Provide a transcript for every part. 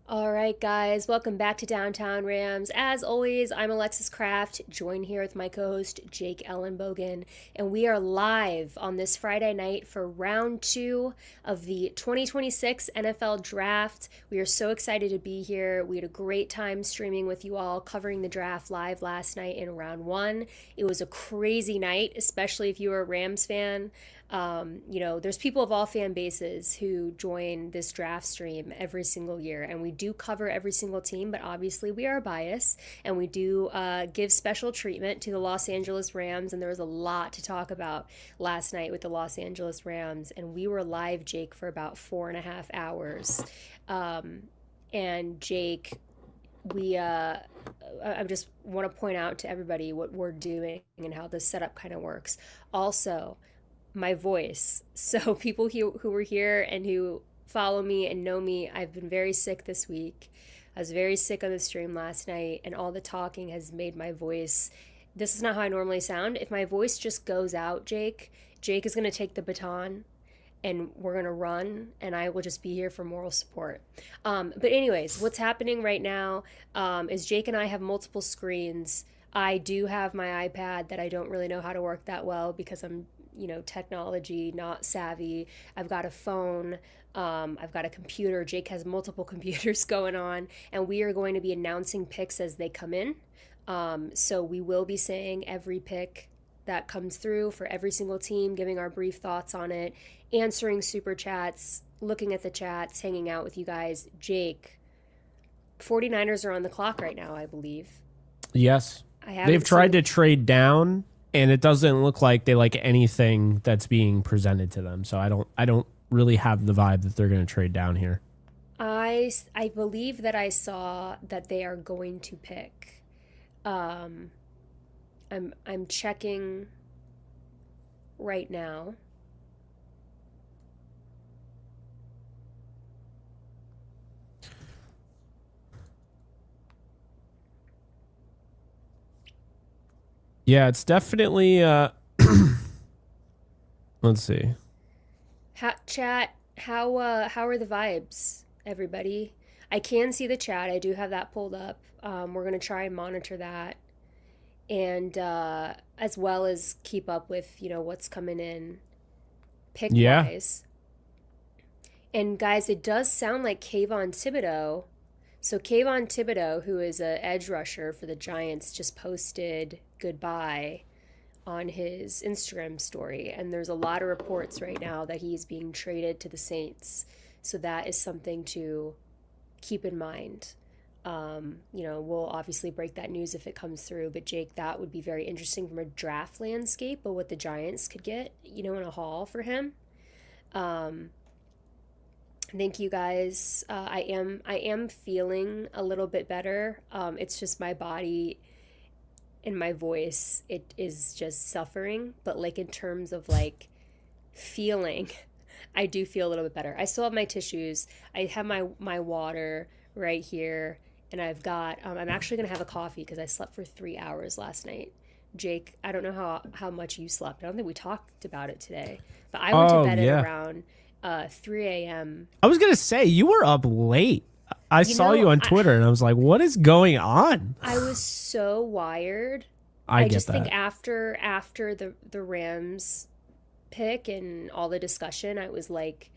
All right, guys, welcome back to Downtown Rams. As always, I'm Alexis Kraft, joined here with my co host, Jake Ellenbogen, and we are live on this Friday night for round two of the 2026 NFL Draft. We are so excited to be here. We had a great time streaming with you all, covering the draft live last night in round one. It was a crazy night, especially if you were a Rams fan. There's people of all fan bases who join this draft stream every single year, and we do cover every single team, but obviously we are biased, and we do give special treatment to the Los Angeles Rams, and there was a lot to talk about last night with the Los Angeles Rams, and we were live, Jake, for about 4.5 hours. And Jake, I just want to point out to everybody what we're doing and how the setup kind of works. Also, my voice. So people who were here and who follow me and know me, I've been very sick this week. I was very sick on the stream last night, and all the talking has made my voice. This is not how I normally sound. If my voice just goes out, Jake is going to take the baton and we're going to run, and I will just be here for moral support. But, anyways, what's happening right now is Jake and I have multiple screens. I do have my iPad that I don't really know how to work that well because I'm technology not savvy. I've got a phone. I've got a computer. Jake has multiple computers going on, and we are going to be announcing picks as they come in. So we will be saying every pick that comes through for every single team, giving our brief thoughts on it, answering super chats, looking at the chats, hanging out with you guys. Jake, 49ers are on the clock right now, I believe. Yes. I They've haven't tried seen. to trade down and it doesn't look like they like anything that's being presented to them. So I don't really have the vibe that they're going to trade down here. I believe that I saw that they are going to pick. Um, I'm checking right now. Yeah, it's definitely let's see. Chat, how are the vibes, everybody? I can see the chat. I do have that pulled up. We're gonna try and monitor that, and as well as keep up with what's coming in pick Yeah. wise. And guys, it does sound like Kayvon Thibodeau. So Kayvon Thibodeau, who is a edge rusher for the Giants, just posted goodbye on his Instagram story, and there's a lot of reports right now that he's being traded to the Saints. So that is something to keep in mind. We'll obviously break that news if it comes through, but Jake, that would be very interesting from a draft landscape of what the Giants could get, in a haul for him. Um, Thank you guys. I am feeling a little bit better. It's just my body and my voice, it is just suffering, but like in terms of like feeling, I do feel a little bit better. I still have my tissues. I have my water right here, and I've got I'm actually going to have a coffee because I slept for 3 hours last night. Jake, I don't know how much you slept. I don't think we talked about it today, but I went to Oh, bed at yeah. around 3 a.m. I was going to say you were up late. I You saw know, you on I Twitter and I was like, "What is going on?" I was so wired. I I get just think that. after the Rams pick and all the discussion, I was like,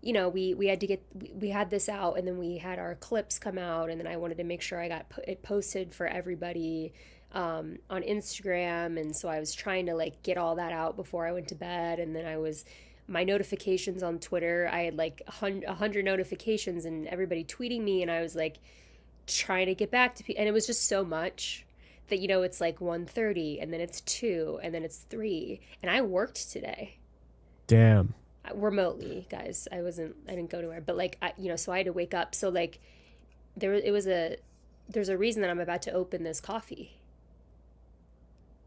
we had to get we had this out, and then we had our clips come out, and then I wanted to make sure I got it posted for everybody on Instagram, and so I was trying to like get all that out before I went to bed, and then I was my notifications on Twitter. I had like 100 notifications and everybody tweeting me, and I was like trying to get back to people, and it was just so much that it's like 1:30, and then it's 2, and then it's 3, and I worked today Damn. remotely, guys. I didn't go anywhere, but like so I had to wake up. So like there's a reason that I'm about to open this coffee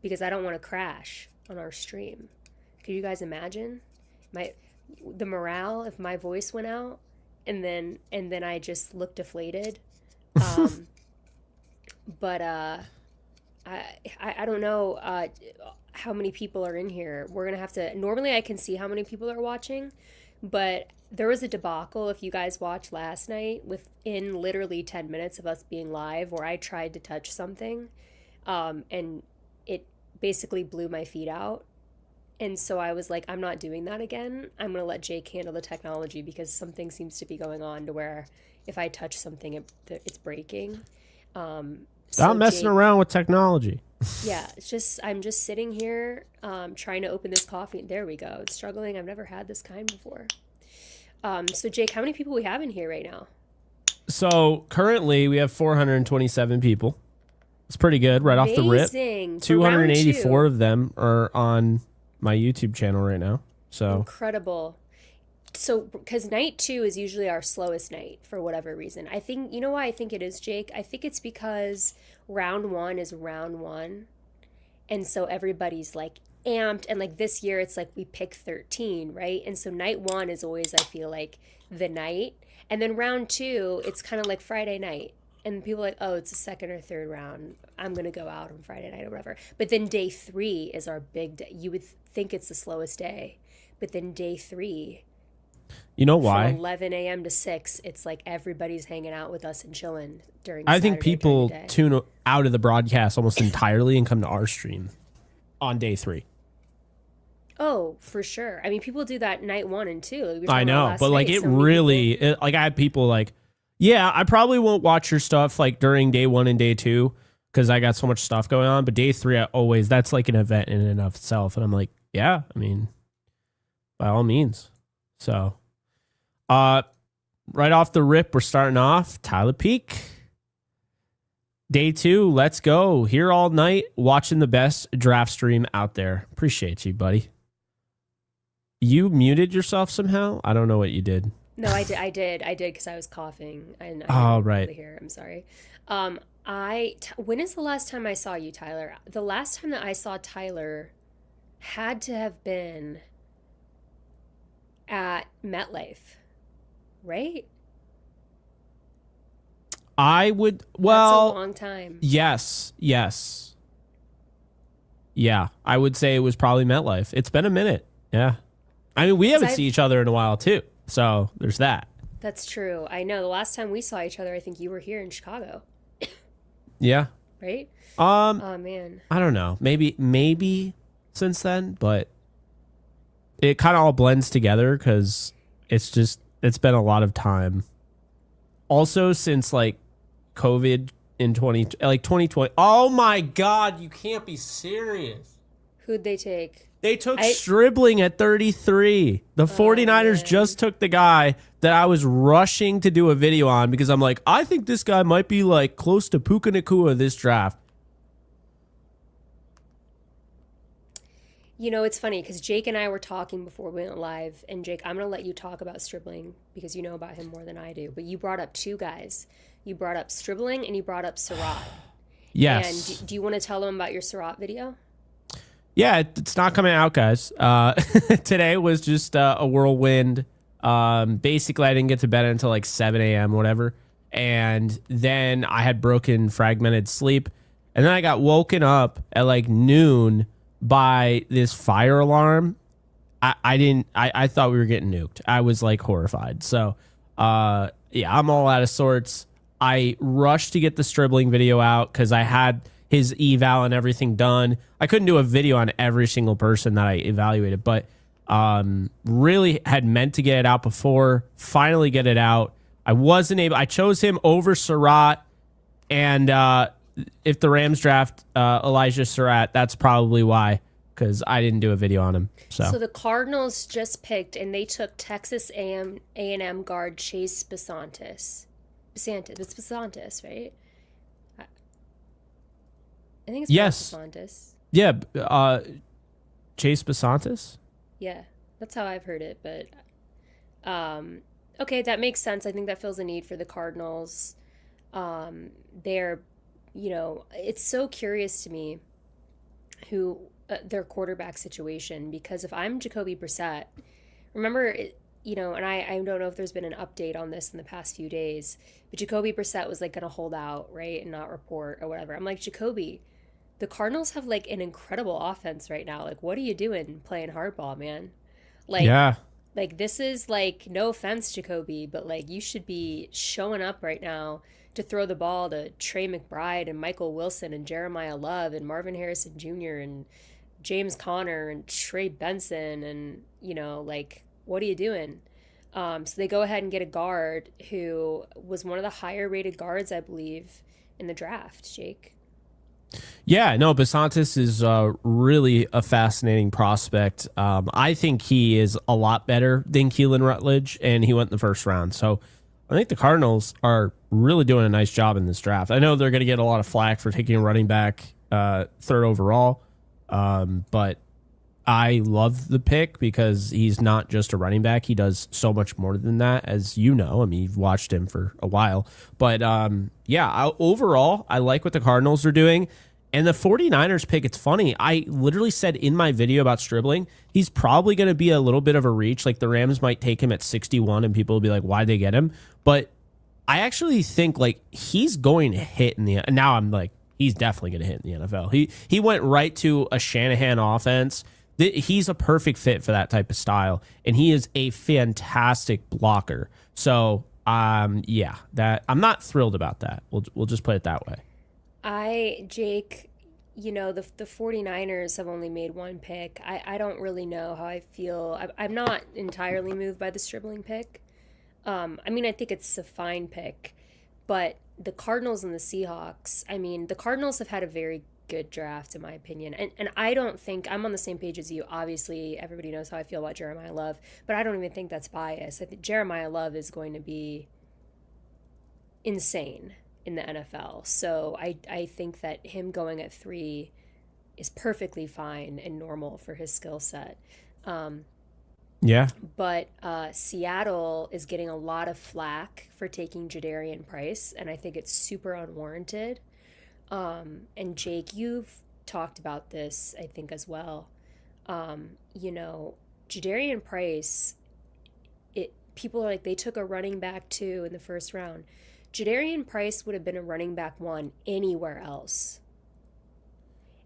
because I don't want to crash on our stream. Could you guys imagine my the morale if my voice went out and then I just looked deflated? Um, but I don't know how many people are in here. We're gonna have to. Normally, I can see how many people are watching, but There was a debacle, if you guys watched last night, within literally 10 minutes of us being live, where I tried to touch something, and it basically blew my feet out. And so I was like, I'm not doing that again. I'm going to let Jake handle the technology because something seems to be going on to where if I touch something, it's breaking. Stop So messing Jake, around with technology. yeah, it's just, I'm just sitting here trying to open this coffee. There we go. It's struggling. I've never had this kind before. So Jake, how many people we have in here right now? So currently we have 427 people. It's pretty good right off the rip. Amazing. For round 284 two. of them are on my YouTube channel right now. So Incredible. So, because night two is usually our slowest night for whatever reason. I think, you know why I think it is, Jake? I think it's because round one is round one. And so everybody's like amped. And like this year, it's like we pick 13, right? And so night one is always, I feel like, the night. And then round two, it's kind of like Friday night. And people are like, oh, it's the second or third round. I'm going to go out on Friday night or whatever. But then day three is our big day. You would think it's the slowest day. But then day three, you know from why? 11 a.m. to 6, it's like everybody's hanging out with us and chilling during I think Saturday, during people the day. tune out of the broadcast almost entirely and come to our stream on day 3. Oh, for sure. I mean, people do that night one and two. Like we were I talking about know, last but like night, it so many really, people. like I had people like, yeah, I probably won't watch your stuff like during day 1 and day 2 because I got so much stuff going on. But day 3, that's like an event in and of itself. And I'm like, yeah, I mean, by all means. So, right off the rip, we're starting off Tyler Peak. Day 2, let's go. Here all night, watching the best draft stream out there. Appreciate you, buddy. You muted yourself somehow? I don't know what you did. No, I did because I was coughing and I Oh, didn't right. really hear. I'm sorry. When is the last time I saw you, Tyler? The last time that I saw Tyler had to have been at MetLife, right? I would, That's a well, long time. yes. Yeah, I would say it was probably MetLife. It's been a minute. Yeah. I mean, we 'Cause haven't I've seen each other in a while, too. So there's that. That's true. I know. The last time we saw each other, I think you were here in Chicago, Yeah. right? Um, Oh man. I don't know. Maybe since then, but it kind of all blends together because it's been a lot of time. Also, since like COVID in 2020. Oh my God, you can't be serious. Who'd they take? They took Stribling at 33. The 49ers man. just took the guy that I was rushing to do a video on because I'm like, I think this guy might be like close to Puka Nacua this draft. You know, it's funny because Jake and I were talking before we went live, and Jake, I'm going to let you talk about Stribling because you know about him more than I do. But you brought up two guys. You brought up Stribling and you brought up Surratt. Yes. And do you want to tell them about your Surratt video? Yeah, it's not coming out, guys. Today was just a whirlwind. Basically, I didn't get to bed until like 7 a.m., whatever. And then I had broken fragmented sleep. And then I got woken up at like noon by this fire alarm. I thought we were getting nuked. I was like horrified. So, yeah, I'm all out of sorts. I rushed to get the Stribling video out because I had his eval and everything done. I couldn't do a video on every single person that I evaluated, but really had meant to get it out before, finally get it out. I wasn't able. I chose him over Surratt, and if the Rams draft Elijah Surratt, that's probably why, because I didn't do a video on him. So the Cardinals just picked, and they took Texas A&M guard Chase Besantis. It's Besantis, right? I think it's Yes. Besantis. Yeah, Chase Besantis. Yeah, that's how I've heard it. But okay, that makes sense. I think that fills a need for the Cardinals. They're, it's so curious to me who their quarterback situation, because if I'm Jacoby Brissett, remember, and I don't know if there's been an update on this in the past few days, but Jacoby Brissett was like going to hold out, right, and not report or whatever. I'm like, Jacoby, the Cardinals have like an incredible offense right now. Like, what are you doing playing hardball, man? Like, Yeah. Like, this is like, no offense, Jacoby, but like, you should be showing up right now to throw the ball to Trey McBride and Michael Wilson and Jeremiah Love and Marvin Harrison Jr. and James Conner and Trey Benson. And, like, what are you doing? So they go ahead and get a guard who was one of the higher rated guards, I believe, in the draft, Jake. Yeah, no, Basantis is really a fascinating prospect. I think he is a lot better than Keelan Rutledge, and he went in the first round. So I think the Cardinals are really doing a nice job in this draft. I know they're going to get a lot of flack for taking a running back third overall, but I love the pick because he's not just a running back. He does so much more than that, as you know. I mean, you've watched him for a while. But overall, I like what the Cardinals are doing. And the 49ers pick, it's funny. I literally said in my video about Stribling, he's probably going to be a little bit of a reach. Like, the Rams might take him at 61 and people will be like, why'd they get him? But I actually think, like, he's going to hit in the... Now I'm like, he's definitely going to hit in the NFL. He went right to a Shanahan offense. He's a perfect fit for that type of style, and he is a fantastic blocker. So, that I'm not thrilled about that. We'll just put it that way. Jake, the 49ers have only made one pick. I don't really know how I feel. I'm not entirely moved by the Stribling pick. I think it's a fine pick, but the Cardinals and the Seahawks, the Cardinals have had a very good draft, in my opinion. And I don't think I'm on the same page as you. Obviously, everybody knows how I feel about Jeremiah Love, but I don't even think that's bias. I think Jeremiah Love is going to be insane in the NFL. So I think that him going at 3 is perfectly fine and normal for his skill set. Yeah. But Seattle is getting a lot of flack for taking Jadarian Price, and I think it's super unwarranted. And Jake, you've talked about this, I think, as well. Jadarian Price, people are like, they took a running back 2 in the first round. Jadarian Price would have been a running back 1 anywhere else.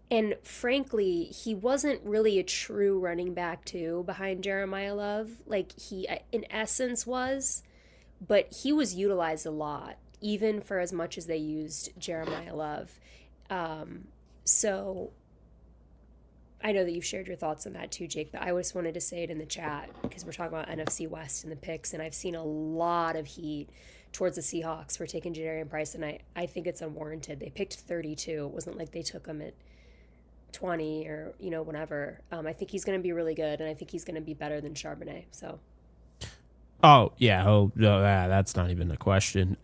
And frankly, he wasn't really a true running back 2 behind Jeremiah Love. Like, he, in essence, was, but he was utilized a lot, even for as much as they used Jeremiah Love. So I know that you've shared your thoughts on that too, Jake, but I just wanted to say it in the chat because we're talking about NFC West and the picks, and I've seen a lot of heat towards the Seahawks for taking Jadarian Price, and I think it's unwarranted. They picked 32. It wasn't like they took him at 20 or, whatever. I think he's going to be really good, and I think he's going to be better than Charbonnet, so... Oh, yeah. That's not even a question.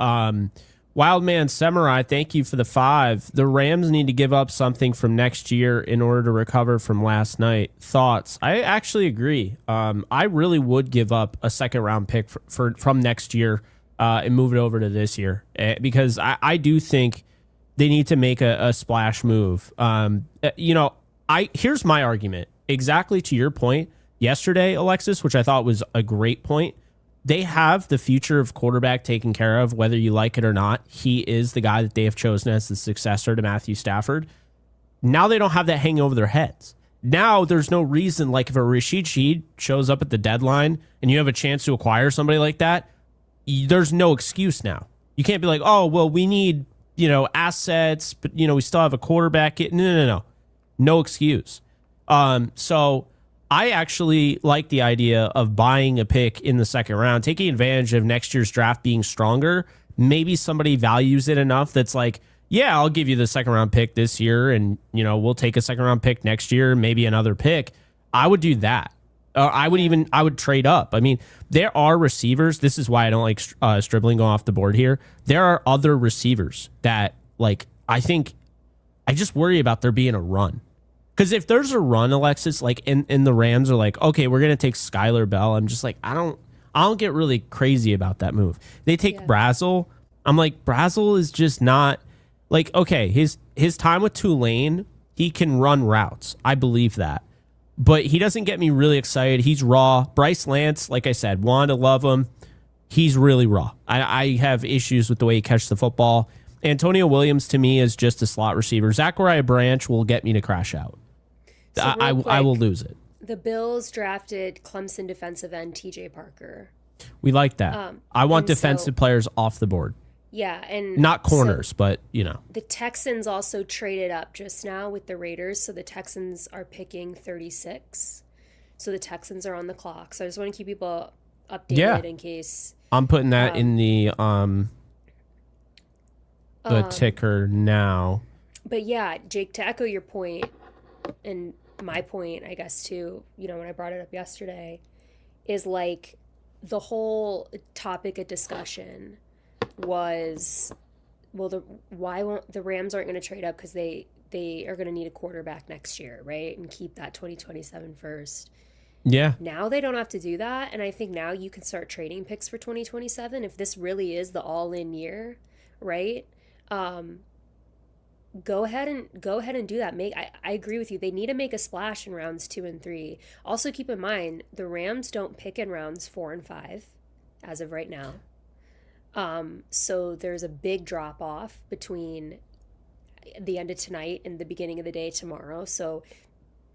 Wildman Samurai, thank you for the 5. The Rams need to give up something from next year in order to recover from last night. Thoughts? I actually agree. I really would give up a second-round pick from next year and move it over to this year because I do think they need to make a splash move. Here's my argument. Exactly to your point yesterday, Alexis, which I thought was a great point. They have the future of quarterback taken care of, whether you like it or not. He is the guy that they have chosen as the successor to Matthew Stafford. Now they don't have that hanging over their heads. Now there's no reason, like if a Rashid Shaheed shows up at the deadline and you have a chance to acquire somebody like that, there's no excuse now. You can't be like, oh, well, we need, assets, but, we still have a quarterback. No. No excuse. So I actually like the idea of buying a pick in the second round, taking advantage of next year's draft being stronger. Maybe somebody values it enough that's like, yeah, I'll give you the second round pick this year, and we'll take a second round pick next year, maybe another pick. I would do that. I would trade up. I mean, there are receivers. This is why I don't like Stribling going off the board here. There are other receivers that, like, I just worry about there being a run. Because if there's a run, Alexis, like, in the Rams are like, okay, we're gonna take Skylar Bell. I'm just like, I don't get really crazy about that move. They take Brazel. I'm like, Brazel is just not like, okay, his time with Tulane, he can run routes. I believe that. But he doesn't get me really excited. He's raw. Bryce Lance, like I said, wanted to love him. He's really raw. I have issues with the way he catches the football. Antonio Williams, to me, is just a slot receiver. Zachariah Branch will get me to crash out. So I will lose it. The Bills drafted Clemson defensive end TJ Parker. We like that. I want defensive players off the board. Yeah, and not corners, but the Texans also traded up just now with the Raiders, so the Texans are picking 36. So the Texans are on the clock. So I just want to keep people updated in case. I'm putting that in the ticker now. But yeah, Jake, to echo your point and my point, I guess too, when I brought it up yesterday, is like the whole topic of discussion was, well, the Rams aren't going to trade up because they are going to need a quarterback next year, right? And keep that 2027 first. Yeah. Now they don't have to do that, and I think now you can start trading picks for 2027 if this really is the all-in year, right? Go ahead and do that. I agree with you. They need to make a splash in rounds 2 and 3. Also keep in mind the Rams don't pick in rounds 4 and 5 as of right now. So there's a big drop off between the end of tonight and the beginning of the day tomorrow. So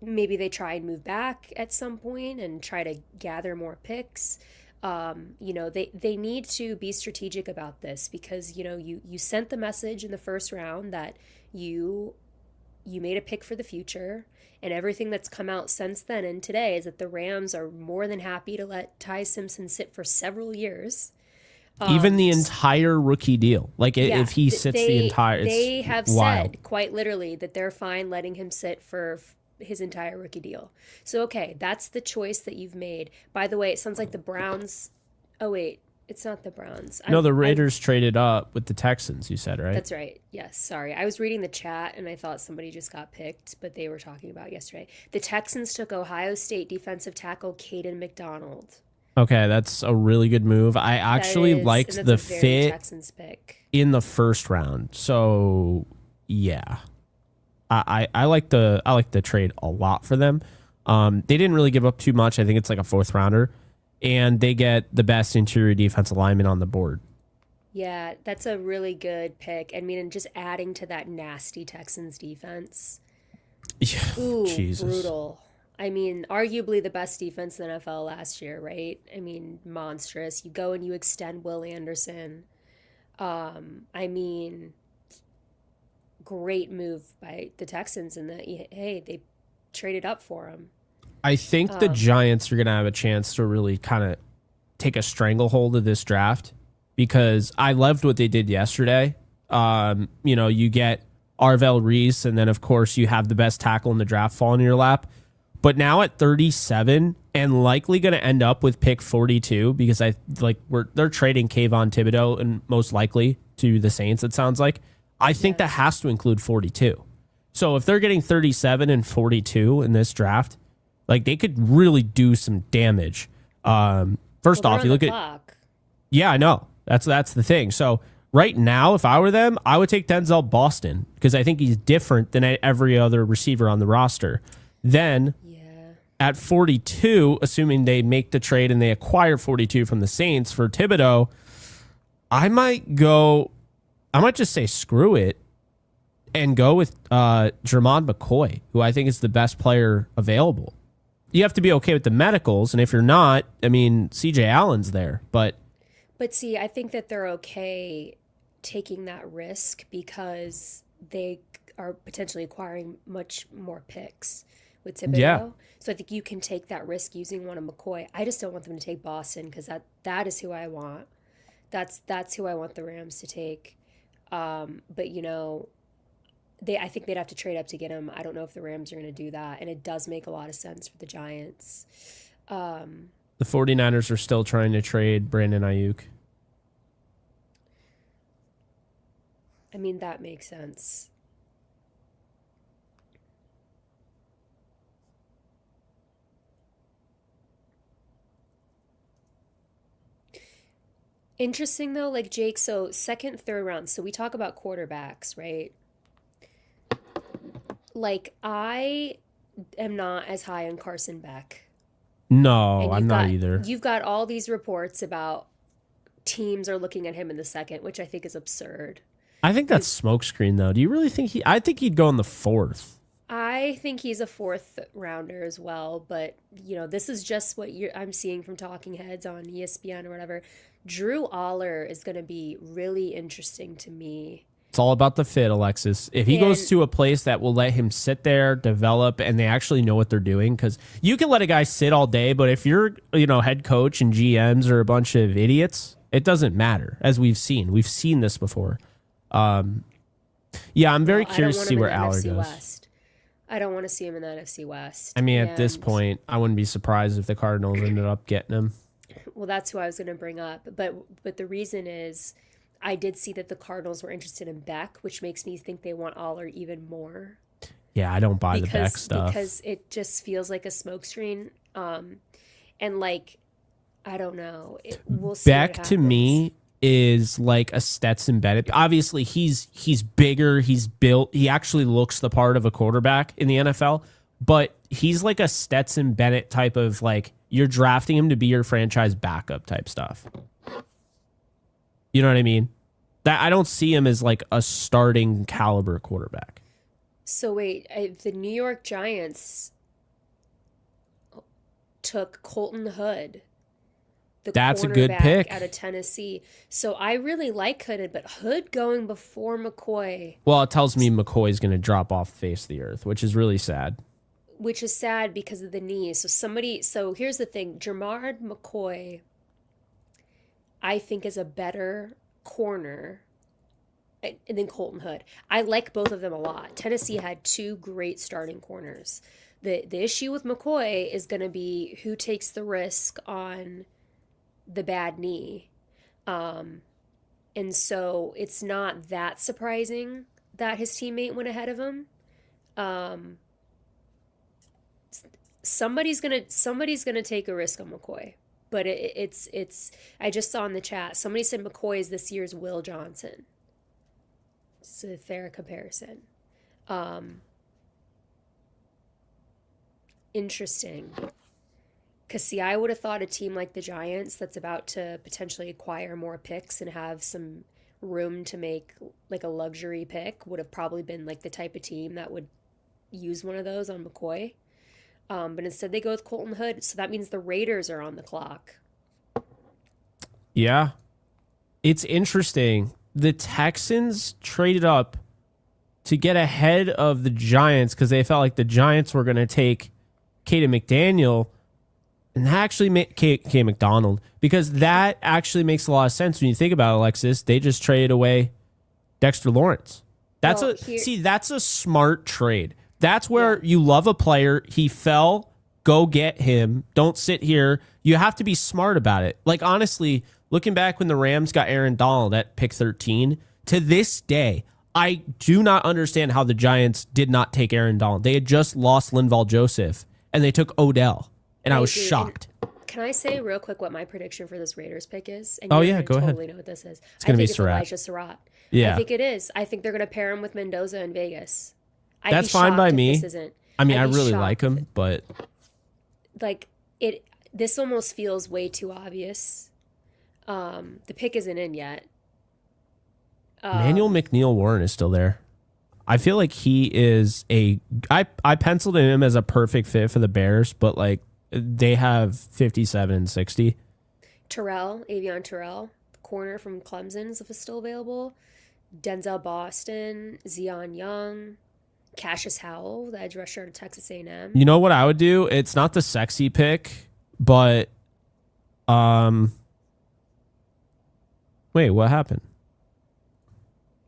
maybe they try and move back at some point and try to gather more picks. They need to be strategic about this because, you sent the message in the first round that you made a pick for the future, and everything that's come out since then and today is that the Rams are more than happy to let Ty Simpson sit for several years. Even the entire rookie deal. Like if he sits the entire, they have wild. said quite literally that they're fine letting him sit for his entire rookie deal. So, okay, that's the choice that you've made. By the way, it sounds like the Browns. Oh, wait, it's not the Browns. No, the Raiders traded up with the Texans, you said, right? That's right. Yes, sorry. I was reading the chat and I thought somebody just got picked, but they were talking about yesterday. The Texans took Ohio State defensive tackle Caden McDonald. Okay, that's a really good move. I actually liked the fit Texans pick in the first round. So, yeah. I like the trade a lot for them. They didn't really give up too much. I think it's like a 4th rounder, and they get the best interior defensive lineman on the board. Yeah, that's a really good pick. I mean, and just adding to that nasty Texans defense. Yeah, ooh, Jesus. Brutal. I mean, arguably the best defense in the NFL last year, right? I mean, monstrous. You go and you extend Will Anderson. I mean, great move by the Texans in that, hey, they traded up for him. I think the Giants are going to have a chance to really kind of take a stranglehold of this draft because I loved what they did yesterday. You get Arvell Reese, and then, of course, you have the best tackle in the draft fall in your lap. But now at 37 and likely going to end up with pick 42 because they're trading Kayvon Thibodeau and most likely to the Saints, it sounds like. I think that has to include 42. So if they're getting 37 and 42 in this draft, like they could really do some damage. First off, you look at, yeah, I know that's the thing. So right now, if I were them, I would take Denzel Boston because I think he's different than every other receiver on the roster. Then at 42, assuming they make the trade and they acquire 42 from the Saints for Thibodeau, I might just say screw it and go with Jermon McCoy, who I think is the best player available. You have to be okay with the medicals, and if you're not, I mean, CJ Allen's there. But see, I think that they're okay taking that risk because they are potentially acquiring much more picks with Thibodeau. Yeah. So I think you can take that risk using one of McCoy. I just don't want them to take Boston because that is who I want. That's who I want the Rams to take. But I think they'd have to trade up to get him. I don't know if the Rams are going to do that, and it does make a lot of sense for the Giants. The 49ers are still trying to trade Brandon Ayuk. I mean, that makes sense. Interesting though, like Jake, so second, third round. So we talk about quarterbacks, right? Like I am not as high on Carson Beck. No, I'm not either. You've got all these reports about teams are looking at him in the second, which I think is absurd. I think that's smokescreen though. Do you really think I think he'd go in the 4th. I think he's a fourth rounder as well, but this is just what I'm seeing from talking heads on ESPN or whatever. Drew Aller is going to be really interesting to me. It's all about the fit, Alexis. If he goes And to a place that will let him sit there, develop, and they actually know what they're doing, because you can let a guy sit all day, but if you're, head coach and GMs are a bunch of idiots, it doesn't matter. As we've seen this before. Yeah, I'm very curious to see where Aller goes. West. I don't want to see him in the NFC West. I mean, at this point, I wouldn't be surprised if the Cardinals ended up getting him. Well, that's who I was going to bring up, but the reason is, I did see that the Cardinals were interested in Beck, which makes me think they want Aller even more. Yeah, I don't buy the Beck stuff. Because it just feels like a smokescreen. And like, I don't know. We'll see. Beck to me is like a Stetson Bennett. Obviously, he's bigger, he's built, he actually looks the part of a quarterback in the NFL, but he's like a Stetson Bennett type of, like, you're drafting him to be your franchise backup type stuff. You know what I mean? That I don't see him as like a starting caliber quarterback. So wait, the New York Giants took Colton Hood, That's a good pick out of Tennessee. So I really like Hood, but Hood going before McCoy. Well, it tells me McCoy's going to drop off the face of the earth, which is really sad. Which is sad because of the knee. So here's the thing. Jermard McCoy, I think, is a better corner than Colton Hood. I like both of them a lot. Tennessee had two great starting corners. The issue with McCoy is going to be who takes the risk on the bad knee. And so it's not that surprising that his teammate went ahead of him. Somebody's gonna take a risk on McCoy. But it's I just saw in the chat, somebody said McCoy is this year's Will Johnson. It's a fair comparison. Interesting. Because, see, I would have thought a team like the Giants that's about to potentially acquire more picks and have some room to make like a luxury pick would have probably been like the type of team that would use one of those on McCoy. But instead they go with Colton Hood, so that means the Raiders are on the clock. Yeah. It's interesting. The Texans traded up to get ahead of the Giants because they felt like the Giants were going to take Caden McDaniel, and that actually made K McDonald, because that actually makes a lot of sense when you think about it, Alexis. They just traded away Dexter Lawrence. That's that's a smart trade. That's where you love a player. He fell. Go get him. Don't sit here. You have to be smart about it. Like, honestly, looking back when the Rams got Aaron Donald at pick 13, to this day, I do not understand how the Giants did not take Aaron Donald. They had just lost Linval Joseph, and they took Odell, and I was shocked. Can I say real quick what my prediction for this Raiders pick is? And go totally ahead. Know what this is. It's going to be Surratt. Elijah Surratt. Yeah. I think it is. I think they're going to pair him with Mendoza in Vegas. That's fine by me. I mean, I really like him, but like this almost feels way too obvious. The pick isn't in yet. Emmanuel McNeil Warren is still there. I feel like he is I penciled him as a perfect fit for the Bears, but like they have 57 and 60. Avion Terrell, corner from Clemson, is still available. Denzel Boston, Zion Young, Cassius Howell, the edge rusher of Texas A&M. You know what I would do? It's not the sexy pick, but wait, what happened?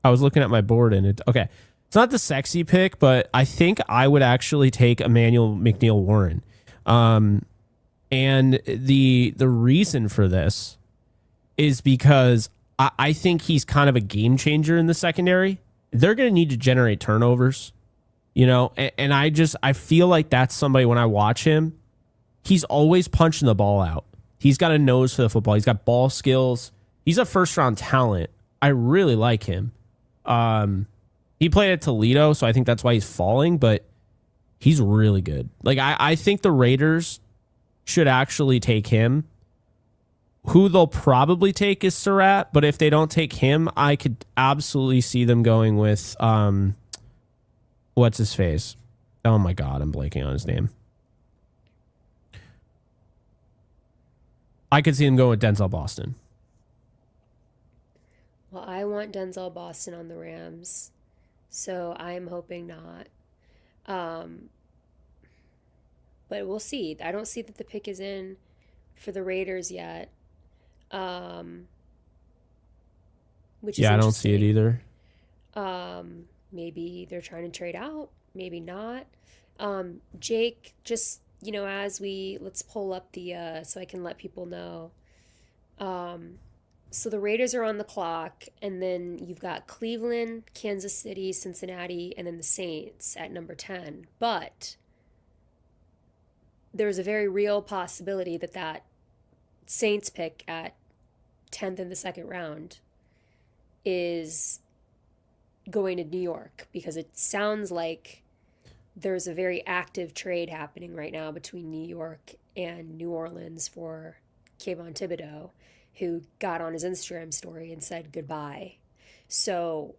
I was looking at my board and okay. It's not the sexy pick, but I think I would actually take Emmanuel McNeil Warren. And the reason for this is because I think he's kind of a game changer in the secondary. They're going to need to generate turnovers, and I feel like that's somebody, when I watch him, he's always punching the ball out. He's got a nose for the football. He's got ball skills. He's a first-round talent. I really like him. He played at Toledo, so I think that's why he's falling, but he's really good. Like, I think the Raiders should actually take him. Who they'll probably take is Surratt, but if they don't take him, I could absolutely see them going with what's his face? Oh my God, I'm blanking on his name. I could see him going with Denzel Boston. Well, I want Denzel Boston on the Rams, so I'm hoping not. Um, but we'll see. I don't see that the pick is in for the Raiders yet, um, which is Yeah, I don't see it interesting. either. Maybe they're trying to trade out, maybe not. Jake, just as let's pull up the so I can let people know. Um, so the Raiders are on the clock, and then you've got Cleveland, Kansas City, Cincinnati, and then the Saints at number 10. But there's a very real possibility that Saints pick at 10th in the second round is going to New York, because it sounds like there's a very active trade happening right now between New York and New Orleans for Kayvon Thibodeau, who got on his Instagram story and said goodbye. So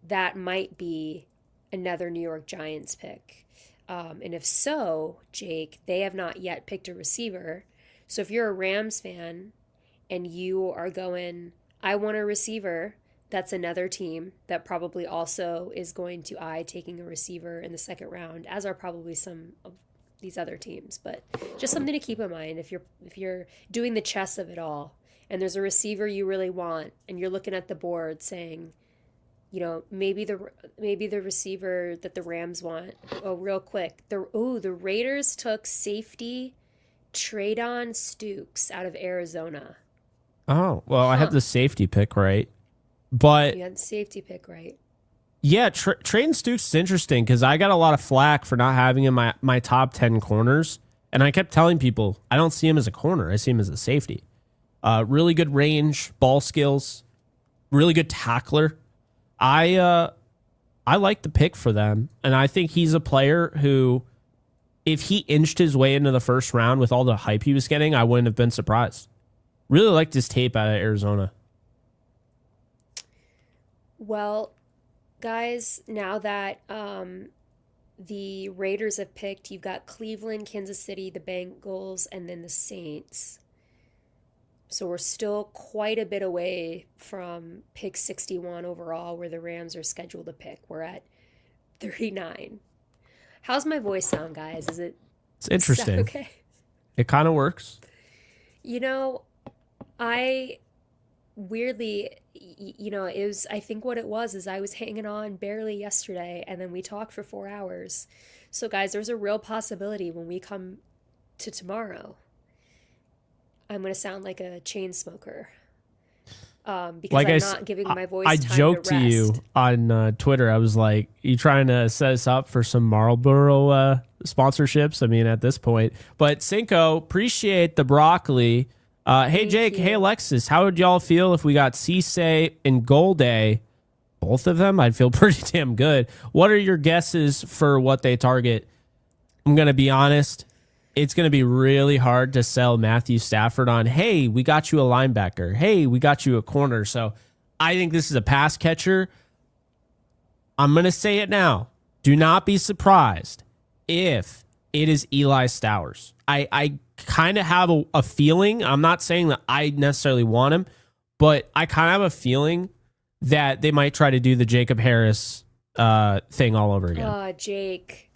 that might be another New York Giants pick. And if so, Jake, they have not yet picked a receiver. So if you're a Rams fan and you are going, I want a receiver, that's another team that probably also is going to eye taking a receiver in the second round, as are probably some of these other teams. But just something to keep in mind if you're doing the chess of it all, and there's a receiver you really want, and you're looking at the board saying, maybe the receiver that the Rams want. Oh, real quick, the Raiders took safety Treydon Stukes out of Arizona. Oh, well, I have Huh. the safety pick right. But You had the safety pick right. yeah, Trayden Stukes is interesting because I got a lot of flack for not having him in my top 10 corners. And I kept telling people, I don't see him as a corner. I see him as a safety. Really good range, ball skills, really good tackler. I like the pick for them. And I think he's a player who, if he inched his way into the first round with all the hype he was getting, I wouldn't have been surprised. Really liked his tape out of Arizona. Well, guys, now that the Raiders have picked, you've got Cleveland, Kansas City, the Bengals, and then the Saints. So we're still quite a bit away from pick 61 overall, where the Rams are scheduled to pick. We're at 39. How's my voice sound, guys? It's Is that interesting. okay? It kind of works. You know, I weirdly, it was, I think what it was is I was hanging on barely yesterday, and then we talked for 4 hours. So, guys, there's a real possibility when we come to tomorrow, I'm going to sound like a chain smoker, because Like I'm not giving my voice I time joked to to you rest. on Twitter. I was like, "You trying to set us up for some Marlboro sponsorships?" I mean, at this point. But Cinco, appreciate the broccoli. Hey Thank Jake, hey you. Alexis, how would y'all feel if we got Cisse and Golday? Both of them, I'd feel pretty damn good. What are your guesses for what they target? I'm gonna be honest. It's going to be really hard to sell Matthew Stafford on, hey, we got you a linebacker. Hey, we got you a corner. So I think this is a pass catcher. I'm going to say it now. Do not be surprised if it is Eli Stowers. I kind of have a feeling. I'm not saying that I necessarily want him, but I kind of have a feeling that they might try to do the Jacob Harris thing all over again. Jake,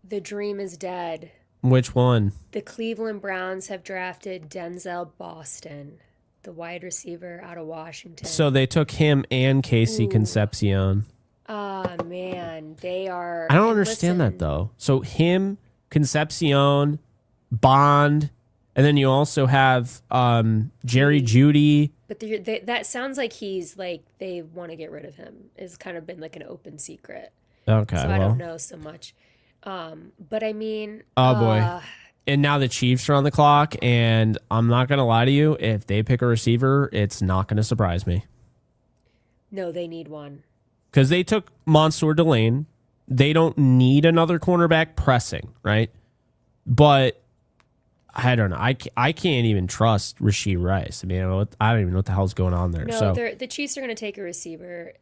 the dream is dead. Which one? The Cleveland Browns have drafted Denzel Boston, the wide receiver out of So Washington. they took him and Casey Ooh. Concepcion. Ah, man, they are. I don't And understand that listen, though. So him, Concepcion, Bond, and then you also have Jerry Judy. Judy. But that sounds like he's like they want to get rid of him. It's kind of been like an open secret. Okay, So I don't well, know so much. But I mean, oh boy. And now the Chiefs are on the clock, and I'm not gonna lie to you. If they pick a receiver, it's not gonna surprise me no, they need one. because they took Mansour Delane. They don't need another cornerback pressing, right? But I don't know. I can't even trust Rasheed Rice. I mean, I don't even know what the hell's going on there. No, So the Chiefs are going to take a receiver.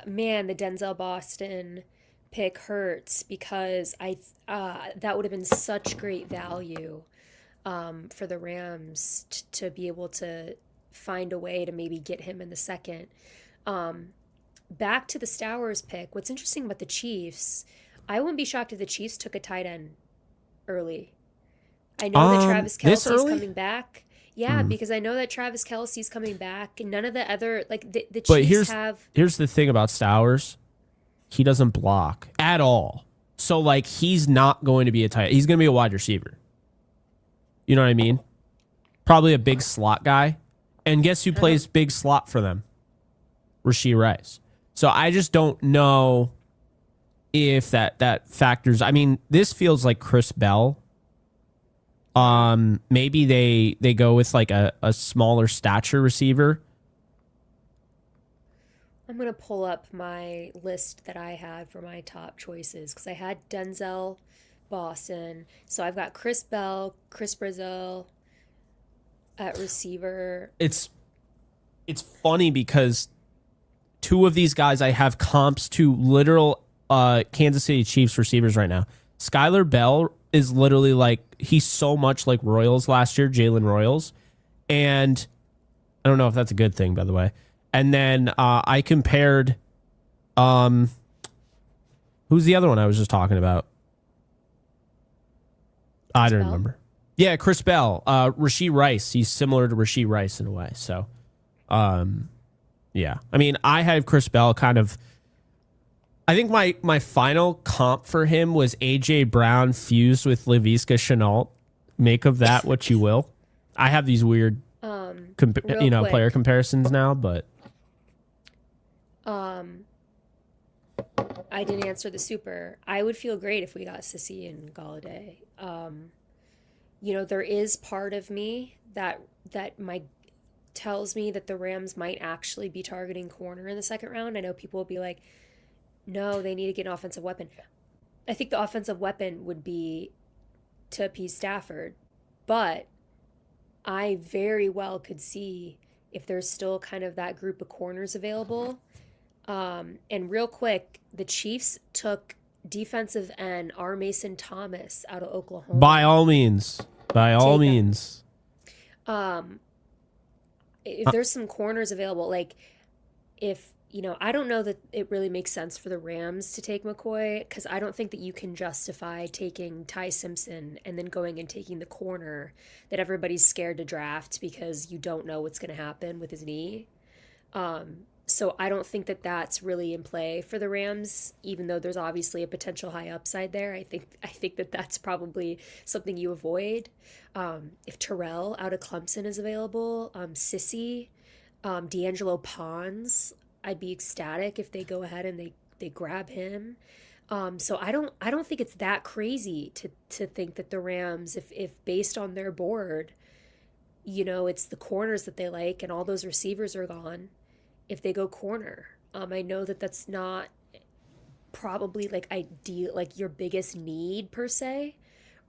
Man, the Denzel Boston pick hurts because that would have been such great value for the Rams to be able to find a way to maybe get him in the second. Back to the Stowers pick. What's interesting about the Chiefs, I wouldn't be shocked if the Chiefs took a tight end early. I know that Travis This Kelce's early? coming back. Yeah, because I know that Travis Kelce's coming back, and none of the other the But Chiefs have. here's the thing about Stowers. He doesn't block at all. So like he's not going to be a tight. He's going to be a wide receiver. You know what I mean? Probably a big slot guy. And guess who plays big slot for them? Rashee Rice. So I just don't know if that factors. I mean, this feels like Chris Bell. Maybe they go with like a smaller stature receiver. I'm gonna pull up my list that I had for my top choices because I had Denzel, Boston. So I've got Chris Bell, Chris Brazil at receiver. It's funny because two of these guys I have comps to literal Kansas City Chiefs receivers right now. Skylar Bell is literally like, he's so much like Royals last year, Jalen Royals. And I don't know if that's a good thing, by the way. And then I compared, who's the other one I was just talking about? I don't remember. Yeah, Chris Bell, Rashee Rice. He's similar to Rashee Rice in a way. So, yeah. I mean, I have Chris Bell kind of. I think my final comp for him was AJ Brown fused with Laviska Shenault. Make of that what you will. I have these weird, Real quick. player comparisons now, but I didn't answer the super. I would feel great if we got Sissy and Galladay. There is part of me that tells me that the Rams might actually be targeting corner in the second round. I know people will be like, no, they need to get an offensive weapon. I think the offensive weapon would be to appease Stafford, but I very well could see if there's still kind of that group of corners available. And real quick, the Chiefs took defensive end R. Mason Thomas out of Oklahoma. by all means. If there's some corners available, like if, I don't know that it really makes sense for the Rams to take McCoy because I don't think that you can justify taking Ty Simpson and then going and taking the corner that everybody's scared to draft because you don't know what's going to happen with his knee. So I don't think that that's really in play for the Rams, even though there's obviously a potential high upside there. I think that that's probably something you avoid. If Terrell out of Clemson is available, Sissy, D'Angelo Pons, I'd be ecstatic if they go ahead and they grab him. So I don't think it's that crazy to think that the Rams, if based on their board, it's the corners that they like and all those receivers are gone. If they go corner, I know that that's not probably like ideal, like your biggest need per se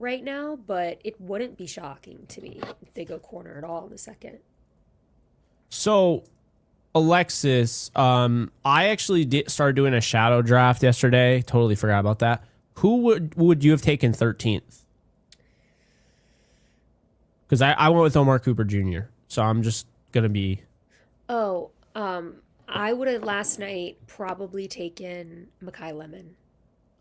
right now, but it wouldn't be shocking to me if they go corner at all in the second. So, Alexis, I actually started doing a shadow draft yesterday. Totally forgot about that. Who would you have taken 13th? Because I went with Omar Cooper Jr., so I'm just going to be... Oh, I would have last night probably taken Mekhi Lemon.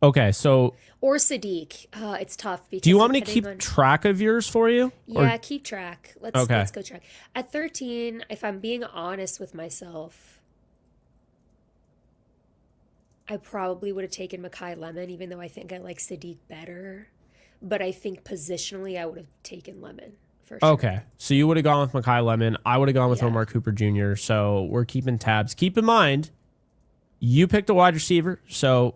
Okay, so... Or Sadiq. It's tough because... Do you want me to keep track of yours for you? Yeah, keep track. Let's go track. At 13, if I'm being honest with myself, I probably would have taken Mekhi Lemon, even though I think I like Sadiq better. But I think positionally, I would have taken Lemon. For sure. Okay, so you would have gone with Mekhi Lemon. I would have gone with Omar Cooper Jr., so we're keeping tabs. Keep in mind, you picked a wide receiver, so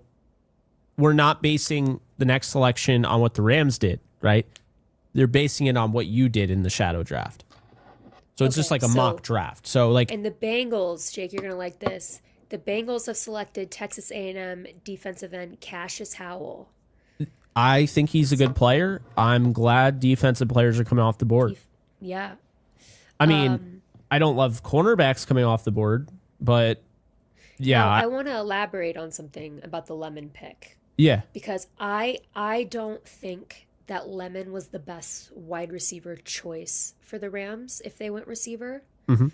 we're not basing the next selection on what the Rams did, right? They're basing it on what you did in the shadow draft. So it's just like a mock draft. So like, and the Bengals, Jake, you're gonna like this. The Bengals have selected Texas A&M defensive end Cassius Howell. I think he's a good player. I'm glad defensive players are coming off the board. Yeah. I mean, I don't love cornerbacks coming off the board, but Yeah, Now, I want to elaborate on something about the Lemon pick yeah. because I don't think that Lemon was the best wide receiver choice for the Rams if they went receiver. Hmm.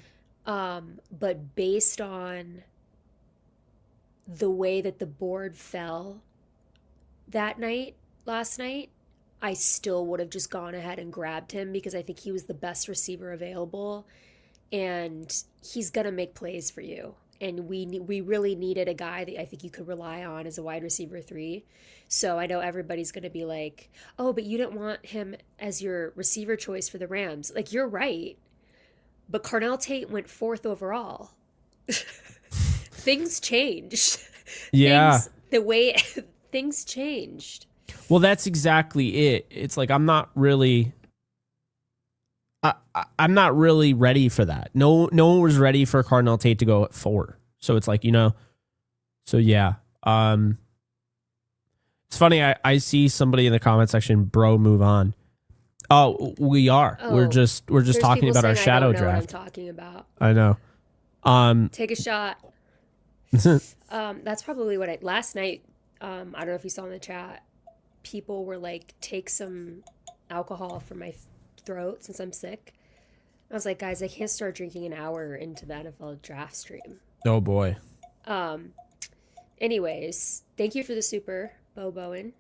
But based on the way that the board fell that night, last night, I still would have just gone ahead and grabbed him because I think he was the best receiver available and he's going to make plays for you. And we really needed a guy that I think you could rely on as a wide receiver 3. So I know everybody's going to be like, "Oh, but you didn't want him as your receiver choice for the Rams." Like you're right, but Carnell Tate went 4th overall. Things changed. Yeah. The way things changed. Well, that's exactly it. It's like I'm not really I'm not really ready for that. No one was ready for Cardinal Tate to go at 4. So it's like, so yeah. It's funny, I see somebody in the comment section, bro, move on. Oh, we are. Oh, we're just talking about our shadow I don't know draft. what I'm talking about. I know. Take a shot. That's probably what last night, I don't know if you saw in the chat, people were like, take some alcohol from my throat since I'm sick. I was like, guys, I can't start drinking an hour into the NFL draft stream. Oh boy. Anyways, thank you for the super, Bo Bowen.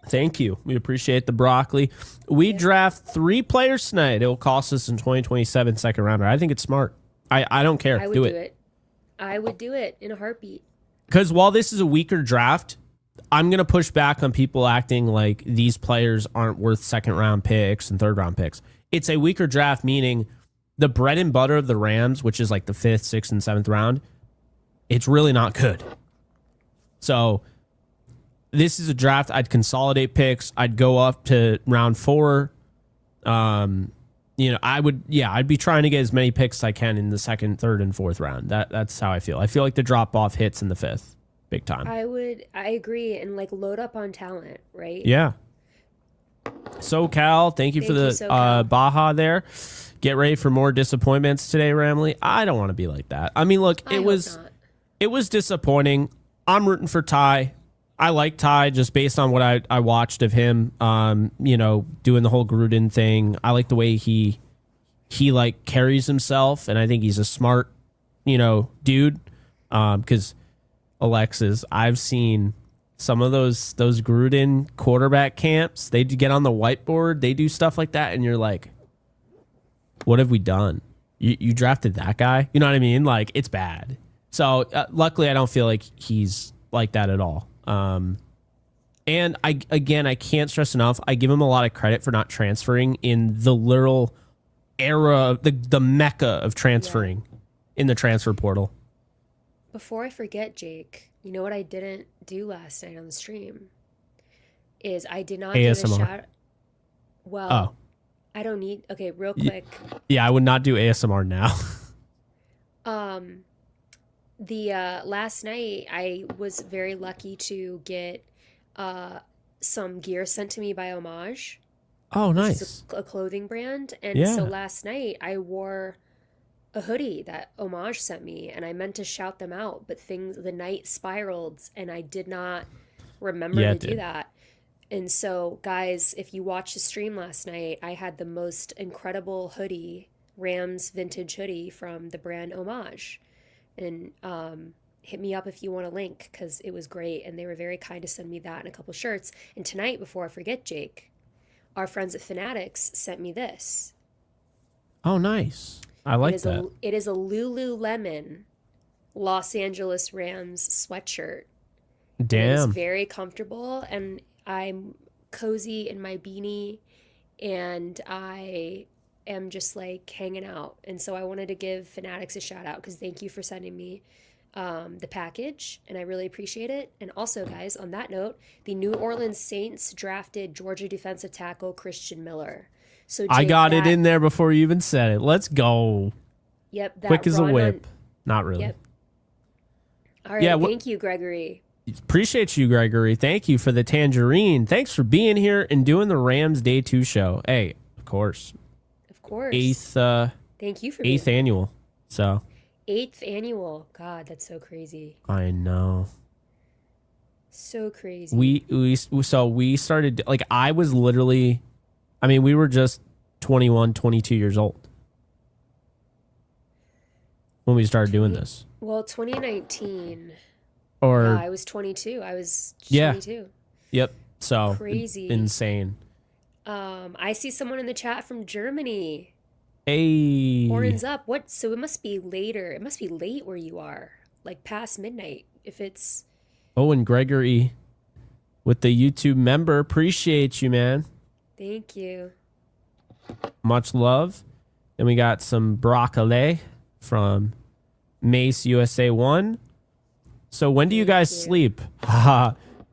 Thank you. We appreciate the broccoli. We draft 3 players tonight. It will cost us in 2027 second rounder. I think it's smart. I don't care. I would do it. I would do it in a heartbeat. Because while this is a weaker draft, I'm going to push back on people acting like these players aren't worth second round picks and third round picks. It's a weaker draft, meaning the bread and butter of the Rams, which is like the 5th, 6th, and 7th round, it's really not good. So this is a draft. I'd consolidate picks. I'd go up to round 4. I'd be trying to get as many picks as I can in the 2nd, 3rd, and 4th round. That's how I feel. I feel like the drop off hits in the 5th, big time. I agree, and like load up on talent, right? Yeah. SoCal, thank you for the Baja there. Get ready for more disappointments today, Ramley. I don't want to be like that. I mean, look, it was disappointing. I'm rooting for Ty. I like Ty just based on what I watched of him, doing the whole Gruden thing. I like the way he like carries himself, and I think he's a smart, dude. Because Alexis, I've seen some of those Gruden quarterback camps. They get on the whiteboard, they do stuff like that, and you're like, what have we done? You drafted that guy? You know what I mean? Like, it's bad. So luckily, I don't feel like he's like that at all. And I can't stress enough, I give him a lot of credit for not transferring in the literal era, the mecca of transferring in the transfer portal. Before I forget, Jake, you know what I didn't do last night on the stream? Is I did not ASMR. give a shout. Well, I don't need. Okay, real quick. Yeah, I would not do ASMR now. The last night I was very lucky to get some gear sent to me by Homage. Oh, nice. Which is a clothing brand. And Yeah. so last night I wore a hoodie that Homage sent me, and I meant to shout them out, but the night spiraled and I did not remember to do that. And so, guys, if you watched the stream last night, I had the most incredible hoodie, Rams vintage hoodie from the brand Homage. And hit me up if you want a link because it was great, and they were very kind to send me that and a couple shirts. And tonight, before I forget, Jake, our friends at Fanatics sent me this. Oh, nice. I like that. It is a Lululemon Los Angeles Rams sweatshirt. Damn. It is very comfortable, and I'm cozy in my beanie, and I am just like hanging out. And so I wanted to give Fanatics a shout out because thank you for sending me the package, and I really appreciate it. And also, guys, on that note, the New Orleans Saints drafted Georgia defensive tackle Christian Miller. So Jake, I got it in there before you even said it. Let's go. Yep. Quick as a whip. Not really. Yep. All right. Thank you, Gregory. Appreciate you, Gregory. Thank you for the tangerine. Thanks for being here and doing the Rams Day 2 show. Hey, of course. Of course. Eighth Thank you for 8th annual. So 8th annual. God, that's so crazy. I know. So crazy. We started, like, I was literally, I mean, we were just 21, 22 years old when we started doing this. Well, 2019. Yeah, Or I was 22. I was yeah, 22. yep. So Crazy. insane. I see someone in the chat from Germany. Hey. Horns up. What? So it must be later. It must be late where you are, like past midnight. If it's Owen Gregory with the YouTube member. Appreciate you, man. Thank you. Much love. Then we got some broccoli from Mace USA 1. So when do you guys sleep?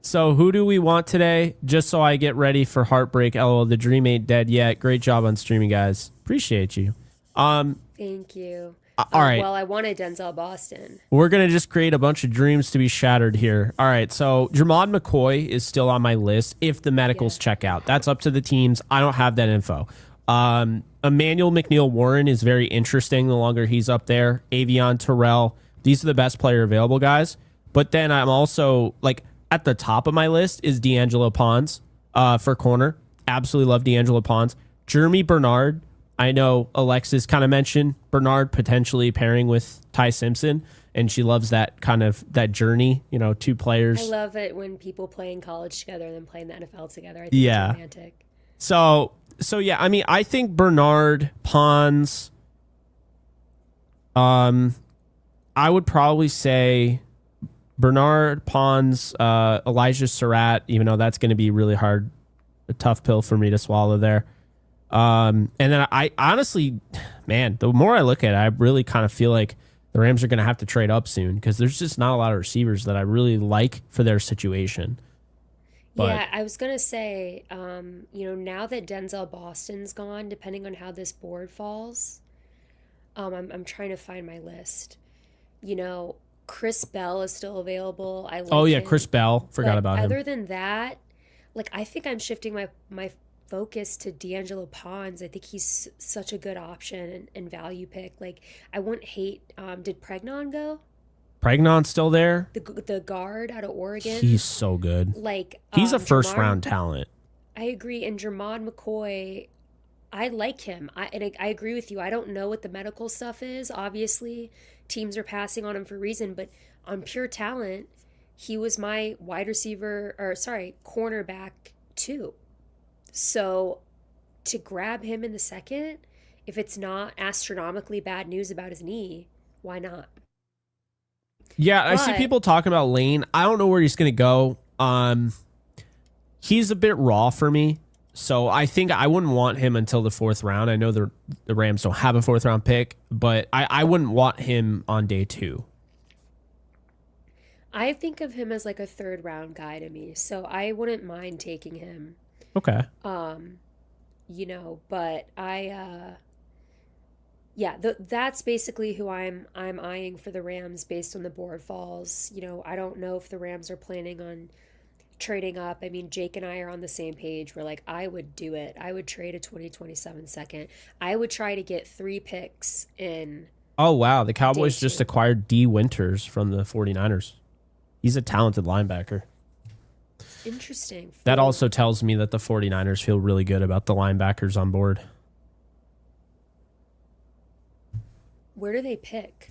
So who do we want today? Just so I get ready for heartbreak. LOL, the dream ain't dead yet. Great job on streaming, guys. Appreciate you. Thank you. All right. Well, I wanted Denzel Boston. We're going to just create a bunch of dreams to be shattered here. All right. So Jermod McCoy is still on my list if the medicals check out. That's up to the teams. I don't have that info. Emmanuel McNeil Warren is very interesting the longer he's up there. Avion Terrell. These are the best player available guys. But then I'm also like at the top of my list is D'Angelo Pons for corner. Absolutely love D'Angelo Pons. Jeremy Bernard. I know Alexis kind of mentioned Bernard potentially pairing with Ty Simpson, and she loves that kind of that journey, you know, two players. I love it when people play in college together and then play in the NFL together. I think it's romantic. So yeah, I mean, I think Bernard, Pons, I would probably say Bernard, Pons, Elijah Surratt, even though that's going to be really hard, a tough pill for me to swallow there. And then I honestly, man, the more I look at it, I really kind of feel like the Rams are going to have to trade up soon because there's just not a lot of receivers that I really like for their situation. But, yeah, I was going to say, you know, now that Denzel Boston's gone, depending on how this board falls, I'm trying to find my list. You know, Chris Bell is still available. I like him, Chris Bell. Forgot about him. Other than that, like, I think I'm shifting my focus to D'Angelo Pons. I think he's such a good option and value pick. Like, I wouldn't hate. Did Pregnon go? Pregnon's still there. The guard out of Oregon. He's so good. Like, he's a first round talent. I agree. And Jermod McCoy, I like him. I agree with you. I don't know what the medical stuff is. Obviously, teams are passing on him for a reason, but on pure talent, he was my cornerback too. So to grab him in the second, if it's not astronomically bad news about his knee, why not? Yeah, I see people talking about Lane. I don't know where he's going to go. He's a bit raw for me. So I think I wouldn't want him until the 4th round. I know the Rams don't have a 4th round pick, but I wouldn't want him on day 2. I think of him as like a 3rd round guy to me. So I wouldn't mind taking him. Okay. You know, but that's basically who I'm eyeing for the Rams based on the board falls. You know, I don't know if the Rams are planning on trading up. I mean, Jake and I are on the same page. We're like, I would do it. I would trade a 2027 second. I would try to get 3 picks in. Oh, wow. The Cowboys just acquired D. Winters from the 49ers. He's a talented linebacker. Interesting. That also tells me that the 49ers feel really good about the linebackers on board. Where do they pick?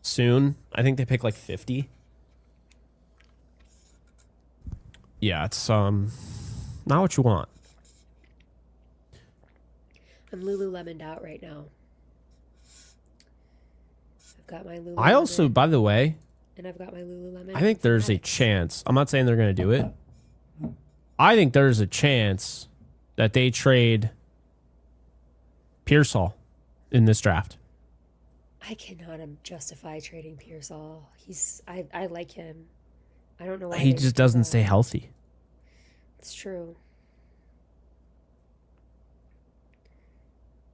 Soon. I think they pick like 50. Yeah, it's not what you want. I'm Lululemoned out right now. I've got my Lululemon. I also, by the way, and I've got my Lululemon. I think there's a chance. I'm not saying they're going to do it. I think there's a chance that they trade Pearsall in this draft. I cannot justify trading Pearsall. I like him. I don't know why. He just doesn't stay healthy. It's true.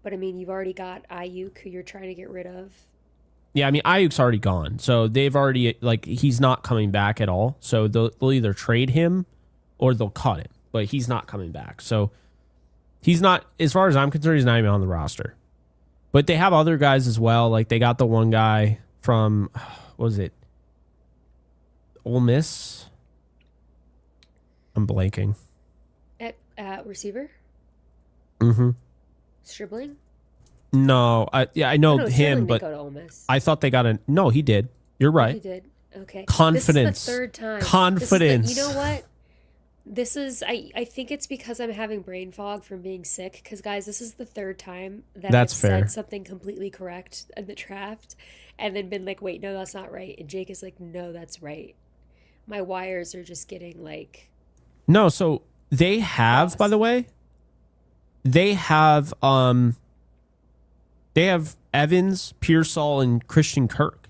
But I mean, you've already got Ayuk, who you're trying to get rid of. Yeah, I mean, Ayuk's already gone. So they've already, like, he's not coming back at all. So they'll either trade him or they'll cut him. But he's not coming back. So he's not, as far as I'm concerned, he's not even on the roster. But they have other guys as well. Like, they got the one guy from, what was it? Ole Miss? I'm blanking. At receiver? Mm-hmm. Stribling? No, I Oh know no, him, Stribling didn't but go to Ole Miss. I thought they got a, no, he did. You're Oh, he right. did. Okay. Confidence. This is the third time. Confidence. You know what? This is I think it's because I'm having brain fog from being sick. Because guys, this is the third time that I've That's said fair. something completely correct in the draft, and then been like, "Wait, no, that's not right." And Jake is like, "No, that's right." My wires are just getting like No, so they have, by crossed. the way, they have Evans, Pearsall, and Christian Kirk.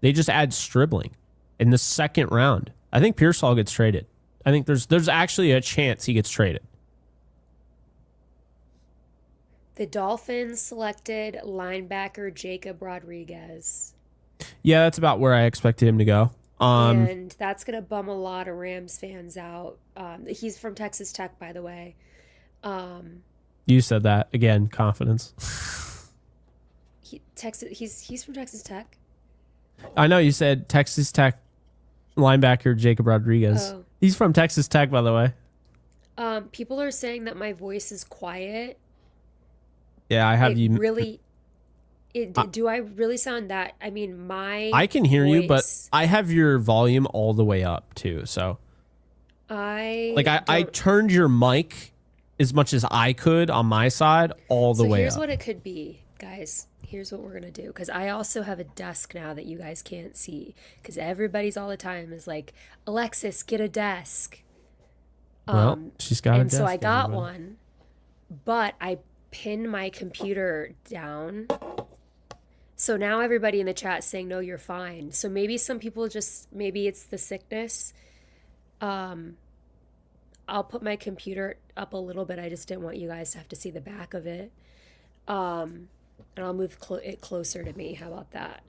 They just add Stribling in the second round. I think Pearsall gets traded. I think there's actually a chance he gets traded. The Dolphins selected linebacker Jacob Rodriguez, Yeah, that's about where I expected him to go. and that's gonna bum a lot of Rams fans out. He's from Texas Tech, by the way. Um, You said that again, confidence. he's from Texas Tech. I know you said Texas Tech linebacker Jacob Rodriguez. Oh. He's from Texas Tech, by the way. People are saying that my voice is quiet. Yeah, I have It you. really, do I really sound that? I mean, my I can hear you, but voice, I have your volume all the way up too. So like I don't. turned your mic as much as I could on my side all the So way here's up. what it could be, guys. Here's what we're gonna do, because I also have a desk now that you guys can't see, because everybody's all the time is like, Alexis, get a desk. Well, she's got a And so desk, I got everybody. one, but I pinned my computer down. So now everybody in the chat is saying, no, you're fine. So maybe some people just, maybe it's the sickness. Um, I'll put my computer up a little bit. I just didn't want you guys to have to see the back of it. And I'll move it closer to me. How about that?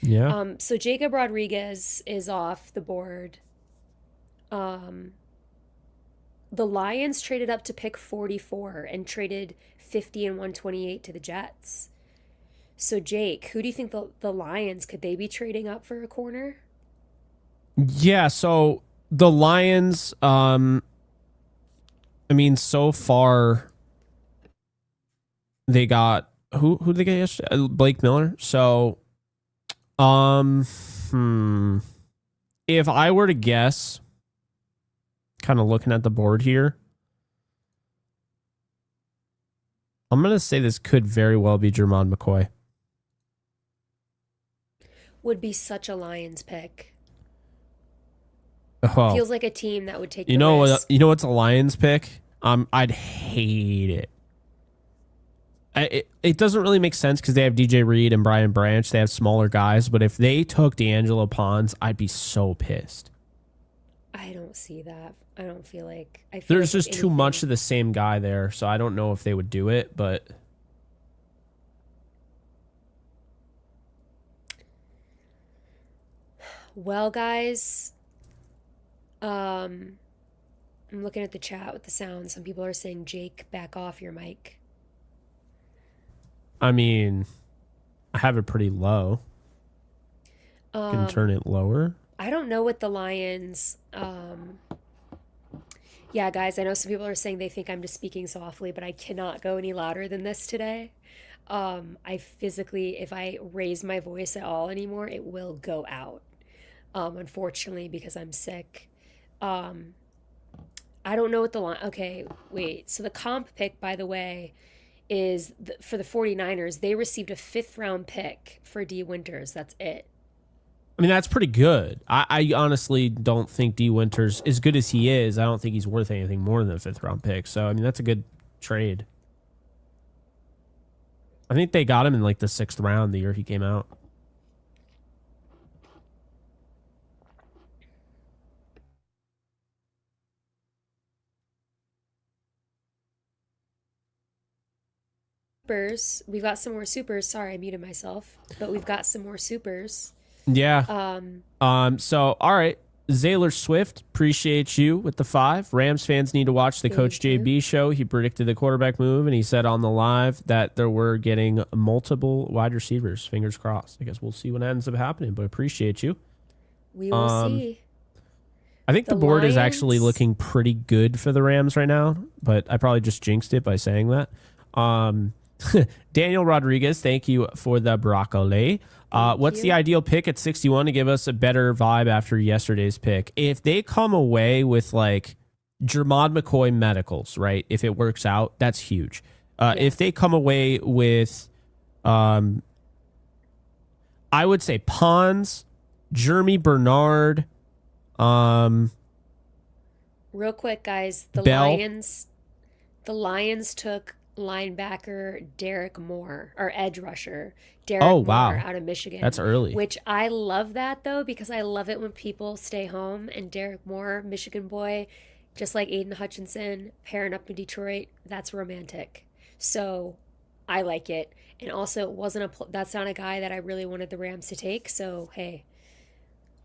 Yeah. So Jacob Rodriguez is off the board. The Lions traded up to pick 44 and traded 50 and 128 to the Jets. So Jake, who do you think the Lions, could they be trading up for a corner? Yeah, so the Lions, I mean, so far they got who they get yesterday? Blake Miller. So if I were to guess, kind of looking at the board here, I'm gonna say this could very well be Jermon McCoy. Would be such a Lions pick. Oh, Feels like a team that would take you the know what? risk. You know what's a Lions pick? I'd hate it. It doesn't really make sense because they have DJ Reed and Brian Branch. They have smaller guys, but if they took D'Angelo Pons, I'd be so pissed. I don't see that. I don't feel like I feel There's like if just too much anything, of the same guy there, so I don't know if they would do it, but well, guys, I'm looking at the chat with the sound. Some people are saying, Jake, back off your mic. I mean, I have it pretty low. I can turn it lower. I don't know what the Lions. Yeah, guys, I know some people are saying they think I'm just speaking softly, but I cannot go any louder than this today. I physically, if I raise my voice at all anymore, it will go out. Unfortunately, because I'm sick. I don't know what the line. Okay, wait. So the comp pick, by the way, is for the 49ers. They received a fifth round pick for D Winters. That's it. I mean, that's pretty good. I honestly don't think D Winters, as good as he is, I don't think he's worth anything more than a fifth round pick. So, I mean, that's a good trade. I think they got him in like the 6th round the year he came out. Supers. We've got some more supers. Sorry, I muted myself, but we've got some more supers. Yeah. Um, So, all right. Zaylor Swift, appreciate you with the 5. Rams fans need to watch the Coach Thank you. JB show. He predicted the quarterback move, and he said on the live that there were getting multiple wide receivers. Fingers crossed. I guess we'll see what ends up happening, but appreciate you. We will see. I think the board is actually Lions- looking pretty good for the Rams right now, but I probably just jinxed it by saying that. Daniel Rodriguez, thank you for the broccoli. What's the you. ideal pick at 61 to give us a better vibe after yesterday's pick? If they come away with like Jermod McCoy medicals, right? If it works out, that's huge. If they come away with, I would say Pons, Jeremy Bernard, Real quick, guys, Bell. The Lions took linebacker Derek Moore, or edge rusher Derek Oh, Moore wow. out of Michigan. That's early. Which I love that though, because I love it when people stay home, and Derek Moore, Michigan boy, just like Aiden Hutchinson, pairing up in Detroit, that's romantic. So I like it. And also, it wasn't that's not a guy that I really wanted the Rams to take. So hey,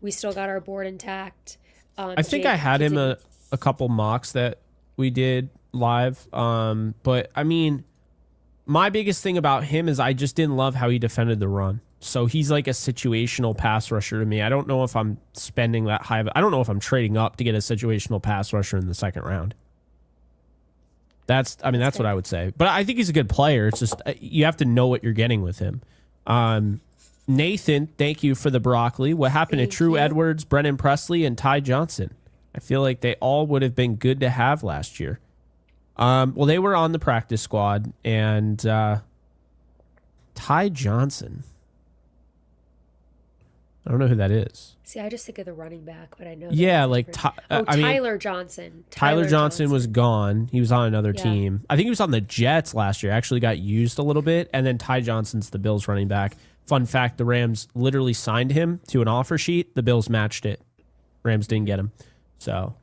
we still got our board intact. I think Jake, I had him continue. a couple mocks that we did live. But I mean, my biggest thing about him is I just didn't love how he defended the run. So he's like a situational pass rusher to me. I don't know if I'm spending that high. I don't know if I'm trading up to get a situational pass rusher in the second round. That's what I would say. But I think he's a good player. It's just you have to know what you're getting with him. Nathan, thank you for the broccoli. What happened Thank to True you. Edwards, Brennan Presley, and Ty Johnson? I feel like they all would have been good to have last year. Well, they were on the practice squad, and Ty Johnson. I don't know who that is. See, I just think of the running back, but I know. Yeah, that's like different. I mean, Tyler Johnson. Tyler Johnson was gone. He was on another Yeah. team. I think he was on the Jets last year. Actually got used a little bit. And then Ty Johnson's the Bills running back. Fun fact, the Rams literally signed him to an offer sheet. The Bills matched it. Rams didn't get him. So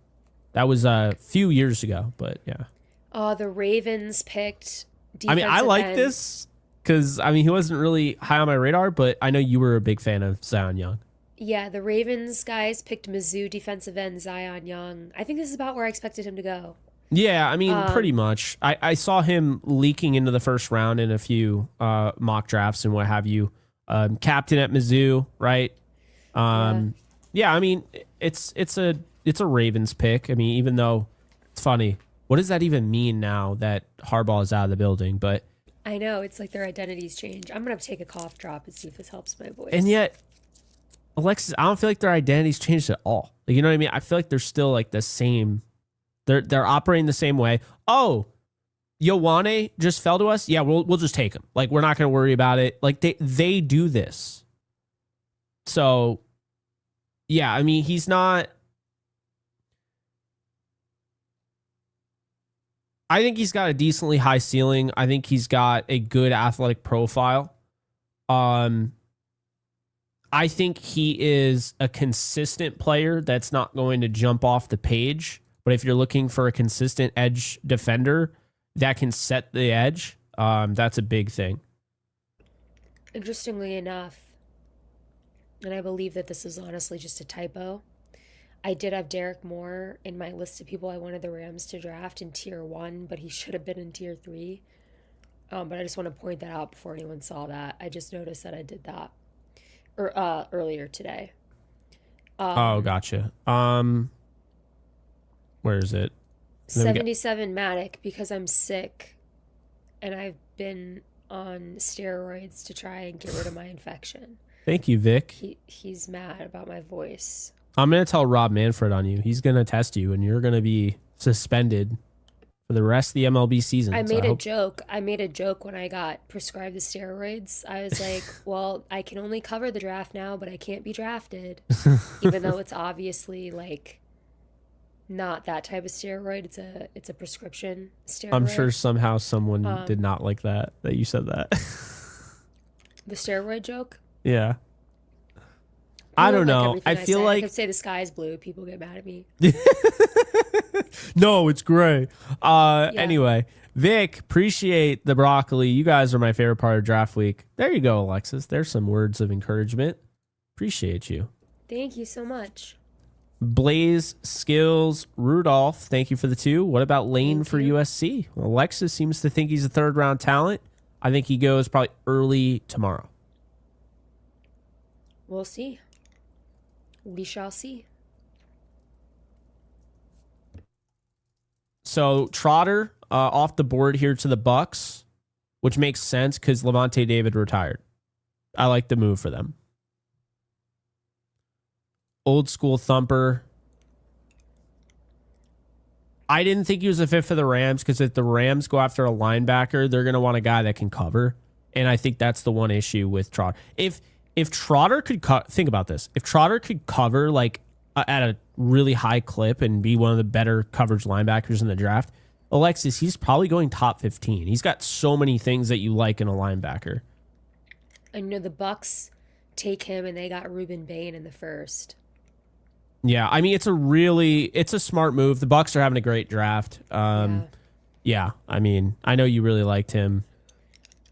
that was a few years ago. But yeah. Oh, the Ravens picked. I mean, I defensive like end. this because, I mean, he wasn't really high on my radar, but I know you were a big fan of Zion Young. Yeah, the Ravens guys picked Mizzou defensive end Zion Young. I think this is about where I expected him to go. Yeah, I mean, pretty much. I saw him leaking into the first round in a few mock drafts and what have you. Captain at Mizzou, right? Yeah, I mean, it's a Ravens pick. I mean, even though it's funny, what does that even mean now that Harbaugh is out of the building? But I know, it's like their identities change. I'm gonna have to take a cough drop and see if this helps my voice. and yet, Alexis, I don't feel like their identity's changed at all. Like, you know what I mean? I feel like they're still like the same. They're operating the same way. Oh, Ioane just fell to us. Yeah, we'll just take him. Like, we're not going to worry about it. Like, they do this. So, yeah, I mean, he's not. I think he's got a decently high ceiling. I think he's got a good athletic profile. I think he is a consistent player that's not going to jump off the page. But if you're looking for a consistent edge defender that can set the edge, that's a big thing. Interestingly enough, and I believe that this is honestly just a typo, I did have Derek Moore in my list of people I wanted the Rams to draft in tier 1, but he should have been in tier 3. But I just want to point that out before anyone saw that. I just noticed that I did that earlier today. Oh, gotcha. Where is it? Then we got- 77 Matic, because I'm sick and I've been on steroids to try and get rid of my infection. Thank you, Vic. He's mad about my voice. I'm going to tell Rob Manfred on you. He's going to test you, and you're going to be suspended for the rest of the MLB season. I So made a hope- joke. I made a joke when I got prescribed the steroids. I was like, well, I can only cover the draft now, but I can't be drafted. Even though it's obviously like not that type of steroid. It's a prescription steroid. I'm sure somehow someone did not like that you said that. The steroid joke? Yeah. I don't know. Everything I feel say. I like could say the sky's blue. People get mad at me. no, it's gray. Anyway, Vic, appreciate the broccoli. You guys are my favorite part of draft week. There you go, Alexis. There's some words of encouragement. Appreciate you. Thank you so much. Blaze, Skills, Rudolph, thank you for the 2. What about Lane Thank for you. USC? Alexis seems to think he's a third round talent. I think he goes probably early tomorrow. We'll see. We shall see. So Trotter off the board here to the Bucks, which makes sense because Levante David retired. I like the move for them. Old school thumper. I didn't think he was a fit for the Rams because if the Rams go after a linebacker, they're going to want a guy that can cover. And I think that's the one issue with Trotter. If Trotter could think about this. If Trotter could cover like at a really high clip and be one of the better coverage linebackers in the draft, Alexis, he's probably going top 15. He's got so many things that you like in a linebacker. I know the Bucks take him and they got Ruben Bain in the first. Yeah, I mean it's a smart move. The Bucks are having a great draft. Yeah, I mean I know you really liked him.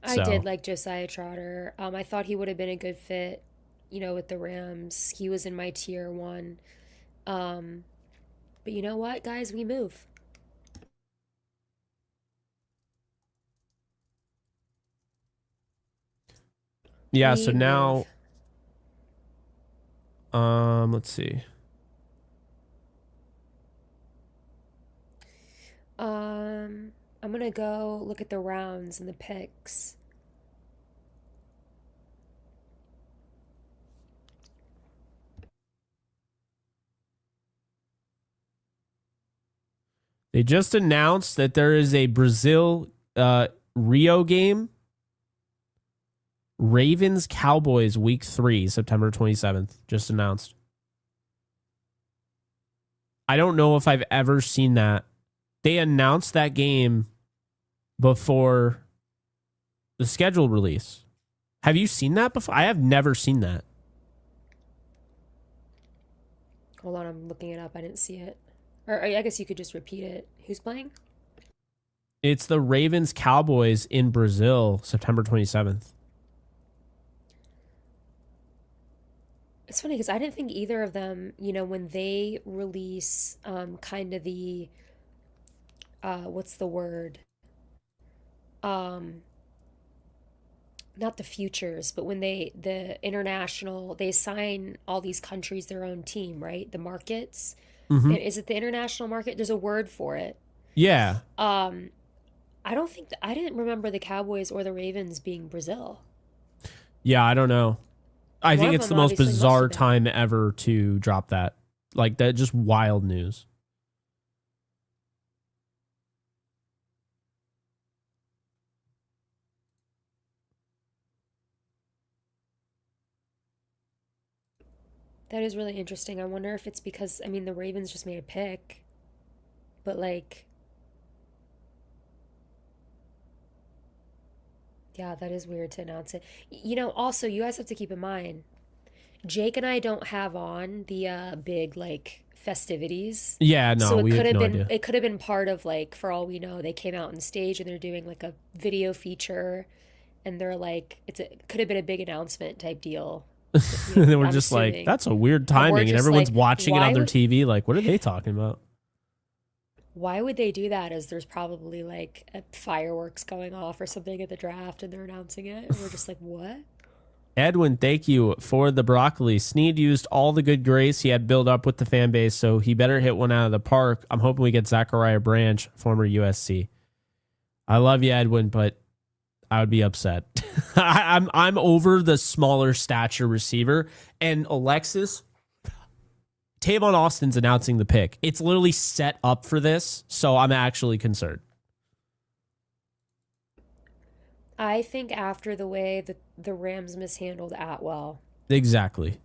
I did like Josiah Trotter. I thought he would have been a good fit, with the Rams. He was in my tier 1. But you know what, guys? We move. Yeah, We so move. now let's see. I'm gonna go look at the rounds and the picks. They just announced that there is a Brazil Rio game. Ravens Cowboys week 3, September 27th. Just announced. I don't know if I've ever seen that. They announced that game before the scheduled release. Have you seen that before? I have never seen that. Hold on, I'm looking it up. I didn't see it. Or I guess you could just repeat it. Who's playing? It's the Ravens Cowboys in Brazil, September 27th. It's funny because I didn't think either of them, when they release kind of the what's the word? Um Not the futures, but when the international, they assign all these countries their own team, right? The markets. Mm-hmm. Is it the international market? There's a word for it. Yeah. Um I don't think I didn't remember the Cowboys or the Ravens being Brazil. Yeah, I don't know. I One think of it's the them most obviously must bizarre have been. time ever to drop that. Like that, just wild news. That is really interesting. I wonder if it's because, I mean, the Ravens just made a pick, but like, yeah, that is weird to announce it. Also, you guys have to keep in mind, Jake and I don't have on the big like festivities. Yeah, no, So it we could have have no been idea. it could have been part of like, for all we know, they came out on stage and they're doing like a video feature and they're like it could have been a big announcement type deal. They were I'm just like, assuming. that's a weird And we're timing, and just everyone's like, watching it on their TV. Like, what are they talking about? why would they do that? As there's probably like fireworks going off or something at the draft and they're announcing it. And we're just like, what? Edwin, thank you for the broccoli. Sneed used all the good grace he had built up with the fan base, so he better hit one out of the park. I'm hoping we get Zachariah Branch, former USC. I love you, Edwin, but I would be upset. I'm over the smaller stature receiver, and Alexis Tavon Austin's announcing the pick. It's literally set up for this, so I'm actually concerned. I think after the way that the Rams mishandled Atwell. Exactly.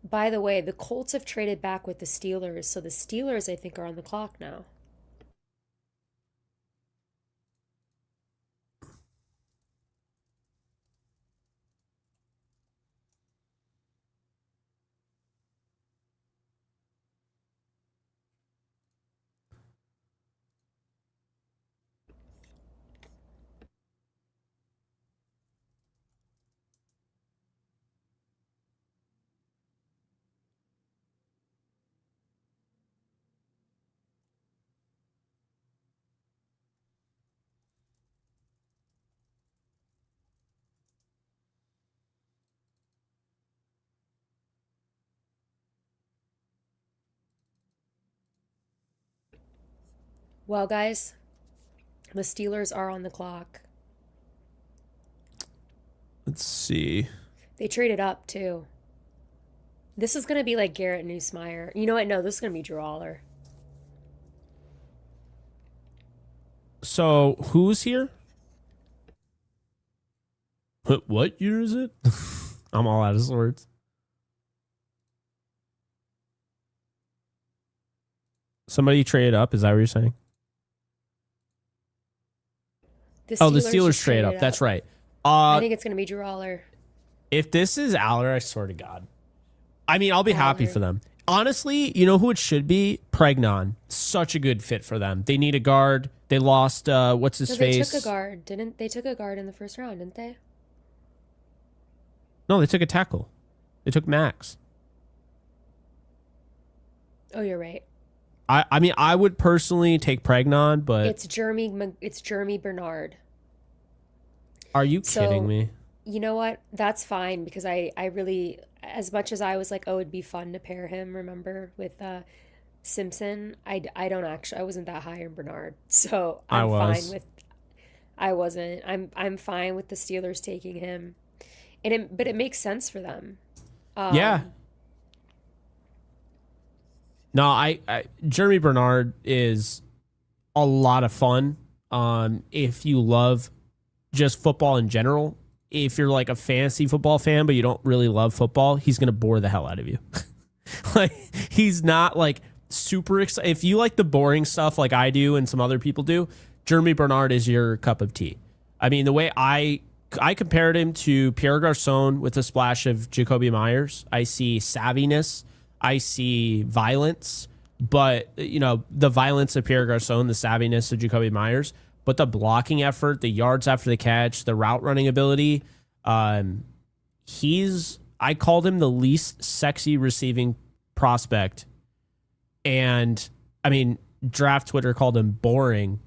By the way, the Colts have traded back with the Steelers, so the Steelers, I think, are on the clock now. Well, guys, the Steelers are on the clock. Let's see. They traded up too. This is gonna be like Garrett Nussmeier. You know what? No, this is gonna be Drew Aller. So who's here? What year is it? I'm all out of words. Somebody traded up. Is that what you're saying? The Oh, the Steelers Steelers just trade traded up. That's right. I think it's gonna be Drew Aller. If this is Aller, I swear to God. I mean, I'll be happy Aller. for them. Honestly, you know who it should be? Pregnon. Such a good fit for them. They need a guard. They lost what's his No, they face? took a guard, didn't they? Took a guard in the first round, didn't they? No, they took a tackle. They took Max. Oh, you're right. I mean, I would personally take Pregnon, but It's Jeremy Bernard. are you So kidding me? you know what? That's fine because I really, as much as I was like, oh, it'd be fun to pair him, remember, with Simpson, I don't actually, I wasn't that high in Bernard. So I I'm fine was. with, I wasn't. I'm fine with the Steelers taking him. But it makes sense for them. Yeah. Um, No, I Jeremy Bernard is a lot of fun. If you love just football in general, if you're like a fantasy football fan but you don't really love football, he's gonna bore the hell out of you. Like he's not like super excited. If you like the boring stuff like I do and some other people do, Jeremy Bernard is your cup of tea. I mean, the way I compared him to Pierre Garcon with a splash of Jacoby Myers. I see savviness. I see violence, but you know, the violence of Pierre Garcon, the savviness of Jacoby Myers, but the blocking effort, the yards after the catch, the route running ability, I called him the least sexy receiving prospect. And I mean, draft Twitter called him boring,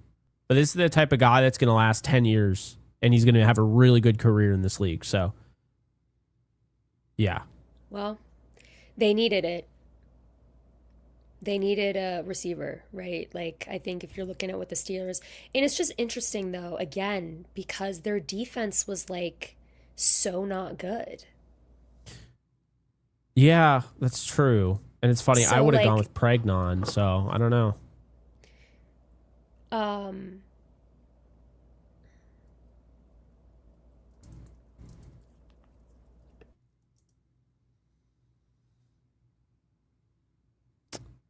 but this is the type of guy that's going to last 10 years and he's going to have a really good career in this league. So, yeah. well, they needed it. They needed a receiver, right? Like, I think if you're looking at what the Steelers, and it's just interesting though, again, because their defense was like so not good. Yeah, that's true. And it's funny, I So, would have gone like, with Pregnon, so I don't know. um,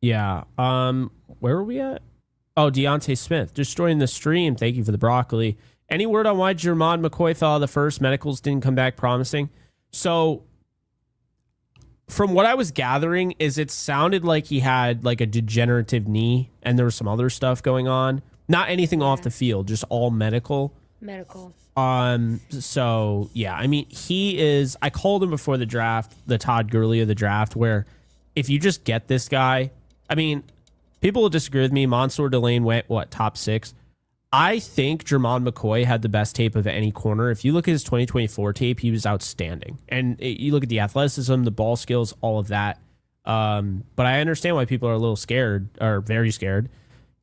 Yeah. Where were we at? Oh, Deontay Smith. Just joining the stream. Thank you for the broccoli. Any word on why Jermon McCoy fell out of the first? Medicals didn't come back promising. So from what I was gathering is it sounded like he had like a degenerative knee and there was some other stuff going on. Not anything off yeah, the field, just all medical. medical. So yeah, I mean, I called him before the draft, the Todd Gurley of the draft, where if you just get this guy, I mean, people will disagree with me. Mansour Delane went, top 6? I think Jermon McCoy had the best tape of any corner. If you look at his 2024 tape, he was outstanding. And you look at the athleticism, the ball skills, all of that. But I understand why people are a little scared, or very scared.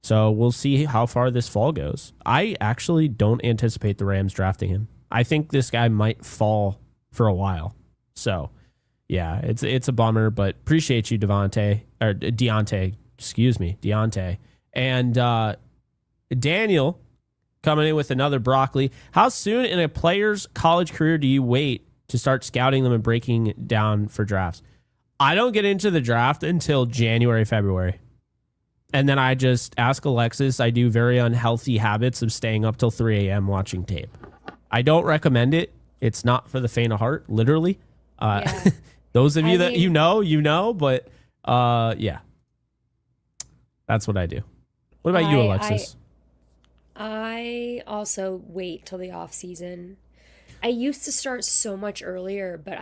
So we'll see how far this fall goes. I actually don't anticipate the Rams drafting him. I think this guy might fall for a while. So, yeah, it's a bummer, but appreciate you, Deontay. Excuse me, Deontay. And Daniel coming in with another broccoli. How soon in a player's college career do you wait to start scouting them and breaking down for drafts? I don't get into the draft until January, February. And then I just ask Alexis. I do very unhealthy habits of staying up till 3 a.m. watching tape. I don't recommend it. It's not for the faint of heart, literally. Yeah. Those of you I that mean, you know, but yeah, that's what I do. What about you, I Alexis? I also wait till the off season. I used to start so much earlier, but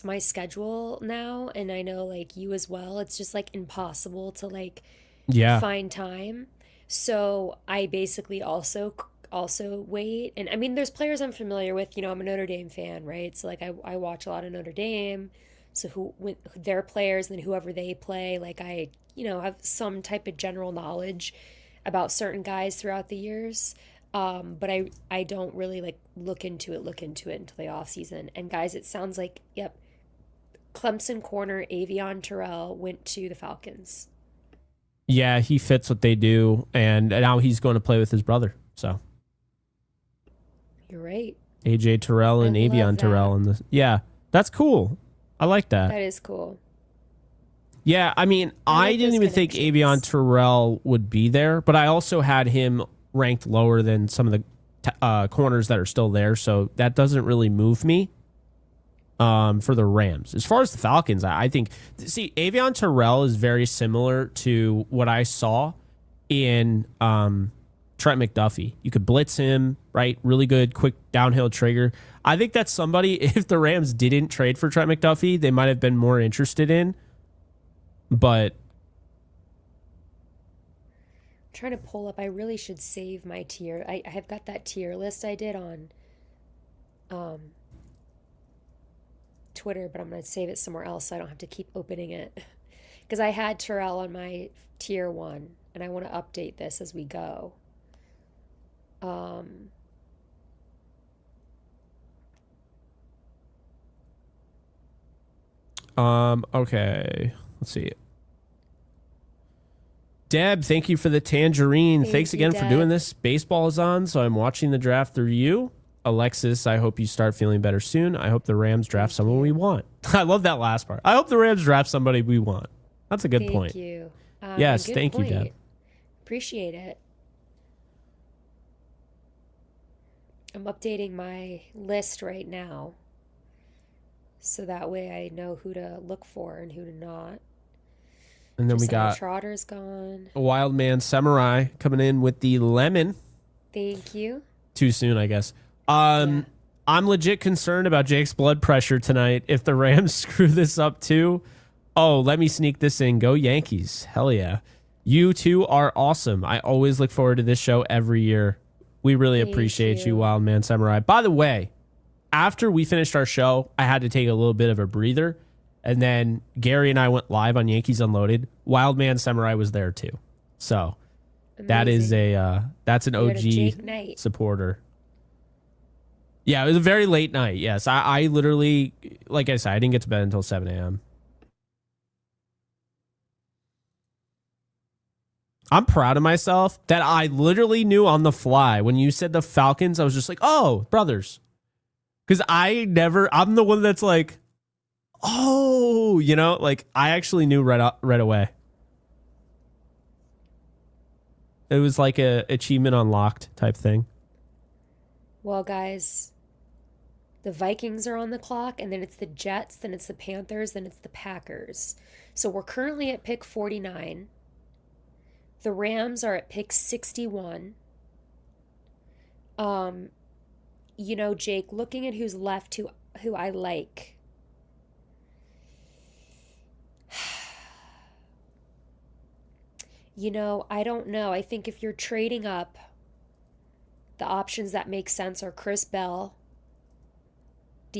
my schedule now, and I know like you as well, it's just like impossible to like Yeah. find time. So I basically also wait. And I mean, there's players I'm familiar with. You know, I'm a Notre Dame fan, right? So like I watch a lot of Notre Dame. So their players and then whoever they play, like I have some type of general knowledge. about certain guys throughout the years. But I don't really like look into it until the off season. And guys, it sounds like, yep, Clemson corner Avion Terrell went to the Falcons. Yeah, he fits what they do, and now he's going to play with his brother. So You're right. AJ Terrell I and love Avion Terrell that. in this. Yeah, that's cool. I like that. That is cool. Yeah, I mean, I I like didn't those even think Avion connections. Terrell would be there, but I also had him ranked lower than some of the corners that are still there, so that doesn't really move me for the Rams. As far as the Falcons, I think, see, Avion Terrell is very similar to what I saw in Trent McDuffie. You could blitz him, right? Really good, quick downhill trigger. I think that's somebody, if the Rams didn't trade for Trent McDuffie, they might have been more interested in. But I'm trying to pull up. I really should save my tier. I have got that tier list I did on um, Twitter, but I'm going to save it somewhere else so I don't have to keep opening it. Because I had Terrell on my tier one, and I want to update this as we go. Um, okay, let's see. Deb, thank you for the tangerine. Thanks Thank you, again for doing Deb. this. Baseball is on, so I'm watching the draft through you. Alexis, I hope you start feeling better soon. I hope the Rams draft Thank someone we you. want. I love that last part. I hope the Rams draft somebody we want. That's a good Thank point. you. And Yes, good thank you, Deb. point. Appreciate it. I'm updating my list right now so that way I know who to look for and who to not. And then we Josiah got Trotter's gone. a Wild Man Samurai coming in with the lemon. Thank you. Too soon, I guess. Yeah. I'm legit concerned about Jake's blood pressure tonight. If the Rams screw this up too, oh, let me sneak this in. Go Yankees. Hell yeah. You two are awesome. I always look forward to this show every year. We really Thank appreciate you, you. Wild Man Samurai. By the way, after we finished our show, I had to take a little bit of a breather. And then Gary and I went live on Yankees Unloaded. Wild Man Samurai was there too. So that is Amazing. that's an You had a Jake OG night. supporter. Yeah, it was a very late night. Yes, I literally, like I said, I didn't get to bed until 7 a.m. I'm proud of myself that I literally knew on the fly. When you said the Falcons, I was just like, oh, brothers. Because I'm the one that's like, oh, like I actually knew right away. It was like a achievement unlocked type thing. Well, guys, the Vikings are on the clock, and then it's the Jets, then it's the Panthers, then it's the Packers. So we're currently at pick 49. The Rams are at pick 61. Um, Jake, looking at who's left, who I like. I don't know. I think if you're trading up, the options that make sense are Chris Bell,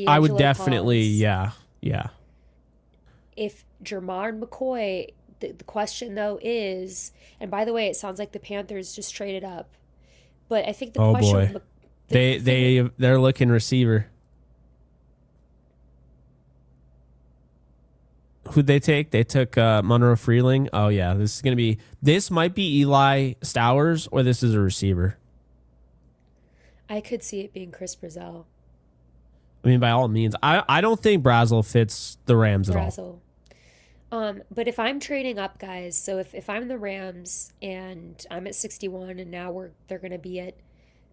I would D'Angelo definitely, Ponds. yeah. If Jermar McCoy, the question though is, and by the way, it sounds like the Panthers just traded up, but I think the Oh question boy, with the they thing with, they're looking receiver. Who'd they take? They took Monroe Freeling. Oh yeah, this might be Eli Stowers, or this is a receiver. I could see it being Chris Brazell, I mean, by all means, I don't think Brazel fits the Rams at all. Brazel. But if I'm trading up, guys, so if I'm the Rams and I'm at 61 and now they're gonna be at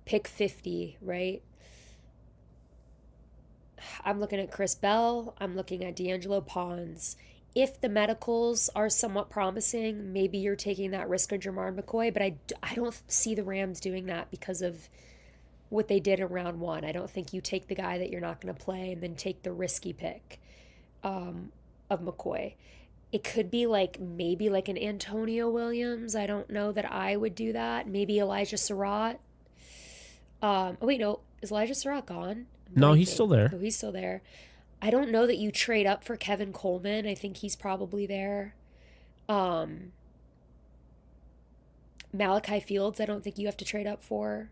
pick 50, right? I'm looking at Chris Bell. I'm looking at D'Angelo Ponds. If the medicals are somewhat promising, maybe you're taking that risk on Jermar McCoy, but I don't see the Rams doing that because of what they did in round one. I don't think you take the guy that you're not going to play and then take the risky pick of McCoy. It could be maybe like an Antonio Williams. I don't know that I would do that. Maybe Elijah Surratt. Oh wait, no, is Elijah Surratt gone? I'm No, he's still blanking. there. Oh, he's still there. I don't know that you trade up for Kevin Coleman. I think he's probably there. Um, Malachi Fields, I don't think you have to trade up for.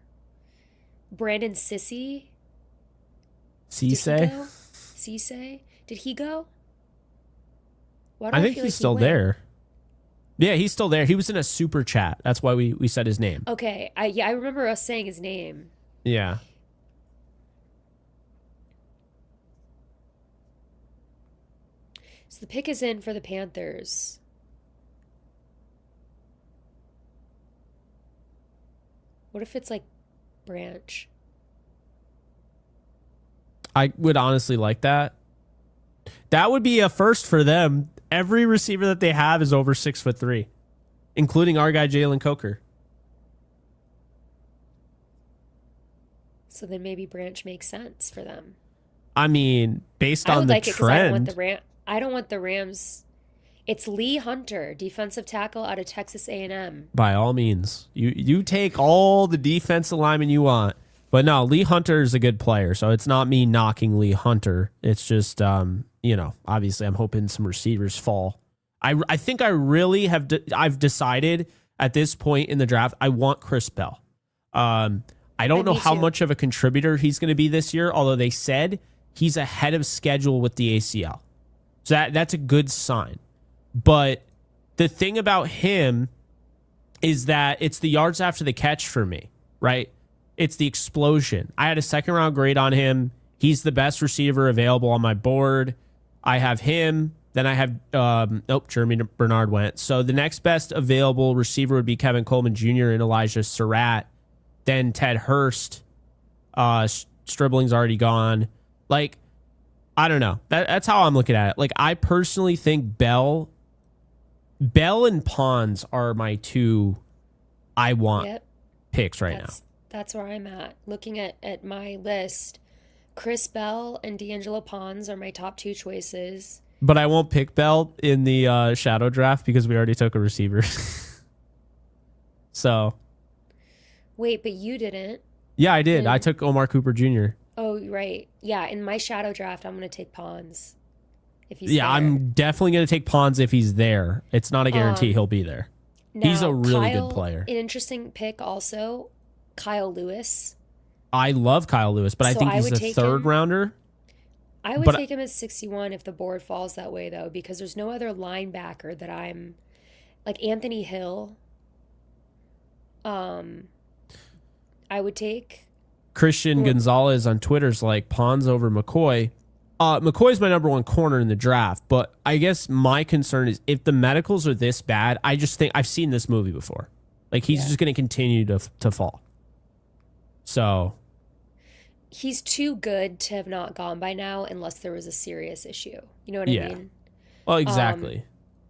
Brandon Sissy, did he Cisse? go? Cisse, did he go? Why do I I think feel he's like he still went? there. Yeah, he's still there. He was in a super chat. That's why we said his name. Okay, I remember us saying his name. Yeah. So the pick is in for the Panthers. What if it's like Branch? I would honestly like that. That would be a first for them. Every receiver that they have is over 6'3", including our guy Jalen Coker. So then maybe Branch makes sense for them. I mean, based I on would the like it because I don't want trend, I don't want the Rams. It's Lee Hunter, defensive tackle out of Texas A&M. by all means, you take all the defensive linemen you want. But no, Lee Hunter is a good player, so it's not me knocking Lee Hunter. It's just, obviously I'm hoping some receivers fall. I think I really have, I've decided at this point in the draft, I want Chris Bell. I don't know Me how too. much of a contributor he's going to be this year, although they said he's ahead of schedule with the ACL. So that's a good sign. But the thing about him is that it's the yards after the catch for me, right? It's the explosion. I had a second round grade on him. He's the best receiver available on my board. I have him. Then I have, Jeremy Bernard went. So the next best available receiver would be Kevin Coleman Jr. and Elijah Surratt. Then Ted Hurst. Stribling's already gone. Like, I don't know. That's how I'm looking at it. Like, I personally think Bell and Pons are my two I want Yep, picks right now. that's where I'm at. Looking at my list, Chris Bell and D'Angelo Pons are my top two choices. But I won't pick Bell in the shadow draft because we already took a receiver. So, Wait, but you didn't. yeah, I did. I And took Omar Cooper Jr. oh, right. Yeah, in my shadow draft, I'm gonna take Pons if he's Yeah, there. I'm definitely going to take Pons if he's there. It's not a guarantee Um, he'll be there. He's a Now, really good Kyle, player. an interesting pick also, Kyle Lewis. I love Kyle Lewis, but I So think I he's would a take third him. rounder. I would But take him at 61 if the board falls that way, though, because there's no other linebacker that I'm like Anthony Hill. Um, I would take. Christian Or Gonzalez on Twitter's like Pons over McCoy. McCoy's my number one corner in the draft, but I guess my concern is if the medicals are this bad, I just think I've seen this movie before. Like he's yeah, just going to continue to fall. So he's too good to have not gone by now unless there was a serious issue. You know what I yeah, mean? well, Um, exactly.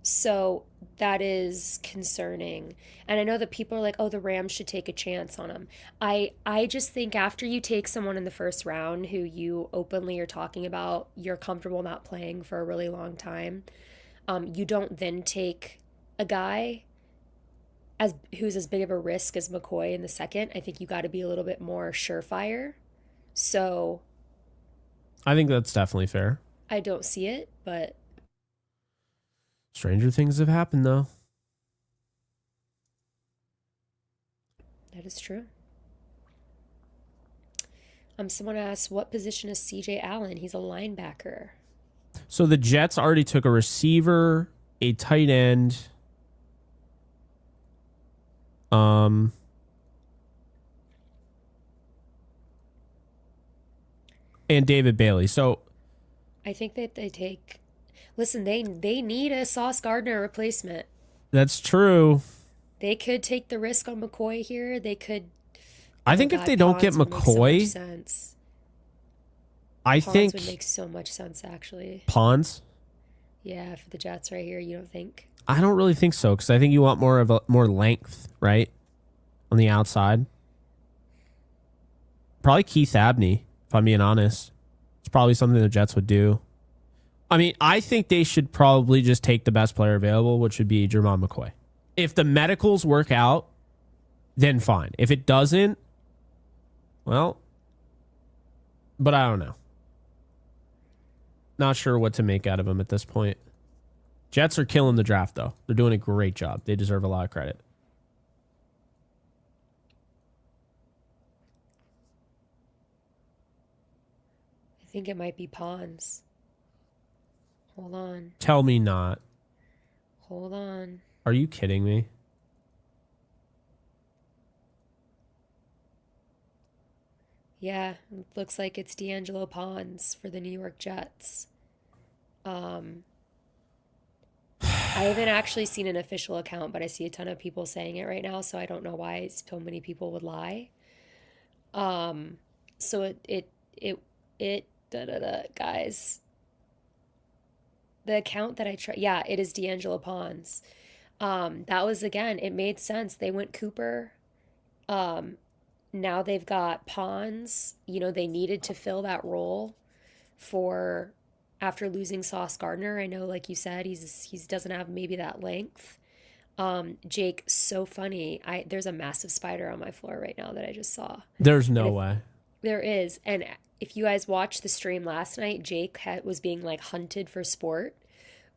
So that is concerning. And I know that people are like, "Oh, the Rams should take a chance on him." I just think after you take someone in the first round who you openly are talking about, you're comfortable not playing for a really long time. You don't then take a guy who's as big of a risk as McCoy in the second. I think you got to be a little bit more surefire. So I think that's definitely fair. I don't see it, but Stranger things have happened though. that is true. Someone asked, what position is CJ Allen? He's a linebacker. So the Jets already took a receiver, a tight end, and David Bailey. So I think that they take. Listen, they need a Sauce Gardner replacement. that's true. They could take the risk on McCoy here. They could. I Oh think if they God, don't get Pons would make so much McCoy, sense. I Pons think would make so much sense, actually. Pons. Yeah, for the Jets right here, you don't think? I don't really think so because I think you want more length, right, on the outside. Probably Keith Abney, if I'm being honest. It's probably something the Jets would do. I mean, I think they should probably just take the best player available, which would be Jermon McCoy. If the medicals work out, then fine. If it doesn't, well, but I don't know. Not sure what to make out of him at this point. Jets are killing the draft, though. They're doing a great job. They deserve a lot of credit. think it might be pawns. Hold on. Tell me not. Hold on. Are you kidding me? Yeah, it looks like it's D'Angelo Pawns for the New York Jets. Um, I haven't actually seen an official account, but I see a ton of people saying it right now, so I don't know why so many people would lie. Um, so it guys, the account that I try, yeah, it is D'Angelo Pawns. That was again, it made sense. They went Cooper. Um, Now they've got Pawns. You know, they needed to fill that role for after losing Sauce Gardner. I know, like you said, he doesn't have maybe that length. Jake, so funny. There's a massive spider on my floor right now that I just saw. There's And no if way. there is, and if you guys watched the stream last night, Jake was being like hunted for sport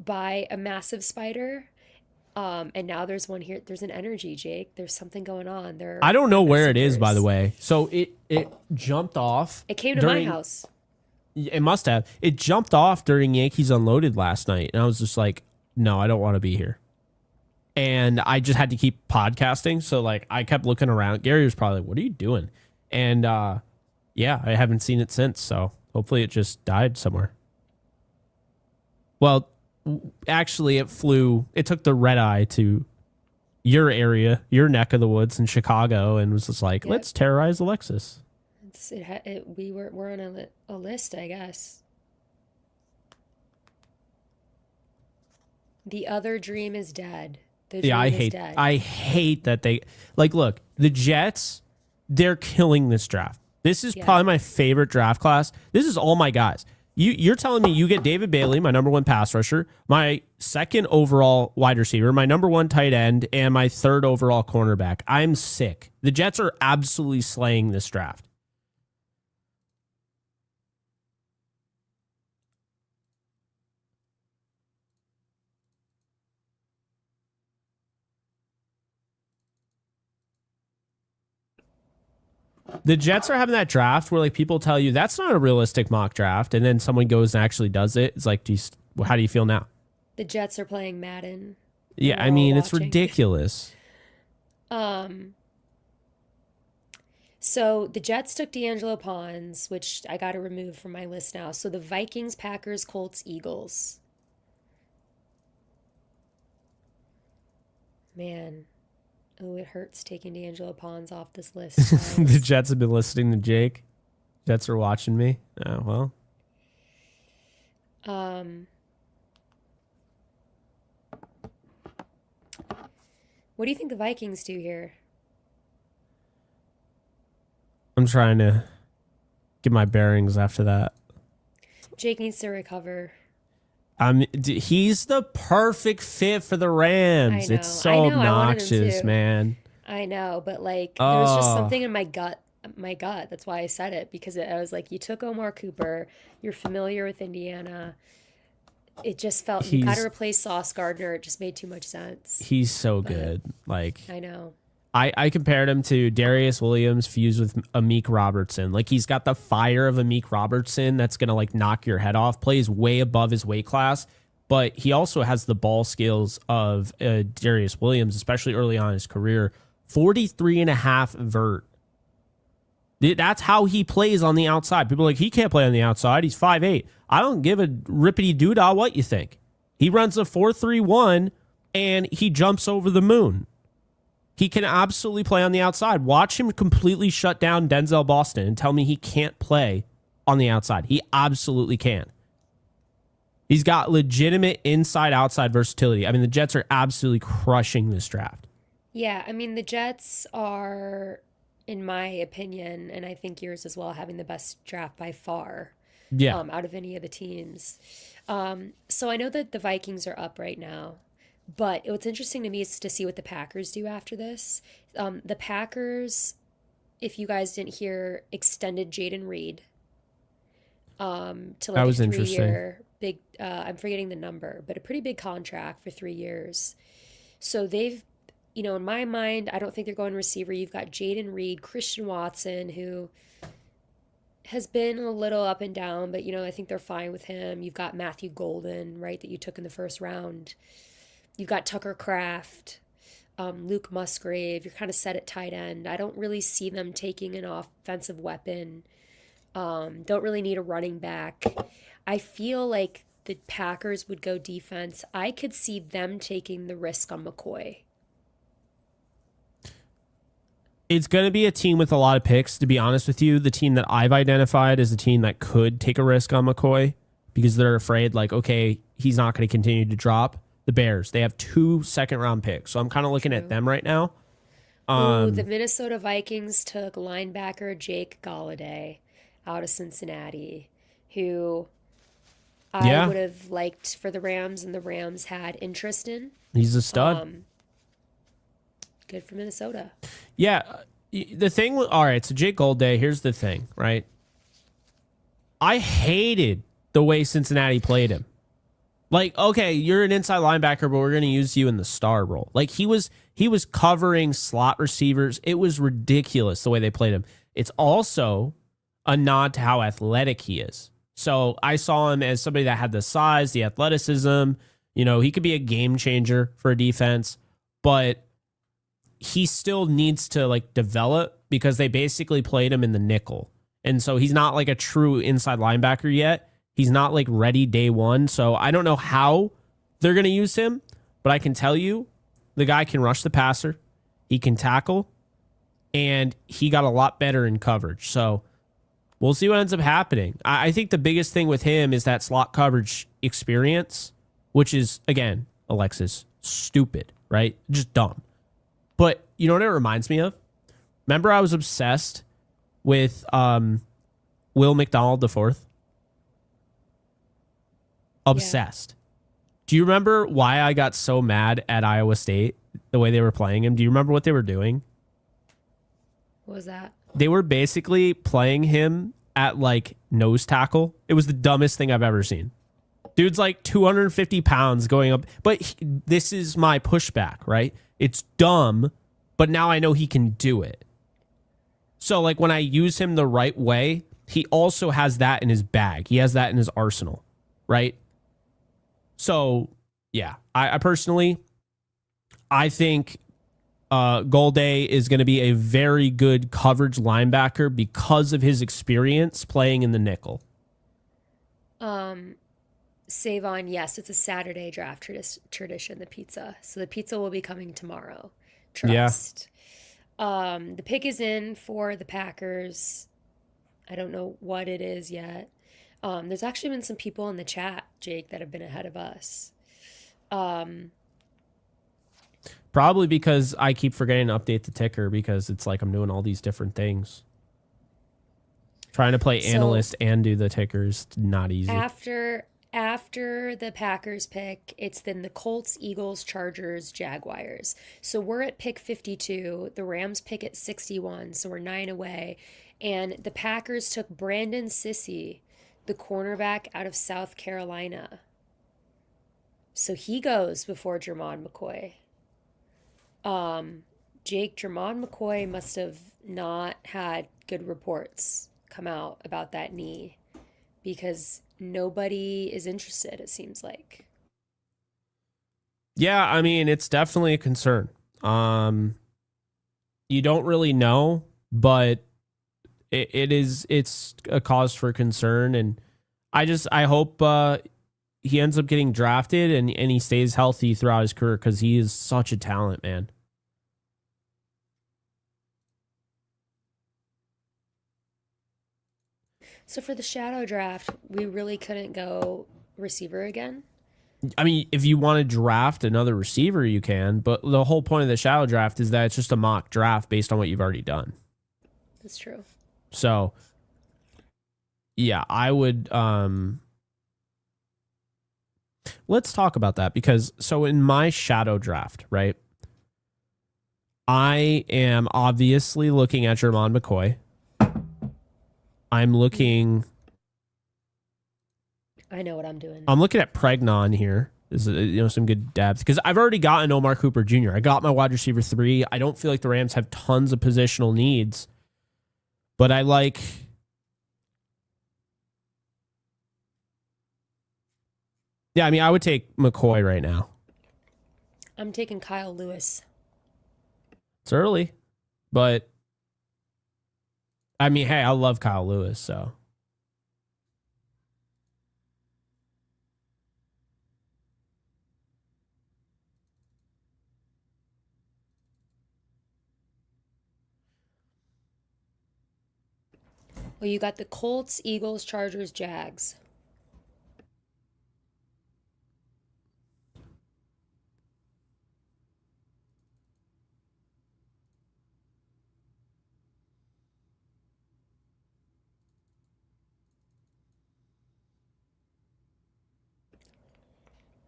by a massive spider. And now there's one here. There's an energy, Jake. There's something going on. I don't They're know where it is, by the messengers. way. So it jumped off It came to my during. house. It must have. It jumped off during Yankees Unloaded last night, and I was just like, no, I don't want to be here. And I just had to keep podcasting, so like I kept looking around. Gary was probably like, "What are you doing?" And yeah, I haven't seen it since. So hopefully, it just died somewhere. Well, actually, it flew. It took the red eye to your area, your neck of the woods in Chicago, and was just like, Yep. let's terrorize Alexis. We're on a list, I guess. The other dream is dead. The Yeah, dream is dead. I hate that they like look, the Jets, they're killing this draft. This is Yeah. probably my favorite draft class. This is all my guys. You're telling me you get David Bailey, my number one pass rusher, my second overall wide receiver, my number one tight end, and my third overall cornerback. I'm sick. The Jets are absolutely slaying this draft. The Jets are having that draft where like people tell you that's not a realistic mock draft, and then someone goes and actually does it. It's like, how do you feel now? The Jets are playing Madden, and Yeah, we're I all mean it's watching. ridiculous. Um, so the Jets took D'Angelo Pawns, which I got to remove from my list now. So the Vikings, Packers, Colts, Eagles. Man, oh, it hurts taking D'Angelo Pawns off this list, The guys. Jets have been listening to Jake. Jets are watching me. Oh well, Um, what do you think the Vikings do here? I'm trying to get my bearings after that. Jake needs to recover. He's the perfect fit for the I Rams. It's know. I so know. I wanted him obnoxious, to. man. I know, but like there was just Oh, something in my gut. My gut. That's why I said it because I was like, you took Omar Cooper. You're familiar with Indiana. It just felt you got to he's replace Sauce Gardner. It just made too much sense. he's so But good. Like I know. I compared him to Darius Williams fused with Amik Robertson. Like he's got the fire of Amik Robertson that's gonna like knock your head off. Plays way above his weight class, but he also has the ball skills of Darius Williams, especially early on in his career. 43 and a half vert. That's how he plays on the outside. People are like, he can't play on the outside. He's 5'8". I don't give a rippity doodah what you think. He runs a 4.31 and he jumps over the moon. He can absolutely play on the outside. Watch him completely shut down Denzel Boston and tell me he can't play on the outside. He absolutely can. He's got legitimate inside outside versatility. I mean, the Jets are absolutely crushing this draft. Yeah, I mean the Jets are, in my opinion, and I think yours as well, having the best draft by far. Yeah. Out of any of the teams. So I know that the Vikings are up right now, but what's interesting to me is to see what the Packers do after this. The Packers, if you guys didn't hear, extended Jaden Reed to That like a was three interesting. year big, I'm forgetting the number, but a pretty big contract for 3 years. So they've, in my mind, I don't think they're going receiver. You've got Jaden Reed, Christian Watson, who has been a little up and down, but I think they're fine with him. You've got Matthew Golden, right, that you took in the first round. You've got Tucker Kraft, Luke Musgrave. You're kind of set at tight end. I don't really see them taking an offensive weapon. Don't really need a running back. I feel like the Packers would go defense. I could see them taking the risk on McCoy. It's going to be a team with a lot of picks, to be honest with you. The team that I've identified as a team that could take a risk on McCoy because they're afraid, like, okay, he's not going to continue to drop. The Bears, they have 2 second-round picks. So I'm kind of looking at them right now. The Minnesota Vikings took linebacker Jake Galladay out of Cincinnati, who I would have liked for the Rams, and the Rams had interest in. He's a stud. Good for Minnesota. Yeah. The thing, all right, so Jake Galladay, here's the thing, right? I hated the way Cincinnati played him. Like, okay, you're an inside linebacker, but we're going to use you in the star role. Like, he was covering slot receivers. It was ridiculous the way they played him. It's also a nod to how athletic he is. So I saw him as somebody that had the size, the athleticism. He could be a game changer for a defense, but he still needs to like develop because they basically played him in the nickel. And so he's not like a true inside linebacker yet. He's not like ready day one. So I don't know how they're going to use him, but I can tell you the guy can rush the passer. He can tackle, and he got a lot better in coverage. So we'll see what ends up happening. I think the biggest thing with him is that slot coverage experience, which is, again, Alexis, stupid, right? Just dumb. But you know what it reminds me of? Remember I was obsessed with Will McDonald IV? Obsessed. Yeah. Do you remember why I got so mad at Iowa State, the way they were playing him? Do you remember what they were doing? What was that? They were basically playing him at like nose tackle. It was the dumbest thing I've ever seen. Dude's like 250 pounds going up. But this is my pushback, right? It's dumb, but now I know he can do it. So like when I use him the right way, he also has that in his bag. He has that in his arsenal, right? So yeah, I personally, I think Galladay is going to be a very good coverage linebacker because of his experience playing in the nickel. Savon, yes, it's a Saturday draft tradition, the pizza. So the pizza will be coming tomorrow. Trust. Yeah. The pick is in for the Packers. I don't know what it is yet. There's actually been some people in the chat, Jake, that have been ahead of us. Probably because I keep forgetting to update the ticker because it's like I'm doing all these different things. Trying to play analyst and do the tickers, not easy. After the Packers pick, it's then the Colts, Eagles, Chargers, Jaguars. So we're at pick 52. The Rams pick at 61, so we're 9 away. And the Packers took Brandon Sissy, the cornerback out of South Carolina. So he goes before Jermon McCoy. Jake, Jermon McCoy must have not had good reports come out about that knee because nobody is interested, it seems like. Yeah, I mean, it's definitely a concern. You don't really know, but it's a cause for concern, and I hope he ends up getting drafted and he stays healthy throughout his career because he is such a talent, man. So for the shadow draft, we really couldn't go receiver again? I mean, if you want to draft another receiver, you can, but the whole point of the shadow draft is that it's just a mock draft based on what you've already done. That's true. So, yeah, I would... let's talk about that because, so in my shadow draft, right, I am obviously looking at Jermon McCoy. I'm looking... I know what I'm doing. I'm looking at Pregnon here. This is, some good depth because I've already gotten Omar Cooper Jr. I got my wide receiver 3. I don't feel like the Rams have tons of positional needs, but I like Yeah, I mean, I would take McCoy right now. I'm taking Kyle Lewis. It's early, but I mean, hey, I love Kyle Lewis, so. Well, you got the Colts, Eagles, Chargers, Jags.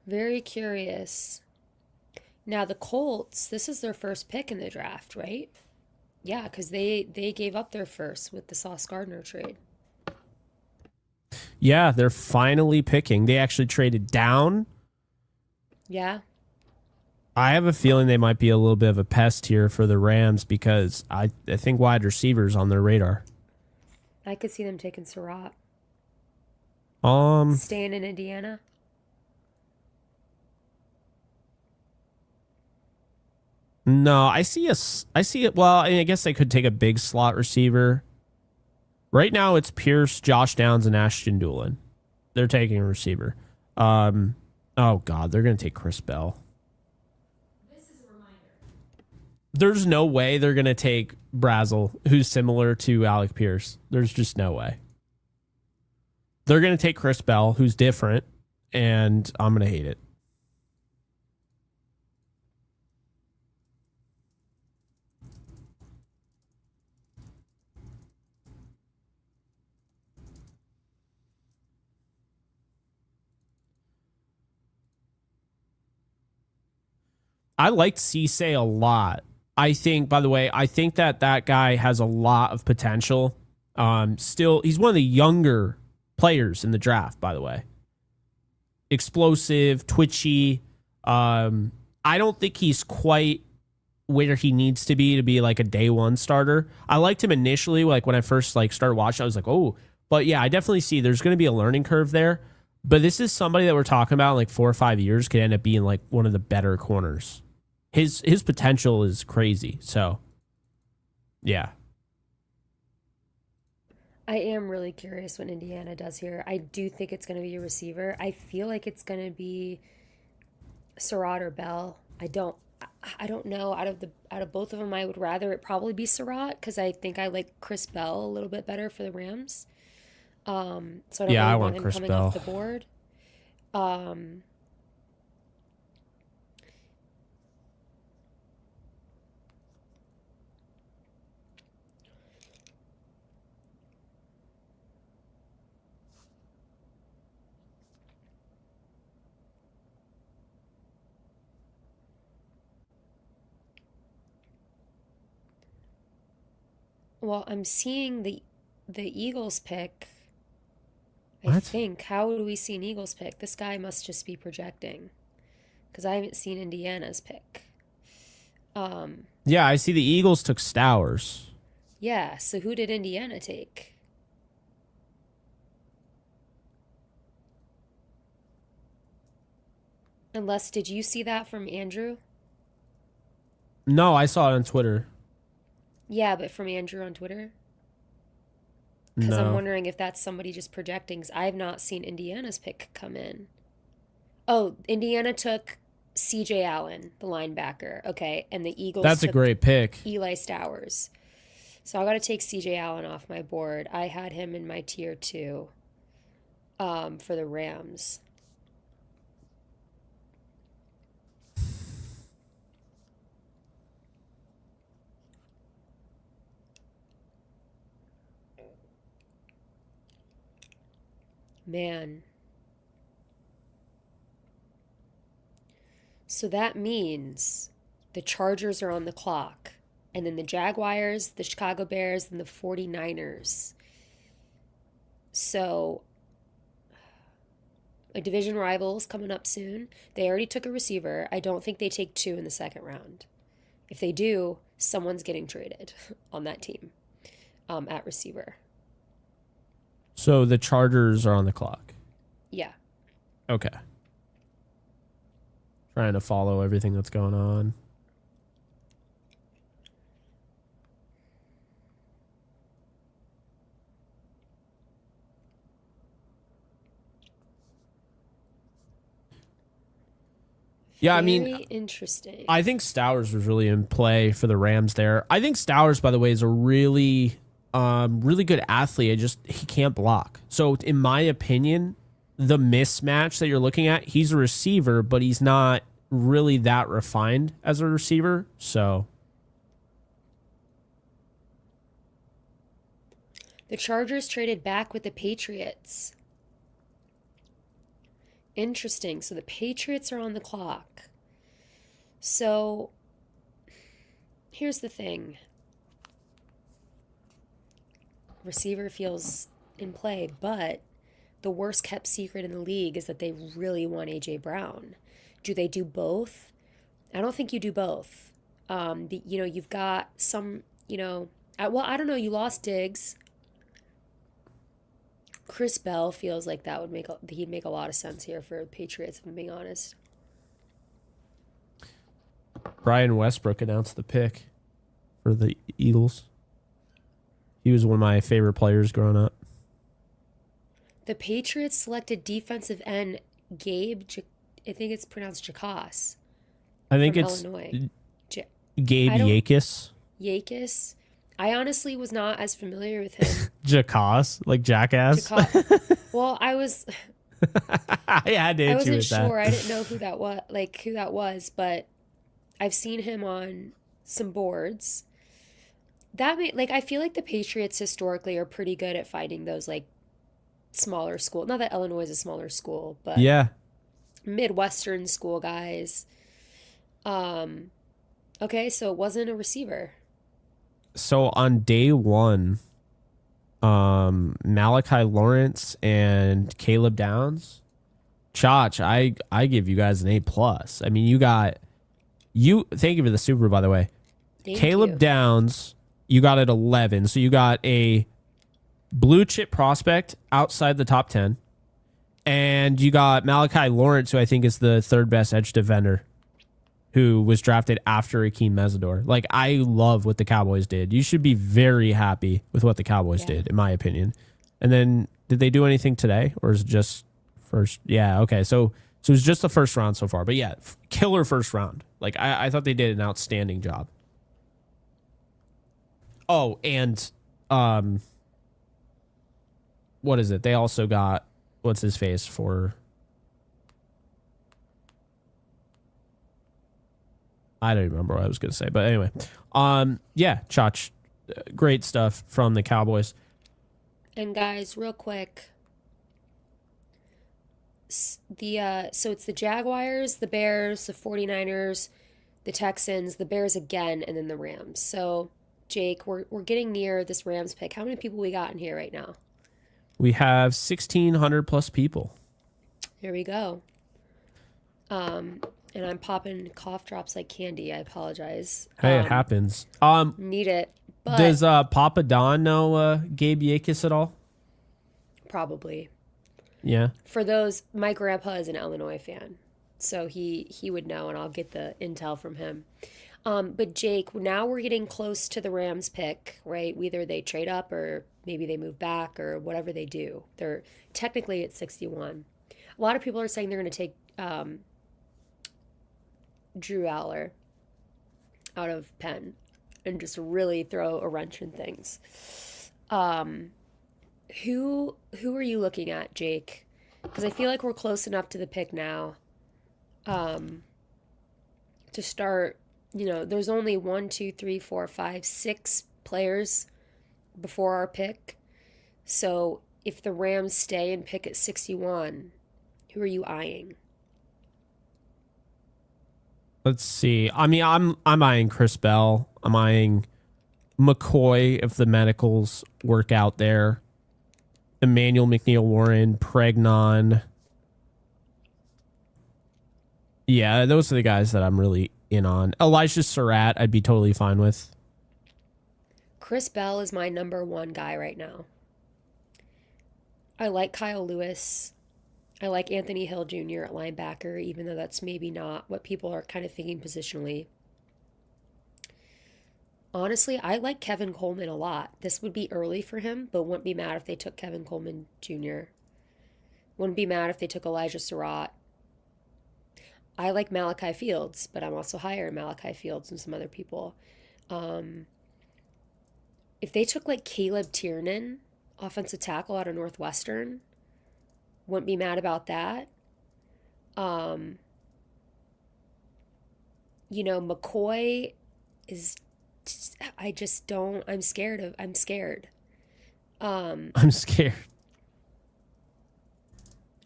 Very curious. Now the Colts, this is their first pick in the draft, right? Yeah, because they gave up their first with the Sauce Gardner trade. Yeah, they're finally picking. They actually traded down. Yeah. I have a feeling they might be a little bit of a pest here for the Rams because I think wide receivers on their radar. I could see them taking Surratt. Um, Staying in Indiana. no, I see it. Well, I guess they could take a big slot receiver. Right now, it's Pierce, Josh Downs, and Ashton Doolin. They're taking a receiver. Oh God, they're gonna take Chris Bell. There's no way they're gonna take Brazel, who's similar to Alec Pierce. There's just no way. They're gonna take Chris Bell, who's different, and I'm gonna hate it. I liked Cisse a lot. I think, by the way, I think that guy has a lot of potential. Still, he's one of the younger players in the draft, by the way. Explosive, twitchy. I don't think he's quite where he needs to be like a day one starter. I liked him initially, like when I first like started watching, I was like, oh, but yeah, I definitely see there's going to be a learning curve there. But this is somebody that we're talking about in like 4 or 5 years could end up being like one of the better corners. His potential is crazy. So, yeah. I am really curious what Indiana does here. I do think it's going to be a receiver. I feel like it's going to be Surratt or Bell. I don't know. Out of both of them, I would rather it probably be Surratt because I think I like Chris Bell a little bit better for the Rams. So I don't Yeah, really I want want him Chris coming Bell. off the board. Um, well, I'm seeing the Eagles pick. I What? think. How do we see an Eagles pick? This guy must just be projecting because I haven't seen Indiana's pick. Um, Yeah, I see the Eagles took Stowers. yeah. So who did Indiana take? Unless, did you see that from Andrew? No, I saw it on Twitter. Yeah, but from Andrew on Twitter? Because I'm No. wondering if that's somebody just projecting. 'Cause I've not seen Indiana's pick come in. Oh, Indiana took CJ Allen, the linebacker. Okay. And the Eagles That's a took great pick. Eli Stowers. So I got to take CJ Allen off my board. I had him in my tier two for the Rams. Man. So that means the Chargers are on the clock. And then the Jaguars, the Chicago Bears, and the 49ers. So a division rival is coming up soon. They already took a receiver. I don't think they take two in the second round. If they do, someone's getting traded on that team at receiver. So the Chargers are on the clock. Yeah. Okay. Trying to follow everything that's going on. Yeah, I mean, Very interesting. I think Stowers was really in play for the Rams there. I think Stowers, by the way, is a really good athlete. He can't block. So in my opinion, the mismatch that you're looking at, he's a receiver, but he's not really that refined as a receiver. So The Chargers traded back with the Patriots. Interesting. So the Patriots are on the clock. So here's the thing. Receiver feels in play, but the worst kept secret in the league is that they really want AJ Brown. Do they do both? I don't think you do both. You've got some, I don't know. You lost Diggs. Chris Bell feels like he'd make a lot of sense here for the Patriots, if I'm being honest. Brian Westbrook announced the pick for the Eagles. He was one of my favorite players growing up. The Patriots selected defensive end I think it's pronounced Jacas. I think from it's Illinois. Gabe I don't- Yakis. Yakis. I honestly was not as familiar with him. Jackass, like jackass. Well, I was I had to I hit you wasn't with sure. that. I didn't know who that was, but I've seen him on some boards. I feel like the Patriots historically are pretty good at finding those like smaller school. Not that Illinois is a smaller school, but Yeah. Midwestern school guys. Okay, so it wasn't a receiver. So on day one, Malachi Lawrence and Caleb Downs, Chach, I give you guys an A+. I mean, thank you for the super, by the way. Thank Caleb you. Downs, you got at 11. So you got a blue chip prospect outside the top 10. And you got Malachi Lawrence, who I think is the third best edge defender, who was drafted after Akeem Mesidor. Like, I love what the Cowboys did. You should be very happy with what the Cowboys did, in my opinion. And then, did they do anything today? Or is it just first? Yeah, okay. So it was just the first round so far. But yeah, killer first round. Like, I thought they did an outstanding job. Oh, and what is it? They also got, what's his face for... I don't remember what I was going to say, but anyway, yeah, Chach, great stuff from the Cowboys. And guys, real quick, so it's the Jaguars, the Bears, the 49ers, the Texans, the Bears again, and then the Rams. So, Jake, we're getting near this Rams pick. How many people we got in here right now? We have 1,600 plus people. Here we go. And I'm popping cough drops like candy. I apologize. Hey, it happens. Need it, but Does Papa Don know Gabe Yakis at all? probably. Yeah. For those, my grandpa is an Illinois fan, so he would know, and I'll get the intel from him. But Jake, now we're getting close to the Rams pick, right? Either they trade up or maybe they move back or whatever they do. They're technically at 61. A lot of people are saying they're going to take Drew Aller out of Penn and just really throw a wrench in things. Who are you looking at, Jake? Because I feel like we're close enough to the pick now to start. There's only 1, 2, 3, 4, 5, 6 players before our pick. So if the Rams stay and pick at 61, who are you eyeing? Let's see. I mean, I'm eyeing Chris Bell. I'm eyeing McCoy if the medicals work out there. Emmanuel McNeil-Warren, Pregnon. Yeah, those are the guys that I'm really in on. Elijah Surratt, I'd be totally fine with. Chris Bell is my number one guy right now. I like Kyle Lewis. I like Anthony Hill Jr. at linebacker, even though that's maybe not what people are kind of thinking positionally. Honestly, I like Kevin Coleman a lot. This would be early for him, but wouldn't be mad if they took Kevin Coleman Jr. Wouldn't be mad if they took Elijah Surratt. I like Malachi Fields, but I'm also higher in Malachi Fields than some other people. Um, if they took like Caleb Tiernan, offensive tackle out of Northwestern, wouldn't be mad about that. Um, McCoy is I just don't I'm scared. Um, I'm scared.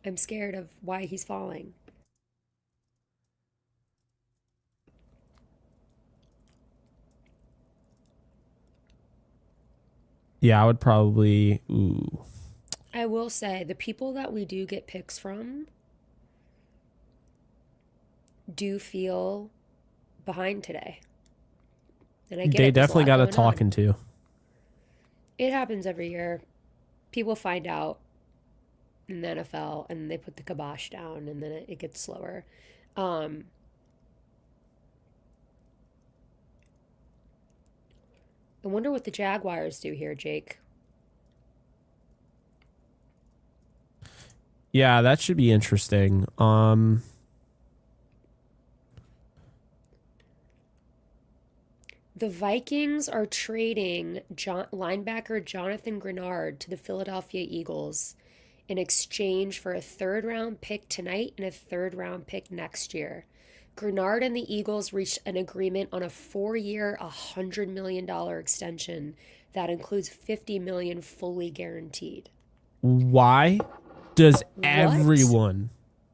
I'm scared of why he's falling. Yeah, I would probably. Ooh. I will say the people that we do get picks from do feel behind today. And I get They it, there's a definitely lot got a going on. talking to. It happens every year. People find out in the NFL and they put the kibosh down and then it gets slower. Um, I wonder what the Jaguars do here, Jake. Yeah, that should be interesting. The Vikings are trading linebacker Jonathan Grenard to the Philadelphia Eagles in exchange for a third round pick tonight and a third round pick next year. Grenard and the Eagles reached an agreement on a 4-year, $100 million extension that includes $50 million fully guaranteed. Why does What? everyone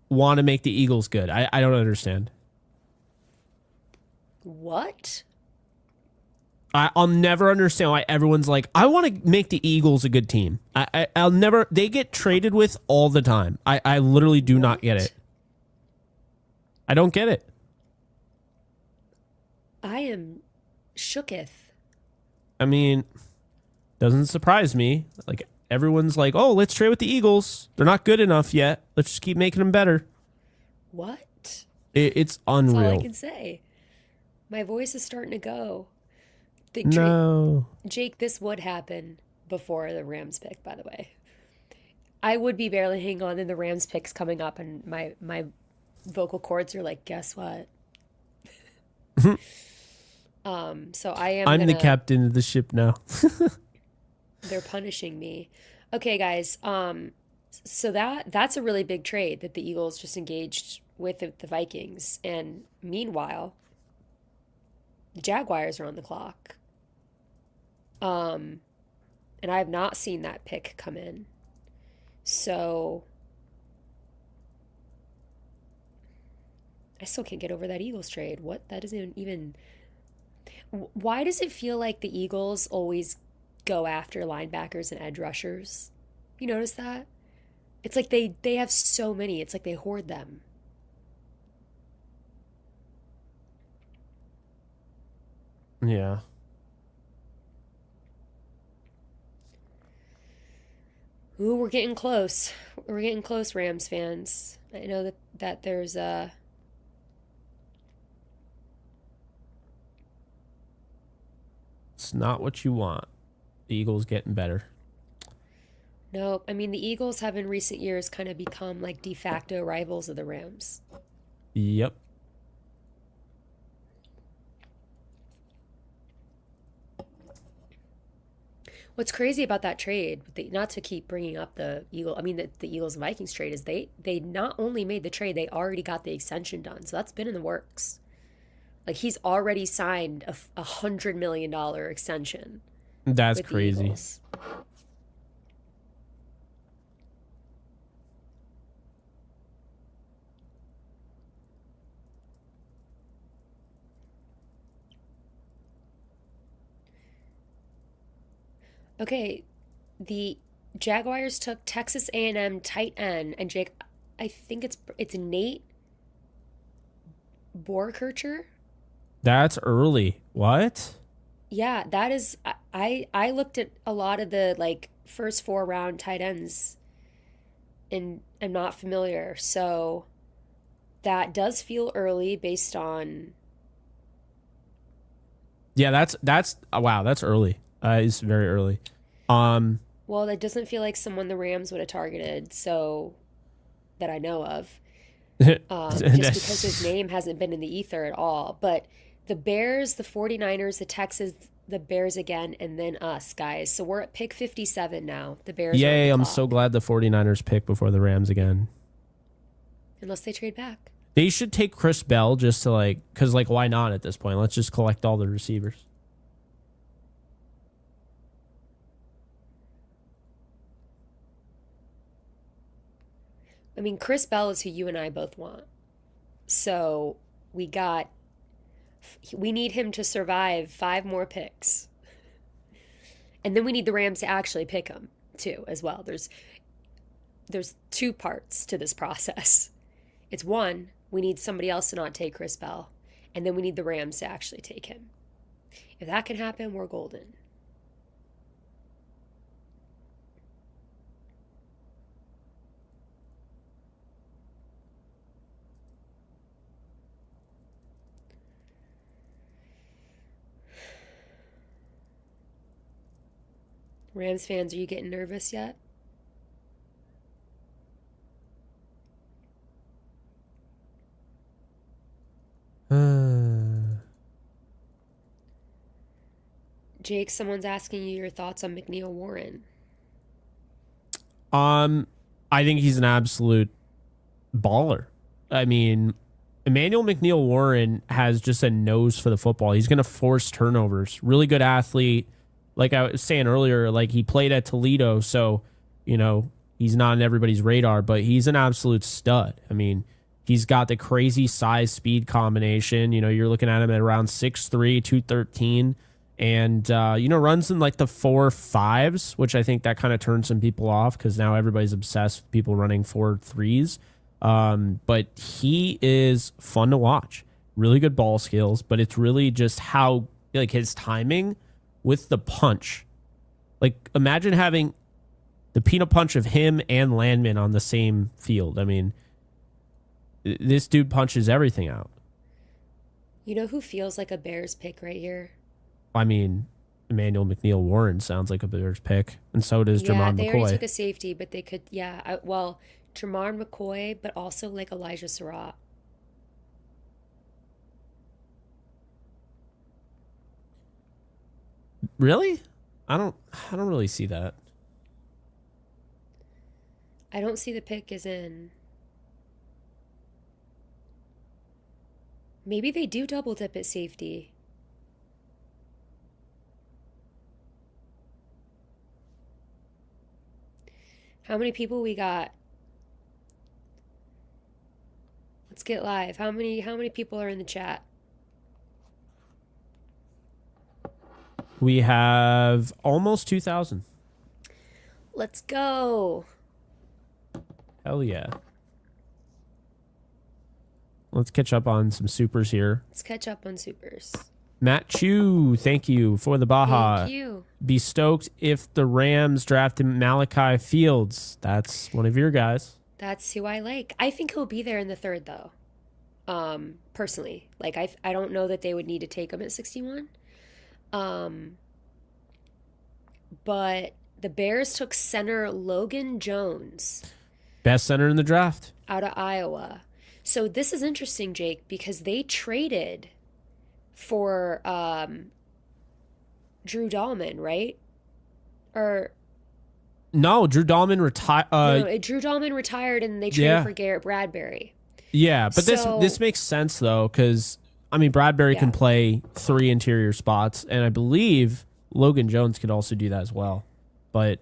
want to make the Eagles good? I don't understand. What? I'll never understand why everyone's like, I want to make the Eagles a good team. I'll never. They get traded with all the time. I literally do not get What? it. I don't get it. I am shooketh. I mean, doesn't surprise me. Like everyone's like, oh, let's trade with the Eagles. They're not good enough yet. Let's just keep making them better. What? It's That's all I unreal. can say. My voice is starting to go. No. Jake, this would happen before the Rams pick, by the way. I would be barely hanging on, and the Rams pick's coming up, and my vocal cords are like, guess what? So I am I'm the gonna. captain of the ship now. They're punishing me. Okay, guys. So that's a really big trade that the Eagles just engaged with the Vikings, and meanwhile, the Jaguars are on the clock. Um, and I have not seen that pick come in. So I still can't get over that Eagles trade. What? That isn't even. Why does it feel like the Eagles always go after linebackers and edge rushers? You notice that? It's like they have so many. It's like they hoard them. Yeah. Ooh, we're getting close. We're getting close, Rams fans. I know that there's a. It's not what you want. The Eagles getting better. No, I mean the Eagles have in recent years kind of become like de facto rivals of the Rams. Yep. What's crazy about that trade, not to keep bringing up the Eagles and Vikings trade, is they not only made the trade, they already got the extension done. So that's been in the works. Like he's already signed a $100 million extension That's with the crazy. Eagles. Okay, the Jaguars took Texas A&M tight end and Jake, I think it's Nate Borkircher. That's early. What? Yeah, that is I looked at a lot of the like first 4 round tight ends and I'm not familiar. So that does feel early based on. Yeah, that's wow, that's early. It's very early. Um, Well, that doesn't feel like someone the Rams would have targeted, so that I know of. Just because his that's- name hasn't been in the ether at all. But the Bears, the 49ers, the Texans, the Bears again, and then us, guys. So we're at pick 57 now. The Bears are on yay, the I'm so clock. glad the 49ers pick before the Rams again. Unless they trade back. They should take Chris Bell just to like, cause like why not at this point? Let's just collect all the receivers. I mean, Chris Bell is who you and I both want. So we got, we need him to survive 5 more picks. And then we need the Rams to actually pick him too, as well. There's 2 parts to this process. It's one, we need somebody else to not take Chris Bell, and then we need the Rams to actually take him. If that can happen, we're golden. Rams fans, are you getting nervous yet? Jake, someone's asking you your thoughts on McNeil Warren. Um, I think he's an absolute baller. I mean, Emmanuel McNeil Warren has just a nose for the football. He's going to force turnovers. Really good athlete. Like I was saying earlier, like he played at Toledo, so he's not on everybody's radar, but he's an absolute stud. I mean, he's got the crazy size speed combination. You're looking at him at around 6'3", 213, and runs in like the 4.5s, which I think that kind of turns some people off because now everybody's obsessed with people running 4.3s. But he is fun to watch. Really good ball skills, but it's really just how like his timing with the punch. Like imagine having the peanut punch of him and Landman on the same field. I mean, this dude punches everything out. You know who feels like a Bears pick right here? I mean, Emmanuel McNeil Warren sounds like a Bears pick, and so does Yeah, Jermon they already took McCoy. a safety, but they could, yeah, well, Tremar McCoy, but also like Elijah Surratt. Really? I don't really see that. I don't see the pick is in. Maybe they do double dip at safety. How many people we got? Let's get live. How many people are in the chat? We have almost 2,000. Let's go. Hell yeah. Let's catch up on some supers here. Let's catch up on supers. Matt Chu, thank you for the Baja. Thank you. Be stoked if the Rams drafted Malachi Fields. That's one of your guys. That's who I like. I think he'll be there in the third though. Personally, like I don't know that they would need to take him at 61. But the Bears took center Logan Jones Best center in the draft. out of Iowa. So this is interesting, Jake, because they traded for Drew Dahlman, right? Or No, Drew Dahlman retired. no, Drew Dahlman retired and they traded Yeah. for Garrett Bradbury. Yeah, but So- this makes sense though, because I mean Bradbury can Yeah. play 3 interior spots, and I believe Logan Jones could also do that as well. But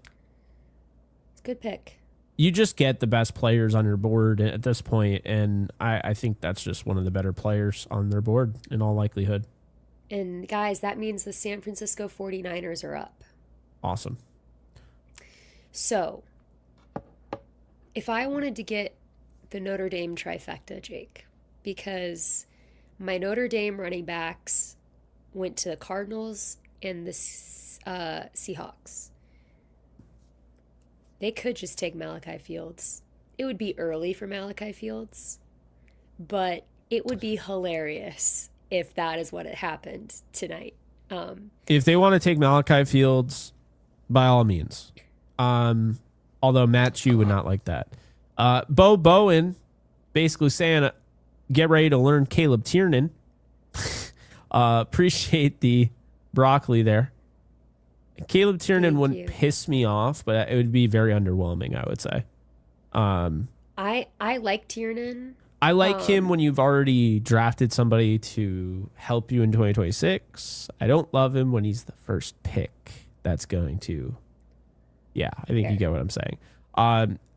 It's a good pick. you just get the best players on your board at this point, and I think that's just one of the better players on their board in all likelihood. And guys, that means the San Francisco 49ers are up. Awesome. So, if I wanted to get the Notre Dame trifecta, Jake, because my Notre Dame running backs went to the Cardinals and the Seahawks. They could just take Malachi Fields. it would be early for Malachi Fields, but it would be hilarious if that is what had happened tonight. If they want to take Malachi Fields, by all means. Although Matt Chu would not like that. Bo Bowen basically saying, get ready to learn Caleb Tiernan. Appreciate the broccoli there. Caleb Tiernan Thank wouldn't you. piss me off, but it would be very underwhelming, I would say. I like Tiernan. I like him when you've already drafted somebody to help you in 2026. I don't love him when he's the first pick that's going to. Yeah, I think you get what I'm saying.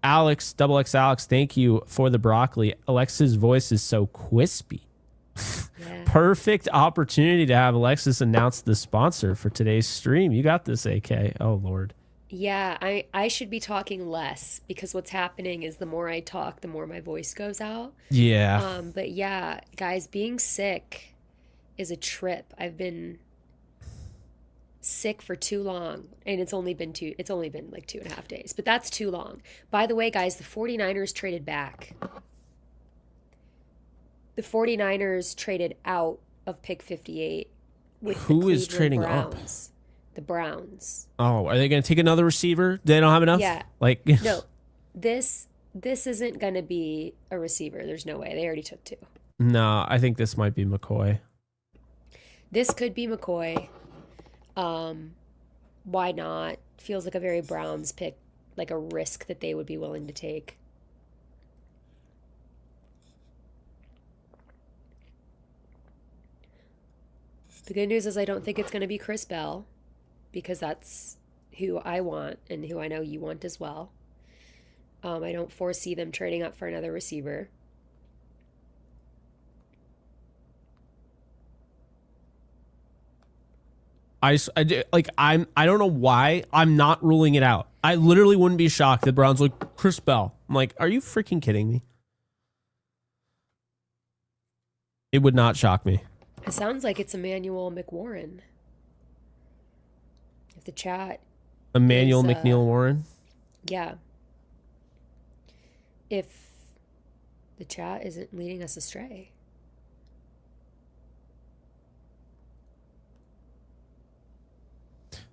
Alex, double X Alex, thank you for the broccoli. Alexa's voice is so crispy. Yeah. Perfect opportunity to have Alexis announce the sponsor for today's stream. You got this, AK. Oh, Lord. Yeah, I should be talking less because what's happening is the more I talk, the more my voice goes out. Yeah. But yeah, guys, being sick is a trip. I've been sick for too long, and it's only been like 2.5 days, but that's too long. By the way, guys, the 49ers traded back. The 49ers traded out of pick 58 with Who the is Cleveland trading up? Browns. The Browns. Oh, are they going to take another receiver? They don't have enough? Yeah. Like, No, this isn't going to be a receiver. There's no way. They already took two. no, I think this might be McCoy. This could be McCoy. Why not? Feels like a very Browns pick, like a risk that they would be willing to take. The good news is I don't think it's going to be Chris Bell because that's who I want and who I know you want as well. I don't foresee them trading up for another receiver. I don't know why I'm not ruling it out. I literally wouldn't be shocked that Brown's like Chris Bell. I'm like, are you freaking kidding me? It would not shock me. It sounds like it's Emmanuel McWarren. If the chat Emmanuel is, McNeil Warren. yeah. If the chat isn't leading us astray.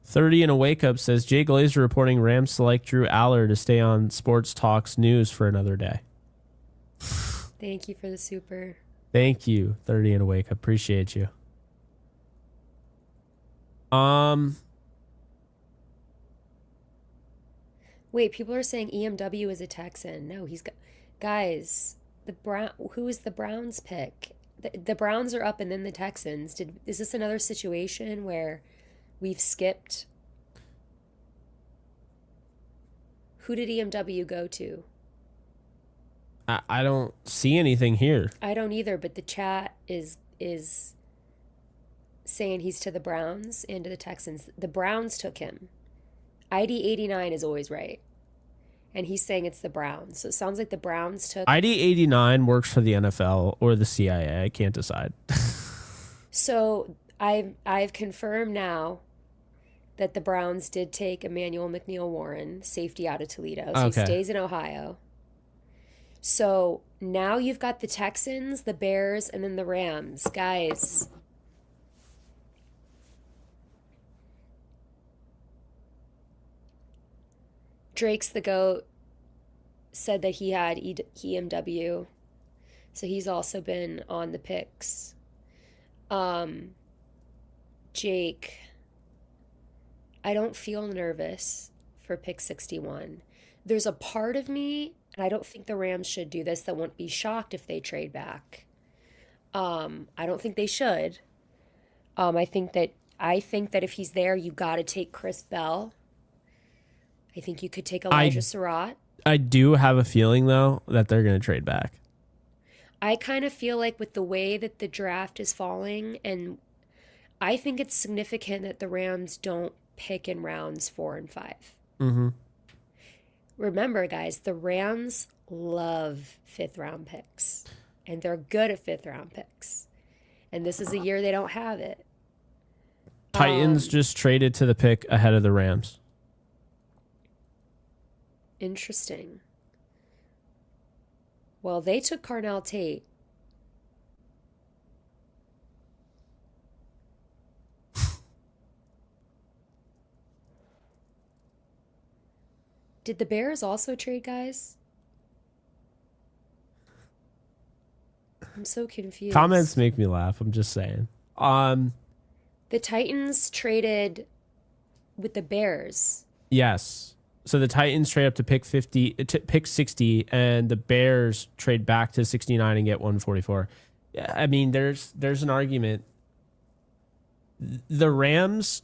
30 and a wake up says Jay Glazer reporting Rams select Drew Aller to stay on Sports Talks News for another day. Thank you for the super. Thank you, 30 and a wake up. Appreciate you. Wait, people are saying EMW is a Texan. No, guys, who is the Browns pick? The Browns are up and then the Texans. Is this another situation where we've skipped? Who did EMW go to? I don't see anything here. I don't either, but the chat is saying he's to the Browns and to the Texans. The Browns took him. ID 89 is always right. And he's saying it's the Browns. So it sounds like the Browns took. ID 89 works for the NFL or the CIA. I can't decide. So I've confirmed now that the Browns did take Emmanuel McNeil Warren, safety out of Toledo. So Okay. he stays in Ohio. So now you've got the Texans, the Bears, and then the Rams. Guys. Drake's the GOAT said that he had EMW. So he's also been on the picks. Jake, I don't feel nervous for pick 61. There's a part of me, and I don't think the Rams should do this, that won't be shocked if they trade back. I don't think they should. I think that if he's there, you got to take Chris Bell. I think you could take Elijah Surratt. I do have a feeling, though, that they're going to trade back. I kind of feel like with the way that the draft is falling, and I think it's significant that the Rams don't pick in rounds 4 and 5. Mm-hmm. Remember, guys, the Rams love 5th round picks, and they're good at 5th round picks. And this is a year they don't have it. Titans just traded to the pick ahead of the Rams. Interesting. Well, they took Carnell Tate. Did the Bears also trade guys? I'm so confused. Comments make me laugh. I'm just saying. The Titans traded with the Bears. Yes. So the Titans trade up to pick 50, pick 60, and the Bears trade back to 69 and get 144. Yeah, I mean, there's an argument. The Rams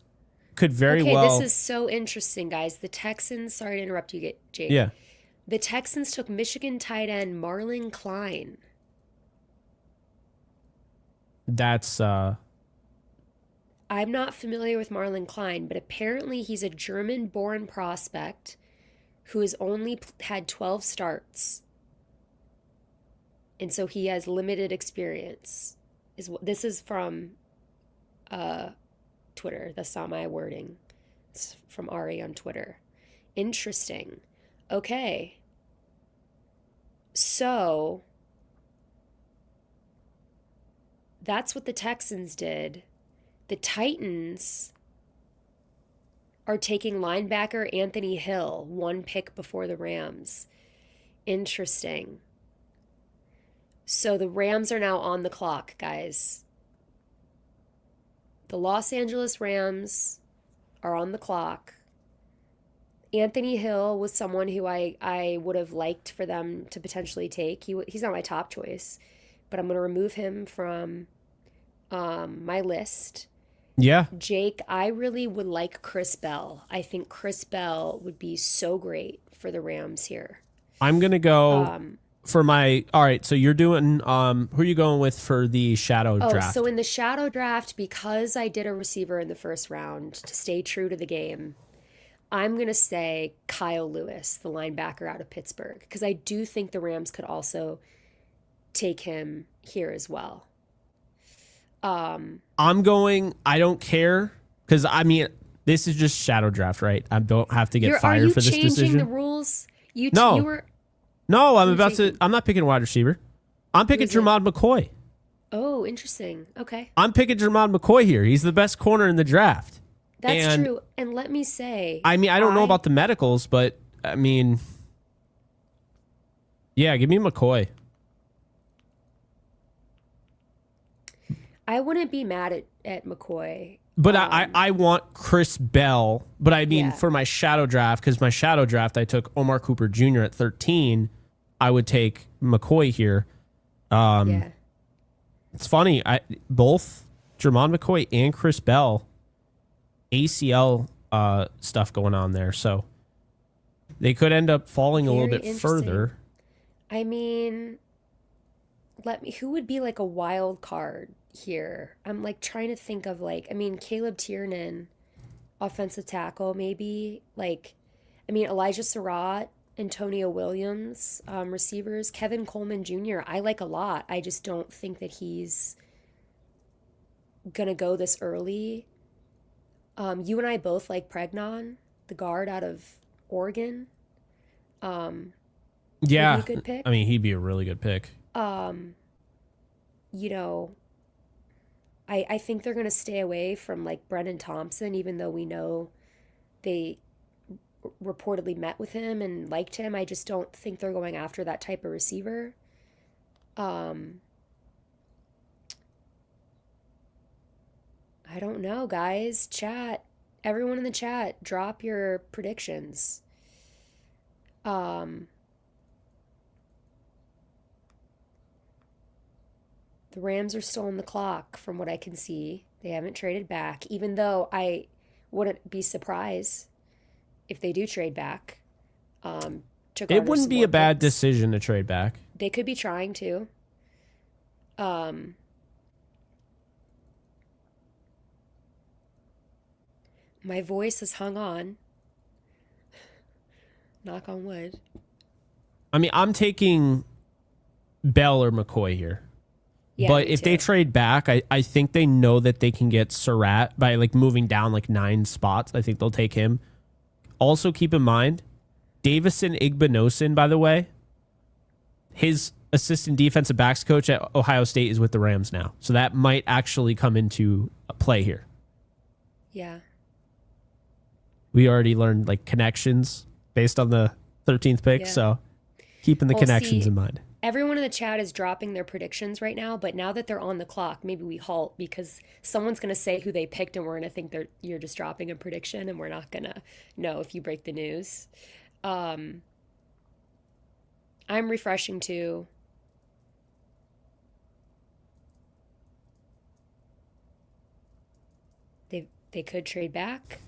could very well. Okay, this is so interesting, guys. The Texans, sorry to interrupt you, Jake. Yeah. The Texans took Michigan tight end Marlon Klein. That's I'm not familiar with Marlon Klein, but apparently he's a German-born prospect who has only had 12 starts. And so he has limited experience. This is from Twitter. That's not my wording. It's from Ari on Twitter. Interesting. Okay. So that's what the Texans did. The Titans are taking linebacker Anthony Hill, one pick before the Rams. Interesting. So the Rams are now on the clock, guys. The Los Angeles Rams are on the clock. Anthony Hill was someone who I would have liked for them to potentially take. He's not my top choice, but I'm going to remove him from my list. Yeah. Jake, I really would like Chris Bell. I think Chris Bell would be so great for the Rams here. I'm going to go for my, all right, so you're doing, who are you going with for the shadow draft? So in the shadow draft, because I did a receiver in the first round to stay true to the game, I'm going to say Kyle Lewis, the linebacker out of Pittsburgh, because I do think the Rams could also take him here as well. I'm going, I don't care, because I mean, this is just shadow draft, right? I don't have to get fired for this decision. Are you changing the rules? No, I'm not picking a wide receiver. I'm picking Jermod McCoy. Oh, interesting. Okay. I'm picking Jermod McCoy here. He's the best corner in the draft. That's true. And let me say, I mean, I don't know about the medicals, but I mean, yeah, give me McCoy. I wouldn't be mad at McCoy. But I want Chris Bell. But I mean, for my shadow draft, because my shadow draft, I took Omar Cooper Jr. at 13. I would take McCoy here. It's funny. Both Jermon McCoy and Chris Bell, ACL stuff going on there. So they could end up falling a little bit further. I mean, who would be like a wild card here? I'm like trying to think of Caleb Tiernan, offensive tackle, maybe. Elijah Surratt, Antonio Williams, receivers. Kevin Coleman Jr. I like a lot. I just don't think that he's gonna go this early. You and I both like Pregnon, the guard out of Oregon. Yeah, a good pick. I mean, he'd be a really good pick. I think they're going to stay away from Brennan Thompson, even though we know they reportedly met with him and liked him. I just don't think they're going after that type of receiver. I don't know, guys. Chat. Everyone in the chat, drop your predictions. The Rams are still on the clock from what I can see. They haven't traded back, even though I wouldn't be surprised if they do trade back. It wouldn't be a bad decision to trade back. They could be trying to. My voice has hung on. Knock on wood. I mean, I'm taking Bell or McCoy here. Yeah, but if they trade back, I think they know that they can get Surratt by moving down 9 spots. I think they'll take him. Also, keep in mind, Davison Igbinosun, by the way, his assistant defensive backs coach at Ohio State is with the Rams now. So that might actually come into play here. Yeah. We already learned like connections based on the 13th pick. Yeah. So keeping the connections in mind. Everyone in the chat is dropping their predictions right now, but now that they're on the clock, maybe we halt because someone's going to say who they picked and we're going to think you're just dropping a prediction and we're not going to know if you break the news. I'm refreshing too. They could trade back.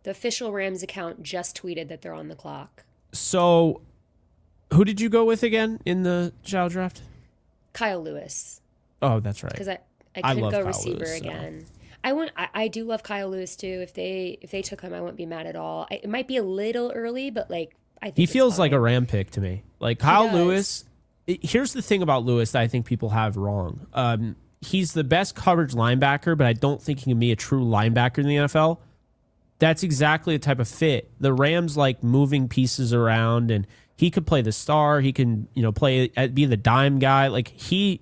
The official Rams account just tweeted that they're on the clock. So who did you go with again in the Shadow Draft? Kyle Lewis. Oh, that's right. Because I couldn't love go Kyle receiver Lewis, again. I do love Kyle Lewis too. If they took him, I wouldn't be mad at all. It might be a little early, but like I think he it's feels like a fine. Ram pick to me. Like Kyle does. Lewis. Here's the thing about Lewis that I think people have wrong. He's the best coverage linebacker, but I don't think he can be a true linebacker in the NFL. That's exactly the type of fit. The Rams like moving pieces around, and he could play the star. He can, be the dime guy. Like you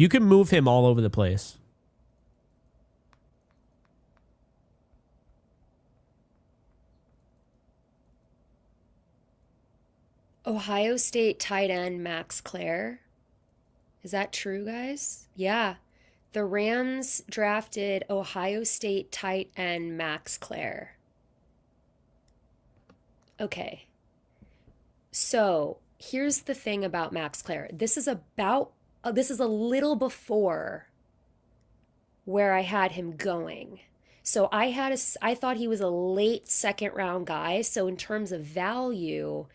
can move him all over the place. Ohio State tight end Max Clare. Is that true, guys? Yeah. The Rams drafted Ohio State tight end Max Clare. Okay. So here's the thing about Max Clare. This is a little before where I had him going. So I thought he was a late second round guy. So in terms of value,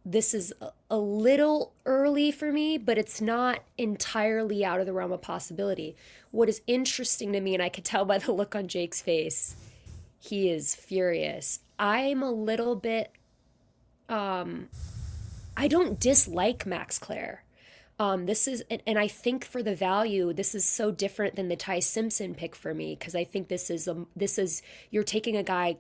this is a little early for me, but it's not entirely out of the realm of possibility. What is interesting to me, and I could tell by the look on Jake's face, he is furious. I'm a little bit, I don't dislike Max Clare. This is, and I think for the value, this is so different than the Ty Simpson pick for me, because I think this is, you're taking a guy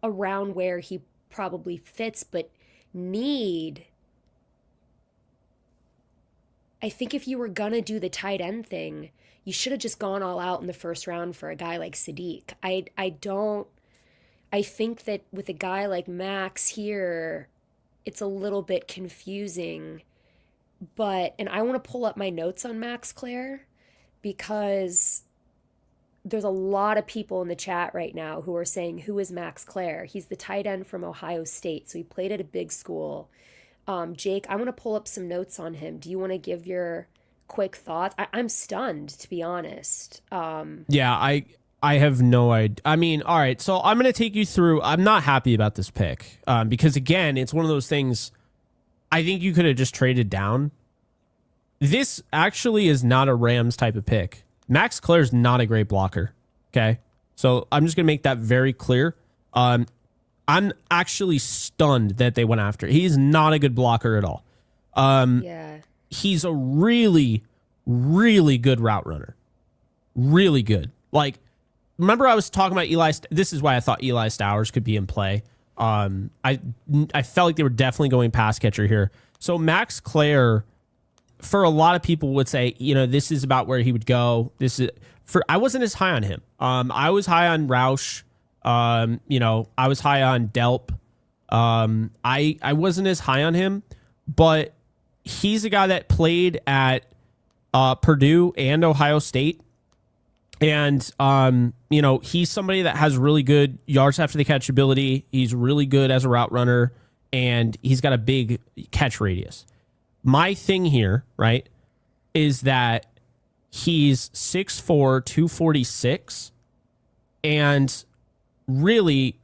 around where he probably fits, but I think if you were gonna do the tight end thing, you should have just gone all out in the first round for a guy like Sadiq. I think that with a guy like Max here, it's a little bit confusing. And I want to pull up my notes on Max Clare because there's a lot of people in the chat right now who are saying, who is Max Clare? He's the tight end from Ohio State, so he played at a big school. Jake, I want to pull up some notes on him. Do you want to give your quick thoughts? I'm stunned, to be honest. Yeah, I have no idea. I mean, all right, so I'm going to take you through. I'm not happy about this pick because, again, it's one of those things I think you could have just traded down. This actually is not a Rams type of pick. Max Clare's not a great blocker, okay? So I'm just going to make that very clear. I'm actually stunned that they went after. He's not a good blocker at all. Yeah. He's a really, really good route runner. Really good. Like, remember I was talking about Eli. This is why I thought Eli Stowers could be in play. I felt like they were definitely going pass catcher here. So Max Clare, for a lot of people would say, this is about where he would go. I wasn't as high on him. I was high on Roush. I was high on Delp. I wasn't as high on him, but he's a guy that played at Purdue and Ohio State. And, he's somebody that has really good yards after the catch ability. He's really good as a route runner, and he's got a big catch radius. My thing here, right, is that he's 6'4", 246, and really,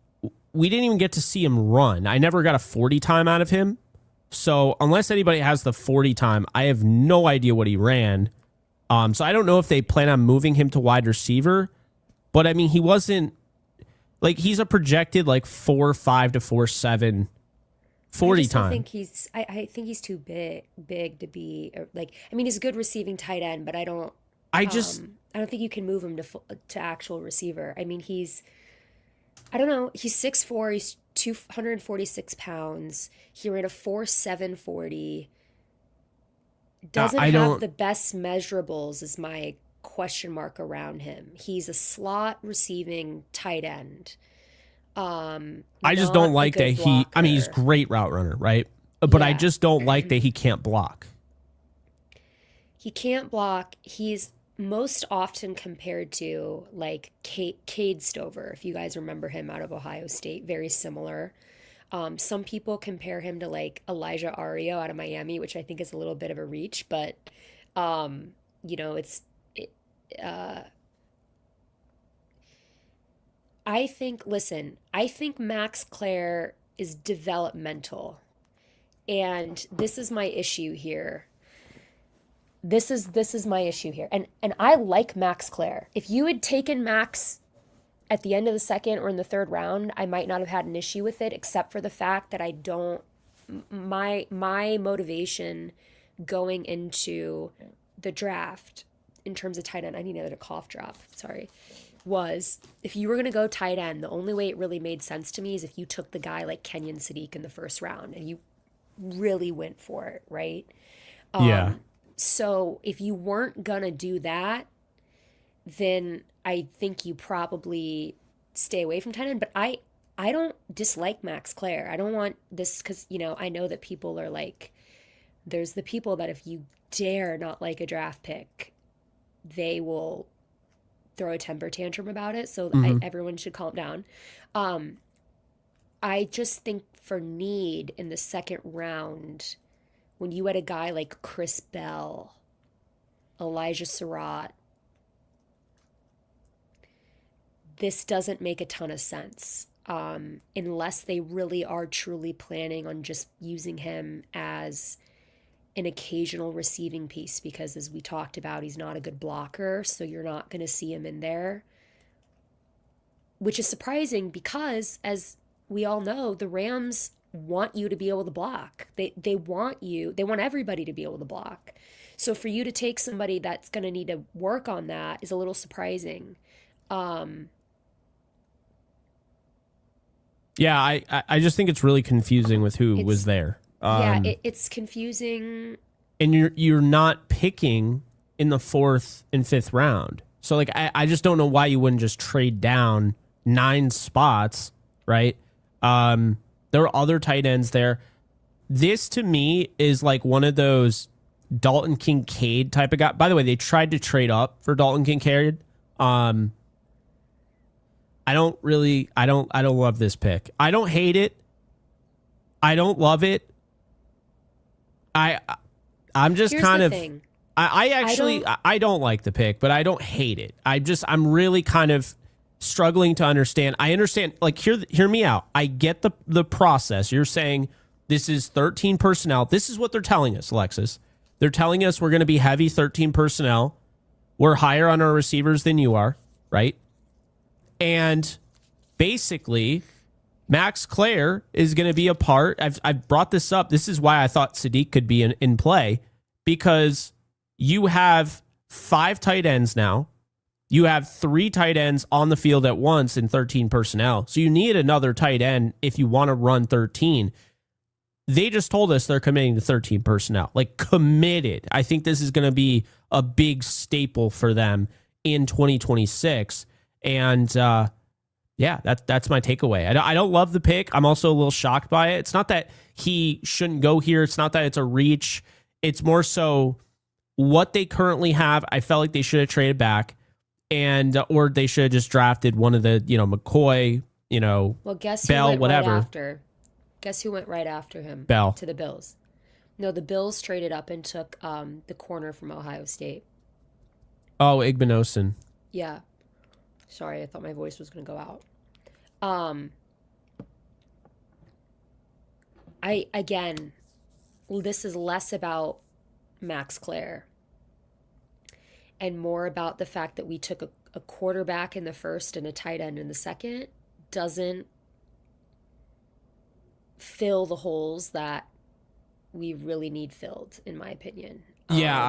we didn't even get to see him run. I never got a 40 time out of him. So unless anybody has the 40 time, I have no idea what he ran. So I don't know if they plan on moving him to wide receiver, but I mean, he wasn't like, he's a projected like 4.5 to 4.7 40 time. I think he's too big to be like. I mean, he's a good receiving tight end, but I don't think you can move him to actual receiver. I mean, I don't know. He's 6'4", he's 246 pounds. He ran a 4.740. Doesn't I have don't. the best measurables is my question mark around him. He's a slot receiving tight end. I just don't Not a like that good he. I mean, he's blocker. great route runner, right? But I Yeah. just don't like that he can't block. He can't block. He's most often compared to like Cade Stover, if you guys remember him out of Ohio State, very similar. Some people compare him to like Elijah Ario out of Miami, which I think is a little bit of a reach, but you know, it, uh, I think Max Clare is developmental, and this is my issue here. This is my issue here. And I like Max Clare. If you had taken Max at the end of the second or in the third round, I might not have had an issue with it, except for the fact that I don't my motivation going into the draft in terms of tight end, I need another cough drop, sorry, was if you were going to go tight end, the only way it really made sense to me is if you took the guy like Kenyon Sadiq in the first round and you really went for it, right? Yeah. So if you weren't going to do that, then I think you probably stay away from tight end. But I don't dislike Max Clare. I don't want this because, you know, I know that people are like, there's the people that if you dare not like a draft pick, they will throw a temper tantrum about it. So everyone should calm down. I just think for need in the second round, when you had a guy like Chris Bell, Elijah Surratt, this doesn't make a ton of sense unless they really are truly planning on just using him as an occasional receiving piece, because as we talked about, he's not a good blocker, so you're not going to see him in there, which is surprising because, as we all know, the Rams want you to be able to block. They want everybody to be able to block. So for you to take somebody that's going to need to work on that is a little surprising. Yeah, I just think it's really confusing with who was there. It's confusing. And you're not picking in the fourth and fifth round. So like I just don't know why you wouldn't just trade down 9 spots, right? There are other tight ends there. This to me is like one of those Dalton Kincaid type of guy. By the way, they tried to trade up for Dalton Kincaid. I don't love this pick. I don't hate it. I don't love it. I'm just Here's kind the of thing. I don't like the pick, but I don't hate it. I'm really kind of struggling to understand. I understand, like, hear me out. I get the process. You're saying this is 13 personnel. This is what they're telling us, Alexis. They're telling us we're going to be heavy 13 personnel. We're higher on our receivers than you are, right? And basically, Max Clare is going to be a part. I've brought this up. This is why I thought Sadiq could be in play, because you have 5 tight ends now. You have 3 tight ends on the field at once in 13 personnel. So you need another tight end if you want to run 13. They just told us they're committing to 13 personnel, like committed. I think this is going to be a big staple for them in 2026. And yeah, that's my takeaway. I don't love the pick. I'm also a little shocked by it. It's not that he shouldn't go here. It's not that it's a reach. It's more so what they currently have. I felt like they should have traded back, or they should have just drafted one of the, McCoy, Well, guess Bell, who went whatever. right after? Guess who went right after him? Bell. To the Bills. No, the Bills traded up and took the corner from Ohio State. Oh, Igbinosun. Yeah. Sorry, I thought my voice was going to go out. Again, this is less about Max Clare and more about the fact that we took a quarterback in the first and a tight end in the second doesn't fill the holes that we really need filled, in my opinion. Yeah,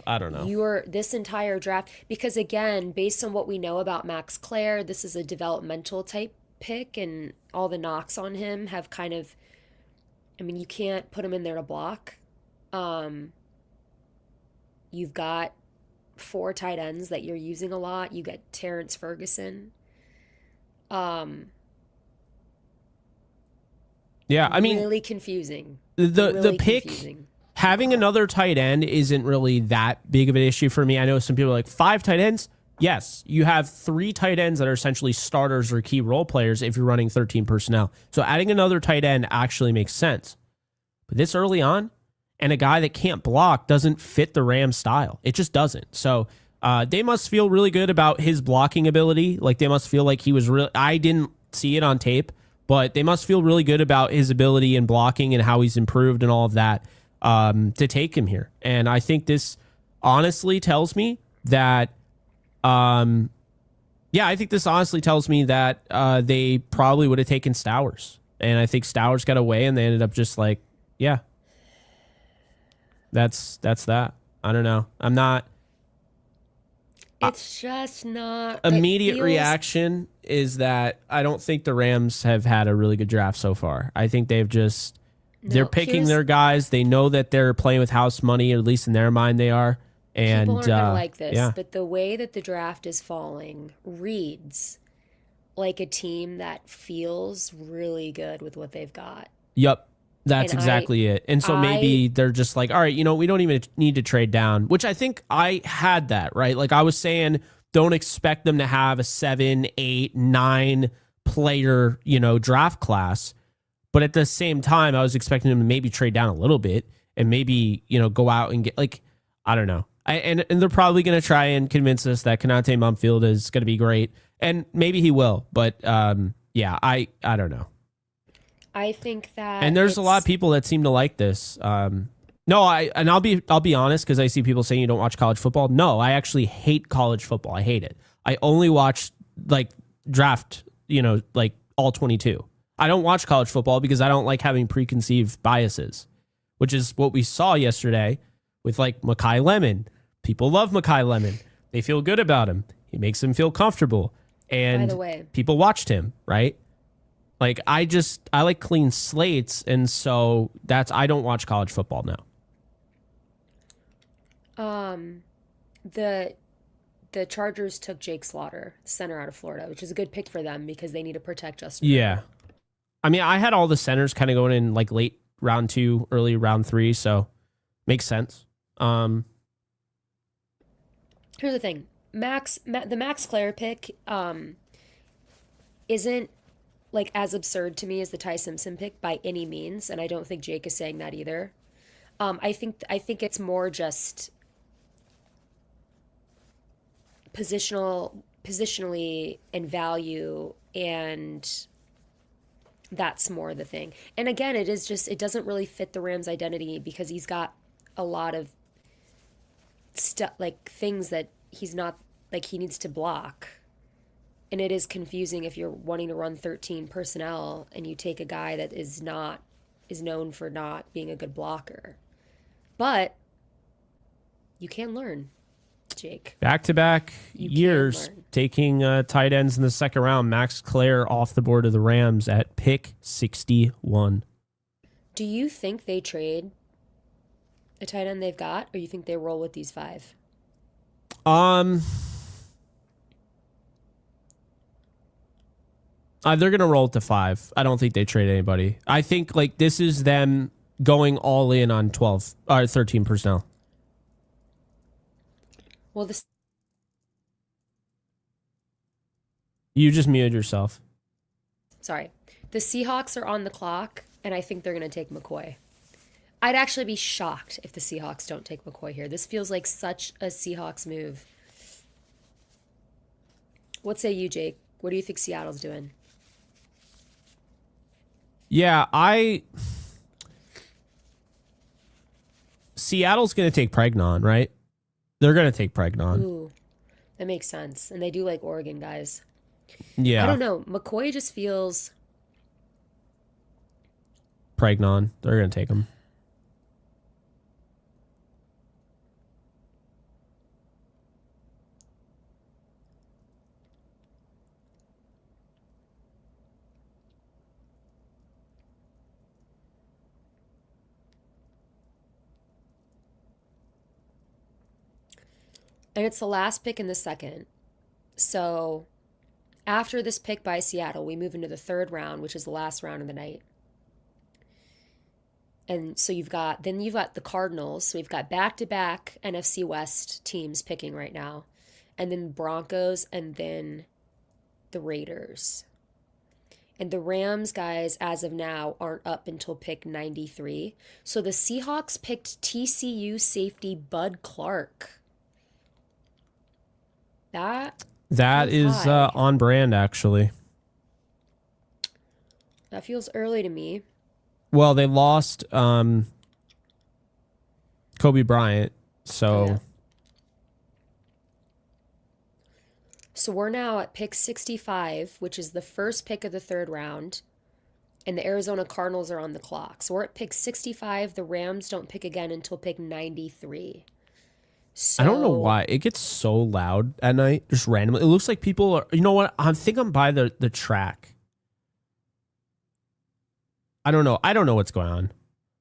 I don't know. This entire draft, because again, based on what we know about Max Clare, this is a developmental type pick and all the knocks on him have kind of, I mean, you can't put him in there to block. Um, you've got four tight ends that you're using a lot. You get Terrence Ferguson. Um, Yeah, I mean, really confusing. the Really pick confusing. having another tight end isn't really that big of an issue for me. I know some people are like 5 tight ends. Yes, you have 3 tight ends that are essentially starters or key role players if you're running 13 personnel. So adding another tight end actually makes sense. But this early on, and a guy that can't block doesn't fit the Rams style. It just doesn't. So they must feel really good about his blocking ability. Like they must feel like he was real. I didn't see it on tape, but they must feel really good about his ability in blocking and how he's improved and all of that to take him here. And I think this honestly tells me that, I think this honestly tells me that they probably would have taken Stowers. And I think Stowers got away and they ended up just like, yeah, that's that. I don't know. I'm not. It's just not. Immediate reaction is that I don't think the Rams have had a really good draft so far. I think they've just they're picking their guys. They know that they're playing with house money, or at least in their mind they are. And people aren't gonna like this, but the way that the draft is falling reads like a team that feels really good with what they've got. Yep. That's exactly it. And so maybe they're just like, all right, we don't even need to trade down, which I think I had that, right? Like I was saying, don't expect them to have a 7, 8, 9 player, draft class. But at the same time, I was expecting them to maybe trade down a little bit and maybe, go out and get I don't know. And they're probably going to try and convince us that Konate Mumfield is going to be great. And maybe he will. But I don't know. I think that, and there's a lot of people that seem to like this. I'll be honest, because I see people saying you don't watch college football. No, I actually hate college football. I hate it. I only watch draft, all 22. I don't watch college football because I don't like having preconceived biases, which is what we saw yesterday with Makai Lemon. People love Makai Lemon. They feel good about him. He makes them feel comfortable. And by the way, people watched him, right? I like clean slates, and so I don't watch college football now. The Chargers took Jake Slaughter, center out of Florida, which is a good pick for them because they need to protect Justin. Yeah. I mean, I had all the centers kind of going in late round 2, early round 3, so makes sense. Here's the thing. The Max Clare pick isn't as absurd to me as the Ty Simpson pick by any means, and I don't think Jake is saying that either. I think it's more just positionally and value, and that's more the thing. And again, it doesn't really fit the Rams' identity because he's got a lot of stuff, things that he's not, he needs to block. And it is confusing if you're wanting to run 13 personnel and you take a guy that is known for not being a good blocker. But you can learn, Jake. Back-to-back years taking tight ends in the second round. Max Clare off the board of the Rams at pick 61. Do you think they trade a tight end they've got, or you think they roll with these 5? They're going to roll it to 5. I don't think they trade anybody. I think this is them going all in on 12 or 13 personnel. Well, you just muted yourself. Sorry. The Seahawks are on the clock, and I think they're going to take McCoy. I'd actually be shocked if the Seahawks don't take McCoy here. This feels like such a Seahawks move. What say you, Jake? What do you think Seattle's doing? Yeah, Seattle's going to take Pregnon, right? They're going to take Pregnon. Ooh, that makes sense. And they do like Oregon guys. Yeah. I don't know. McCoy just feels... Pregnon. They're going to take him. And it's the last pick in the second. So after this pick by Seattle, we move into the third round, which is the last round of the night. And so you've got the Cardinals. So we've got back-to-back NFC West teams picking right now. And then Broncos and then the Raiders. And the Rams, guys, as of now, aren't up until pick 93. So the Seahawks picked TCU safety Bud Clark. That is on brand, actually. That feels early to me. Well, they lost Kobe Bryant, so... Oh, yeah. So we're now at pick 65, which is the first pick of the third round, and the Arizona Cardinals are on the clock. So we're at pick 65. The Rams don't pick again until pick 93. So, I don't know why. It gets so loud at night, just randomly. It looks like people are... You know what? I think I'm by the track. I don't know. I don't know what's going on.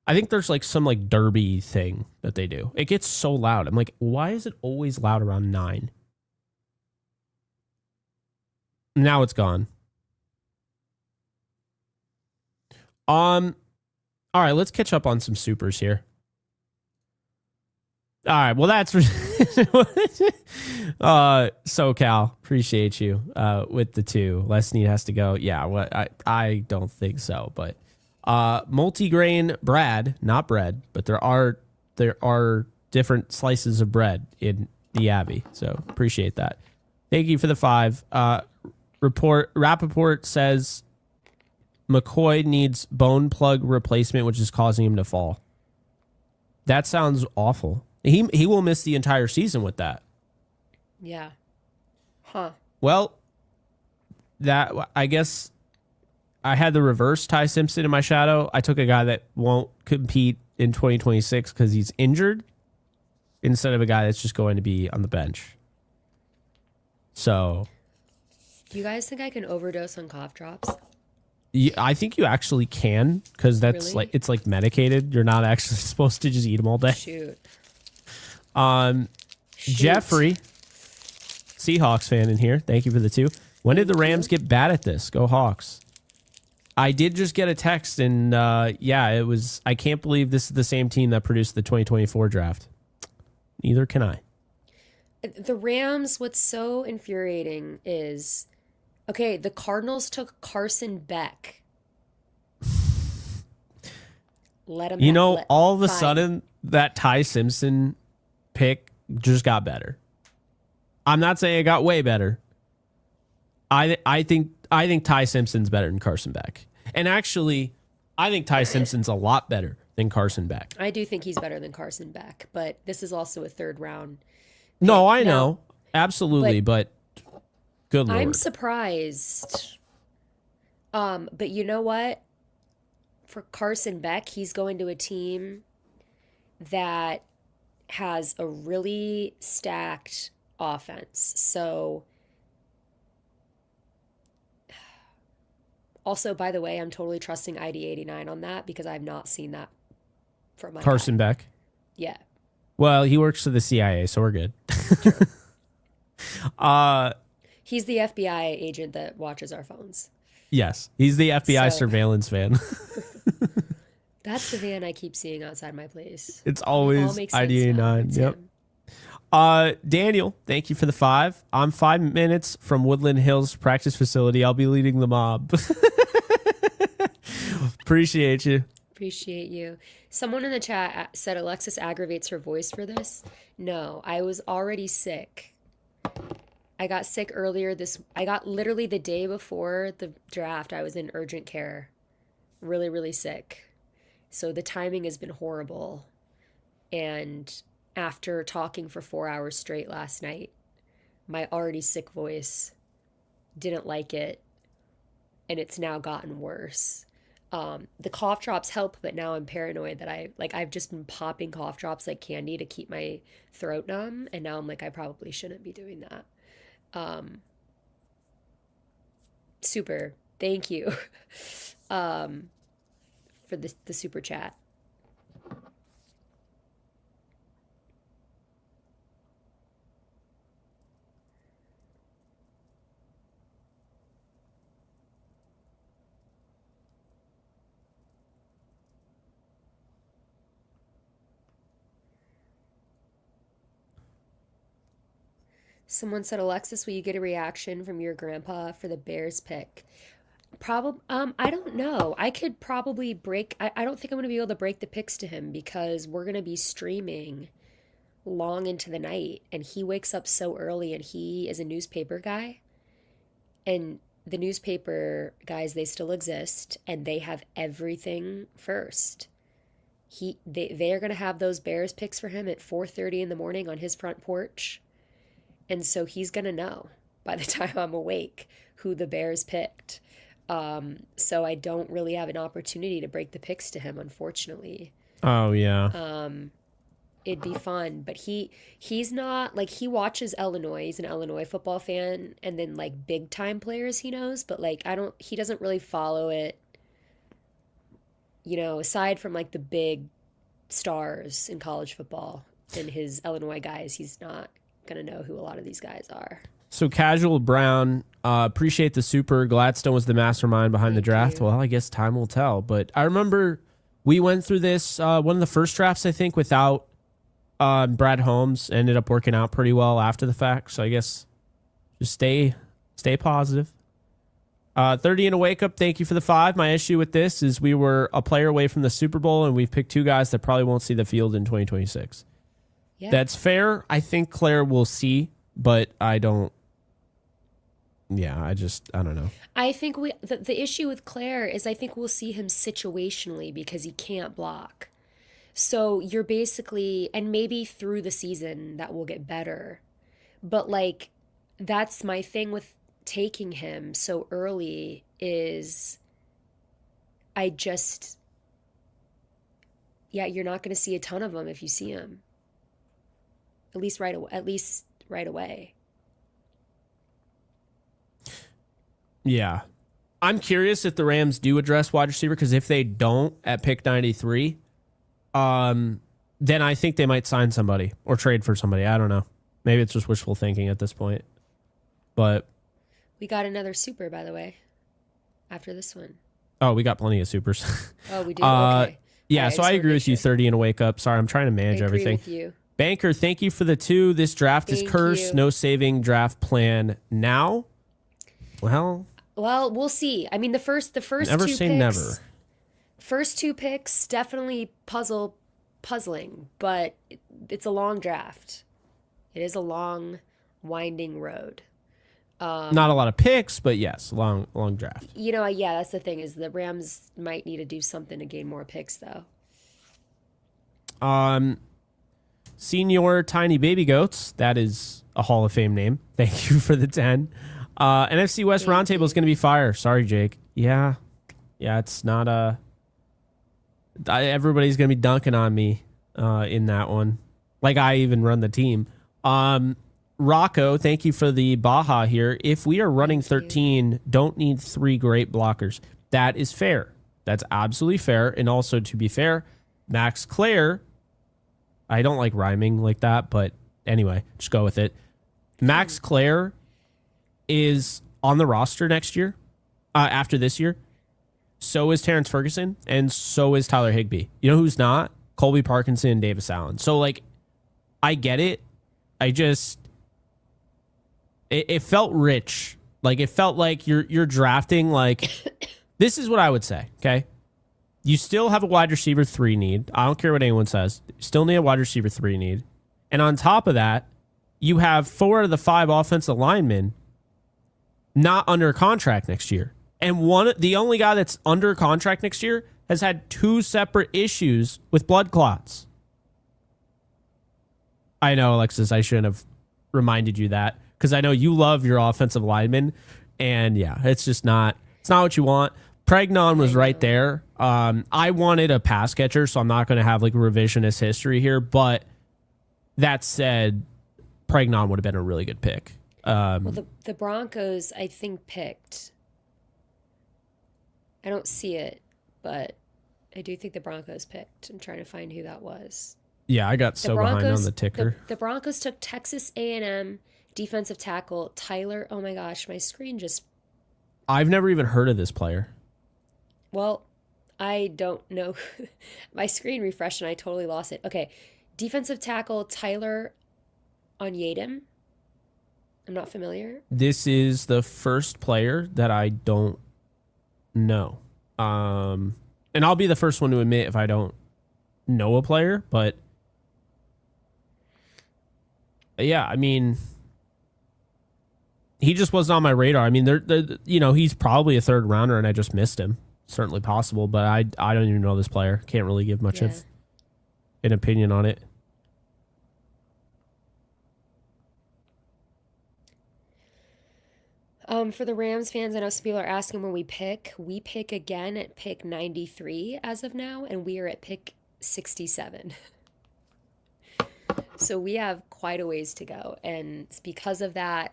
I think there's like some like derby thing that they do. It gets so loud. I'm like, why is it always loud around 9? Now it's gone. All right, let's catch up on some supers here. All right, well that's SoCal, appreciate you with the 2. Les Snead has to go. Yeah, what I don't think so, but multigrain Brad, not bread, but there are different slices of bread in the Abbey. So appreciate that. Thank you for the 5. Rappaport says McCoy needs bone plug replacement, which is causing him to fall. That sounds awful. He will miss the entire season with that. Yeah. Huh. Well, that I guess I had the reverse Ty Simpson in my shadow. I took a guy that won't compete in 2026 because he's injured instead of a guy that's just going to be on the bench. So... Do you guys think I can overdose on cough drops? Yeah, I think you actually can, because that's Really? like it's like medicated. You're not actually supposed to just eat them all day. Shoot. Jeffrey, Seahawks fan in here. Thank you for the 2. When did the Rams get bad at this? Go Hawks. I did just get a text, and yeah, it was. I can't believe this is the same team that produced the 2024 draft. Neither can I. The Rams, what's so infuriating is, okay, the Cardinals took Carson Beck. Let him. All of a sudden, that Ty Simpson pick just got better. I'm not saying it got way better. I think Ty Simpson's better than Carson Beck. And actually, I think Ty Simpson's a lot better than Carson Beck. I do think he's better than Carson Beck, but this is also a third round. No, I know. Absolutely, but good Lord. I'm surprised. But you know what? For Carson Beck, he's going to a team that has a really stacked offense. So also, by the way, I'm totally trusting ID89 on that because I've not seen that from my Carson guy. Beck. Yeah. Well, he works for the CIA, so we're good. He's the FBI agent that watches our phones. Yes, he's the FBI surveillance van. That's the van I keep seeing outside my place. It's always ID89. Yep. Daniel, thank you for the 5. I'm 5 minutes from Woodland Hills practice facility. I'll be leading the mob. Appreciate you. Appreciate you. Someone in the chat said Alexis aggravates her voice for this. No, I was already sick. I got sick earlier I got literally the day before the draft, I was in urgent care. Really, really sick. So the timing has been horrible. And after talking for 4 hours straight last night, my already sick voice didn't like it. And it's now gotten worse. The cough drops help, but now I'm paranoid that I've just been popping cough drops like candy to keep my throat numb, and now I'm like, I probably shouldn't be doing that. Super. Thank you for the super chat. Someone said, Alexis, will you get a reaction from your grandpa for the Bears pick? Probably, I don't know. I could probably break. I don't think I'm going to be able to break the picks to him because we're going to be streaming long into the night, and he wakes up so early, and he is a newspaper guy, and the newspaper guys, they still exist, and they have everything first. They are going to have those Bears picks for him at 4:30 in the morning on his front porch. And so he's going to know by the time I'm awake who the Bears picked. So I don't really have an opportunity to break the picks to him, unfortunately. Oh yeah. It'd be fun, but he's not like, he watches Illinois. He's an Illinois football fan, and then like big time players he knows, but like I don't he doesn't really follow it, aside from like the big stars in college football and his Illinois guys, he's not gonna know who a lot of these guys are. So Casual Brown, appreciate the super. Gladstone was the mastermind behind the draft. You. Well, I guess time will tell. But I remember we went through this one of the first drafts, I think, without Brad Holmes. Ended up working out pretty well after the fact. So I guess just stay positive. 30 and a wake up. Thank you for the 5. My issue with this is we were a player away from the Super Bowl, and we've picked 2 guys that probably won't see the field in 2026. Yeah. That's fair. I think Claire will see, but I don't. Yeah, I don't know. I think the issue with Claire is I think we'll see him situationally because he can't block. So you're basically, and maybe through the season that will get better. But like, that's my thing with taking him so early is you're not going to see a ton of them if you see him. At least right away. Yeah. I'm curious if the Rams do address wide receiver, because if they don't at pick 93, then I think they might sign somebody or trade for somebody. I don't know. Maybe it's just wishful thinking at this point. But we got another super, by the way, after this one. Oh, we got plenty of supers. Oh, we do? Okay. Yeah, so I agree with you, 30 and a wake up. Sorry, I'm trying to manage everything. With you. Banker, thank you for the 2. This draft is cursed. No saving draft plan now. Well, we'll see. I mean, the first never 2 say picks. Never. First 2 picks definitely puzzling, but it's a long draft. It is a long, winding road. Not a lot of picks, but yes, long draft. Yeah, that's the thing is the Rams might need to do something to gain more picks, though. Senior Tiny Baby Goats, that is a Hall of Fame name. Thank you for the 10. NFC West Roundtable is going to be fire. Sorry, Jake. Yeah, it's not everybody's going to be dunking on me in that one. Like I even run the team. Rocco, thank you for the Baja here. If we are running 13, don't need 3 great blockers. That is fair. That's absolutely fair. And also, to be fair, Max Clare, I don't like rhyming like that, but anyway, just go with it. Max Clare is on the roster next year, after this year. So is Terrence Ferguson, and so is Tyler Higbee. You know who's not? Colby Parkinson and Davis Allen. So, like, I get it. It felt rich. Like, it felt like you're drafting, like, this is what I would say, okay? You still have a wide receiver 3 need. I don't care what anyone says. You still need a wide receiver 3 need. And on top of that, you have 4 of the 5 offensive linemen not under contract next year. And the only guy that's under contract next year has had 2 separate issues with blood clots. I know, Alexis, I shouldn't have reminded you that, because I know you love your offensive linemen, and yeah, it's not what you want. Pregnon was right there. I wanted a pass catcher, so I'm not going to have like a revisionist history here, but that said, Pregnon would have been a really good pick. Well, the Broncos, I think, picked. I don't see it, but I do think the Broncos picked. I'm trying to find who that was. Yeah, I got behind on the ticker. The Broncos took Texas A&M defensive tackle Tyler. Oh my gosh, my screen just. I've never even heard of this player. Well, I don't know. My screen refreshed and I totally lost it. Okay, defensive tackle Tyler Onyedem. I'm not familiar. This is the first player that I don't know. And I'll be the first one to admit if I don't know a player, but yeah, I mean, he just wasn't on my radar. I mean, he's probably a third rounder and I just missed him. Certainly possible, but I don't even know this player. Can't really give much of an opinion on it. For the Rams fans, I know some people are asking when we pick. We pick again at pick 93 as of now, and we are at pick 67. So we have quite a ways to go, and because of that,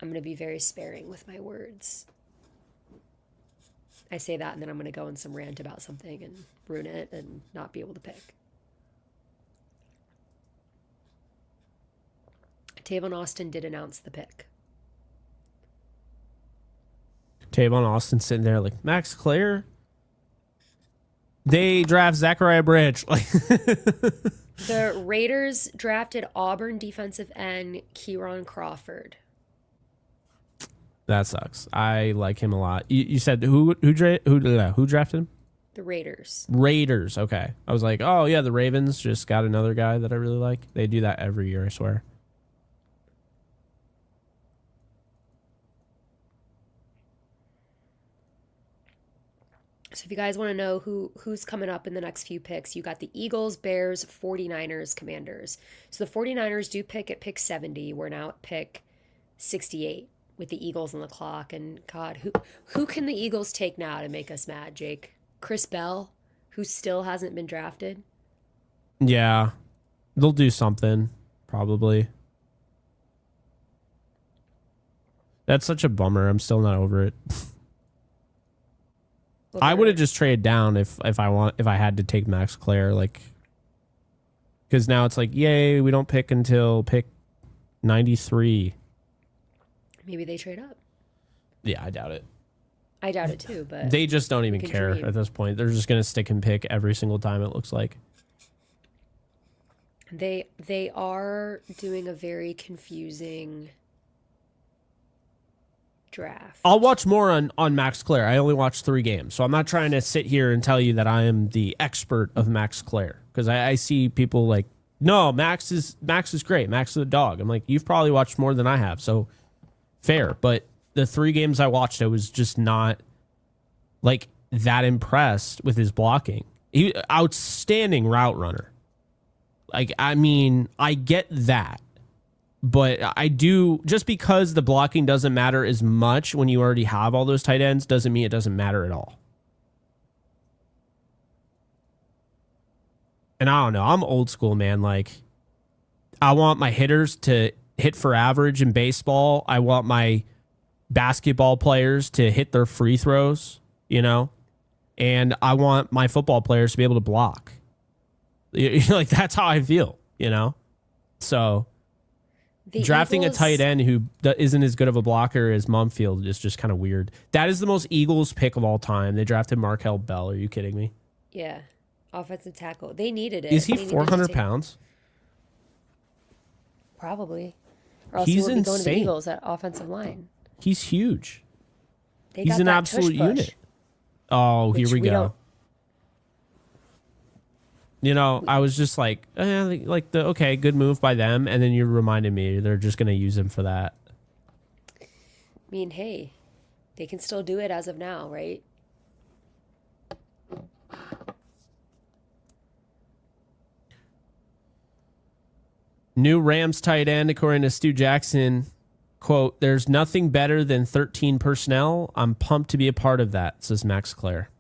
I'm going to be very sparing with my words. I say that, and then I'm going to go on some rant about something and ruin it and not be able to pick. Tavon Austin did announce the pick. Tavon Austin sitting there like, Max Clare? They draft Zachariah Branch. The Raiders drafted Auburn defensive end Kieran Crawford. That sucks. I like him a lot. You said who drafted him? The Raiders. Raiders. Okay. I was like, oh yeah, the Ravens just got another guy that I really like. They do that every year, I swear. So if you guys want to know who's coming up in the next few picks, you got the Eagles, Bears, 49ers, Commanders. So the 49ers do pick at pick 70. We're now at pick 68 with the Eagles on the clock. And God, who can the Eagles take now to make us mad, Jake? Chris Bell, who still hasn't been drafted? Yeah. They'll do something, probably. That's such a bummer. I'm still not over it. I would have just traded down if I had to take Max Clare, like, because now it's like, yay, we don't pick until pick 93. Maybe they trade up. Yeah, I doubt it. I doubt it too, but they just don't even care at this point. They're just gonna stick and pick every single time, it looks like. They are doing a very confusing draft. I'll watch more on Max Clare. I only watched 3 games, so I'm not trying to sit here and tell you that I am the expert of Max Clare, because I see people like, no, Max is great. Max is a dog. I'm like, you've probably watched more than I have, so fair. But the 3 games I watched, I was just not like that impressed with his blocking. He outstanding route runner. Like, I mean, I get that. But I do, just because the blocking doesn't matter as much when you already have all those tight ends doesn't mean it doesn't matter at all. And I don't know, I'm old school, man. Like, I want my hitters to hit for average in baseball. I want my basketball players to hit their free throws, you know? And I want my football players to be able to block. Like, that's how I feel, you know? So drafting a tight end who isn't as good of a blocker as Mumfield is just kind of weird. That is the most Eagles pick of all time. They drafted Markel Bell. Are you kidding me? Yeah. Offensive tackle. They needed it. Is he 400 pounds? Probably. Or else He's he would be going to the insane. Eagles at offensive line. He's huge. He's He's an absolute unit. Oh, here we go. You know, I was just like, okay, good move by them. And then you reminded me they're just going to use him for that. I mean, hey, they can still do it as of now, right? New Rams tight end, according to Stu Jackson, quote, there's nothing better than 13 personnel. I'm pumped to be a part of that, says Max Clare.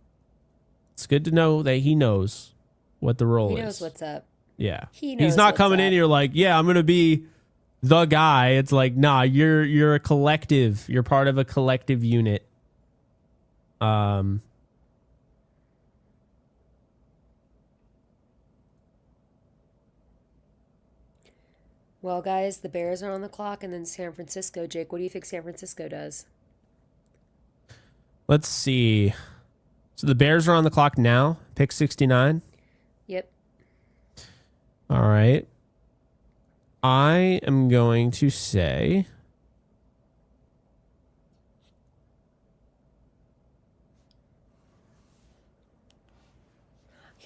It's good to know that he knows what the role is. He knows what's up. Yeah. He knows He's not what's coming up. in here like, yeah, I'm going to be the guy. It's like, nah, you're a collective. You're part of a collective unit. Well, guys, the Bears are on the clock, and then San Francisco. Jake, what do you think San Francisco does? Let's see. So the Bears are on the clock now. Pick 69. Yep. All right. I am going to say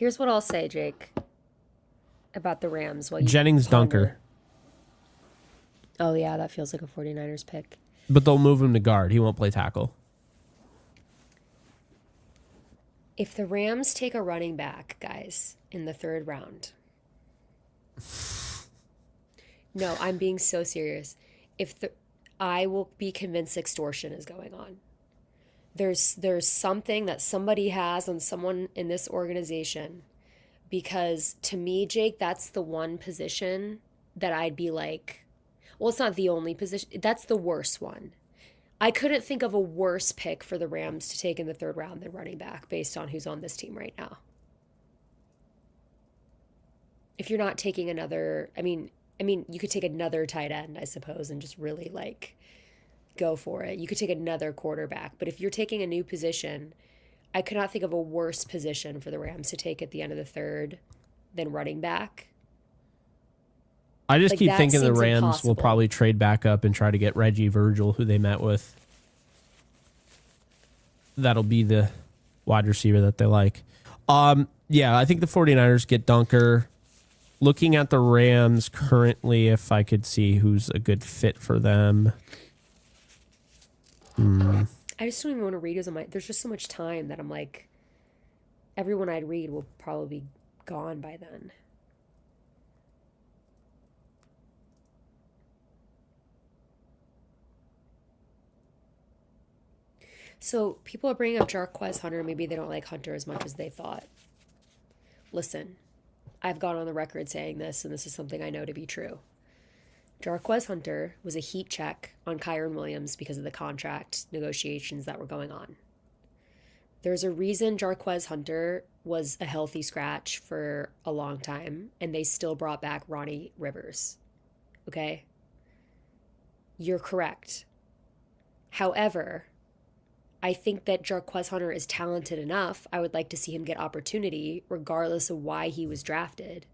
Here's what I'll say, Jake, about the Rams while you Jennings ponder. Dunker, Oh, yeah, that feels like a 49ers pick. but they'll move him to guard. He won't play tackle. If the Rams take a running back, guys, in the third round, no, I'm being so serious. If the I will be convinced extortion is going on. There's something that somebody has on someone in this organization, because to me, Jake, that's the one position that I'd be like, well, it's not the only position. That's the worst one. I couldn't think of a worse pick for the Rams to take in the third round than running back based on who's on this team right now. If you're not taking another, I mean, you could take another tight end, I suppose, and just really like go for it. You could take another quarterback, but if you're taking a new position, I could not think of a worse position for the Rams to take at the end of the third than running back. I just Like keep that thinking the seems Rams will impossible. probably trade back up and try to get Reggie Virgil, who they met with. That'll be the wide receiver that they like. Yeah, I think the 49ers get Dunker. Looking at the Rams currently, if I could see who's a good fit for them. I just don't even want to read who's on my. There's just so much time that I'm like, everyone I'd read will probably be gone by then. So people are bringing up Jarquez Hunter. Maybe they don't like Hunter as much as they thought. Listen, I've gone on the record saying this, and this is something I know to be true. Jarquez Hunter was a heat check on Kyron Williams because of the contract negotiations that were going on. There's a reason Jarquez Hunter was a healthy scratch for a long time, and they still brought back Ronnie Rivers. Okay? You're correct. However, I think that Jarquez Hunter is talented enough. I would like to see him get opportunity regardless of why he was drafted.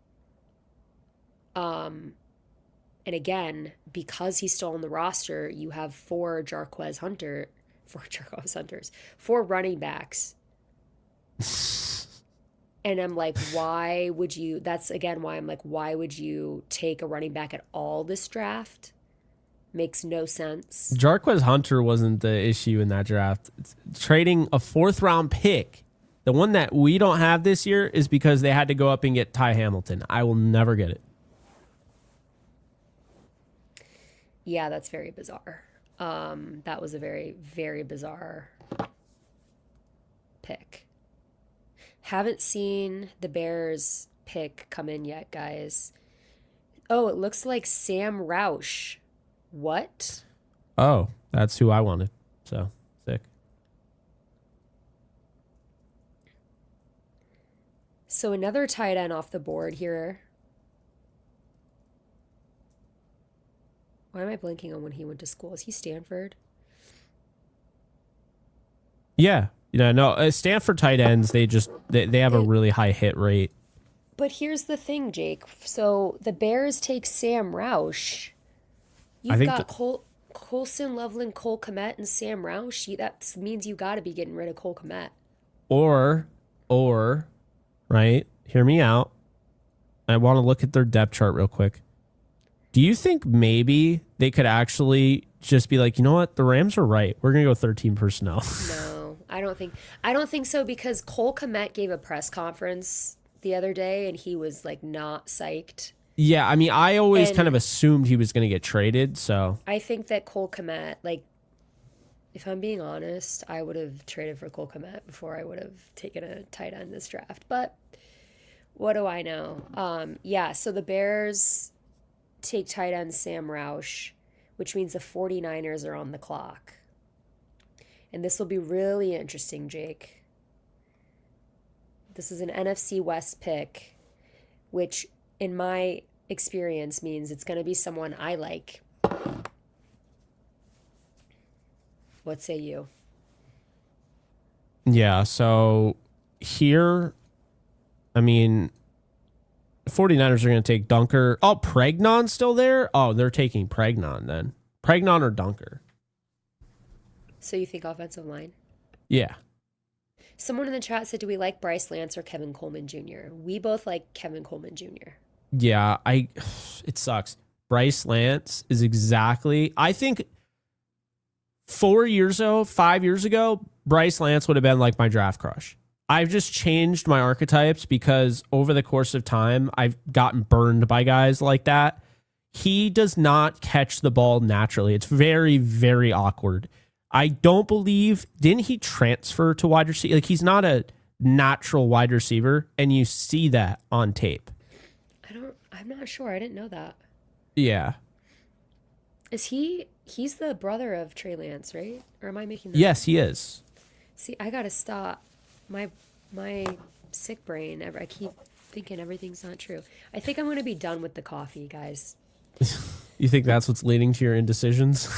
And again, because he's still on the roster, you have four running backs. And I'm like, why would you, that's again why I'm like, why would you take a running back at all this draft? Makes no sense. Jarquez Hunter wasn't the issue in that draft. It's trading a 4th round pick. The one that we don't have this year is because they had to go up and get Ty Hamilton. I will never get it. Yeah, that's very bizarre. That was a very, very bizarre pick. Haven't seen the Bears pick come in yet, guys. Oh, it looks like Sam Roush. What? Oh, that's who I wanted. So, sick. So another tight end off the board here. Why am I blanking on when he went to school? Is he Stanford? Yeah. No, Stanford tight ends, they have a really high hit rate. But here's the thing, Jake. So the Bears take Sam Roush. I You've think got Colson, Loveland, Cole Kmet, and Sam Roush. That means you got to be getting rid of Cole Kmet. Or, right? Hear me out. I want to look at their depth chart real quick. Do you think maybe they could actually just be like, you know what? The Rams are right. We're going to go 13 personnel. No, I don't think so, because Cole Kmet gave a press conference the other day and he was like not psyched. Yeah, I mean, I always And kind of assumed he was going to get traded, so. I think that Cole Kmet, like, if I'm being honest, I would have traded for Cole Kmet before I would have taken a tight end this draft. But what do I know? Yeah, so the Bears take tight end Sam Roush, which means the 49ers are on the clock. And this will be really interesting, Jake. This is an NFC West pick, which in my experience means it's going to be someone I like. What say you? Yeah, so here, I mean, 49ers are going to take Dunker. Oh, Pregnon's still there? Oh, they're taking Pregnon then. Pregnon or Dunker? So you think offensive line? Yeah. Someone in the chat said, "Do we like Bryce Lance or Kevin Coleman Jr.?" We both like Kevin Coleman Jr. Yeah, it sucks. Bryce Lance is exactly, I think 5 years ago, Bryce Lance would have been like my draft crush. I've just changed my archetypes because over the course of time, I've gotten burned by guys like that. He does not catch the ball naturally. It's very, very awkward. I don't believe, didn't he transfer to wide receiver? Like, he's not a natural wide receiver, and you see that on tape. I'm not sure. I didn't know that. Yeah. He's the brother of Trey Lance, right? Or am I making that Yes, up? he is. See, I gotta stop. My sick brain. I keep thinking everything's not true. I think I'm gonna be done with the coffee, guys. You think that's what's leading to your indecisions?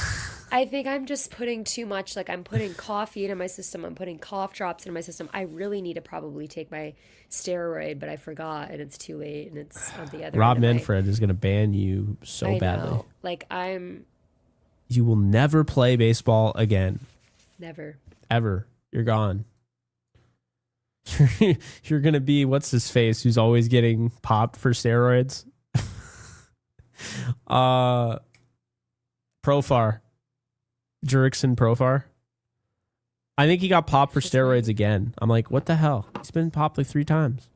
I think I'm just putting too much. Like, I'm putting coffee into my system. I'm putting cough drops into my system. I really need to probably take my steroid, but I forgot, and it's too late, and it's on the other Rob end of Manfred is going to ban you so I badly. know. Like, I'm You will never play baseball again. never. Ever. You're gone. You're going to be, what's his face, who's always getting popped for steroids? Profar. Jurickson Profar. I think he got popped for steroids again. I'm like, what the hell? He's been popped like 3 times.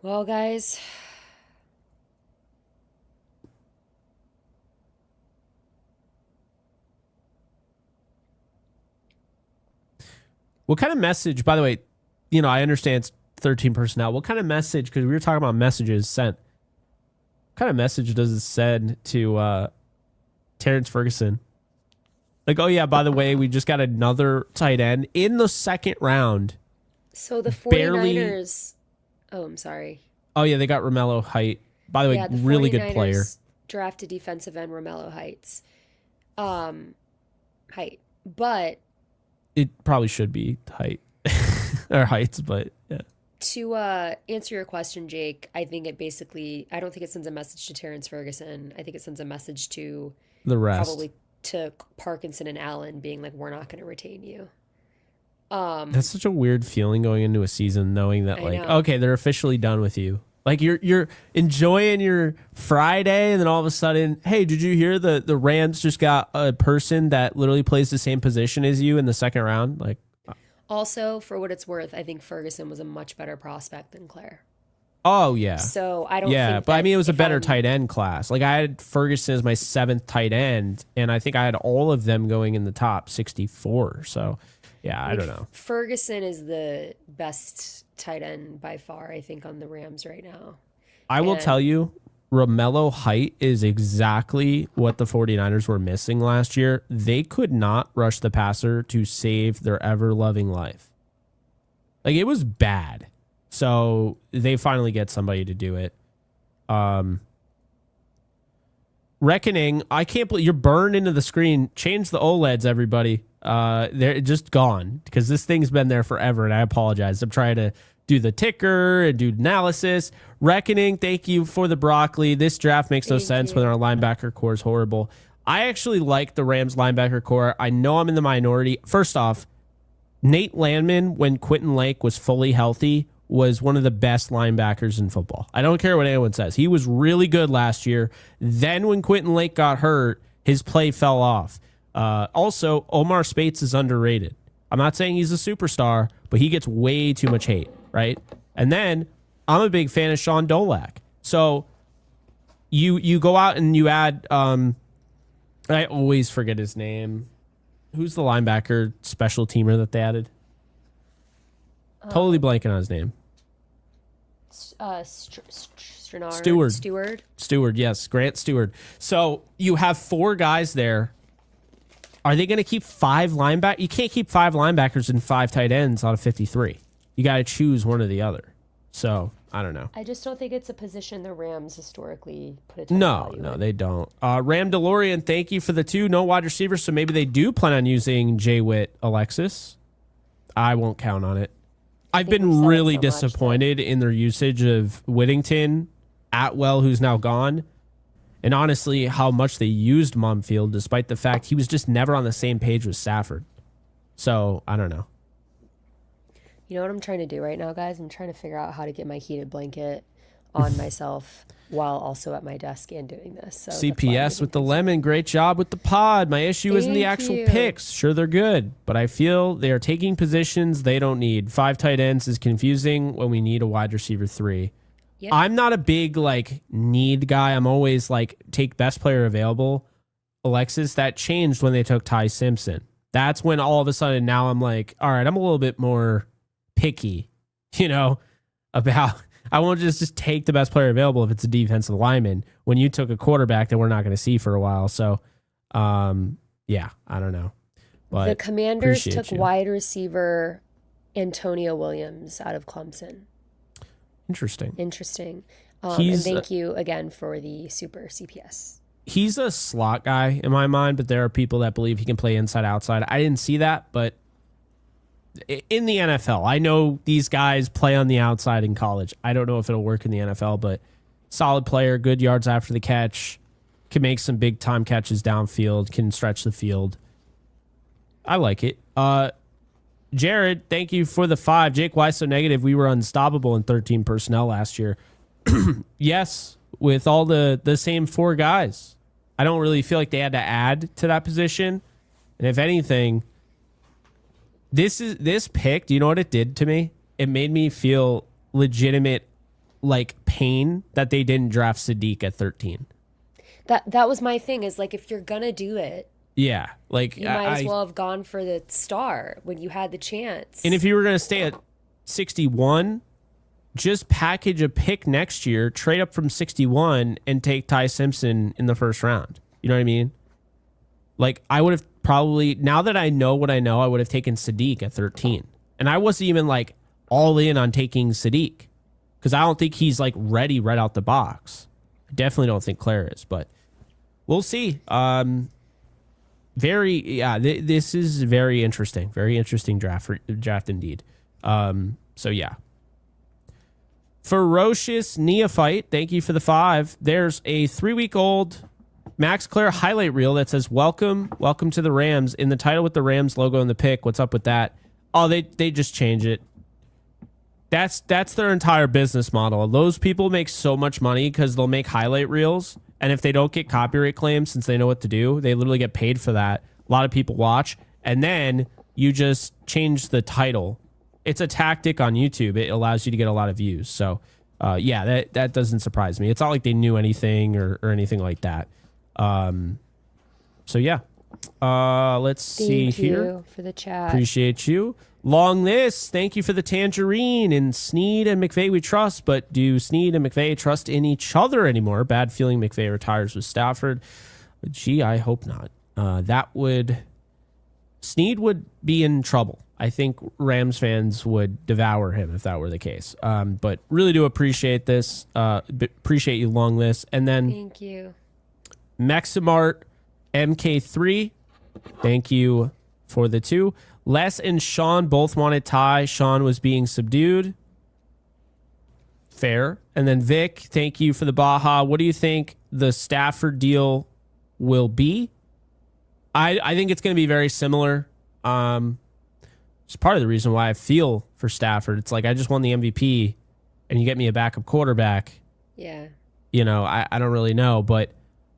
Well, guys, What kind of message, by the way, I understand it's 13 personnel. What kind of message, because we were talking about messages sent, what kind of message does it send to Terrence Ferguson? Like, oh yeah, by the way, we just got another tight end in the second round. so the 49ers. Barely- Oh, I'm sorry. Oh yeah, they got Romello Height. By the way, Yeah, the really good 49ers player. drafted defensive end Romello Height. But It probably should be Height or Heights, but yeah. to answer your question, Jake, I don't think it sends a message to Terrence Ferguson. I think it sends a message to The rest. probably to Parkinson and Allen being like, we're not going to retain you. That's such a weird feeling going into a season, knowing that I like, know. okay, they're officially done with you. Like you're enjoying your Friday, and then all of a sudden, hey, did you hear the Rams just got a person that literally plays the same position as you in the second round? Like, Also, for what it's worth, I think Ferguson was a much better prospect than Claire. oh yeah, So I don't yeah. think But I that mean, it was a if better I'm- tight end class. Like I had Ferguson as my 7th tight end, and I think I had all of them going in the top 64. So yeah, I don't know. Ferguson is the best tight end by far, I think, on the Rams right now. I will And- tell you, Romello Height is exactly what the 49ers were missing last year. They could not rush the passer to save their ever-loving life. Like, it was bad. So they finally get somebody to do it. Reckoning, I can't believe you're burned into the screen. Change the OLEDs, everybody. They're just gone because this thing's been there forever, and I apologize. I'm trying to do the ticker and do analysis. Reckoning, thank you for the broccoli. This draft makes no Thank sense you. when our linebacker core is horrible. I actually like the Rams linebacker core. I know I'm in the minority. First off, Nate Landman, when Quentin Lake was fully healthy, was one of the best linebackers in football. I don't care what anyone says. He was really good last year. Then when Quentin Lake got hurt, his play fell off. Also, Omar Spates is underrated. I'm not saying he's a superstar, but he gets way too much hate, right? And then I'm a big fan of Sean Dolak. So you go out and you add I always forget his name. Who's the linebacker special teamer that they added? Totally blanking on his name. Stewart, yes, Grant Stewart. So you have 4 guys there. Are they going to keep 5 linebackers? You can't keep 5 linebackers and 5 tight ends out of 53. You got to choose one or the other. So I don't know. I just don't think it's a position the Rams historically put a ton of No, value no, in. they don't. Ram DeLorean, thank you for the 2. No wide receivers, so maybe they do plan on using Jay Witt, Alexis. I won't count on it. I've think we've been said it really so much disappointed in their usage of Whittington, Atwell, who's now gone, and honestly, how much they used Mumfield, despite the fact he was just never on the same page with Stafford. So I don't know. You know what I'm trying to do right now, guys? I'm trying to figure out how to get my heated blanket on myself while also at my desk and doing this. So that's why I'm CPS moving with the things lemon. around. Great job with the pod. My issue isn't the Thank actual you. picks. Sure, they're good, but I feel they are taking positions they don't need. 5 tight ends is confusing when we need a wide receiver 3. Yep. I'm not a big like need guy. I'm always like take best player available. Alexis, that changed when they took Ty Simpson. That's when all of a sudden now I'm like, all right, I'm a little bit more picky, about I won't just take the best player available if it's a defensive lineman when you took a quarterback that we're not going to see for a while. So, yeah, I don't know. But The Commanders appreciate took you. wide receiver Antonio Williams out of Clemson. Interesting. Interesting. And He's thank you again for the super CPS. he's a slot guy in my mind, but there are people that believe he can play inside outside. I didn't see that, but in the NFL, I know these guys play on the outside in college. I don't know if it'll work in the NFL, but solid player, good yards after the catch, can make some big time catches downfield, can stretch the field. I like it. Jared, thank you for the 5. Jake, why so negative? We were unstoppable in 13 personnel last year. Yes, with all the same 4 guys. I don't really feel like they had to add to that position. And if anything, this pick, do you know what it did to me? It made me feel legitimate like pain that they didn't draft Sadiq at 13. That was my thing, is like, if you're gonna do it, Yeah, like you might as well have gone for the star when you had the chance. and if you were going to stay at 61, just package a pick next year, trade up from 61 and take Ty Simpson in the first round. You know what I mean? Like I would have probably, now that I know what I know, I would have taken Sadiq at 13. And I wasn't even like all in on taking Sadiq because I don't think he's like ready right out the box. I definitely don't think Claire is, but we'll see. This is very interesting draft indeed. So yeah, ferocious neophyte, thank you for the 5. There's a 3-week-old Max Claire highlight reel that says welcome to the Rams in the title with the Rams logo in the pick. What's up with that? Oh, they just change it. That's their entire business model. Those people make so much money because they'll make highlight reels, and if they don't get copyright claims, since they know what to do, they literally get paid for that. A lot of people watch, and then you just change the title. It's a tactic on YouTube. It allows you to get a lot of views. So, yeah, that doesn't surprise me. It's not like they knew anything or anything like that. So yeah, let's see Thank here. you for the chat. Appreciate you. Long this. Thank you for the tangerine. And Sneed and McVay we trust, but do Sneed and McVay trust in each other anymore? Bad feeling McVay retires with Stafford. But gee, I hope not. Sneed would be in trouble. I think Rams fans would devour him if that were the case. But really do appreciate this. Appreciate you, Long this. And then Thank you. Maximart MK3, thank you for the 2. Les and Sean both wanted Ty. Sean was being subdued. Fair. And then Vic, thank you for the Baja. What do you think the Stafford deal will be? I think it's going to be very similar. It's part of the reason why I feel for Stafford. It's like I just won the MVP and you get me a backup quarterback. Yeah. I don't really know, but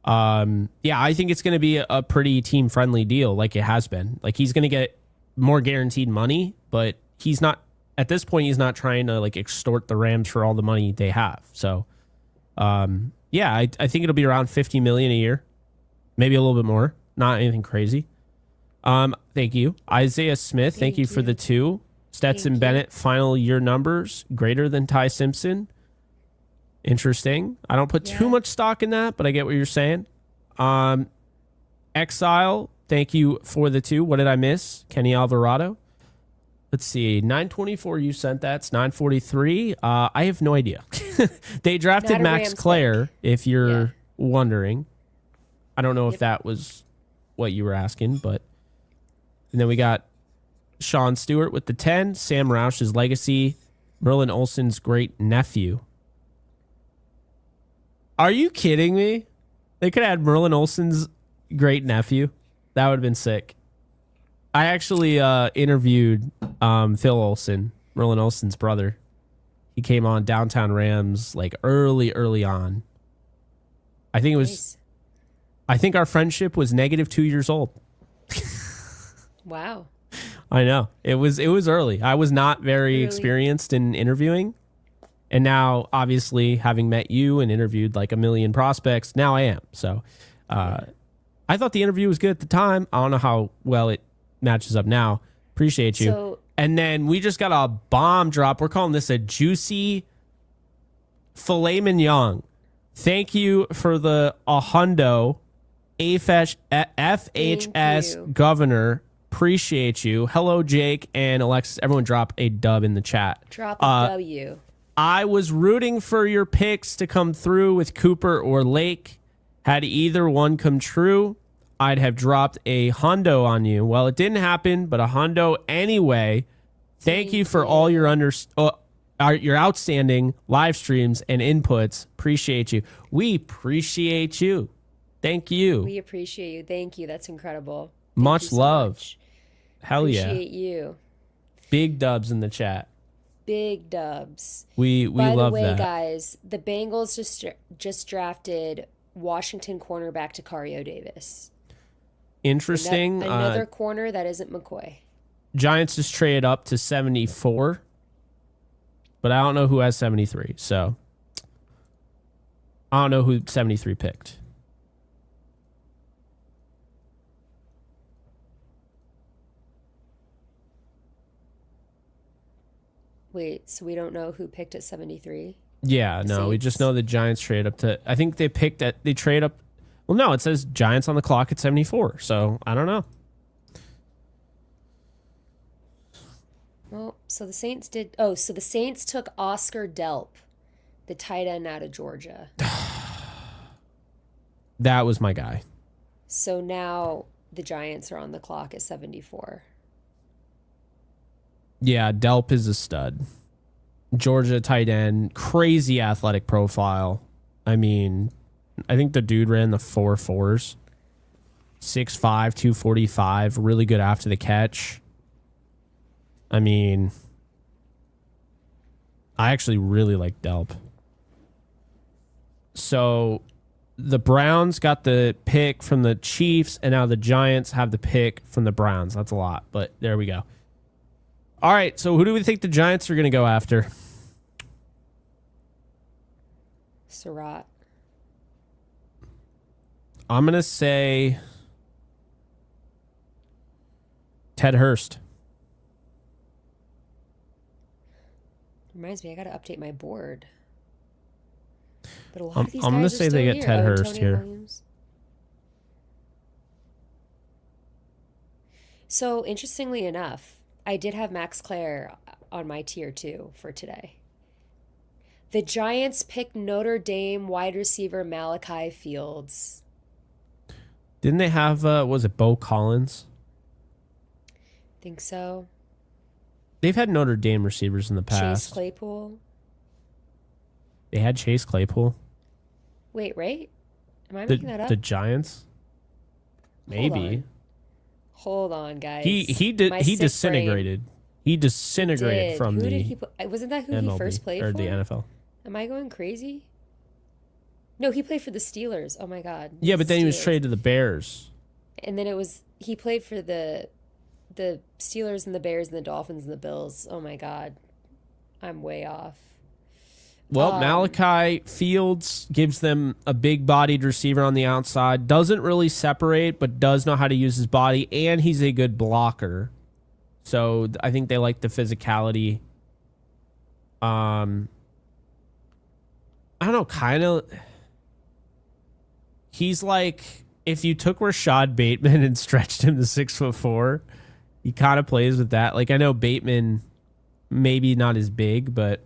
yeah, I think it's going to be a pretty team friendly deal like it has been. Like he's going to get more guaranteed money, but he's not at this point. He's not trying to like extort the Rams for all the money they have. So, yeah, I think it'll be around 50 million a year, maybe a little bit more. Not anything crazy. Thank you, Isaiah Smith. Thank you for the 2. Stetson Bennett final year numbers greater than Ty Simpson. Interesting. I don't put too much stock in that, but I get what you're saying. Exile, thank you for the 2. What did I miss? Kenny Alvarado. Let's see. 924, you sent that. It's 943. I have no idea. They drafted Max Rams Claire, pick. if you're wondering. I don't know if that was what you were asking, but. And then we got Sean Stewart with the 10. Sam Roush's legacy. Merlin Olsen's great nephew. Are you kidding me? They could have had Merlin Olsen's great nephew. That would have been sick. I actually interviewed Phil Olsen Merlin Olsen's brother. He came on Downtown Rams like early on. I think it was. Nice. I think our friendship was -2 years old. Wow. I know it was early. I was not very Early. experienced in interviewing, and now obviously having met you and interviewed like a million prospects, now I am. So, I thought the interview was good at the time. I don't know how well it matches up now. Appreciate you. So And then we just got a bomb drop. We're calling this a juicy filet mignon. Thank you for the hundo FHS you. governor. Appreciate you. Hello, Jake and Alexis. Everyone drop a dub in the chat. drop a W. I was rooting for your picks to come through with Cooper or Lake. Had either one come true, I'd have dropped a hundo on you. Well, it didn't happen, but a hundo anyway. Thank you for all your your outstanding live streams and inputs. Appreciate you. We appreciate you. Thank you. We appreciate you. Thank you. That's incredible. Thank Much you so love. much. Hell yeah. Appreciate you. Big dubs in the chat. Big dubs. We By love the way, that. guys, the Bengals just drafted Washington cornerback Takario Davis. Interesting. Another corner that isn't McCoy. Giants just traded up to 74, but I don't know who has 73. So I don't know who 73 picked. Wait, so we don't know who picked at 73? Yeah, no, we just Saints? know the Giants trade up to. I think they trade up. Well, no, it says Giants on the clock at 74. So I don't know. Well, so the Saints did. Oh, so the Saints took Oscar Delp, the tight end out of Georgia. That was my guy. So now the Giants are on the clock at 74. Yeah, Delp is a stud. Georgia tight end, crazy athletic profile. I mean, I think the dude ran the 4.4s. 6'5", 245, really good after the catch. I mean, I actually really like Delp. So the Browns got the pick from the Chiefs, and now the Giants have the pick from the Browns. That's a lot, but there we go. All right, so who do we think the Giants are going to go after? Surratt. I'm going to say Ted Hurst. Reminds me, I got to update my board. But a lot I'm of these gonna guys are say they still get here. Ted Oh, Hurst Antonio here. Williams. So, interestingly enough, I did have Max Clare on my tier 2 for today. The Giants picked Notre Dame wide receiver Malachi Fields. Didn't they have, was it Bo Collins? Think so. They've had Notre Dame receivers in the Chase past. Claypool. They had Chase Claypool. Wait, right? Am I making that up? The Giants? Maybe. Hold on, guys. He My he sick disintegrated. He disintegrated Did. from Who the did he wasn't that who MLB he first played or for? the NFL. Am I going crazy? No, he played for the Steelers. Oh my God. Yeah, but then he was Steelers. traded to the Bears. And then he played for the Steelers and the Bears and the Dolphins and the Bills. Oh my God. I'm way off. Well, Malachi Fields gives them a big-bodied receiver on the outside. Doesn't really separate, but does know how to use his body, and he's a good blocker. So I think they like the physicality. I don't know, kind of. He's like if you took Rashad Bateman and stretched him to 6'4", he kind of plays with that. Like I know Bateman, maybe not as big, but.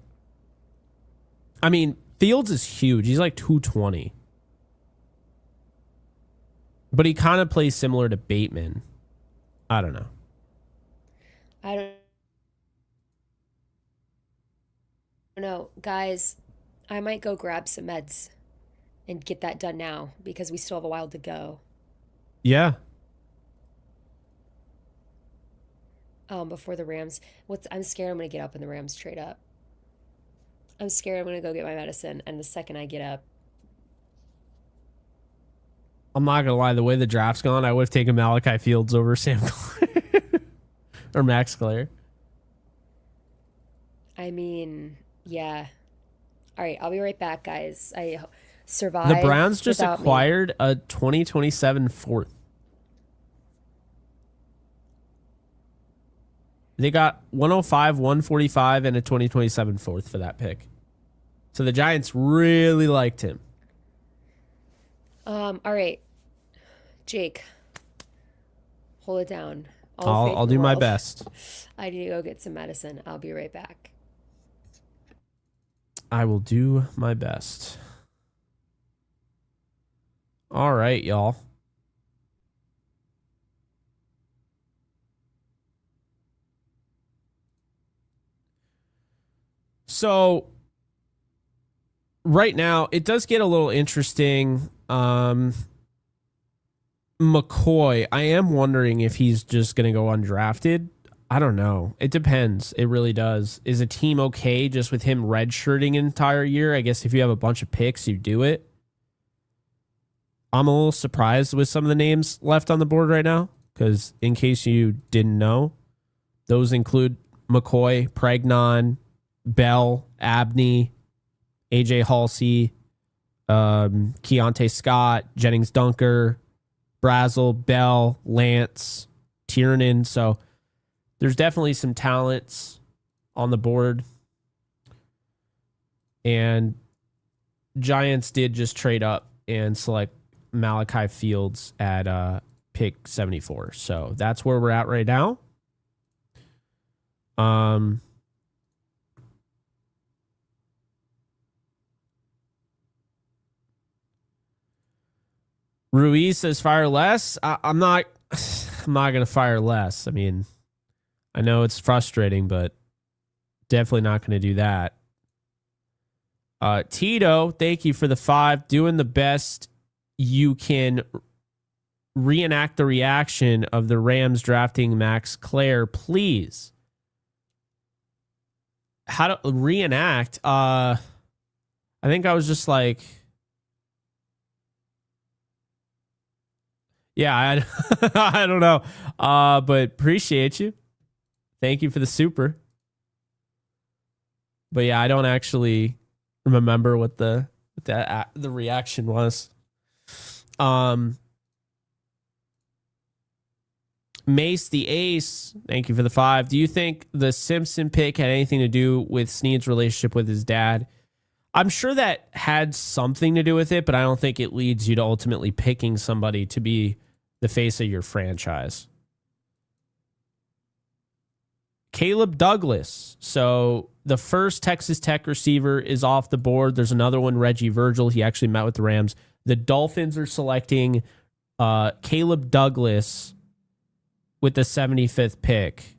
I mean, Fields is huge. He's like 220. But he kind of plays similar to Bateman. I don't know. I don't know. Guys, I might go grab some meds and get that done now because we still have a while to go. Yeah. before the Rams. I'm scared I'm gonna get up and the Rams trade up. I'm scared I'm gonna go get my medicine, and the second I get up, I'm not gonna lie, the way the draft's gone, I would have taken Malachi Fields over Sam or Max Clare. I mean, yeah. All right, I'll be right back, guys. I The survived Browns just without me. acquired a 2027 fourth. They got 105, 145, and a 2027 fourth for that pick. So the Giants really liked him. All right, Jake, hold it down. I'll do my best. I need to go get some medicine. I'll be right back. I will do my best. All right, y'all. So right now it does get a little interesting. McCoy, I am wondering if he's just going to go undrafted. I don't know. It depends. It really does. Is a team okay just with him redshirting an entire year? I guess if you have a bunch of picks, you do it. I'm a little surprised with some of the names left on the board right now because in case you didn't know, those include McCoy, Pregnon, Bell, Abney, AJ Halsey, Keontae Scott, Jennings Dunker, Brazel, Bell, Lance, Tiernan. So there's definitely some talents on the board. And Giants did just trade up and select Malachi Fields at pick 74. So that's where we're at right now. Ruiz says fire less. I'm not I'm not gonna fire less. I mean, I know it's frustrating, but definitely not gonna do that. Tito, thank you for the 5. Doing the best you can reenact the reaction of the Rams drafting Max Clare, please. How to reenact? I think I was just like, yeah, I don't know. But appreciate you. Thank you for the super. But yeah, I don't actually remember what the reaction was. Mace the Ace, thank you for the 5. Do you think the Simpson pick had anything to do with Snead's relationship with his dad? I'm sure that had something to do with it, but I don't think it leads you to ultimately picking somebody to be the face of your franchise. Caleb Douglas. So the first Texas Tech receiver is off the board. There's another one, Reggie Virgil. He actually met with the Rams. The Dolphins are selecting Caleb Douglas with the 75th pick.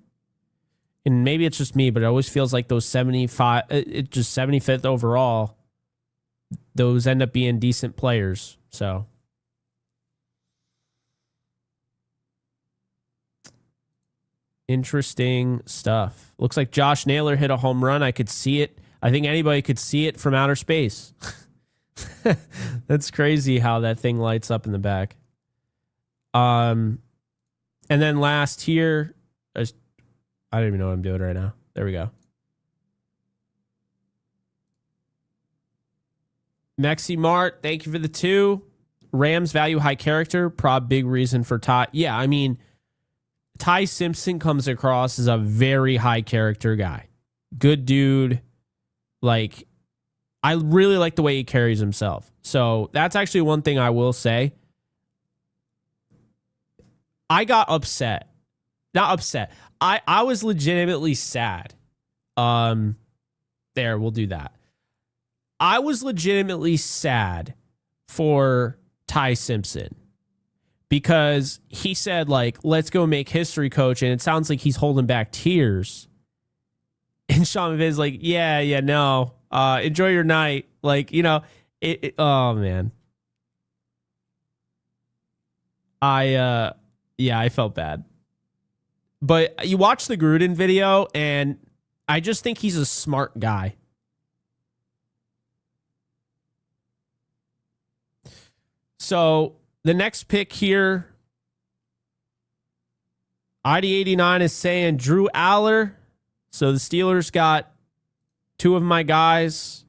And maybe it's just me, but it always feels like those 75th overall, those end up being decent players. So interesting stuff. Looks like Josh Naylor hit a home run. I could see it. I think anybody could see it from outer space. That's crazy how that thing lights up in the back. And then last here, I don't even know what I'm doing right now. There we go. Mexi Mart, thank you for the 2. Rams value high character, prob big reason for Ty. Yeah, I mean, Ty Simpson comes across as a very high character guy. Good dude. Like, I really like the way he carries himself. So that's actually one thing I will say. I got upset. Not upset. I was legitimately sad. There, we'll do that. I was legitimately sad for Ty Simpson because he said, like, let's go make history, coach. And it sounds like he's holding back tears. And Sean McVay's like, yeah, no. Enjoy your night. Like, you know, oh, man. I felt bad. But you watch the Gruden video, and I just think he's a smart guy. So the next pick here, ID89 is saying Drew Aller. So the Steelers got two of my guys.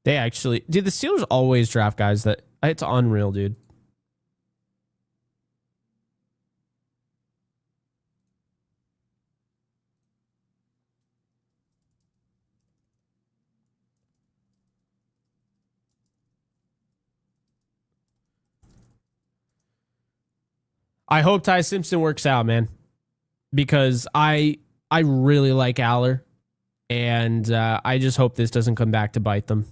The Steelers always draft guys that it's unreal, dude. I hope Ty Simpson works out, man, because I really like Aller, and I just hope this doesn't come back to bite them.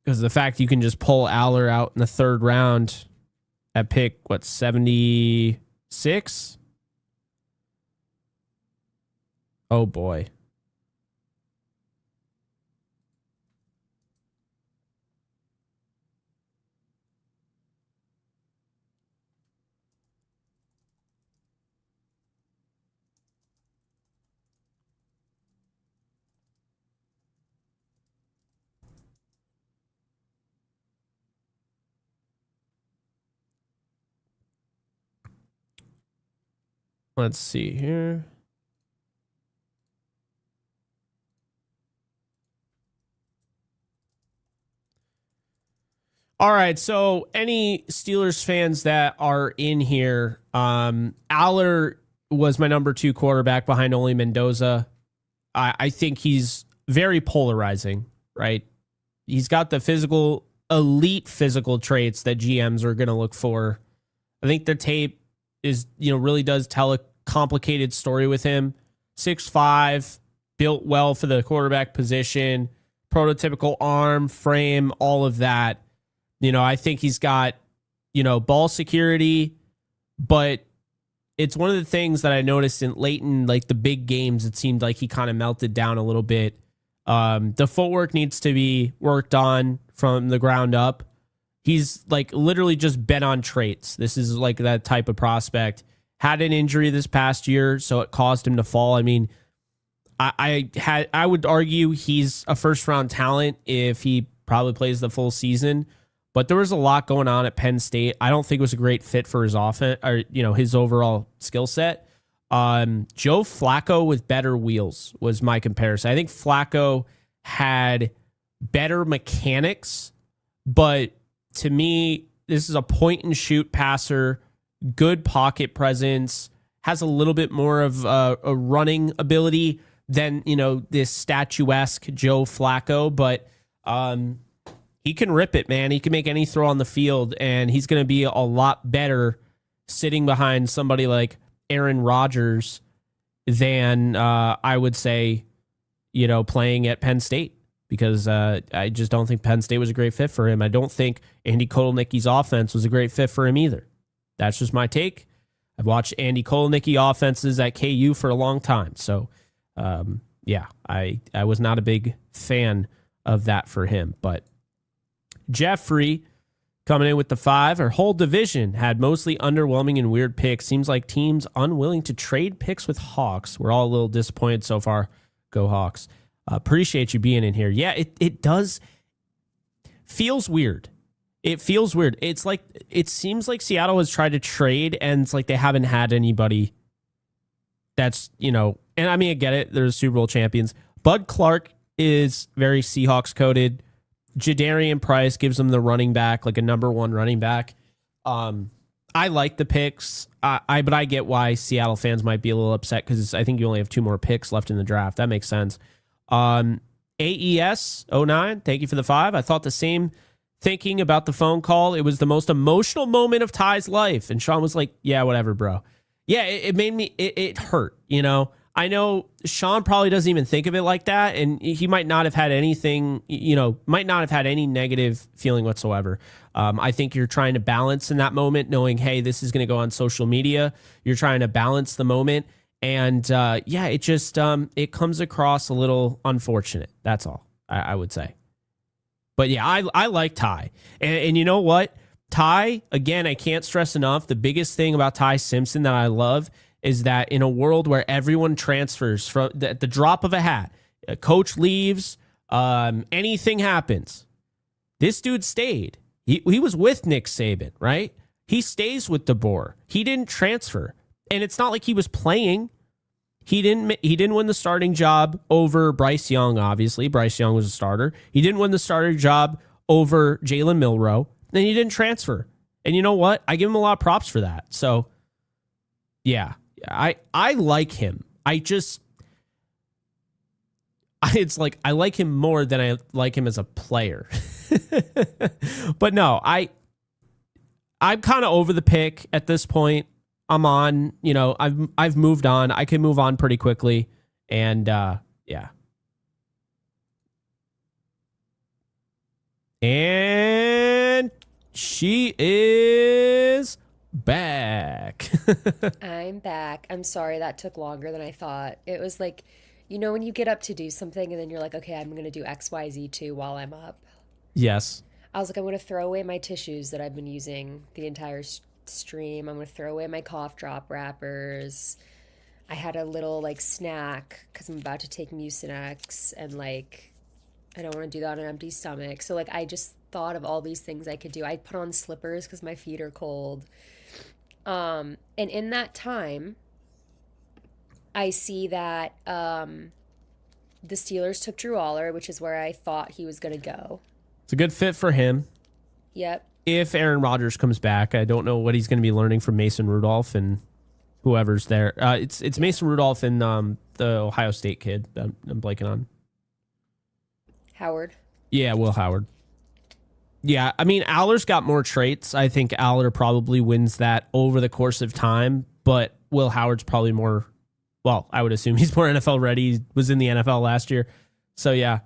Because the fact you can just pull Aller out in the third round at pick, 76? Oh, boy. Let's see here. All right, so any Steelers fans that are in here, Aller was my number 2 quarterback behind Oli Mendoza. I think he's very polarizing, right? He's got the elite physical traits that GMs are going to look for. I think the tape is, really does tell a complicated story with him. 6'5", built well for the quarterback position, prototypical arm, frame, all of that. I think he's got, ball security, but it's one of the things that I noticed late in like the big games, it seemed like he kind of melted down a little bit. The footwork needs to be worked on from the ground up. He's like literally just bet on traits. This is like that type of prospect. Had an injury this past year, so it caused him to fall. I mean, I would argue he's a first round talent if he probably plays the full season. But there was a lot going on at Penn State. I don't think it was a great fit for his offense or his overall skill set. Joe Flacco with better wheels was my comparison. I think Flacco had better mechanics, but to me, this is a point and shoot passer, good pocket presence, has a little bit more of a running ability than this statuesque Joe Flacco, but he can rip it, man. He can make any throw on the field, and he's going to be a lot better sitting behind somebody like Aaron Rodgers than I would say, playing at Penn State, because I just don't think Penn State was a great fit for him. I don't think Andy Kotelnicki's offense was a great fit for him either. That's just my take. I've watched Andy Kotelnicki offenses at KU for a long time. So, I was not a big fan of that for him, but Jeffrey coming in with the 5. Our whole division had mostly underwhelming and weird picks. Seems like teams unwilling to trade picks with Hawks. We're all a little disappointed so far. Go Hawks. Appreciate you being in here. Yeah, it does. Feels weird. It feels weird. It's like, it seems like Seattle has tried to trade, and it's like they haven't had anybody that's, and I mean, I get it. They're Super Bowl champions. Bud Clark is very Seahawks coded. Jadarian Price gives them the running back, like a number 1 running back. I like the picks, but I get why Seattle fans might be a little upset, because I think you only have 2 more picks left in the draft. That makes sense. AES09, thank you for the 5. I thought the same thinking about the phone call. It was the most emotional moment of Ty's life. And Sean was like, yeah, whatever, bro. Yeah, it made me, it hurt, I know Sean probably doesn't even think of it like that, and he might not have had anything, might not have had any negative feeling whatsoever. I think you're trying to balance in that moment, knowing, hey, this is going to go on social media. You're trying to balance the moment, and it just it comes across a little unfortunate. That's all I would say. But yeah, I like Ty, and you know what? Ty, again, I can't stress enough. The biggest thing about Ty Simpson that I love is that in a world where everyone transfers from at the drop of a hat, a coach leaves, anything happens, this dude stayed. He was with Nick Saban, right? He stays with DeBoer. He didn't transfer. And it's not like he was playing. He didn't win the starting job over Bryce Young, obviously. Bryce Young was a starter. He didn't win the starting job over Jalen Milroe. Then he didn't transfer. And you know what? I give him a lot of props for that. So, yeah, I like him. It's like I like him more than I like him as a player. But no, I'm kind of over the pick at this point. I'm on, I've moved on. I can move on pretty quickly. And yeah. And she is back. I'm back. I'm sorry that took longer than I thought. It was like, when you get up to do something and then you're like, okay, I'm going to do XYZ too while I'm up. Yes. I was like, I'm going to throw away my tissues that I've been using the entire stream. I'm going to throw away my cough drop wrappers. I had a little snack because I'm about to take Mucinex and I don't want to do that on an empty stomach. So I just thought of all these things I could do. I put on slippers because my feet are cold. And in that time, I see that the Steelers took Drew Aller, which is where I thought he was going to go. It's a good fit for him. Yep. If Aaron Rodgers comes back, I don't know what he's going to be learning from Mason Rudolph and whoever's there. It's Mason Rudolph and the Ohio State kid that I'm blanking on. Howard. Yeah, Will Howard. Yeah, I mean, Aller's got more traits. I think Aller probably wins that over the course of time, but Will Howard's probably more, well, I would assume he's more NFL ready. He was in the NFL last year. So, yeah.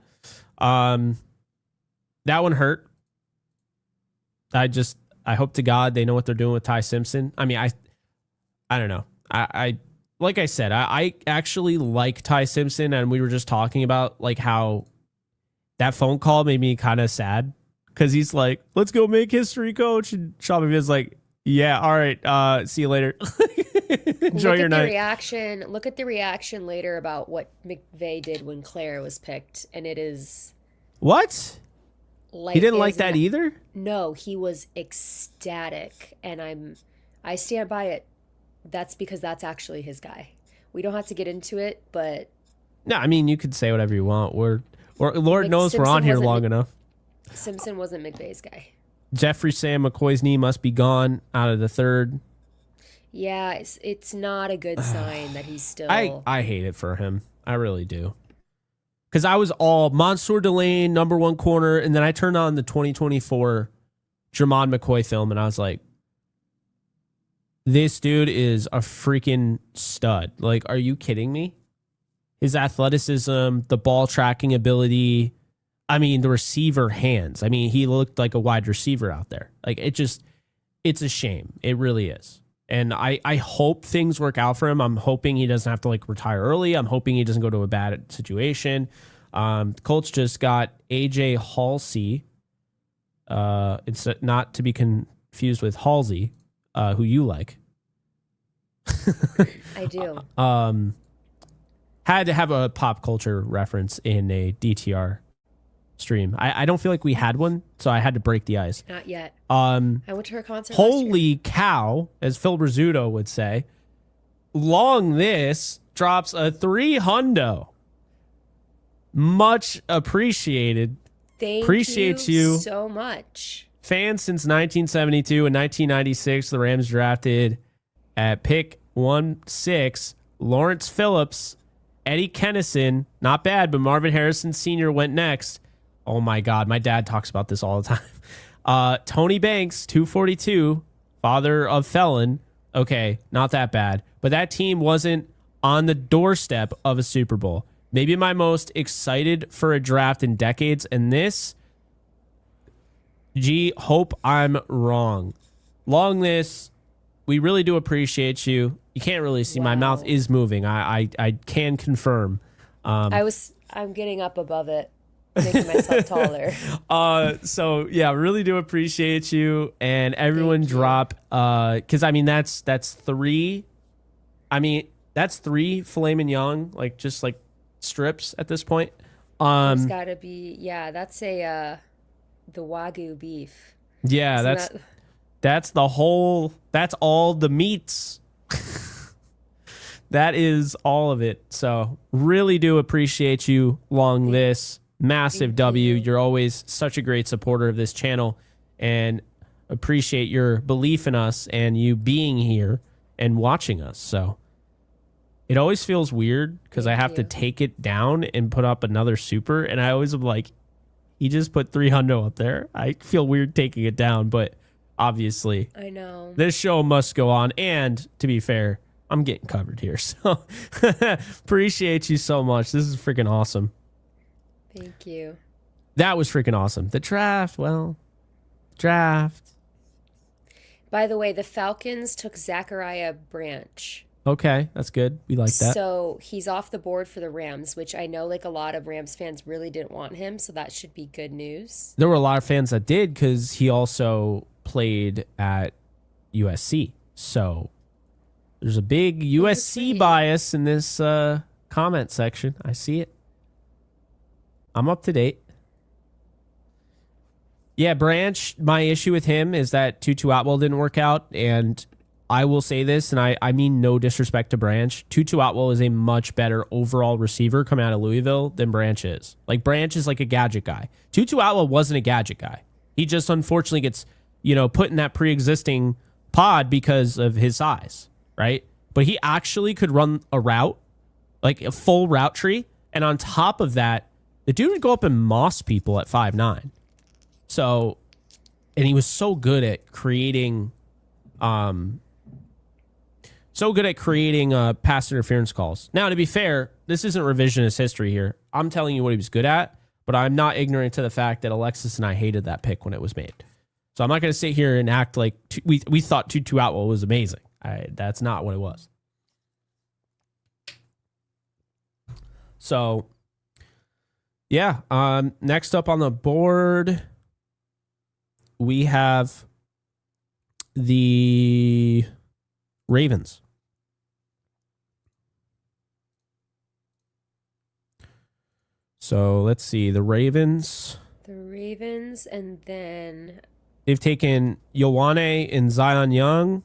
That one hurt. I hope to God they know what they're doing with Ty Simpson. I mean, I don't know. I like I said, I actually like Ty Simpson, and we were just talking about how that phone call made me kind of sad because he's like, let's go make history, coach. And Sean McVay's like, yeah, all right, see you later. Enjoy your night. Look at the reaction later about what McVay did when Claire was picked, and it is... What? He didn't like that either? No, he was ecstatic, and I stand by it. That's because that's actually his guy. We don't have to get into it, but... No, I mean, you could say whatever you want. Lord knows we're on here long enough. Simpson wasn't McVay's guy. Jeffrey Sam McCoy's knee must be gone out of the third. Yeah, it's not a good sign that he's still... I hate it for him. I really do. Because I was all Mansour Delane, number one corner, and then I turned on the 2024 Jermon McCoy film, and I was like, this dude is a freaking stud. Are you kidding me? His athleticism, the ball tracking ability, I mean, the receiver hands. I mean, he looked like a wide receiver out there. It's a shame. It really is. And I hope things work out for him. I'm hoping he doesn't have to retire early. I'm hoping he doesn't go to a bad situation. Colts just got AJ Halsey. It's not to be confused with Halsey, who you like. I do. Had to have a pop culture reference in a DTR stream. I don't feel like we had one, so I had to break the ice. Not yet. I went to her concert last year. Holy cow, as Phil Rizzuto would say. Long This drops a 300. Much appreciated. Appreciate you so much. Fans since 1972 and 1996, the Rams drafted at pick 1-6 Lawrence Phillips, Eddie Kennison, not bad, but Marvin Harrison Sr. went next. Oh my God, my dad talks about this all the time. Tony Banks, 242, father of Felon. Okay, not that bad. But that team wasn't on the doorstep of a Super Bowl. Maybe my most excited for a draft in decades. And this, hope I'm wrong. Long This, we really do appreciate you. You can't really see. Wow. My mouth is moving. I can confirm. I'm getting up above it. making myself taller. So yeah, really do appreciate you, and everyone Thank you. drop because I mean that's three. I mean that's three filet mignon, like just like strips at this point. There's Um, gotta be, yeah, that's a the Wagyu beef. yeah, Isn't that that's the whole. That's all the meats. That is all of it. So really do appreciate you, Long This. Massive thank W. you. You're always such a great supporter of this channel, and appreciate your belief in us and you being here and watching us. So it always feels weird because I Thank have to you. take it down and put up another super. And I always am like, he just put 300 up there. I feel weird taking it down, but obviously I know. this show must go on. And to be fair, I'm getting covered here. So appreciate you so much. This is freaking awesome. Thank you. That was freaking awesome. The draft, well, draft. By the way, the Falcons took Zachariah Branch. Okay, that's good. We like that. So he's off the board for the Rams, which I know like a lot of Rams fans really didn't want him. So that should be good news. There were a lot of fans that did because he also played at USC. So there's a big USC right. bias in this comment section. I see it. I'm up to date. Yeah, Branch, my issue with him is that Tutu Atwell didn't work out. And I will say this, and I mean no disrespect to Branch. Tutu Atwell is a much better overall receiver coming out of Louisville than Branch is. Like, Branch is like a gadget guy. Tutu Atwell wasn't a gadget guy. He just unfortunately gets, put in that pre-existing pod because of his size, right? But he actually could run a route, like a full route tree. And on top of that, the dude would go up and moss people at 5'9". So, and he was so good at creating, pass interference calls. Now, to be fair, this isn't revisionist history here. I'm telling you what he was good at, but I'm not ignorant to the fact that Alexis and I hated that pick when it was made. So I'm not going to sit here and act like we thought Tutu Atwell was amazing. That's not what it was. So, yeah. Next up on the board, we have the Ravens. So let's see. The Ravens. The Ravens, and then They've taken Ioane and Zion Young.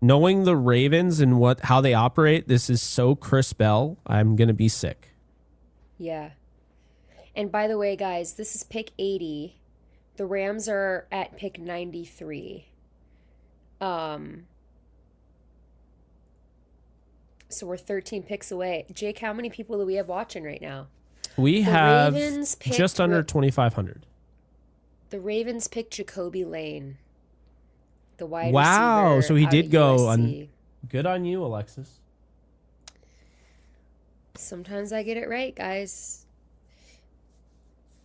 Knowing the Ravens and how they operate, this is so Chris Bell. I'm going to be sick. yeah. And by the way, guys, this is pick 80. The Rams are at pick 93. So we're 13 picks away. Jake, how many people do we have watching right now? We The have Ravens picked just under 2,500. The Ravens picked Jacoby Lane, the wide Wow, receiver so he out did of go USC. Good on you, Alexis. Sometimes I get it right, guys.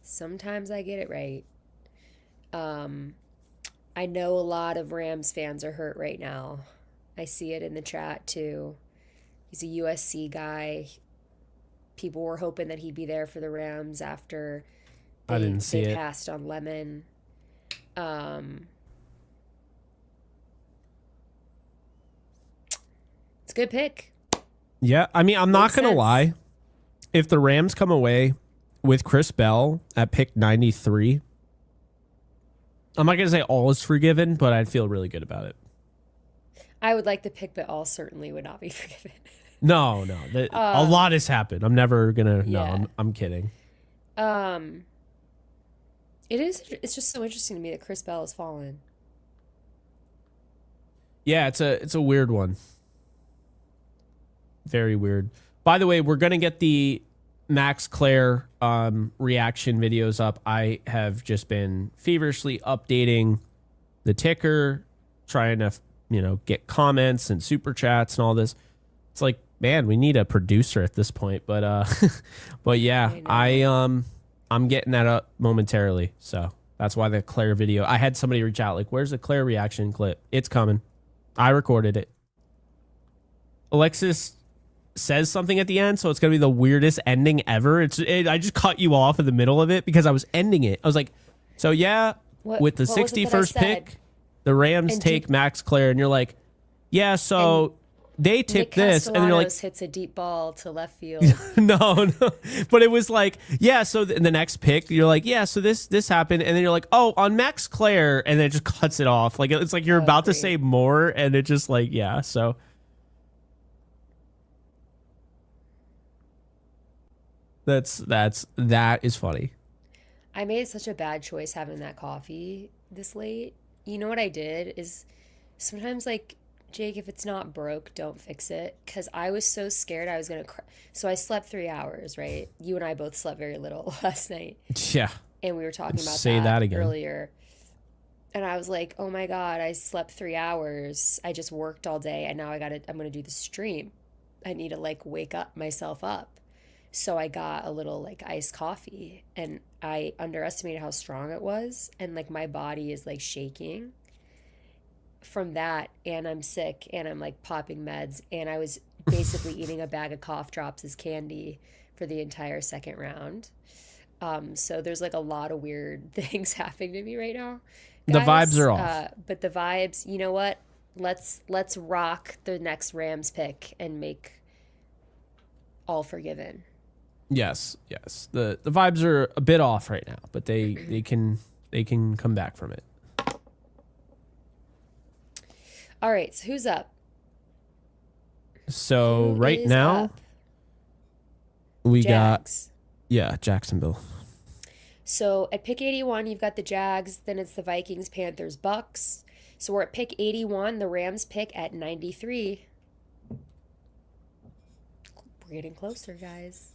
Sometimes I get it right. I know a lot of Rams fans are hurt right now. I see it in the chat too. He's a USC guy. People were hoping that he'd be there for the Rams after I didn't see they it. passed on Lemon. It's a good pick. Yeah, I mean, I'm not Makes going to sense. lie. If the Rams come away with Chris Bell at pick 93, I'm not going to say all is forgiven, but I'd feel really good about it. I would like the pick, but all certainly would not be forgiven. No. A lot has happened. I'm never going to. Yeah. No, I'm kidding. It's just so interesting to me that Chris Bell has fallen. Yeah, it's a weird one. Very weird. By the way, we're going to get the Max Clare reaction videos up. I have just been feverishly updating the ticker, trying to, get comments and super chats and all this. It's like, man, we need a producer at this point, but but yeah, I'm getting that up momentarily. So that's why the Claire video, I had somebody reach out like, where's the Claire reaction clip? It's coming. I recorded it. Alexis says something at the end, so it's gonna be the weirdest ending ever. I just cut you off in the middle of it because I was ending it. I was like, so yeah, with the What was it that I 61st said? pick, the Rams And take Max Clare, and you're like, yeah, so they tip Nick this, and then you're like, Castellanos hits a deep ball to left field. no, but it was like, yeah, so in the next pick, you're like, yeah, so this happened, and then you're like, oh, on Max Clare, and then it just cuts it off. Like it's like you're about to great. say more, and it just like, yeah, so. That is funny. I made such a bad choice having that coffee this late. You know what I did is sometimes like Jake, if it's not broke, don't fix it. Because I was so scared I was gonna cry. So I slept 3 hours, right? You and I both slept very little last night, Yeah. and we were talking about Say that again. earlier. And I was like, oh my God, I slept 3 hours. I just worked all day, and now I'm gonna do the stream. I need to like wake up myself up. So I got a little like iced coffee, and I underestimated how strong it was, and like my body is like shaking from that, and I'm sick, and I'm like popping meds, and I was basically eating a bag of cough drops as candy for the entire second round. So there's like a lot of weird things happening to me right now, The guys. vibes are off. But the vibes, you know what? Let's rock the next Rams pick and make all forgiven. Yes. The vibes are a bit off right now, but they can come back from it. All right, so who's up? So Who right is now up? we Jags. got Jacksonville. So at pick 81, you've got the Jags, then it's the Vikings, Panthers, Bucks. So we're at pick 81, the Rams pick at 93. We're getting closer, guys.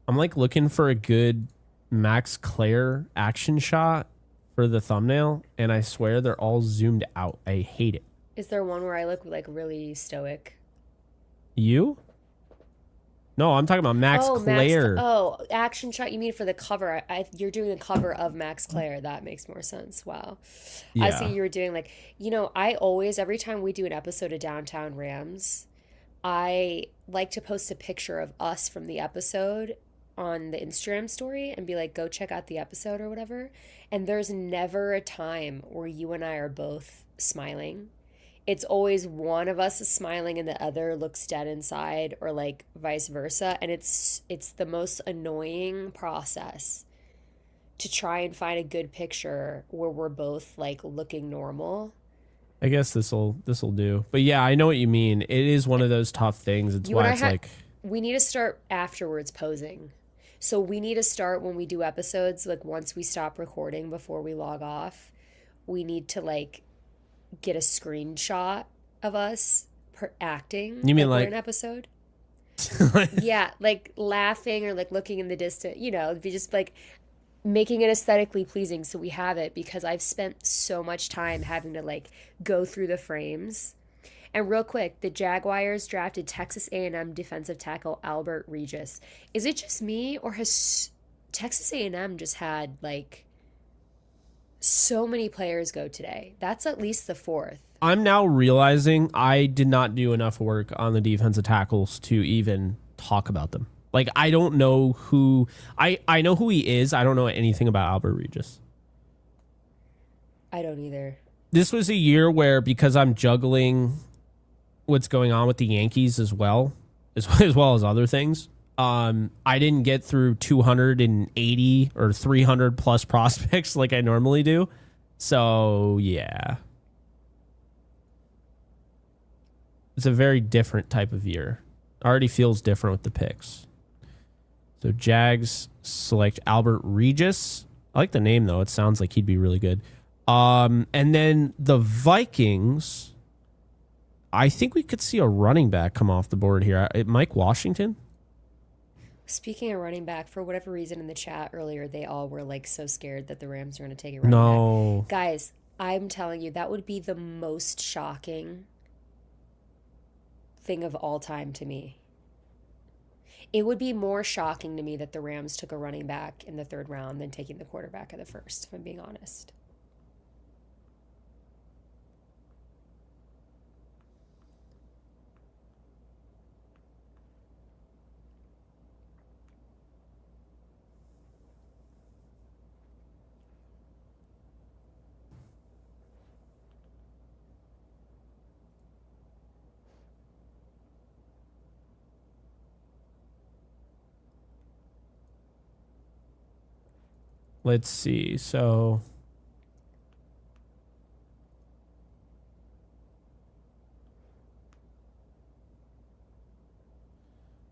I'm like looking for a good Max Clare action shot for the thumbnail, and I swear they're all zoomed out. I hate it. Is there one where I look like really stoic? You? No, I'm talking about Max Clare. Action shot. You mean for the cover? You're doing the cover of Max Clare. That makes more sense. Wow. I Yeah. see you were doing like, I always, every time we do an episode of Downtown Rams, I like to post a picture of us from the episode on the Instagram story and be like, go check out the episode or whatever. And there's never a time where you and I are both smiling. It's always one of us is smiling and the other looks dead inside, or like vice versa. And it's the most annoying process to try and find a good picture where we're both like looking normal. I guess this'll do. But yeah, I know what you mean. It is one of those tough things. It's You and why I it's had like we need to start afterwards posing. So we need to start when we do episodes, like once we stop recording before we log off, we need to like get a screenshot of us acting. You mean we're like in an episode? Yeah, like laughing or like looking in the distance, be just like making it aesthetically pleasing so we have it, because I've spent so much time having to like go through the frames. And real quick, the Jaguars drafted Texas A&M defensive tackle Albert Regis. Is it just me, or has Texas A&M just had like so many players go today? That's at least the fourth. I'm now realizing I did not do enough work on the defensive tackles to even talk about them. Like, I don't know who I know who he is. I don't know anything about Albert Regis. I don't either. This was a year where, because I'm juggling what's going on with the Yankees as well as other things, I didn't get through 280 or 300 plus prospects like I normally do. So, yeah. It's a very different type of year. Already feels different with the picks. So Jags select Albert Regis. I like the name, though. It sounds like he'd be really good. And then the Vikings, I think we could see a running back come off the board here. Mike Washington? Speaking of running back, for whatever reason in the chat earlier, they all were like so scared that the Rams are going to take a running No. back. Guys, I'm telling you, that would be the most shocking thing of all time to me. It would be more shocking to me that the Rams took a running back in the third round than taking the quarterback in the first, if I'm being honest. Let's see. So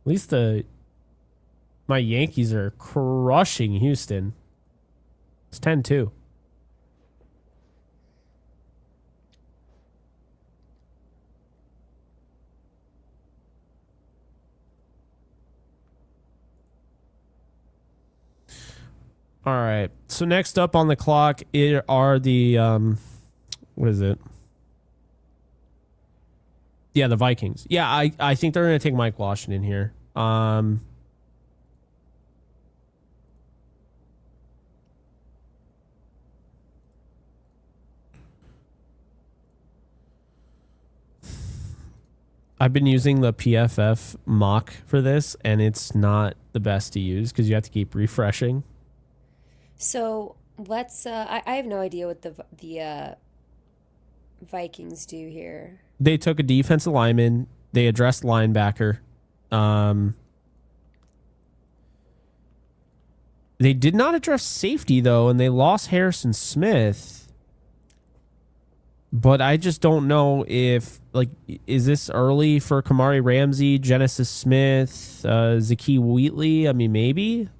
at least my Yankees are crushing Houston. It's 10-2. All right. So next up on the clock are the what is it? Yeah, the Vikings. Yeah, I think they're going to take Mike Washington here. I've been using the PFF mock for this, and it's not the best to use because you have to keep refreshing. So let's. I have no idea what the Vikings do here. They took a defensive lineman. They addressed linebacker. They did not address safety, though, and they lost Harrison Smith. But I just don't know if, like, is this early for Kamari Ramsey, Genesis Smith, Zakee Wheatley? I mean, maybe.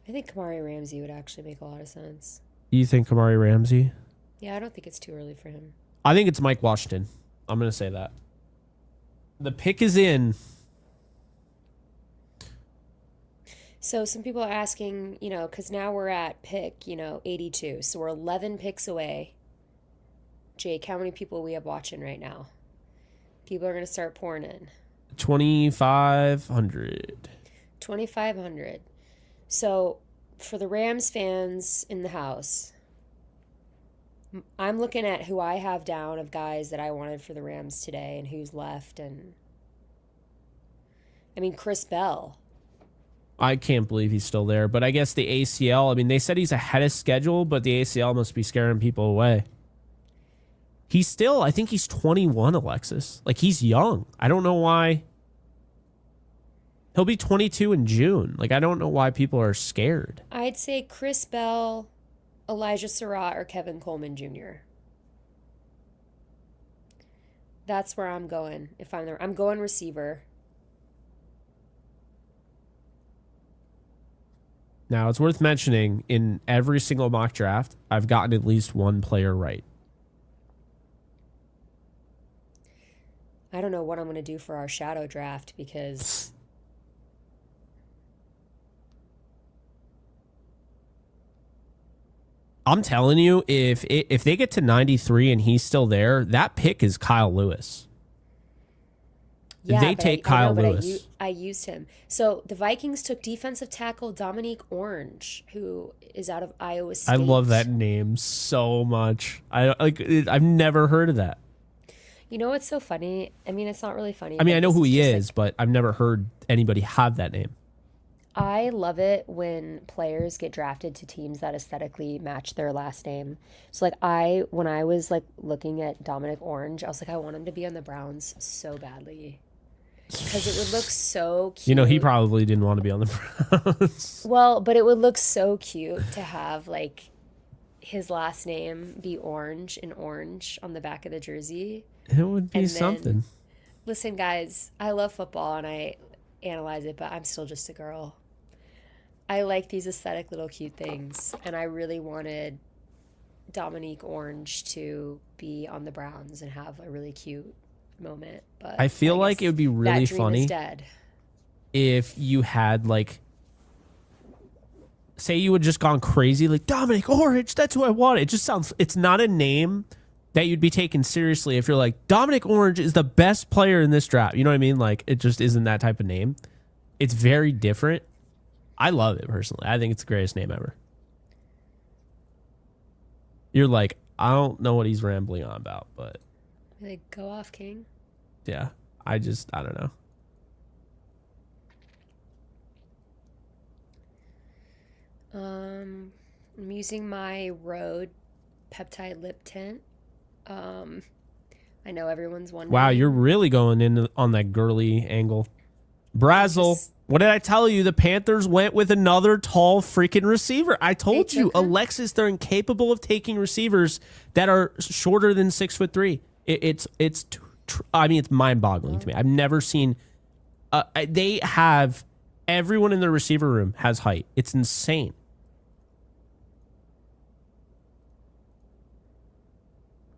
I think Kamari Ramsey would actually make a lot of sense. You think Kamari Ramsey? Yeah, I don't think it's too early for him. I think it's Mike Washington. I'm going to say that. The pick is in. So some people are asking, because now we're at pick, 82. So we're 11 picks away. Jake, how many people we have watching right now? People are going to start pouring in. 2,500. 2,500. So for the Rams fans in the house, I'm looking at who I have down of guys that I wanted for the Rams today and who's left. And I mean, Chris Bell. I can't believe he's still there. But I guess the ACL, I mean, they said he's ahead of schedule, but the ACL must be scaring people away. He's still, I think he's 21, Alexis. Like, he's young. I don't know why. He'll be 22 in June. Like, I don't know why people are scared. I'd say Chris Bell, Elijah Surratt, or Kevin Coleman Jr. That's where I'm going. If I'm there, I'm going receiver. Now, it's worth mentioning, in every single mock draft, I've gotten at least one player right. I don't know what I'm going to do for our shadow draft because I'm telling you, if they get to 93 and he's still there, that pick is Kyle Lewis. yeah, They take Kyle Lewis. I used him. So the Vikings took defensive tackle Dominique Orange, who is out of Iowa State. I love that name so much. I've never heard of that. You know what's so funny? I mean, it's not really funny. I mean, but I know this who he just is, but I've never heard anybody have that name. I love it when players get drafted to teams that aesthetically match their last name. So like when I was like looking at Dominic Orange, I was like, I want him to be on the Browns so badly. Because it would look so cute. You know, he probably didn't want to be on the Browns. Well, but it would look so cute to have like his last name be Orange and Orange on the back of the jersey. It would be something. Listen, guys, I love football and I analyze it, but I'm still just a girl. I like these aesthetic little cute things, and I really wanted Dominique Orange to be on the Browns and have a really cute moment. But I feel like it would be really that dream funny is dead. if you had like, say you had just gone crazy, like Dominic Orange, that's who I want. It just sounds, it's not a name that you'd be taken seriously if you're like, Dominic Orange is the best player in this draft. You know what I mean? Like, it just isn't that type of name. It's very different. I love it personally. I think it's the greatest name ever. You're like, I don't know what he's rambling on about, but Like, go off, King. yeah, I don't know. I'm using my Rode peptide lip tint. I know everyone's wondering. Wow, you're really going in on that girly angle. Brazel. What did I tell you? The Panthers went with another tall freaking receiver. I told you, Alexis, they're incapable of taking receivers that are shorter than 6'3". It's mind-boggling to me. I've never seen. They have everyone in their receiver room has height. It's insane.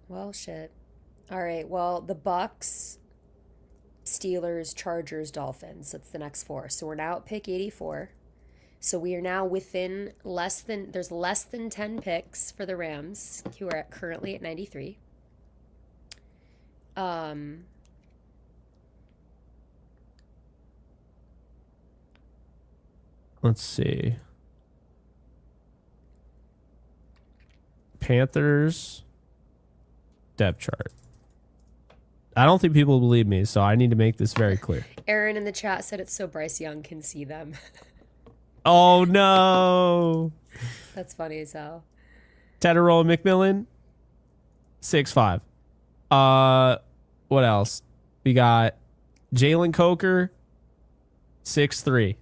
Well, shit. All right. Well, the Bucks, Steelers, Chargers, Dolphins. That's the next four. So we're now at pick 84. So we are now within there's less than 10 picks for the Rams, who are currently at 93. Let's see. Panthers depth chart. I don't think people believe me, so I need to make this very clear. Aaron in the chat said it's so Bryce Young can see them. Oh, no. That's funny as hell. Tedderall McMillan, 6'5". What else? We got Jalen Coker, 6'3".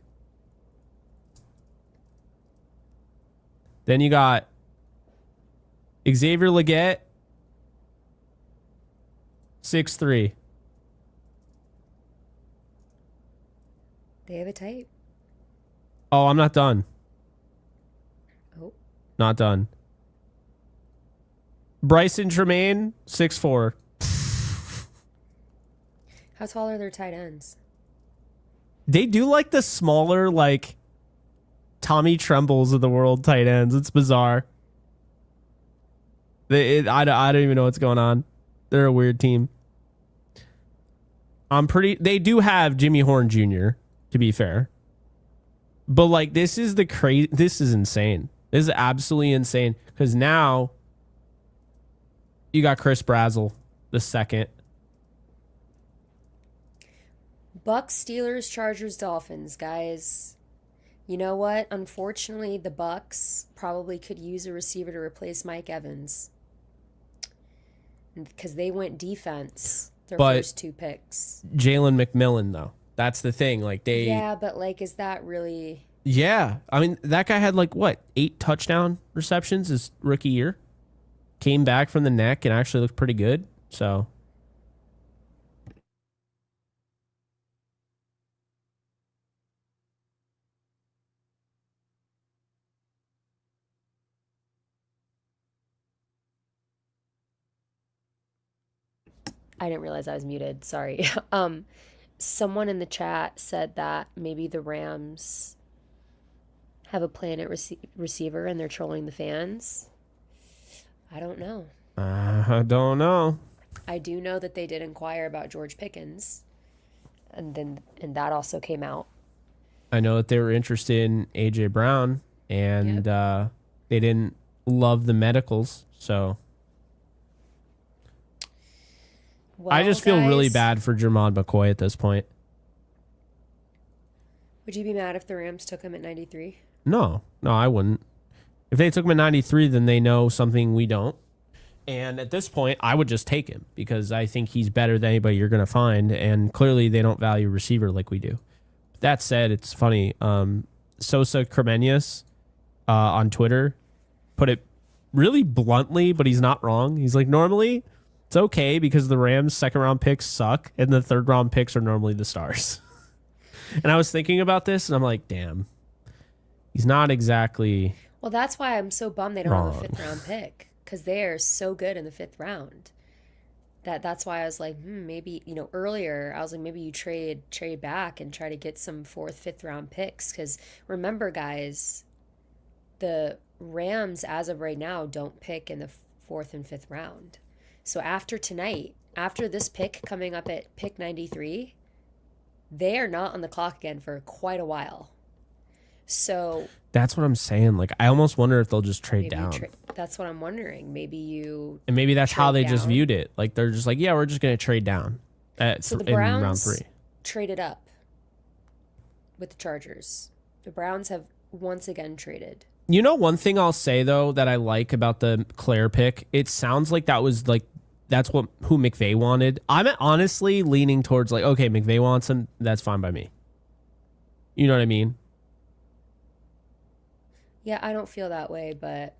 Then you got Xavier Legette, 6'3". They have a type. Oh, I'm not done. Oh. Not done. Bryson Tremaine, 6'4". How tall are their tight ends? They do like the smaller, like Tommy Trembles of the world tight ends. It's bizarre. I don't even know what's going on. They're a weird team. They do have Jimmy Horn Jr., to be fair. But like this is insane. This is absolutely insane. Because now you got Chris Brazel, the second. Bucks, Steelers, Chargers, Dolphins, guys. You know what? Unfortunately, the Bucks probably could use a receiver to replace Mike Evans. Because they went defense their first two picks. Jalen McMillan, though. That's the thing. Like they. Yeah, but like, is that really? Yeah, I mean that guy had like what 8 touchdown receptions his rookie year. Came back from the neck and actually looked pretty good. So. I didn't realize I was muted. Sorry. Someone in the chat said that maybe the Rams have a plan at receiver and they're trolling the fans. I don't know. I don't know. I do know that they did inquire about George Pickens, and that also came out. I know that they were interested in AJ Brown, and they didn't love the medicals, so. Well, I just feel really bad for Jermon McCoy at this point. Would you be mad if the Rams took him at 93? No, I wouldn't. If they took him at 93, then they know something we don't. And at this point, I would just take him because I think he's better than anybody you're going to find. And clearly, they don't value receiver like we do. That said, it's funny. Sosa Cremeñas on Twitter put it really bluntly, but he's not wrong. He's like, normally it's okay because the Rams' second-round picks suck, and the third-round picks are normally the stars. And I was thinking about this, and I'm like, damn. He's not exactly. Well, that's why I'm so bummed they don't have a fifth-round pick, because they are so good in the fifth round. That's why I was like, maybe, earlier, I was like, maybe you trade back and try to get some fourth, fifth-round picks, because remember, guys, the Rams, as of right now, don't pick in the fourth and fifth round. So after tonight, after this pick coming up at pick 93, they are not on the clock again for quite a while. So that's what I'm saying. Like, I almost wonder if they'll just trade down. That's what I'm wondering. And maybe that's how they just viewed it. Like, they're just like, yeah, we're just going to trade down so the Browns in round 3. Traded up with the Chargers. The Browns have once again traded. You know, one thing I'll say, though, that I like about the Claire pick, it sounds like that was like, that's who McVay wanted. I'm honestly leaning towards like, okay, McVay wants him. That's fine by me. You know what I mean? Yeah, I don't feel that way, but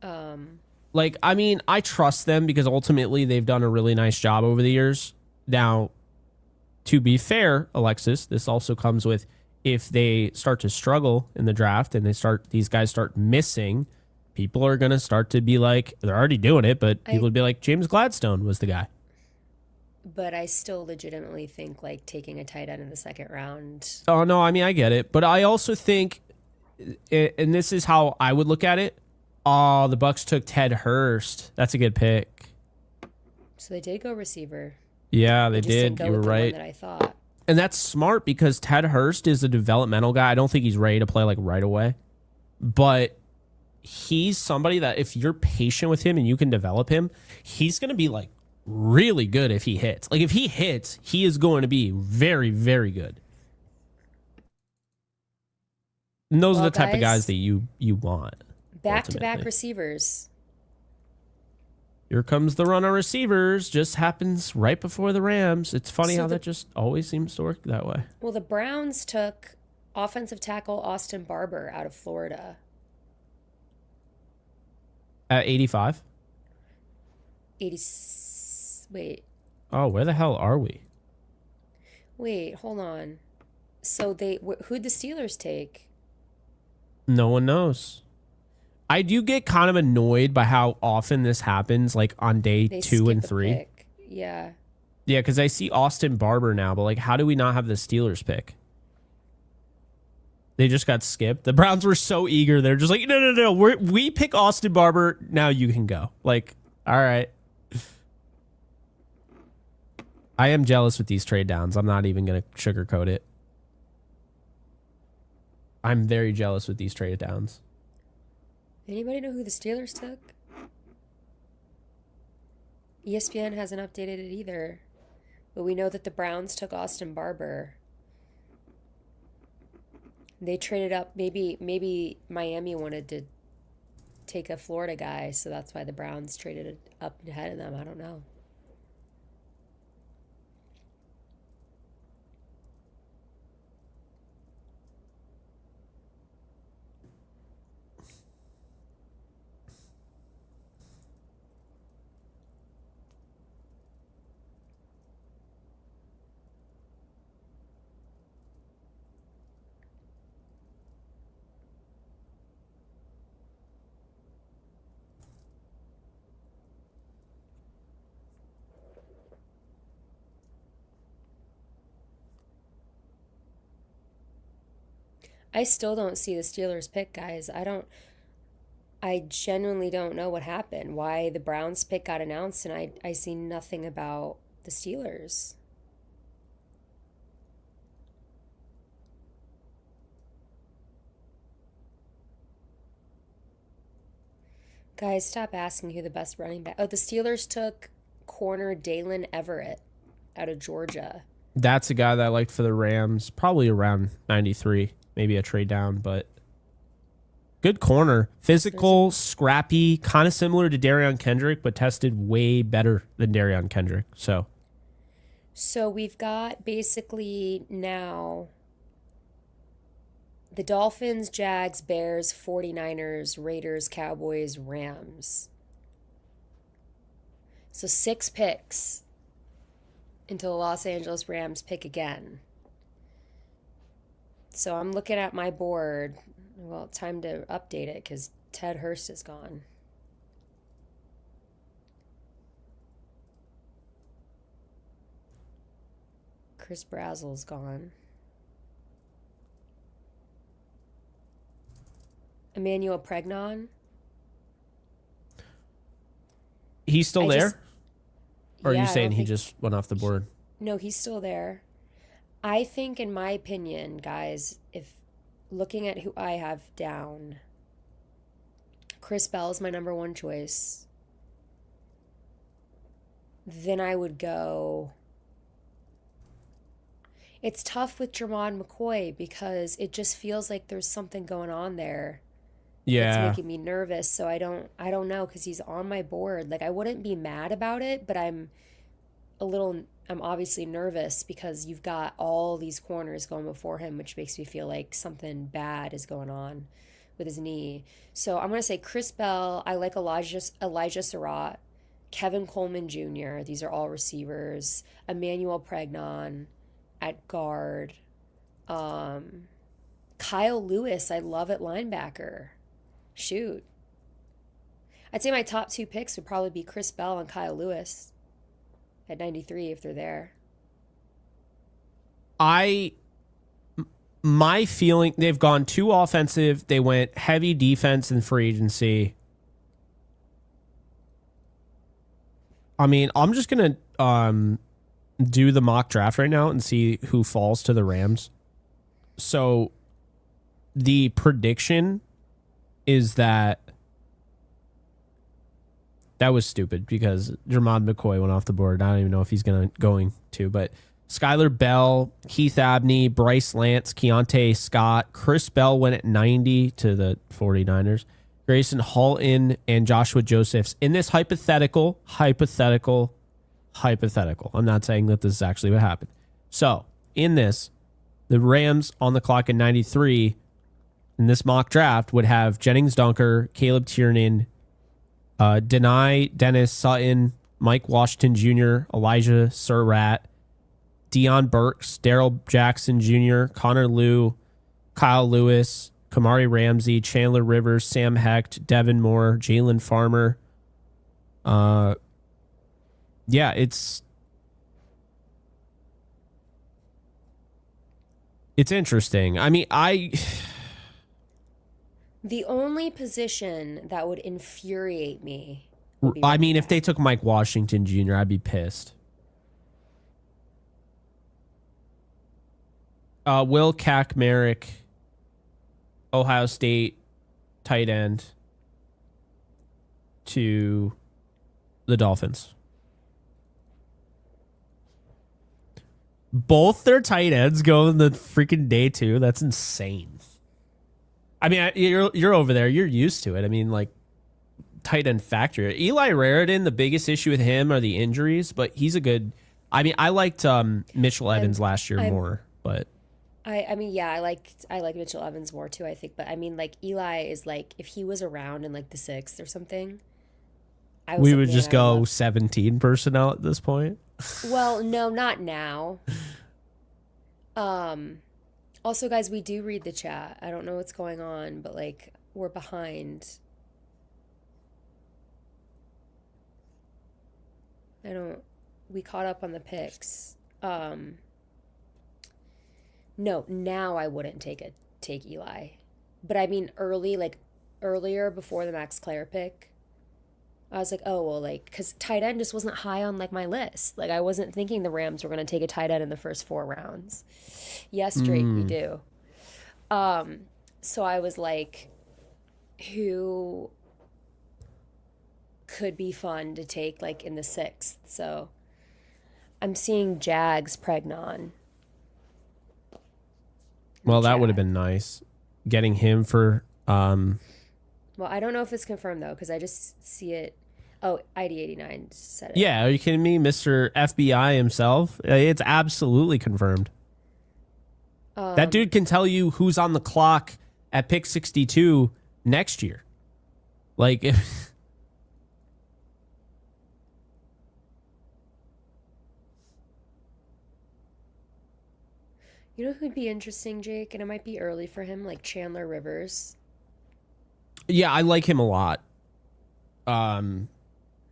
um Like, I mean, I trust them because ultimately they've done a really nice job over the years. Now, to be fair, Alexis, this also comes with if they start to struggle in the draft and these guys start missing, people are going to start to be like, they're already doing it, but people I would be like, James Gladstone was the guy. but I still legitimately think like taking a tight end in the second round. Oh, no, I mean, I get it. But I also think, and this is how I would look at it. Oh, the Bucks took Ted Hurst. That's a good pick. So they did go receiver. Yeah, They they just didn't did. go You were with the one right. that I thought. And that's smart because Ted Hurst is a developmental guy. I don't think he's ready to play like right away. But he's somebody that if you're patient with him and you can develop him, he's going to be like really good if he hits. Like if he hits, he is going to be very, very good. And those are Well, the type of guys guys, that you want back to back ultimately. receivers. Here comes the run of receivers. Just happens right before the Rams. It's funny So how the that just always seems to work that way. well, the Browns took offensive tackle Austin Barber out of Florida. At 85. 80 wait, Oh, where the hell are we? wait, hold on. So who'd the Steelers take? No one knows. I do get kind of annoyed by how often this happens, like on day They 2 and skip a 3. pick. Yeah. Yeah, because I see Austin Barber now, but like, how do we not have the Steelers pick? They just got skipped. The Browns were so eager. They're just like, no, no, no. We pick Austin Barber. Now you can go. Like, all right. I am jealous with these trade downs. I'm not even going to sugarcoat it. I'm very jealous with these trade downs. Anybody know who the Steelers took? ESPN hasn't updated it either. But we know that the Browns took Austin Barber. They traded up. Maybe Miami wanted to take a Florida guy, so that's why the Browns traded up ahead of them. I don't know. I still don't see the Steelers pick, guys. I genuinely don't know what happened. Why the Browns pick got announced and I see nothing about the Steelers. Guys, stop asking who the best running back. Oh, the Steelers took corner Dalen Everett out of Georgia. That's a guy that I liked for the Rams, probably around 93, maybe a trade down, but good corner. There's a Physical, scrappy, kind of similar to Darion Kendrick, but tested way better than Darion Kendrick. So So we've got basically now the Dolphins, Jags, Bears, 49ers, Raiders, Cowboys, Rams. So 6 picks until the Los Angeles Rams pick again. So I'm looking at my board. Well, it's time to update it because Ted Hurst is gone. Chris Brazel's gone. Emmanuel Pregnon. he's still I there? just, Or are you yeah, I saying don't he think, just went off the board? no, he's still there. I think, in my opinion, guys, if looking at who I have down, Chris Bell is my number one choice. Then I would go. It's tough with Jermon McCoy because it just feels like there's something going on there that's Yeah. making me nervous. So I don't know because he's on my board. Like I wouldn't be mad about it, but I'm a little I'm obviously nervous because you've got all these corners going before him, which makes me feel like something bad is going on with his knee. So I'm gonna say Chris Bell. I like Elijah Surratt, Kevin Coleman Jr. These are all receivers. Emmanuel Pregnon at guard. Um, Kyle Lewis, I love at linebacker. Shoot. I'd say my top two picks would probably be Chris Bell and Kyle Lewis at 93 if they're there. I my feeling they've gone too offensive. They went heavy defense in free agency. I mean, I'm just gonna do the mock draft right now and see who falls to the Rams. So the prediction is that was stupid because Jermod McCoy went off the board. I don't even know if he's going to, but Skylar Bell, Keith Abney, Bryce Lance, Keontae Scott, Chris Bell went at 90 to the 49ers. Grayson Halton and Joshua Josephs in this hypothetical. I'm not saying that this is actually what happened. So in this, the Rams on the clock at 93 in this mock draft would have Jennings Dunker, Caleb Tiernan, Dennis Sutton, Mike Washington Jr., Elijah Surratt, Deion Burks, Daryl Jackson Jr., Connor Liu, Kyle Lewis, Kamari Ramsey, Chandler Rivers, Sam Hecht, Devin Moore, Jalen Farmer. Yeah, it's interesting. I mean, The only position that would infuriate me. If they took Mike Washington Jr., I'd be pissed. Will Merrick, Ohio State tight end to the Dolphins. Both their tight ends go in the freaking day two. That's insane. I mean, you're over there. You're used to it. I mean, like, tight end factory. Eli Raridan, the biggest issue with him are the injuries, but he's a good. I mean, I liked Mitchell Evans last year more, but. I mean, yeah, I like Mitchell Evans more too, I think. But I mean, like, Eli is like, if he was around in like the sixth or something, we would just go 17 personnel at this point. Well, no, not now. Also, guys, we do read the chat. I don't know what's going on, but like, we're behind. We caught up on the picks. No, now I wouldn't take Eli. But I mean earlier before the Max Clare pick, I was like, oh, well, like, because tight end just wasn't high on like my list. Like, I wasn't thinking the Rams were going to take a tight end in the first 4 rounds. Yes, Drake, we do. So I was like, who could be fun to take like in the 6th? So I'm seeing Jags Pregnon. Well, that would have been nice. Getting him for Well, I don't know if it's confirmed though, because I just see it. Oh, ID89 said it. Yeah, are you kidding me? Mr. FBI himself. It's absolutely confirmed. That dude can tell you who's on the clock at pick 62 next year. Like, if you know who'd be interesting, Jake, and it might be early for him, like Chandler Rivers. Yeah, I like him a lot.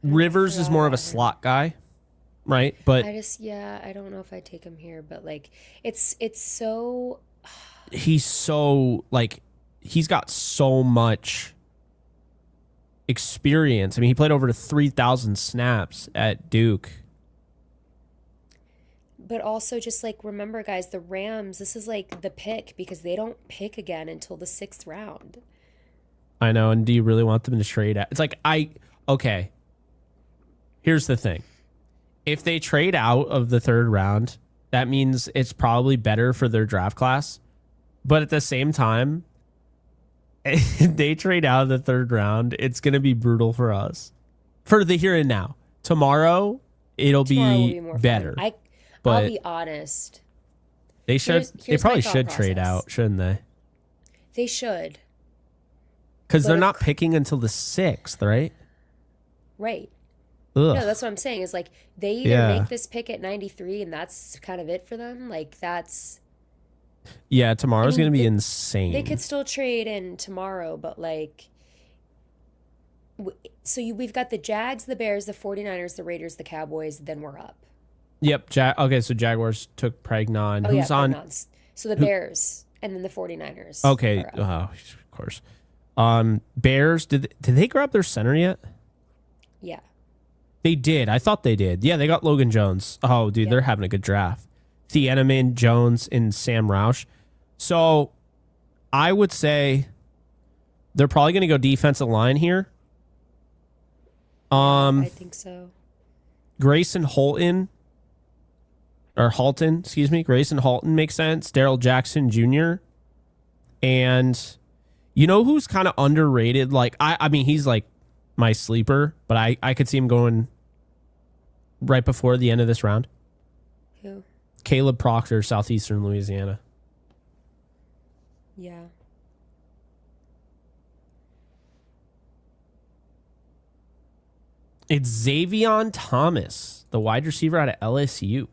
Rivers is more of a slot guy, right? But I don't know if I take him here, but like it's so he's so like he's got so much experience. I mean, he played over 3,000 snaps at Duke. But also just like remember, guys, the Rams, this is like the pick because they don't pick again until the 6th round. I know, and do you really want them to trade out? It's like okay. Here's the thing. If they trade out of the 3rd round, that means it's probably better for their draft class. But at the same time, if they trade out of the 3rd round, it's going to be brutal for us. For the here and now. Tomorrow, it'll Tomorrow will be be more fun. better. I'll But be honest. they should. They Here's my probably thought should trade process. out, shouldn't they? They should, Because but they're of not picking until the 6th, right? right. No, Ugh. that's what I'm saying. Is like they either Yeah. make this pick at 93 and that's kind of it for them. Like that's. Yeah. I Tomorrow's gonna mean, be they could insane. still trade in tomorrow, but like. We've got the Jags, the Bears, the 49ers, the Raiders, the Cowboys. Then we're up. Yep. Okay. So Jaguars took Pregnon. Oh yeah, Who's on? Pregnons. So the Who? Bears and then the 49ers Okay. are Oh, up. of course. Bears. Did they grab their center yet? Yeah. They did. I thought they did. Yeah, they got Logan Jones. Oh, dude, Yeah. they're having a good draft. Thieneman, Jones, and Sam Roush. So I would say they're probably going to go defensive line here. I think so. Grayson Holton, or Halton, excuse me. Grayson Halton makes sense. Daryl Jackson Jr. And you know who's kind of underrated? Like, I mean, he's like my sleeper, but I could see him going right before the end of this round. Who? Caleb Proctor, Southeastern Louisiana. Yeah. It's Xavion Thomas, the wide receiver out of LSU.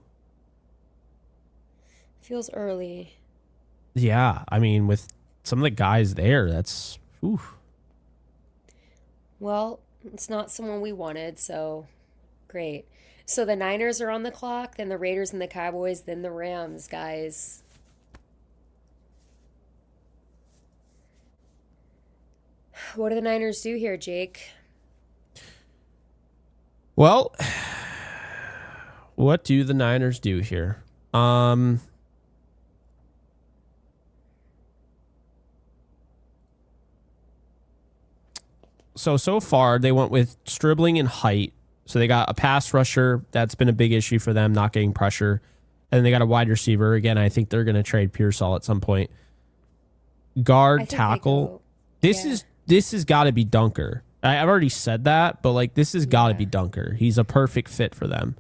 Feels early. Yeah, I mean, with some of the guys there, that's ooh. Well, it's not someone we wanted, so great. So the Niners are on the clock, then the Raiders and the Cowboys, then the Rams, guys. What do the Niners do here, Jake? Well, what do the Niners do here? So far they went with Stribling and Height. So they got a pass rusher. That's been a big issue for them, not getting pressure. And they got a wide receiver. Again, I think they're going to trade Pearsall at some point. I Guard, think they tackle. go. This Yeah. is this has got to be Dunker. I've already said that, but like this has got to Yeah. be Dunker. He's a perfect fit for them.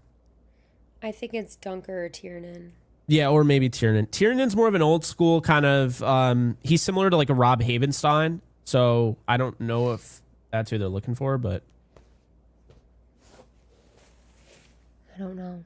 I think it's Dunker or Tiernan. Yeah, or maybe Tiernan. Tiernan's more of an old school kind of. He's similar to like a Rob Havenstein. So I don't know if that's who they're looking for, but I don't know.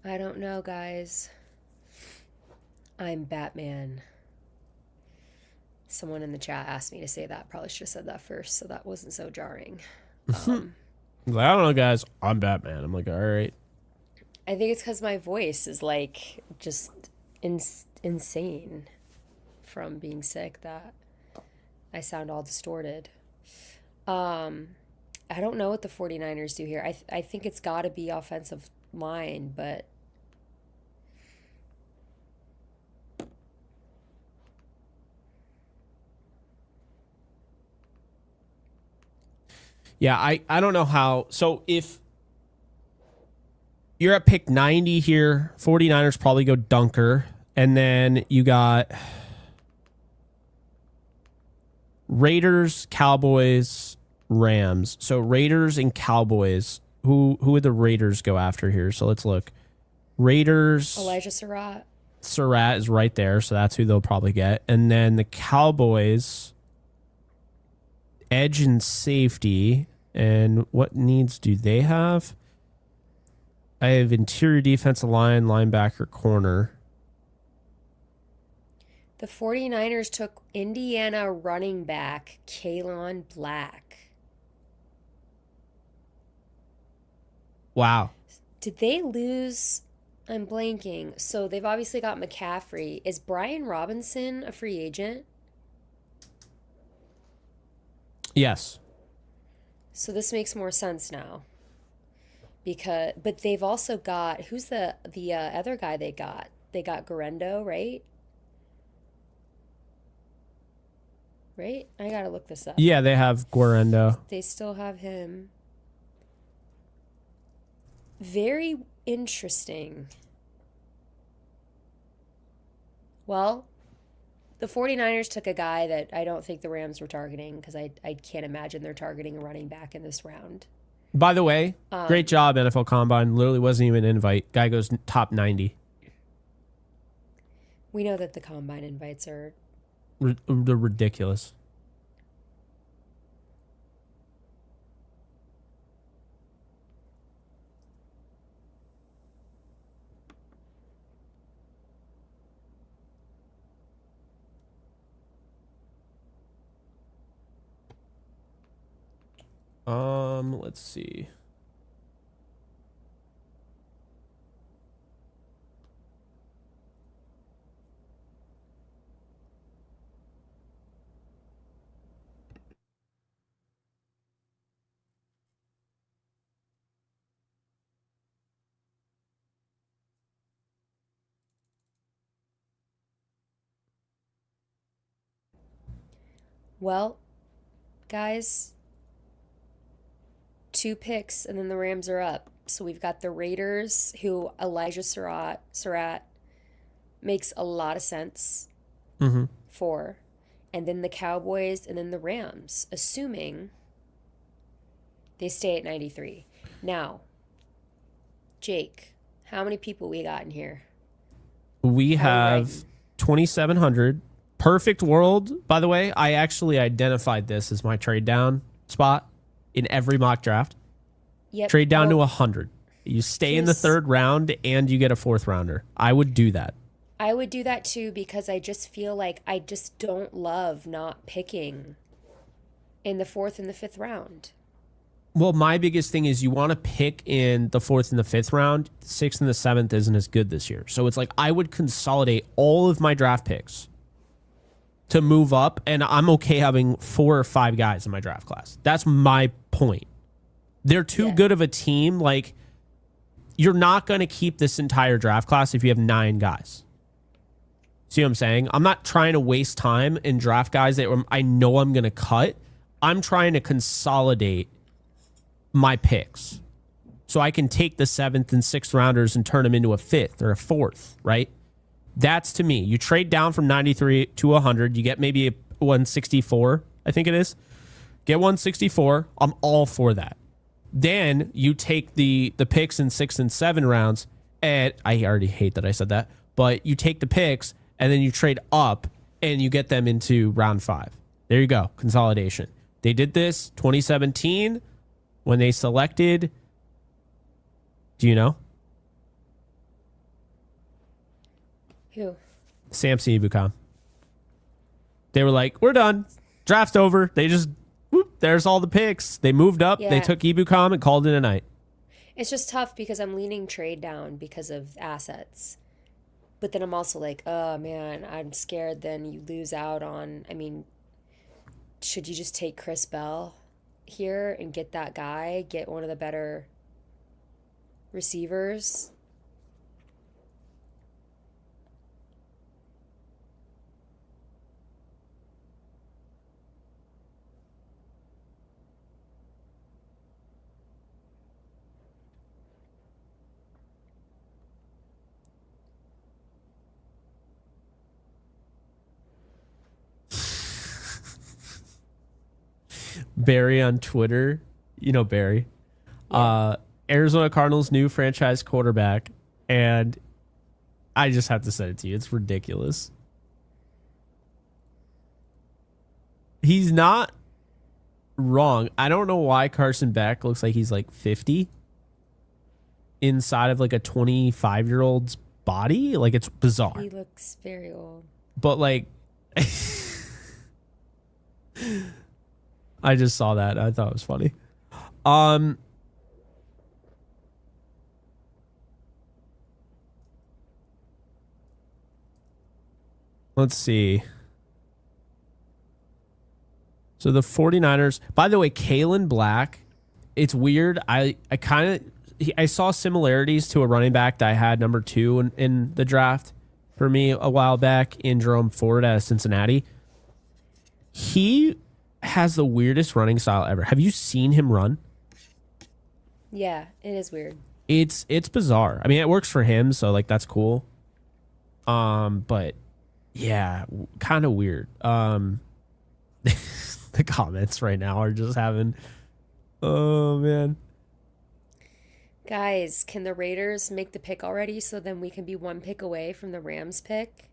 I don't know, guys. I'm Batman. Someone in the chat asked me to say that. Probably should have said that first, so that wasn't so jarring. I don't know, guys. I'm Batman. I'm like, all right. I think it's because my voice is like just insane from being sick that I sound all distorted. I don't know what the 49ers do here. I think it's got to be offensive line, but Yeah, I don't know how. So if you're at pick 90 here, 49ers probably go Dunker. And then you got Raiders, Cowboys, Rams. So Raiders and Cowboys. Who would the Raiders go after here? So let's look. Raiders. Elijah Surratt. Surratt is right there, so that's who they'll probably get. And then the Cowboys, edge and safety. And what needs do they have? I have interior defensive line, linebacker, corner. The 49ers took Indiana running back Kalon Black. Wow. Did they lose? I'm blanking. So they've obviously got McCaffrey. Is Brian Robinson a free agent? Yes. So this makes more sense now. but they've also got who's the other guy they got? They got Garendo, right? Right? I gotta look this up. Yeah, they have Guarendo. They still have him. Very interesting. Well, the 49ers took a guy that I don't think the Rams were targeting because I can't imagine they're targeting a running back in this round. By the way, great job, NFL Combine. Literally wasn't even an invite. Guy goes top 90. We know that the combine invites are They're ridiculous. Let's see. well, guys, two picks and then the Rams are up. So we've got the Raiders, who Elijah Surratt makes a lot of sense Mm-hmm. for, and then the Cowboys and then the Rams, assuming they stay at 93. Now, Jake, how many people we got in here? We How we have riding? 2,700. Perfect world. By the way, I actually identified this as my trade down spot in every mock draft. Yep. Trade down to Well, 100. You stay in the here's- third round and you get a fourth rounder. I would do that. I would do that too because I just feel like I just don't love not picking in the fourth and the fifth round. Well, my biggest thing is you want to pick in the fourth and the fifth round. The sixth and the seventh isn't as good this year. So it's like I would consolidate all of my draft picks to move up, and I'm okay having 4 or 5 guys in my draft class. That's my point. They're too Yeah. good of a team. Like, you're not going to keep this entire draft class if you have 9 guys. See what I'm saying? I'm not trying to waste time and draft guys that I know I'm going to cut. I'm trying to consolidate my picks so I can take the 7th and 6th rounders and turn them into a 5th or a 4th, right? That's to me. You trade down from 93 to 100. You get maybe a 164, I think it is. Get 164. I'm all for that. Then you take the picks in 6 and 7 rounds, and I already hate that I said that, but you take the picks and then you trade up and you get them into round 5. There you go. Consolidation. They did this 2017 when they selected. Do you know? Who? Samson Ebukam. They were like, we're done. Draft's over. They just, whoop, there's all the picks. They moved up. They Yeah. took Ebukam and called it a night. It's just tough because I'm leaning trade down because of assets. But then I'm also like, oh man, I'm scared then you lose out on, I mean, should you just take Chris Bell here and get that guy, get one of the better receivers? Barry on Twitter, you know Barry, Arizona Cardinals new franchise quarterback, and I just have to send it to you. It's ridiculous. He's not wrong. I don't know why Carson Beck looks like he's like 50 inside of like a 25-year-old's body. Like, it's bizarre. He looks very old. But like I just saw that. I thought it was funny. Let's see. So the 49ers, by the way, Kalen Black, it's weird. I kind of I saw similarities to a running back that I had number 2 in the draft for me a while back in Jerome Ford out of Cincinnati. He has the weirdest running style ever. Have you seen him run? Yeah, it is weird. It's bizarre. I mean, it works for him, so like that's cool. But yeah, kind of weird. The comments right now are just having, oh man. Guys, can the Raiders make the pick already so then we can be one pick away from the Rams pick?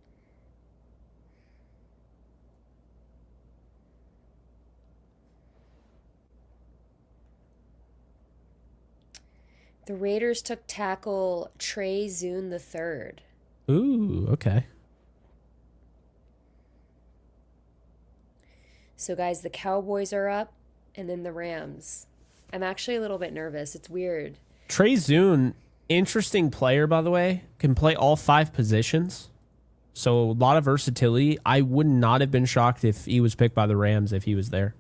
The Raiders took tackle Trey Zune the third. Ooh, okay. So, guys, the Cowboys are up and then the Rams. I'm actually a little bit nervous. It's weird. Trey Zune, interesting player, by the way, can play all 5 positions. So a lot of versatility. I would not have been shocked if he was picked by the Rams if he was there.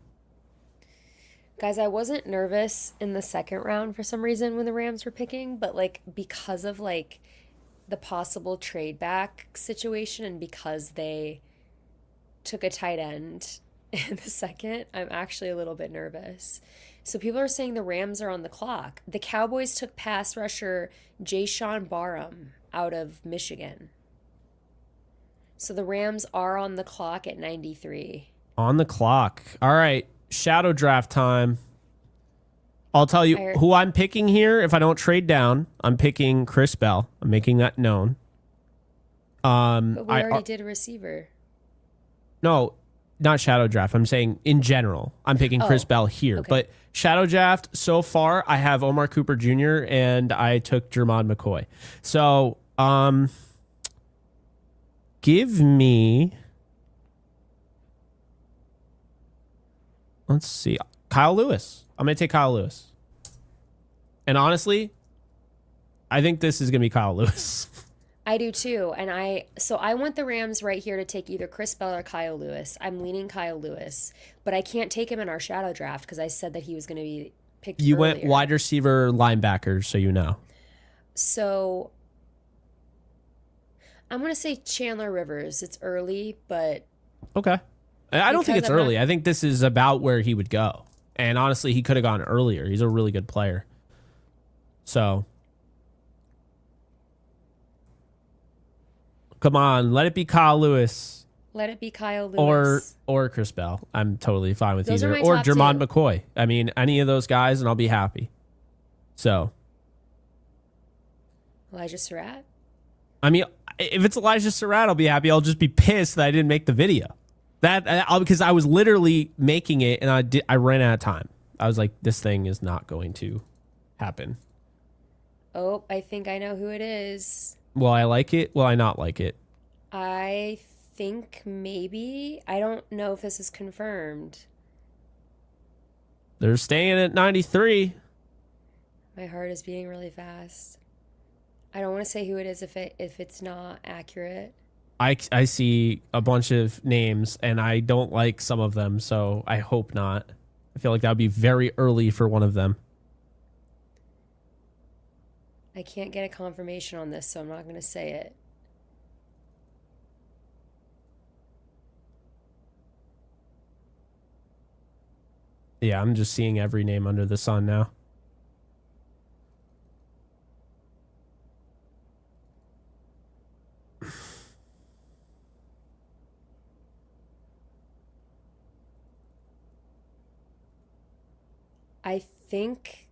Guys, I wasn't nervous in the second round for some reason when the Rams were picking, but like because of like the possible trade back situation and because they took a tight end in the second, I'm actually a little bit nervous. So people are saying the Rams are on the clock. The Cowboys took pass rusher Jayshon Barham out of Michigan. So the Rams are on the clock at 93. On the clock. All right. Shadow draft time. I'll tell you who I'm picking here. If I don't trade down, I'm picking Chris Bell. I'm making that known. But we already did a receiver. No, not shadow draft. I'm saying in general, I'm picking Chris Bell here. Okay. But shadow draft, so far, I have Omar Cooper Jr. and I took Jermon McCoy. So, give me, let's see, Kyle Lewis. I'm going to take Kyle Lewis. And honestly, I think this is going to be Kyle Lewis. I do too. And I want the Rams right here to take either Chris Bell or Kyle Lewis. I'm leaning Kyle Lewis, but I can't take him in our shadow draft because I said that he was going to be picked You earlier. went wide receiver linebacker, so you know. So I'm going to say Chandler Rivers. It's early, but Okay. I don't think Because it's I'm early. I think this is about where he would go. And honestly, he could have gone earlier. He's a really good player. So, come on, let it be Kyle Lewis let it be Kyle Lewis. or Chris Bell. I'm totally fine with Those are either. my Or top Jermon two. McCoy. I mean, any of those guys, and I'll be happy. So, Elijah Surratt. I mean, if it's Elijah Surratt, I'll be happy. I'll just be pissed that I didn't make the video. Because I was literally making it and I ran out of time. I was like, this thing is not going to happen. Oh, I think I know who it is. Will I like it? Will I not like it? I think maybe. I don't know if this is confirmed. They're staying at 93. My heart is beating really fast. I don't want to say who it is if it's not accurate. I see a bunch of names and I don't like some of them, so I hope not. I feel like that would be very early for one of them. I can't get a confirmation on this, so I'm not going to say it. Yeah, I'm just seeing every name under the sun now. I think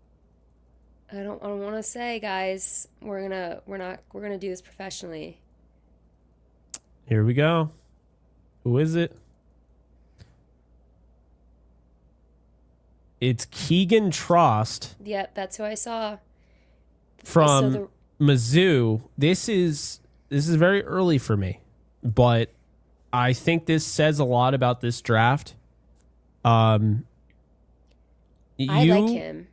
I don't want to say, guys. We're gonna do this professionally. Here we go. Who is it? It's Keegan Trost Yep, that's who I saw. from Mizzou. This is very early for me, but I think this says a lot about this draft. I like him.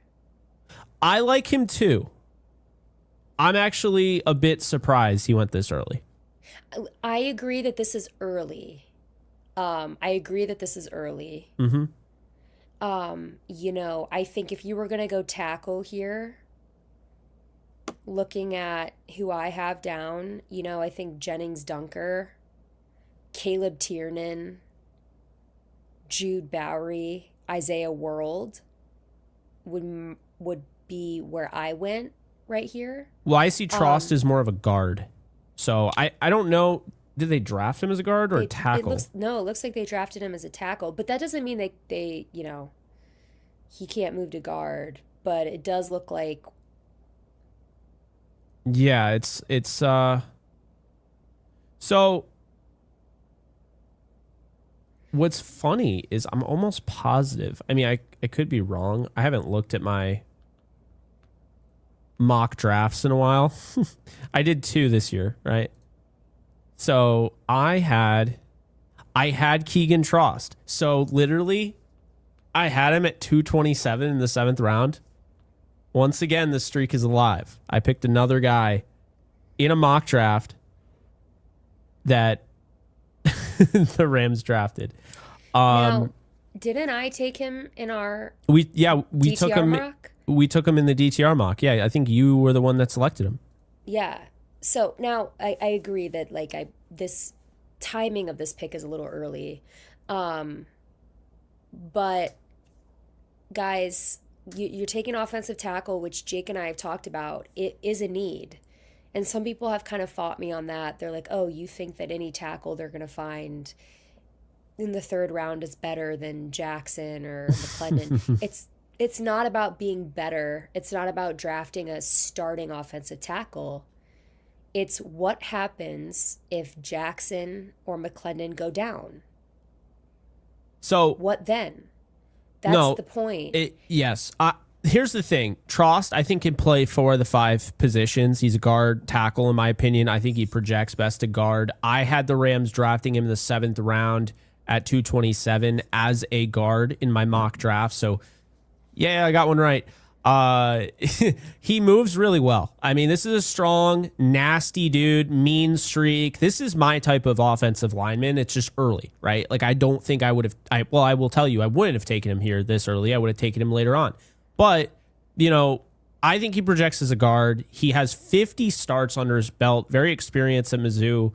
I like him too. I'm actually a bit surprised he went this early. I agree that this is early. I agree that this is early. Mm-hmm. I think if you were gonna go tackle here, looking at who I have down, I think Jennings Dunker, Caleb Tiernan, Jude Bowery, Isaiah World would be where I went right here. Well, I see Trost as more of a guard. So I don't know. Did they draft him as a guard or a tackle? It looks like they drafted him as a tackle, but that doesn't mean they he can't move to guard. But it does look like. Yeah, it's so what's funny is I'm almost positive. I mean, I could be wrong. I haven't looked at my mock drafts in a while. I did 2 this year, right? So I had Keegan Trost. So literally I had him at 227 in the 7th round. Once again, the streak is alive. I picked another guy in a mock draft that the Rams drafted. Now, didn't I take him in our we DTR took him mock? We took him in the DTR mock. Yeah, I think you were the one that selected him. Yeah. So now I agree that this timing of this pick is a little early. But guys, you're taking offensive tackle, which Jake and I have talked about. It is a need. And some people have kind of fought me on that. They're like, oh, you think that any tackle they're going to find in the 3rd round is better than Jackson or McClendon. It's not about being better. It's not about drafting a starting offensive tackle. It's what happens if Jackson or McClendon go down. So what then? That's the point. Yes. Here's the thing. Trost, I think, can play 4 of the 5 positions. He's a guard tackle, in my opinion. I think he projects best to guard. I had the Rams drafting him in the 7th round at 227 as a guard in my mock draft. So, yeah, I got one right. He moves really well. I mean, this is a strong, nasty dude, mean streak. This is my type of offensive lineman. It's just early, right? Like, I don't think I would have, I will tell you, I wouldn't have taken him here this early. I would have taken him later on. But, I think he projects as a guard. He has 50 starts under his belt, very experienced at Mizzou.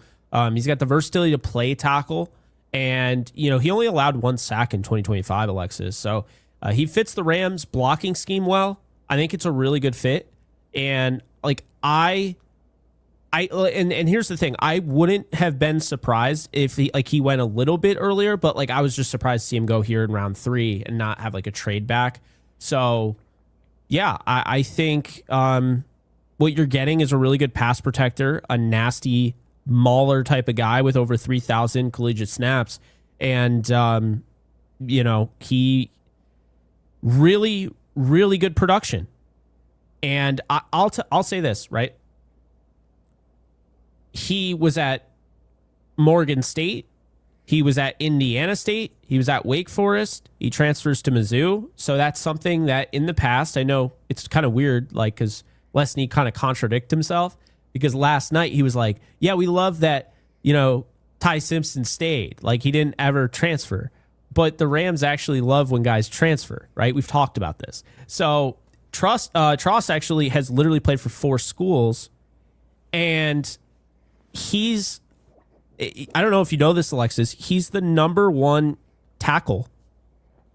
He's got the versatility to play tackle. And, he only allowed 1 sack in 2025, Alexis. So, he fits the Rams blocking scheme well. I think it's a really good fit. And and here's the thing. I wouldn't have been surprised if he went a little bit earlier, but I was just surprised to see him go here in round 3 and not have a trade back. So yeah, I think what you're getting is a really good pass protector, a nasty mauler type of guy with over 3,000 collegiate snaps. And, he really, really good production. And I'll say this, right? He was at Morgan State. He was at Indiana State. He was at Wake Forest. He transfers to Mizzou. So that's something that in the past, I know it's kind of weird, because Lesney kind of contradicted himself, because last night he was like, yeah, we love that, Ty Simpson stayed. He didn't ever transfer. But the Rams actually love when guys transfer, right? We've talked about this. So Trost actually has literally played for 4 schools, and I don't know if you know this, Alexis, he's the number 1 tackle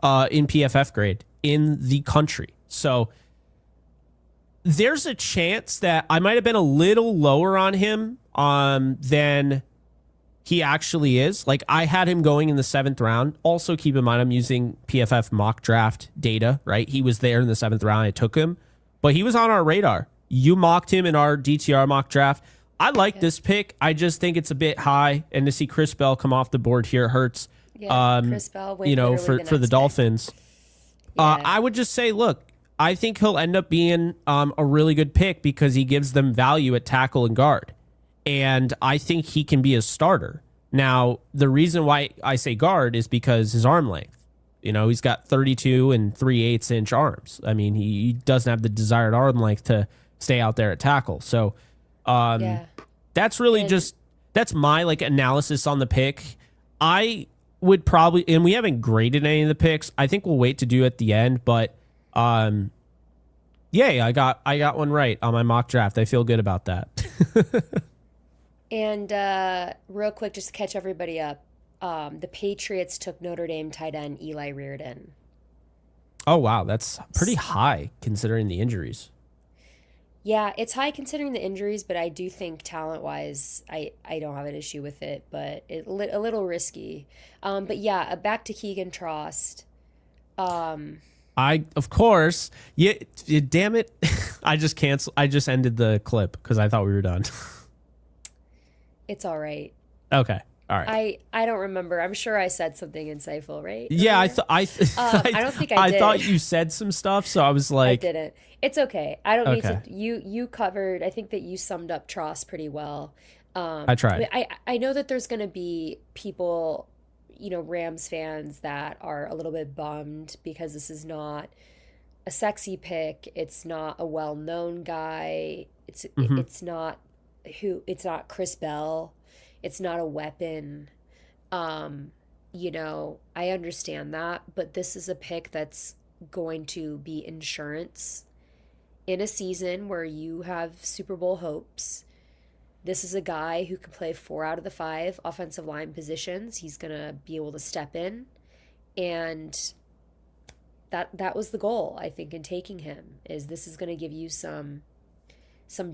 in PFF grade in the country. So there's a chance that I might have been a little lower on him than he actually is. I had him going in the 7th round. Also, keep in mind, I'm using PFF mock draft data, right? He was there in the 7th round. I took him, but he was on our radar. You mocked him in our DTR mock draft. I like this pick. I just think it's a bit high, and to see Chris Bell come off the board here hurts. Yeah, Chris Bell went for the Dolphins. Yeah. I would just say, look, I think he'll end up being a really good pick because he gives them value at tackle and guard. And I think he can be a starter. Now, the reason why I say guard is because his arm length. He's got 32 and 3/8 inch arms. I mean, he doesn't have the desired arm length to stay out there at tackle. So that's really that's my analysis on the pick. I would probably, and we haven't graded any of the picks. I think we'll wait to do at the end, but Yay, I got one right on my mock draft. I feel good about that. And real quick, just to catch everybody up, the Patriots took Notre Dame tight end Eli Reardon. Oh wow, that's pretty high considering the injuries. Yeah, it's high considering the injuries, but I do think talent-wise, I don't have an issue with it, but a little risky. But yeah, back to Keegan Trost. Um, I of course, yeah, damn it. I just ended the clip cuz I thought we were done. it's all right. Okay. All right. I don't remember. I'm sure I said something insightful, right? Yeah, Earlier? I don't think I I thought did. you said some stuff, so I was I like, didn't. It's okay. I don't need to. okay. You covered. I think that you summed up Tross pretty well. I tried. I know that there's going to be people, Rams fans that are a little bit bummed because this is not a sexy pick. It's not a well-known guy. Mhm. It's not Chris Bell. It's not a weapon. Um, I understand that, but this is a pick that's going to be insurance in a season where you have Super Bowl hopes. This is a guy who can play 4 out of the 5 offensive line positions. He's going to be able to step in, and that was the goal, I think, in taking him. Is this is going to give you some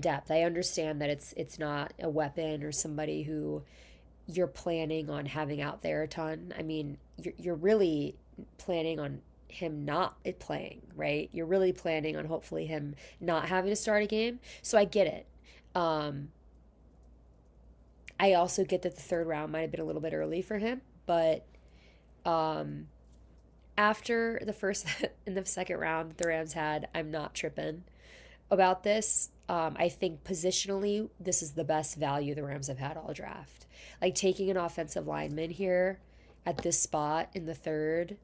depth. I understand that it's not a weapon or somebody who you're planning on having out there a ton. I mean, you're really planning on him not playing, right? You're really planning on hopefully him not having to start a game. So I get it. Um, I also get that the third round might have been a little bit early for him, but um, after the first and the second round that the Rams had, I'm not tripping about this. I think positionally, this is the best value the Rams have had all draft. Like taking an offensive lineman here at this spot in the third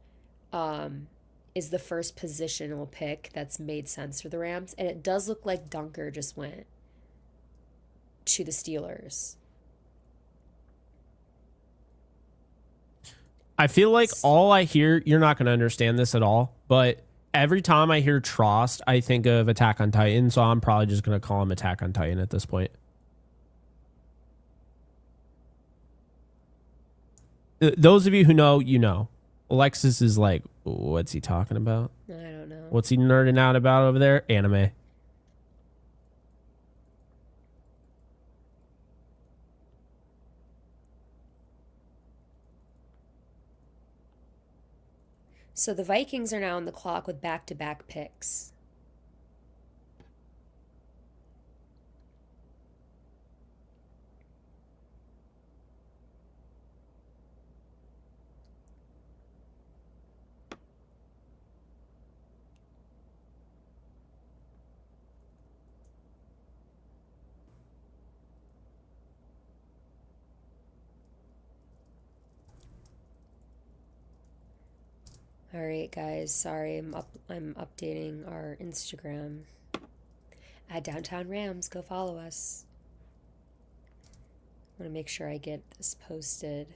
um, is the first positional pick that's made sense for the Rams. And it does look like Dunker just went to the Steelers. I feel like all I hear, you're not going to understand this at all, but every time I hear Trost, I think of Attack on Titan, so I'm probably just going to call him Attack on Titan at this point. Those of you who know, you know. Alexis is like, what's he talking about? I don't know. What's he nerding out about over there? Anime. So the Vikings are now on the clock with back-to-back picks. All right, guys. Sorry, I'm updating our Instagram at Downtown Rams. Go follow us. I want to make sure I get this posted.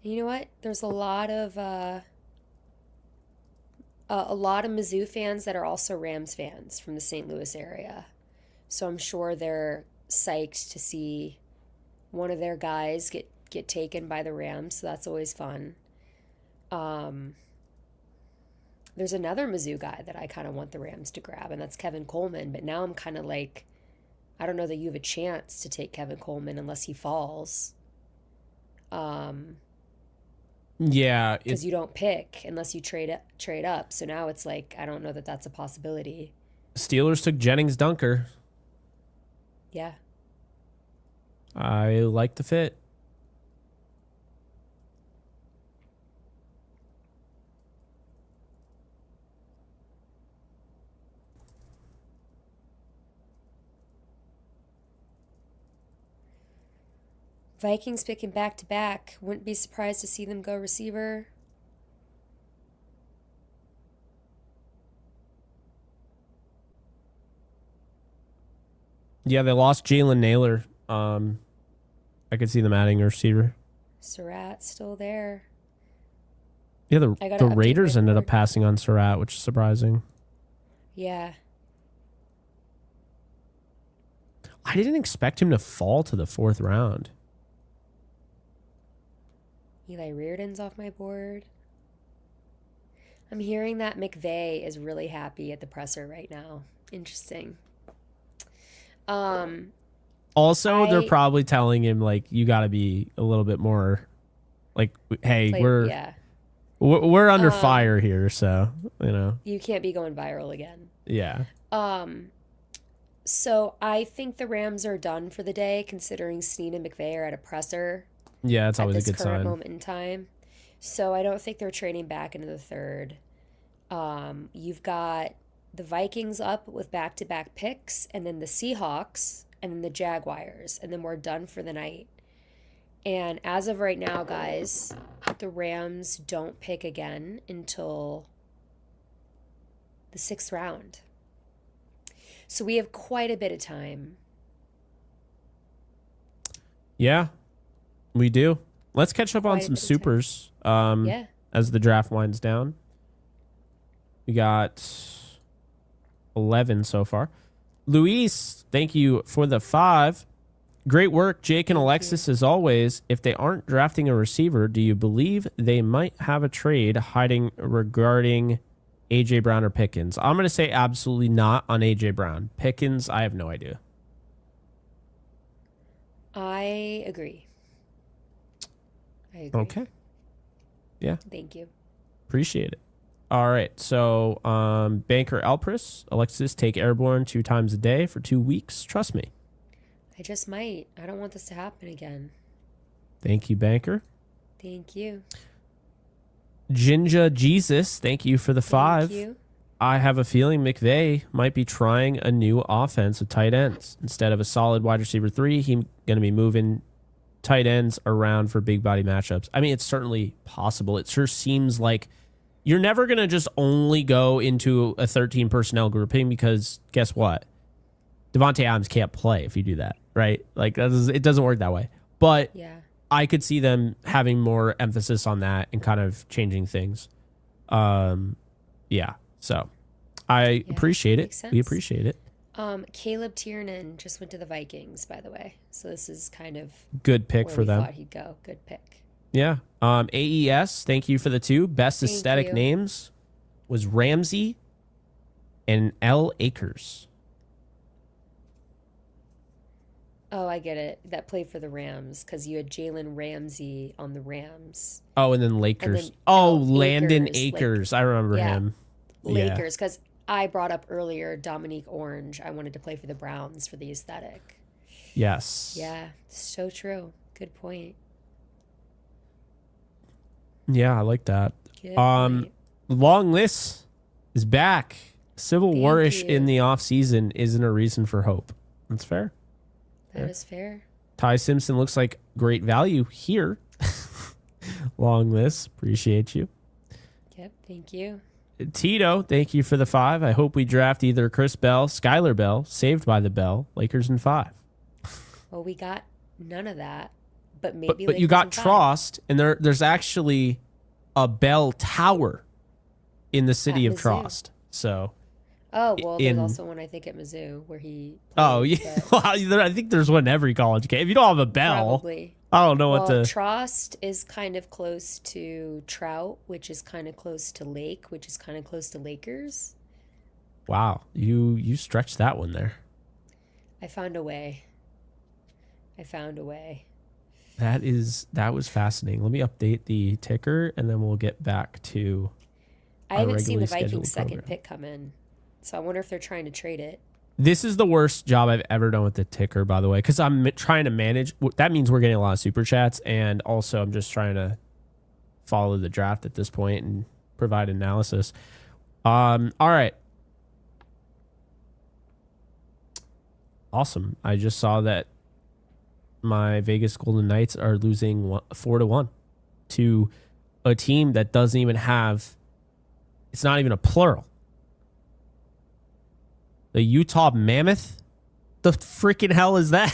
And you know what? There's a lot of Mizzou fans that are also Rams fans from the St. Louis area. So I'm sure they're psyched to see one of their guys get taken by the Rams. So that's always fun. Um, there's another Mizzou guy that I kind of want the Rams to grab, and that's Kevin Coleman. But now I'm kind of like, I don't know that you have a chance to take Kevin Coleman unless he falls. Um, Yeah, because you don't pick unless you trade up. So now it's like I don't know that that's a possibility. Steelers took Jennings Dunker. Yeah. I like the fit. Vikings picking back to back. Wouldn't be surprised to see them go receiver. Yeah, they lost Jalen Naylor. I could see them adding a receiver. Surratt's still there. Yeah, I gotta the update Raiders my ended up board. passing on Surratt, which is surprising. Yeah. I didn't expect him to fall to the 4th round. Eli Reardon's off my board. I'm hearing that McVay is really happy at the presser right now. Interesting. Um, Also, they're I probably telling him like you got to be a little bit more like, hey, played, yeah. we're under Um, fire here, so you know, you can't be going viral again. yeah, Um, so I think the Rams are done for the day, considering Snead and McVay are at a presser yeah, it's at always a this good current sign. moment in time. So I don't think they're trading back into the third. You've got the Vikings up with back-to-back picks, and then the Seahawks, and then the Jaguars, and then we're done for the night. And as of right now, guys, the Rams don't pick again until the sixth round. So we have quite a bit of time. Yeah, we do. Let's catch up on Quite a some bit of time. supers. Yeah. As the draft winds down, we got 11 so far. Luis, thank you for the 5. Great work, Jake and Thank Alexis, you. as always. If they aren't drafting a receiver, do you believe they might have a trade hiding regarding A.J. Brown or Pickens? I'm going to say absolutely not on A.J. Brown. Pickens, I have no idea. I agree. I agree. Okay. Yeah, Thank you. appreciate it. All right, so Banker Alpris, Alexis, take Airborne 2 times a day for 2 weeks. Trust me. I just might. I don't want this to happen again. Thank you, Banker. Thank you. Jinja Jesus, thank you for the Thank 5. you. I have a feeling McVay might be trying a new offense with tight ends. Instead of a solid wide receiver 3, he's going to be moving tight ends around for big body matchups. I mean, it's certainly possible. It sure seems like you're never going to just only go into a 13 personnel grouping because guess what? Devontae Adams can't play if you do that, right? Like it doesn't work that way. But Yeah. I could see them having more emphasis on that and kind of changing things. Yeah. So I Yeah. appreciate it. Makes sense. We appreciate it. Caleb Tiernan just went to the Vikings, by the way. So this is kind of Good pick where for we them. thought he'd go. Good pick. Yeah. AES, thank you for the 2. Best Thank aesthetic you. names was Ramsey and L. Akers. Oh, I get it. That played for the Rams because you had Jalen Ramsey on the Rams. Oh, and then And Lakers. then Oh, L. Landon Akers, Akers. I remember yeah, him. Yeah. Lakers. Because I brought up earlier Dominique Orange. I wanted to play for the Browns for the aesthetic. Yes. Yeah, so true. Good point. Yeah, I like that. Good Um, point. Long list is back. Civil Thank War-ish in you. the off season isn't a reason for hope. That's fair. That is fair. Ty Simpson looks like great value here. Long list. Appreciate you. Yep, thank you. Tito, thank you for the 5. I hope we draft either Chris Bell, Skylar Bell, Saved by the Bell, Lakers in 5. Well, we got none of that, but But maybe but you Lakers got in 5. Trost, and there's actually a bell tower in the At city of Mizzou. Trost. So Oh, well, there's in also one I think at Mizzou where he oh played, yeah, but well, I think there's one in every college game. If you don't have a bell, probably. I don't know what Well, to. Trost is kind of close to Trout, which is kind of close to Lake, which is kind of close to Lakers. Wow, you stretched that one there. I found a way. I found a way. That was fascinating. Let me update the ticker, and then we'll get back to I our haven't seen the regularly Vikings' scheduled second program. pick come in, so I wonder if they're trying to trade it. This is the worst job I've ever done with the ticker, by the way, because I'm trying to manage. That means we're getting a lot of super chats, and also I'm just trying to follow the draft at this point and provide analysis. All right. Awesome. I just saw that my Vegas Golden Knights are losing 4-1 to a team that doesn't even have. It's not even a plural. The Utah Mammoth The freaking hell is that?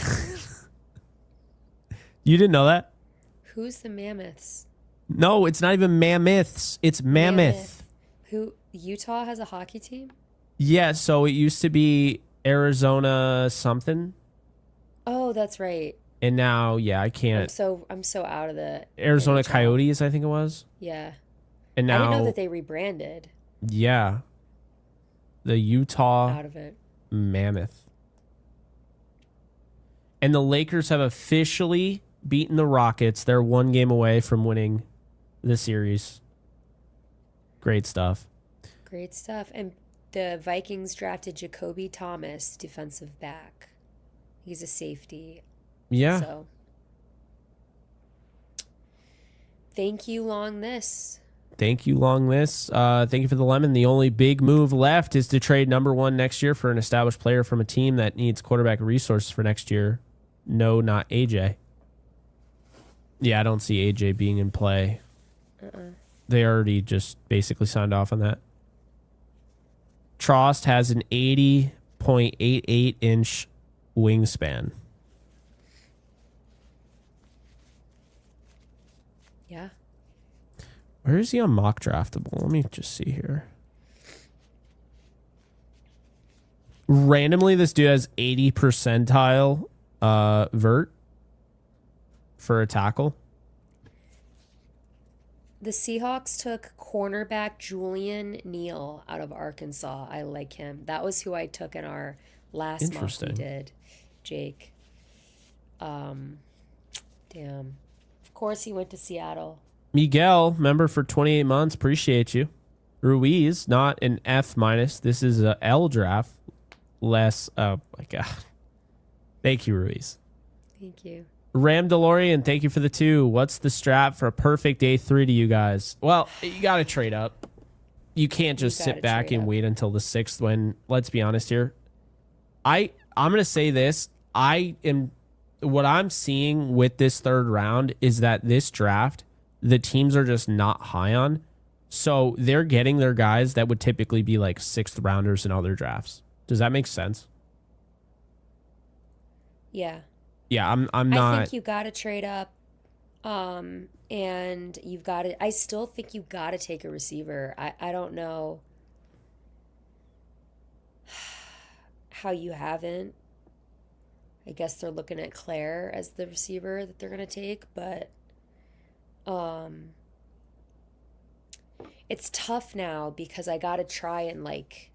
You didn't know that? Who's the Mammoths? No, it's not even Mammoths. It's Mammoth. Who? Utah has a hockey team? Yeah, so it used to be Arizona something. Oh, that's right. And now, yeah, I can't. I'm so out of the Arizona NHL. Coyotes, I think it was. Yeah. And now, I didn't know that they rebranded. Yeah. The Utah Out of it. Mammoth. And the Lakers have officially beaten the Rockets. They're 1 game away from winning the series. Great stuff. Great stuff. And the Vikings drafted Jacoby Thomas, defensive back. He's a safety. Yeah. So, thank you, Long This. Thank you, Long This. Thank you for the lemon. The only big move left is to trade number 1 next year for an established player from a team that needs quarterback resources for next year. No, not AJ. Yeah, I don't see AJ being in play. They already just basically signed off on that. Trost has an 80.88 inch wingspan. Yeah. Where is he on mock draftable? Let me just see here. Randomly, this dude has 80 percentile vert for a tackle. The Seahawks took cornerback Julian Neal out of Arkansas. I like him. That was who I took in our last mock we did, Jake. Damn. Of course he went to Seattle. Miguel, member for 28 months. Appreciate you. Ruiz, not an F minus. This is a L draft. Less. Oh my God. Thank you, Ruiz. Thank you. Ram DeLorean, thank you for the 2. What's the strap for a perfect day 3 to you guys? Well, you got to trade up. You can't just sit back and wait until the 6th when, let's be honest here. I'm going to say this. What I'm seeing with this 3rd round is that this draft, the teams are just not high on. So they're getting their guys that would typically be like 6th rounders in other drafts. Does that make sense? Yeah. Yeah, I'm not. I think you got to trade up, and you've got to. I still think you got to take a receiver. I don't know how you haven't. I guess they're looking at Claire as the receiver that they're gonna take, but it's tough now because I got to try and like.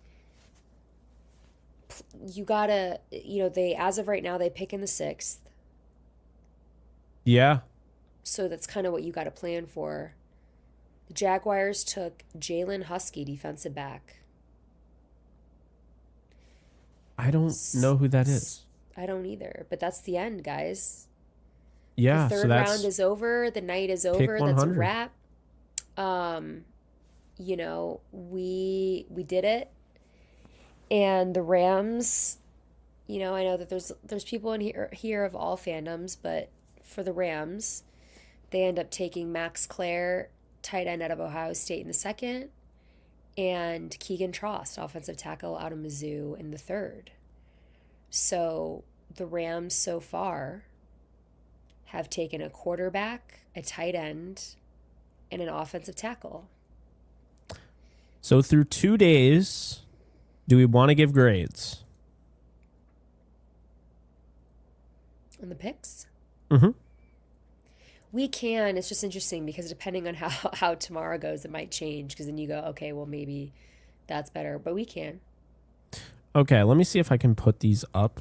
You gotta, they as of right now they pick in the 6th. Yeah. So that's kind of what you got to plan for. The Jaguars took Jalen Husky, defensive back. I don't know who that is. I don't either, but that's the end, guys. Yeah, the 3rd round is over. The night is over. That's a wrap. We did it. And the Rams, I know that there's people in here of all fandoms, but for the Rams, they end up taking Max Clare, tight end out of Ohio State in the 2nd, and Keegan Trost, offensive tackle out of Mizzou in the 3rd. So the Rams so far have taken a quarterback, a tight end, and an offensive tackle. So through 2 days, do we want to give grades? On the picks? Mm-hmm. We can. It's just interesting because depending on how tomorrow goes, it might change because then you go, okay, well, maybe that's better. But we can. Okay, let me see if I can put these up.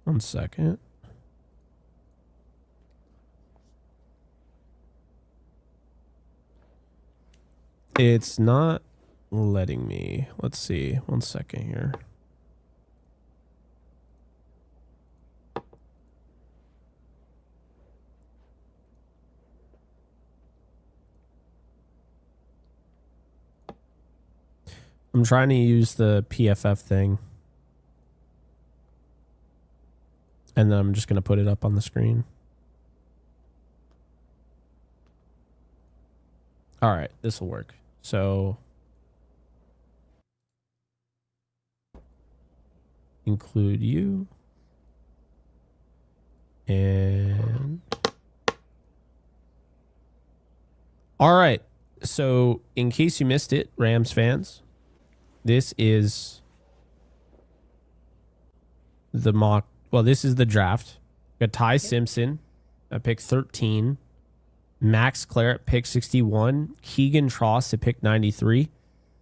1 second. It's not letting me. Let's see. 1 second here. I'm trying to use the PFF thing. And then I'm just going to put it up on the screen. All right, this will work. So include you. And all right. So in case you missed it, Rams fans, this is the mock. Well, this is the draft. Got Ty Simpson at pick 13. Max Clare at pick 61. Keegan Trost at pick 93.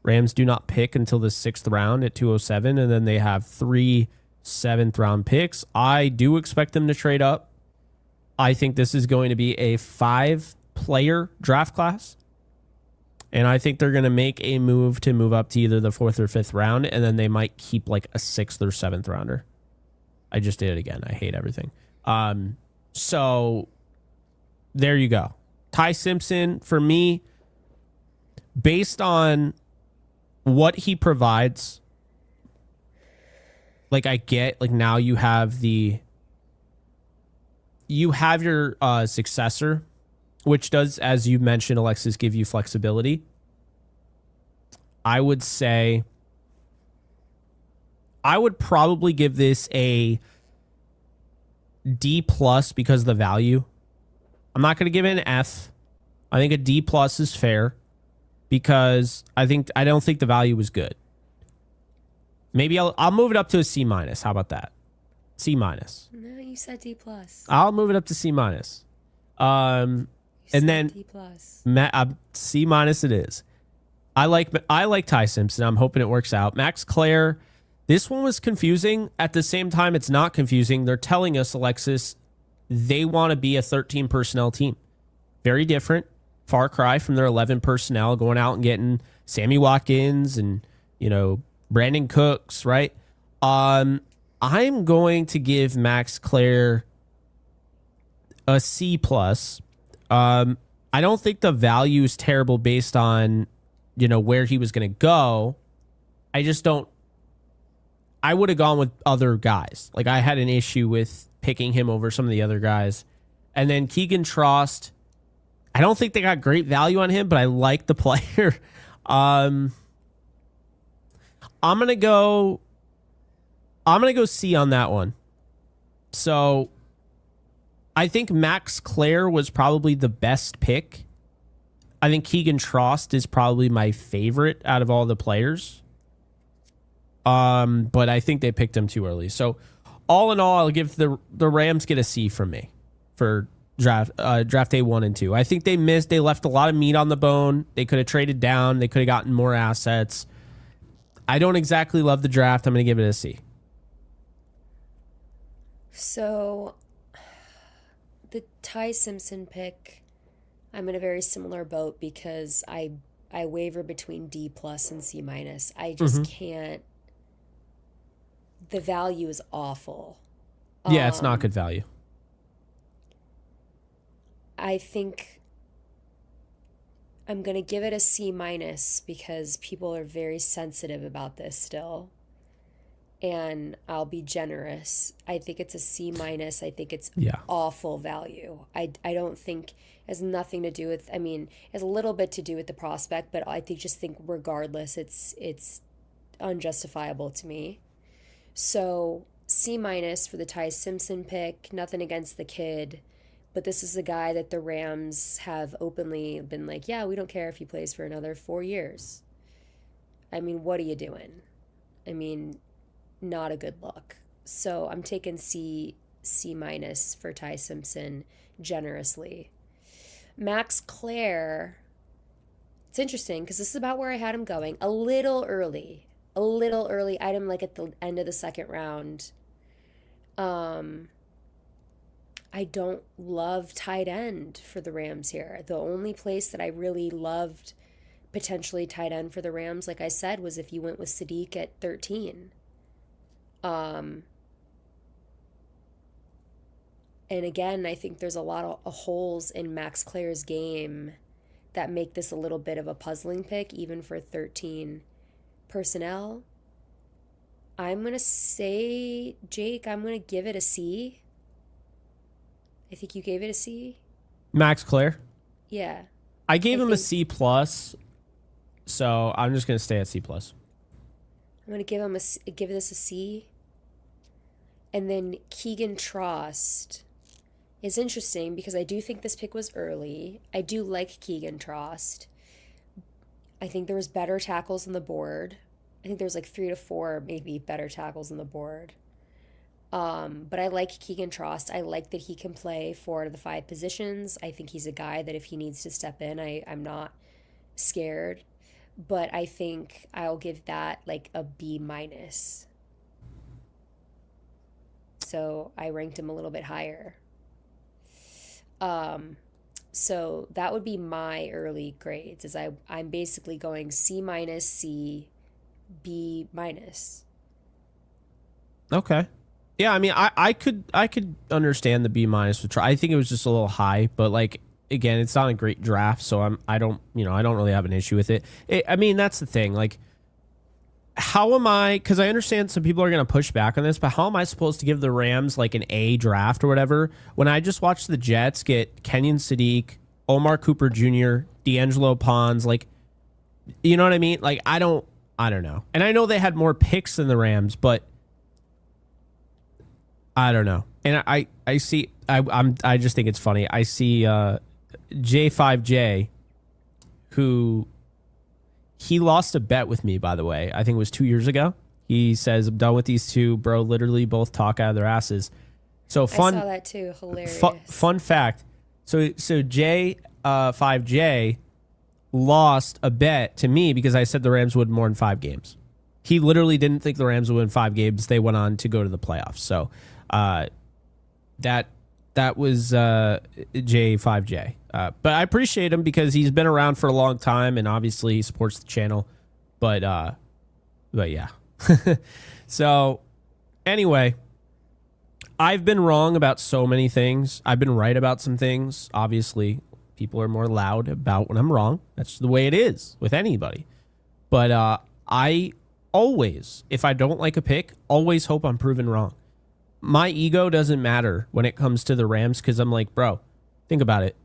Rams do not pick until the 6th round at 207, and then they have 3 7th-round picks. I do expect them to trade up. I think this is going to be a 5-player draft class, and I think they're going to make a move to move up to either the 4th or 5th round, and then they might keep like a 6th or 7th rounder. I just did it again. I hate everything. So there you go. Ty Simpson, for me, based on what he provides, like I get, like now you have your successor, which does, as you mentioned, Alexis, give you flexibility. I would say I would probably give this a D plus because of the value. I'm not going to give it an F. I think a D plus is fair because I don't think the value was good. Maybe I'll move it up to a C minus. How about that? C minus. No, you said D plus. I'll move it up to C minus. And then D plus. C minus it is. I like Ty Simpson. I'm hoping it works out. Max Clare. This one was confusing. At the same time, it's not confusing. They're telling us, Alexis, they want to be a 13 personnel team. Very different. Far cry from their 11 personnel, going out and getting Sammy Watkins and, Brandon Cooks, right? I'm going to give Max Clare a C plus. I don't think the value is terrible based on, where he was going to go. I would have gone with other guys. Like I had an issue with picking him over some of the other guys. And then Keegan Trost, I don't think they got great value on him, but I like the player. I'm gonna go C on that one. So I think Max Clare was probably the best pick. I think Keegan Trost is probably my favorite out of all the players. But I think they picked him too early. So all in all, I'll give the Rams get a C from me for draft day 1 and 2. I think they left a lot of meat on the bone. They could have traded down. They could have gotten more assets. I don't exactly love the draft. I'm going to give it a C. So the Ty Simpson pick, I'm in a very similar boat because I waver between D plus and C minus. I just can't. The value is awful. Yeah, it's not good value. I think I'm going to give it a C minus because people are very sensitive about this still. And I'll be generous. I think it's a C minus. I think it's awful value. I don't think it has nothing to do with, it has a little bit to do with the prospect, but I just think regardless, it's unjustifiable to me. So C minus for the Ty Simpson pick. Nothing against the kid, but this is a guy that the Rams have openly been like, yeah, we don't care if he plays for another 4 years. What are you doing? Not a good look. So I'm taking C minus for Ty Simpson generously. Max Clare, it's interesting because this is about where I had him going. A little early. I had him like at the end of the 2nd round. I don't love tight end for the Rams here. The only place that I really loved potentially tight end for the Rams, like I said, was if you went with Sadiq at 13. And again, I think there's a lot of holes in Max Clare's game that make this a little bit of a puzzling pick, even for 13 personnel. I'm going to say, Jake, I'm going to give it a C. I think you gave it a C. Max Clare? Yeah. I gave him a C plus, so I'm just going to stay at C plus. I'm going to give this a C. And then Keegan Trost is interesting because I do think this pick was early. I do like Keegan Trost. I think there was better tackles on the board. I think there was like 3 to 4 maybe better tackles on the board. But I like Keegan Trost. I like that he can play 4 of the 5 positions. I think he's a guy that if he needs to step in, I'm not scared. But I think I'll give that like a B minus. So I ranked him a little bit higher. Um, so that would be my early grades. I'm basically going C minus, C, B minus. Okay. Yeah, I mean, I could understand the B minus with try. I think it was just a little high, but like again, it's not a great draft, so I don't I don't really have an issue with it. I mean, that's the thing. Like, how am I? Because I understand some people are going to push back on this, but how am I supposed to give the Rams like an A draft or whatever when I just watched the Jets get Kenyon Sadiq, Omar Cooper Jr., D'Angelo Pons, like, you know what I mean? Like, I don't know, and I know they had more picks than the Rams, but I don't know. And I see I just think it's funny. I see J5J, who he lost a bet with me, by the way. I think it was 2 years ago. He says, I'm done with these two, bro. Literally both talk out of their asses. So fun. I saw that too. Hilarious. Fun fact. So J5J lost a bet to me because I said the Rams would win more than 5 games. He literally didn't think the Rams would win 5 games. They went on to go to the playoffs. So that was J5J. But I appreciate him because he's been around for a long time and obviously he supports the channel. But yeah. So anyway, I've been wrong about so many things. I've been right about some things. Obviously, people are more loud about when I'm wrong. That's the way it is with anybody. But I always, if I don't like a pick, always hope I'm proven wrong. My ego doesn't matter when it comes to the Rams because I'm like, bro, think about it.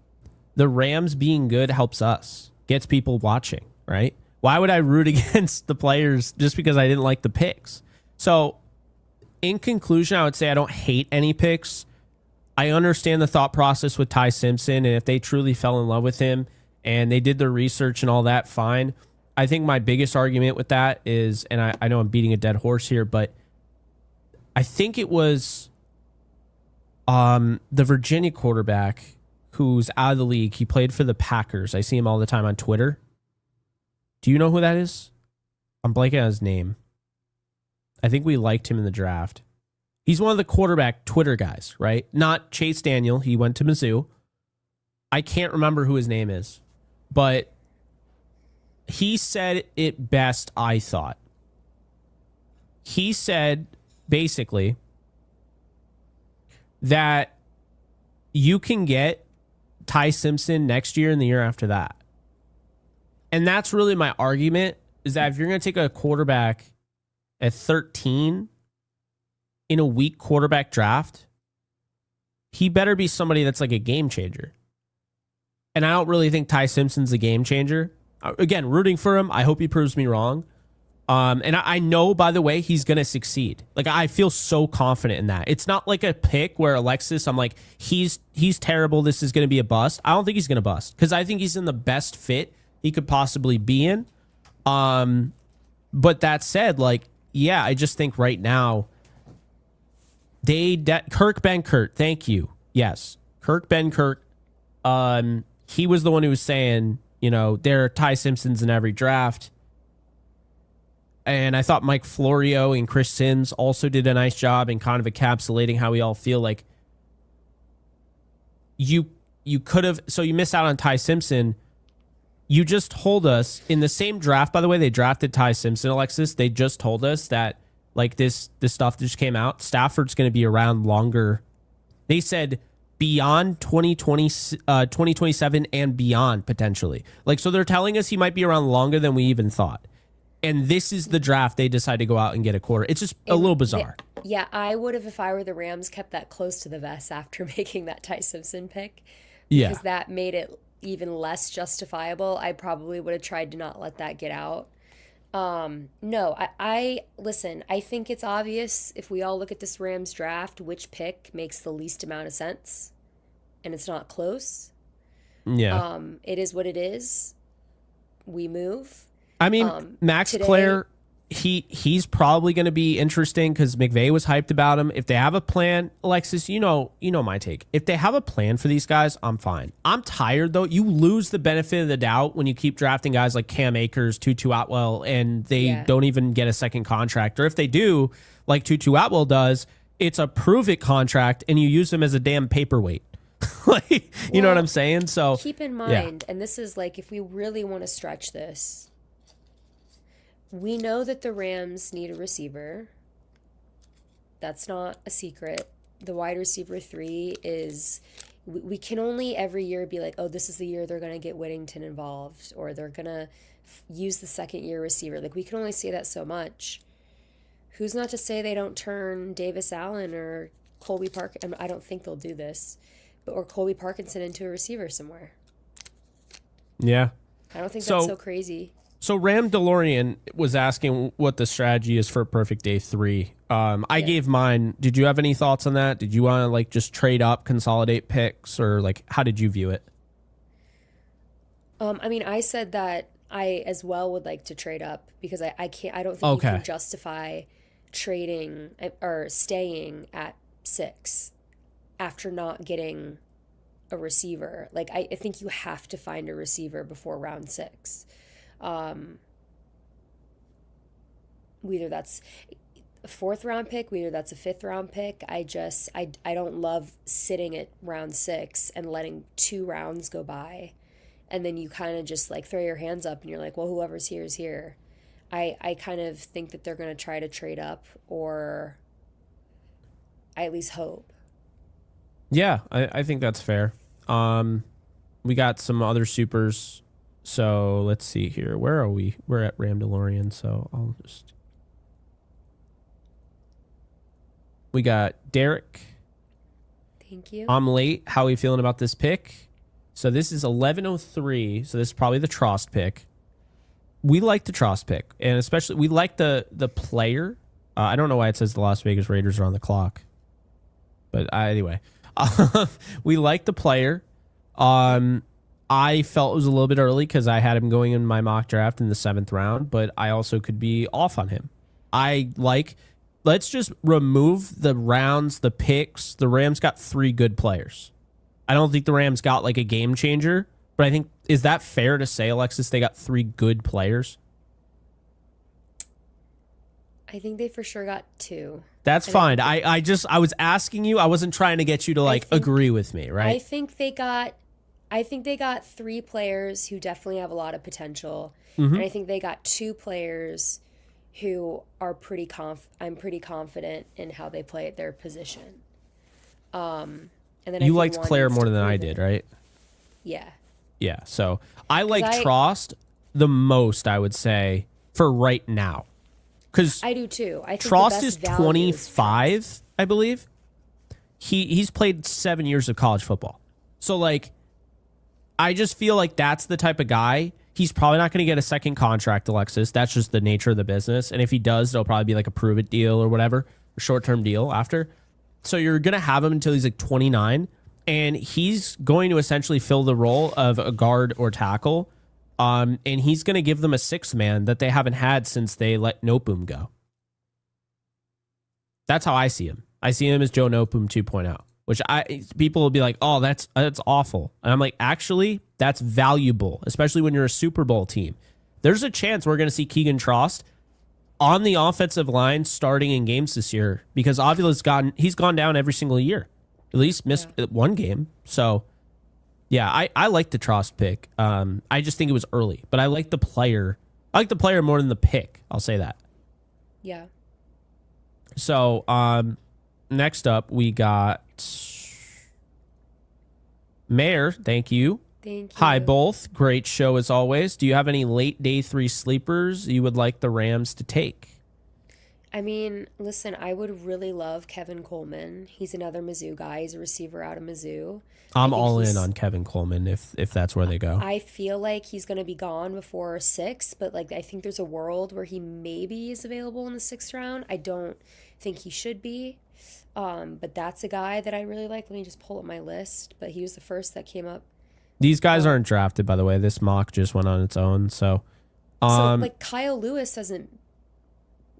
The Rams being good helps us, gets people watching, right? Why would I root against the players just because I didn't like the picks? So in conclusion, I would say I don't hate any picks. I understand the thought process with Ty Simpson, and if they truly fell in love with him and they did their research and all that, fine. I think my biggest argument with that is, and I know I'm beating a dead horse here, but I think it was the Virginia quarterback who's out of the league. He played for the Packers. I see him all the time on Twitter. Do you know who that is? I'm blanking on his name. I think we liked him in the draft. He's one of the quarterback Twitter guys, right? Not Chase Daniel. He went to Mizzou. I can't remember who his name is, but he said it best, I thought. He said basically that you can get Ty Simpson next year and the year after that. And that's really my argument, is that if you're going to take a quarterback at 13 in a weak quarterback draft, he better be somebody that's like a game changer. And I don't really think Ty Simpson's a game changer. Again, rooting for him. I hope he proves me wrong. And I know, by the way, he's going to succeed. Like, I feel so confident in that. It's not like a pick where Alexis, I'm like, he's terrible. This is going to be a bust. I don't think he's going to bust because I think he's in the best fit he could possibly be in. But that said, like, yeah, I just think right now, Kirk Benkert, thank you. Yes, Kirk Benkert. He was the one who was saying, there are Ty Simpsons in every draft. And I thought Mike Florio and Chris Sims also did a nice job in kind of encapsulating how we all feel. Like, you could have, so you missed out on Ty Simpson. You just told us in the same draft, by the way, they drafted Ty Simpson, Alexis. They just told us that, like, this stuff just came out. Stafford's going to be around longer. They said beyond 2027 and beyond, potentially. Like, so they're telling us he might be around longer than we even thought. And this is the draft they decide to go out and get a quarter. It's just a little bizarre. Yeah, I would have, if I were the Rams, kept that close to the vest after making that Ty Simpson pick. Because that made it even less justifiable. I probably would have tried to not let that get out. No, I listen, I think it's obvious if we all look at this Rams draft, which pick makes the least amount of sense, and it's not close. Yeah. It is what it is. We move. I mean, Max Today, Clare, he's probably going to be interesting because McVay was hyped about him. If they have a plan, Alexis, you know my take. If they have a plan for these guys, I'm fine. I'm tired though. You lose the benefit of the doubt when you keep drafting guys like Cam Akers, Tutu Atwell, and they yeah. don't even get a second contract. Or if they do, like Tutu Atwell does, it's a prove it contract, and you use them as a damn paperweight. Like, you know what I'm Well, saying? So keep in yeah, mind, and this is like if we really want to stretch this, we know that the Rams need a receiver. That's not a secret. The wide receiver three is, we can only every year be like, oh, this is the year they're going to get Whittington involved, or they're going to use the second year receiver. Like, we can only say that so much. Who's not to say they don't turn Davis Allen or Colby Park? I don't think they'll do this, but or Colby Parkinson into a receiver somewhere. yeah. I don't think that's So so crazy. So Ram DeLorean was asking what the strategy is for perfect day 3. I Yeah. gave mine. Did you have any thoughts on that? Did you want to like just trade up, consolidate picks, or like how did you view it? I mean, I said that I as well would like to trade up because I can't, I don't think you Okay. can justify trading or staying at 6 after not getting a receiver. Like, I think you have to find a receiver before round 6. Um, Whether that's a fourth round pick, whether that's a fifth round pick. I don't love sitting at round 6 and letting 2 rounds go by, and then you kind of just like throw your hands up and you're like, well, whoever's here is here. I kind of think that they're going to try to trade up, or I at least hope. Yeah, I think that's fair. We got some other supers. So let's see here. Where are we? We're at Ram DeLorean. So I'll just. We got Derek. Thank you. I'm late. How are we feeling about this pick? So this is 11:03. So this is probably the Trost pick. We like the Trost pick, and especially we like the player. I don't know why it says the Las Vegas Raiders are on the clock, but anyway, we like the player. I felt it was a little bit early because I had him going in my mock draft in the 7th round, but I also could be off on him. I like. Let's just remove the rounds, the picks. The Rams got 3 good players. I don't think the Rams got like a game changer, but I think, is that fair to say, Alexis, they got 3 good players? I think they for sure got 2. That's And I fine. think they, I was asking you. I wasn't trying to get you to I like think agree with me, I right? think they got I think they got 3 players who definitely have a lot of potential. Mm-hmm. And I think they got 2 players who are I'm pretty confident in how they play at their position. And then I You think liked one Claire needs more to than I prove did, it. right? Yeah. Yeah. So I Cuz like Trost the most, I would say, for right now. Because I do too. I think the Trost is best value is Trost. 25, I believe. He's played 7 years of college football. So like I just feel like that's the type of guy. He's probably not going to get a second contract, Alexis. That's just the nature of the business. And if he does, it'll probably be like a prove it deal or whatever, a short term deal after. So you're going to have him until he's like 29. And he's going to essentially fill the role of a guard or tackle. And he's going to give them a 6th man that they haven't had since they let Nopum go. That's how I see him. I see him as Joe Nopum 2.0, which people will be like, oh, that's awful. And I'm like, actually, that's valuable, especially when you're a Super Bowl team. There's a chance we're going to see Keegan Trost on the offensive line starting in games this year because he's gone down every single year, at least missed Yeah. one game. So yeah, I like the Trost pick. I just think it was early, but I like the player. I like the player more than the pick. I'll say that. Yeah. So next up, we got Mayor. Thank you. Thank Hi, you. both. Great show as always. Do you have any late day 3 sleepers you would like the Rams to take? I mean, listen, I would really love Kevin Coleman. He's another Mizzou guy. He's a receiver out of Mizzou. I I'm think all in he's on Kevin Coleman if that's where they go. I feel like he's going to be gone before six, but like I think there's a world where he maybe is available in the sixth round. I don't think he should be. But that's a guy that I really like. Let me just pull up my list. But he was the first that came up. These guys Um, aren't drafted, by the way. This mock just went on its own. So, so um, like Kyle Lewis hasn't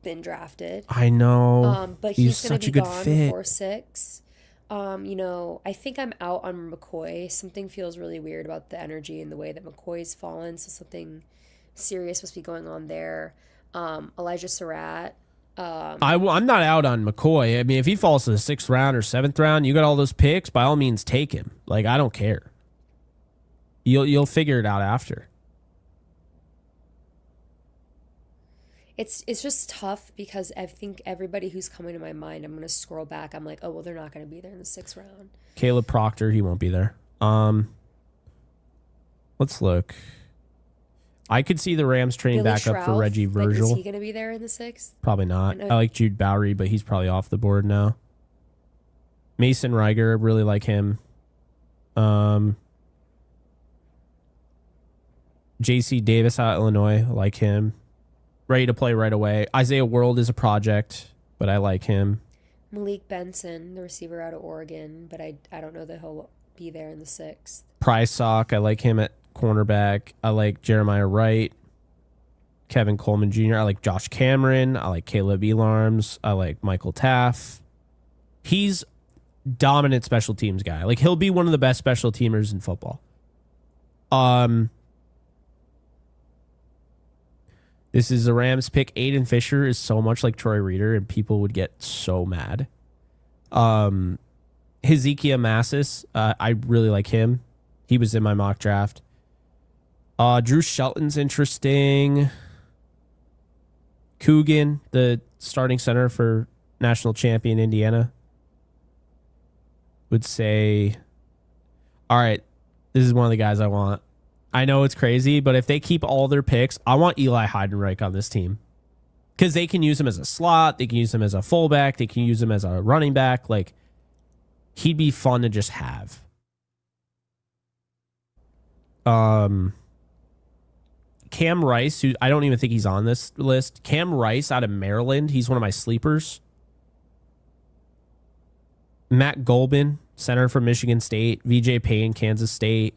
been drafted. I know But he's he's going to such be a good gone fit. before six. I think I'm out on McCoy. Something feels really weird about the energy and the way that McCoy's fallen. So something serious must be going on there. Elijah Surratt. I'm not out on McCoy. I mean, if he falls to the sixth round or seventh round, you got all those picks. By all means, take him. Like I don't care. You'll figure it out after. It's just tough because I think everybody who's coming to my mind, I'm gonna scroll back. I'm like, oh well, they're not gonna be there in the sixth round. Caleb Proctor, he won't be there. Let's look. I could see the Rams trading Billy back up for Schrauth, Reggie like, is Virgil. he gonna be there in the sixth? Probably I not. know. I like Jude Bowery, but he's probably off the board now. Mason Riger, really like him. JC Davis out of Illinois, like him. Ready to play right away. Isaiah World is a project, but I like him. Malik Benson, the receiver out of Oregon, but I don't know that he'll be there in the sixth. Price Sock, I like him at cornerback. I like Jeremiah Wright, Kevin Coleman Jr. I like Josh Cameron. I like Caleb Elarms. I like Michael Taff. He's dominant special teams guy. Like he'll be one of the best special teamers in football. This is the Rams pick. Aiden Fisher is so much like Troy Reader, and people would get so mad. Hezekiah Massis, I really like him. He was in my mock draft. Drew Shelton's interesting. Coogan, the starting center for national champion Indiana, would say, all right, this is one of the guys I want. I know it's crazy, but if they keep all their picks, I want Eli Heidenreich on this team. Because they can use him as a slot, they can use him as a fullback, they can use him as a running back. Like, he'd be fun to just have. Cam Rice, who I don't even think he's on this list. Cam Rice out of Maryland, he's one of my sleepers. Matt Golbin, center from Michigan State. VJ Payne, Kansas State.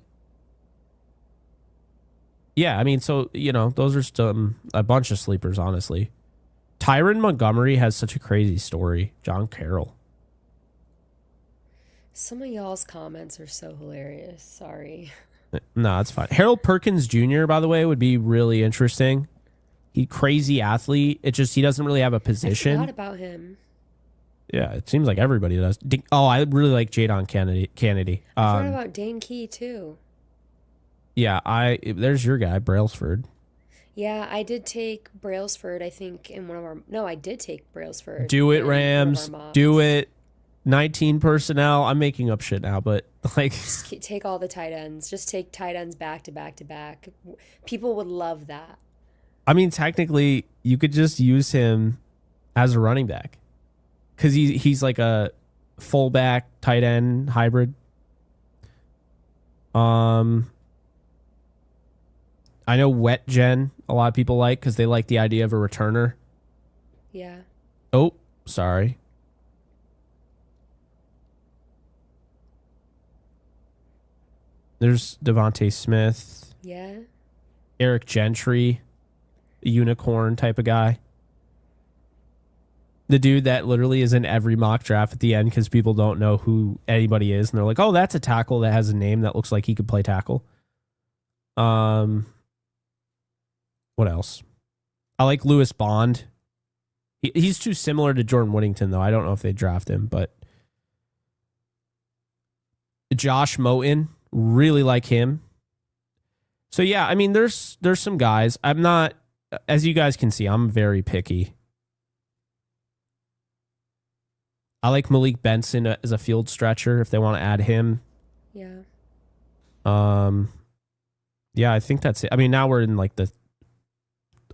Yeah, I mean, so, those are still a bunch of sleepers, honestly. Tyron Montgomery has such a crazy story. John Carroll. Some of y'all's comments are so hilarious. Sorry. No, it's fine. Harold Perkins Jr., by the way, would be really interesting. He crazy athlete. It just, he doesn't really have a I position. forgot about him. Yeah, it seems like everybody does. I really like Jadon Kennedy. I forgot about Dane Key too. Yeah, there's your guy, Brailsford. Yeah, I did take Brailsford, I think, in one of our... No, I did take Brailsford. Do it, in one of our Rams. mocks. Do it. 19 personnel. I'm making up shit now, but like... Just take all the tight ends. Just take tight ends back to back to back. People would love that. I mean, technically, you could just use him as a running back. Because he's like a fullback, tight end hybrid. I know Wet Gen, a lot of people like because they like the idea of a returner. Yeah. Oh, sorry. There's Devontae Smith, Yeah. Eric Gentry, a unicorn type of guy. The dude that literally is in every mock draft at the end because people don't know who anybody is. And they're like, oh, that's a tackle that has a name that looks like he could play tackle. What else? I like Lewis Bond. He's too similar to Jordan Whittington, though. I don't know if they draft him, but Josh Moten, really like him. So yeah, I mean, there's some guys. I'm not, as you guys can see, I'm very picky. I like Malik Benson as a field stretcher if they want to add him. Yeah. Yeah, I think that's it. I mean, now we're in like the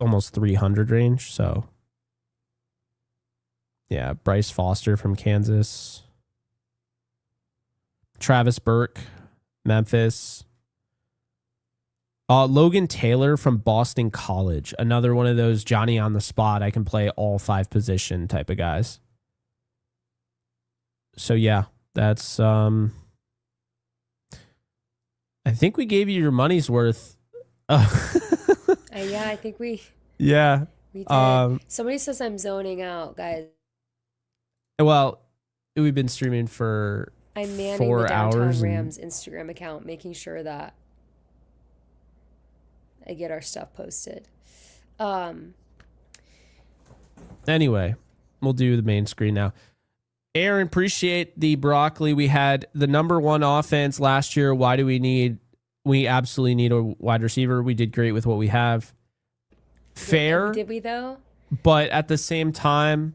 almost 300 range, so Yeah, Bryce Foster from Kansas. Travis Burke, Memphis. Logan Taylor from Boston College. Another one of those Johnny on the spot. I can play all 5 position type of guys. So yeah, that's I think we gave you your money's worth. Yeah, I think we Yeah. did. Somebody says I'm zoning out, guys. Well, we've been streaming for I'm manning 4 the Downtown hours. Rams Instagram account, making sure that I get our stuff posted. Anyway, we'll do the main screen now. Aaron, appreciate the broccoli. We had the number 1 offense last year. Why do we absolutely need a wide receiver. We did great with what we have. Fair. Did we though? But at the same time,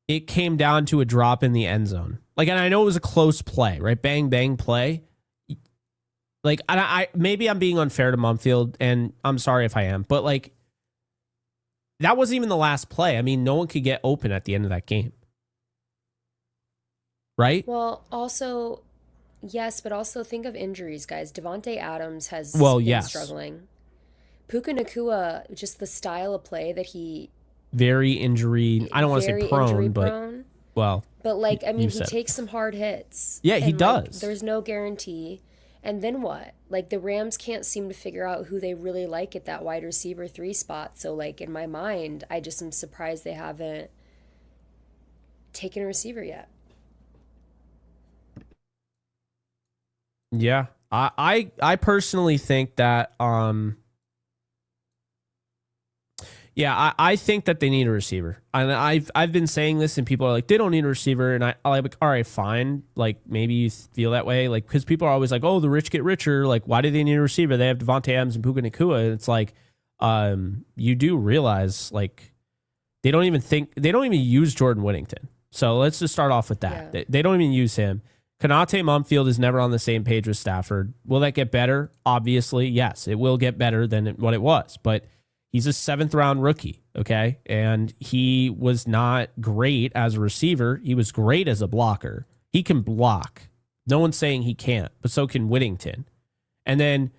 it came down to a drop in the end zone. Like, and I know it was a close play, right? Bang, bang play. Like, I maybe I'm being unfair to Mumfield, and I'm sorry if I am, but like, that wasn't even the last play. I mean, no one could get open at the end of that game. Right? Well, also, yes, but also think of injuries, guys. Devontae Adams has been struggling. Puka Nacua, just the style of play that he... Very injury... I don't want to say prone, but... Well... But, like, I mean, he takes some hard hits. Yeah, he does. Like, there's no guarantee. And then what? Like, the Rams can't seem to figure out who they really like at that wide receiver 3 spot. So, like, in my mind, I just am surprised they haven't taken a receiver yet. Yeah. I personally think that I think that they need a receiver. And I've been saying this, and people are like, they don't need a receiver, and I'm like, all right, fine. Like, maybe you feel that way, like, because people are always like, oh, the rich get richer. Like, why do they need a receiver? They have Devontae Adams and Puka Nacua. And it's like, you do realize, like, they don't even use Jordan Whittington. So let's just start off with that. Yeah. They don't even use him. Konate Mumfield is never on the same page with Stafford. Will that get better? Obviously, yes, it will get better than what it was. But he's a 7th round rookie, okay? And he was not great as a receiver. He was great as a blocker. He can block. No one's saying he can't, but so can Whittington. And then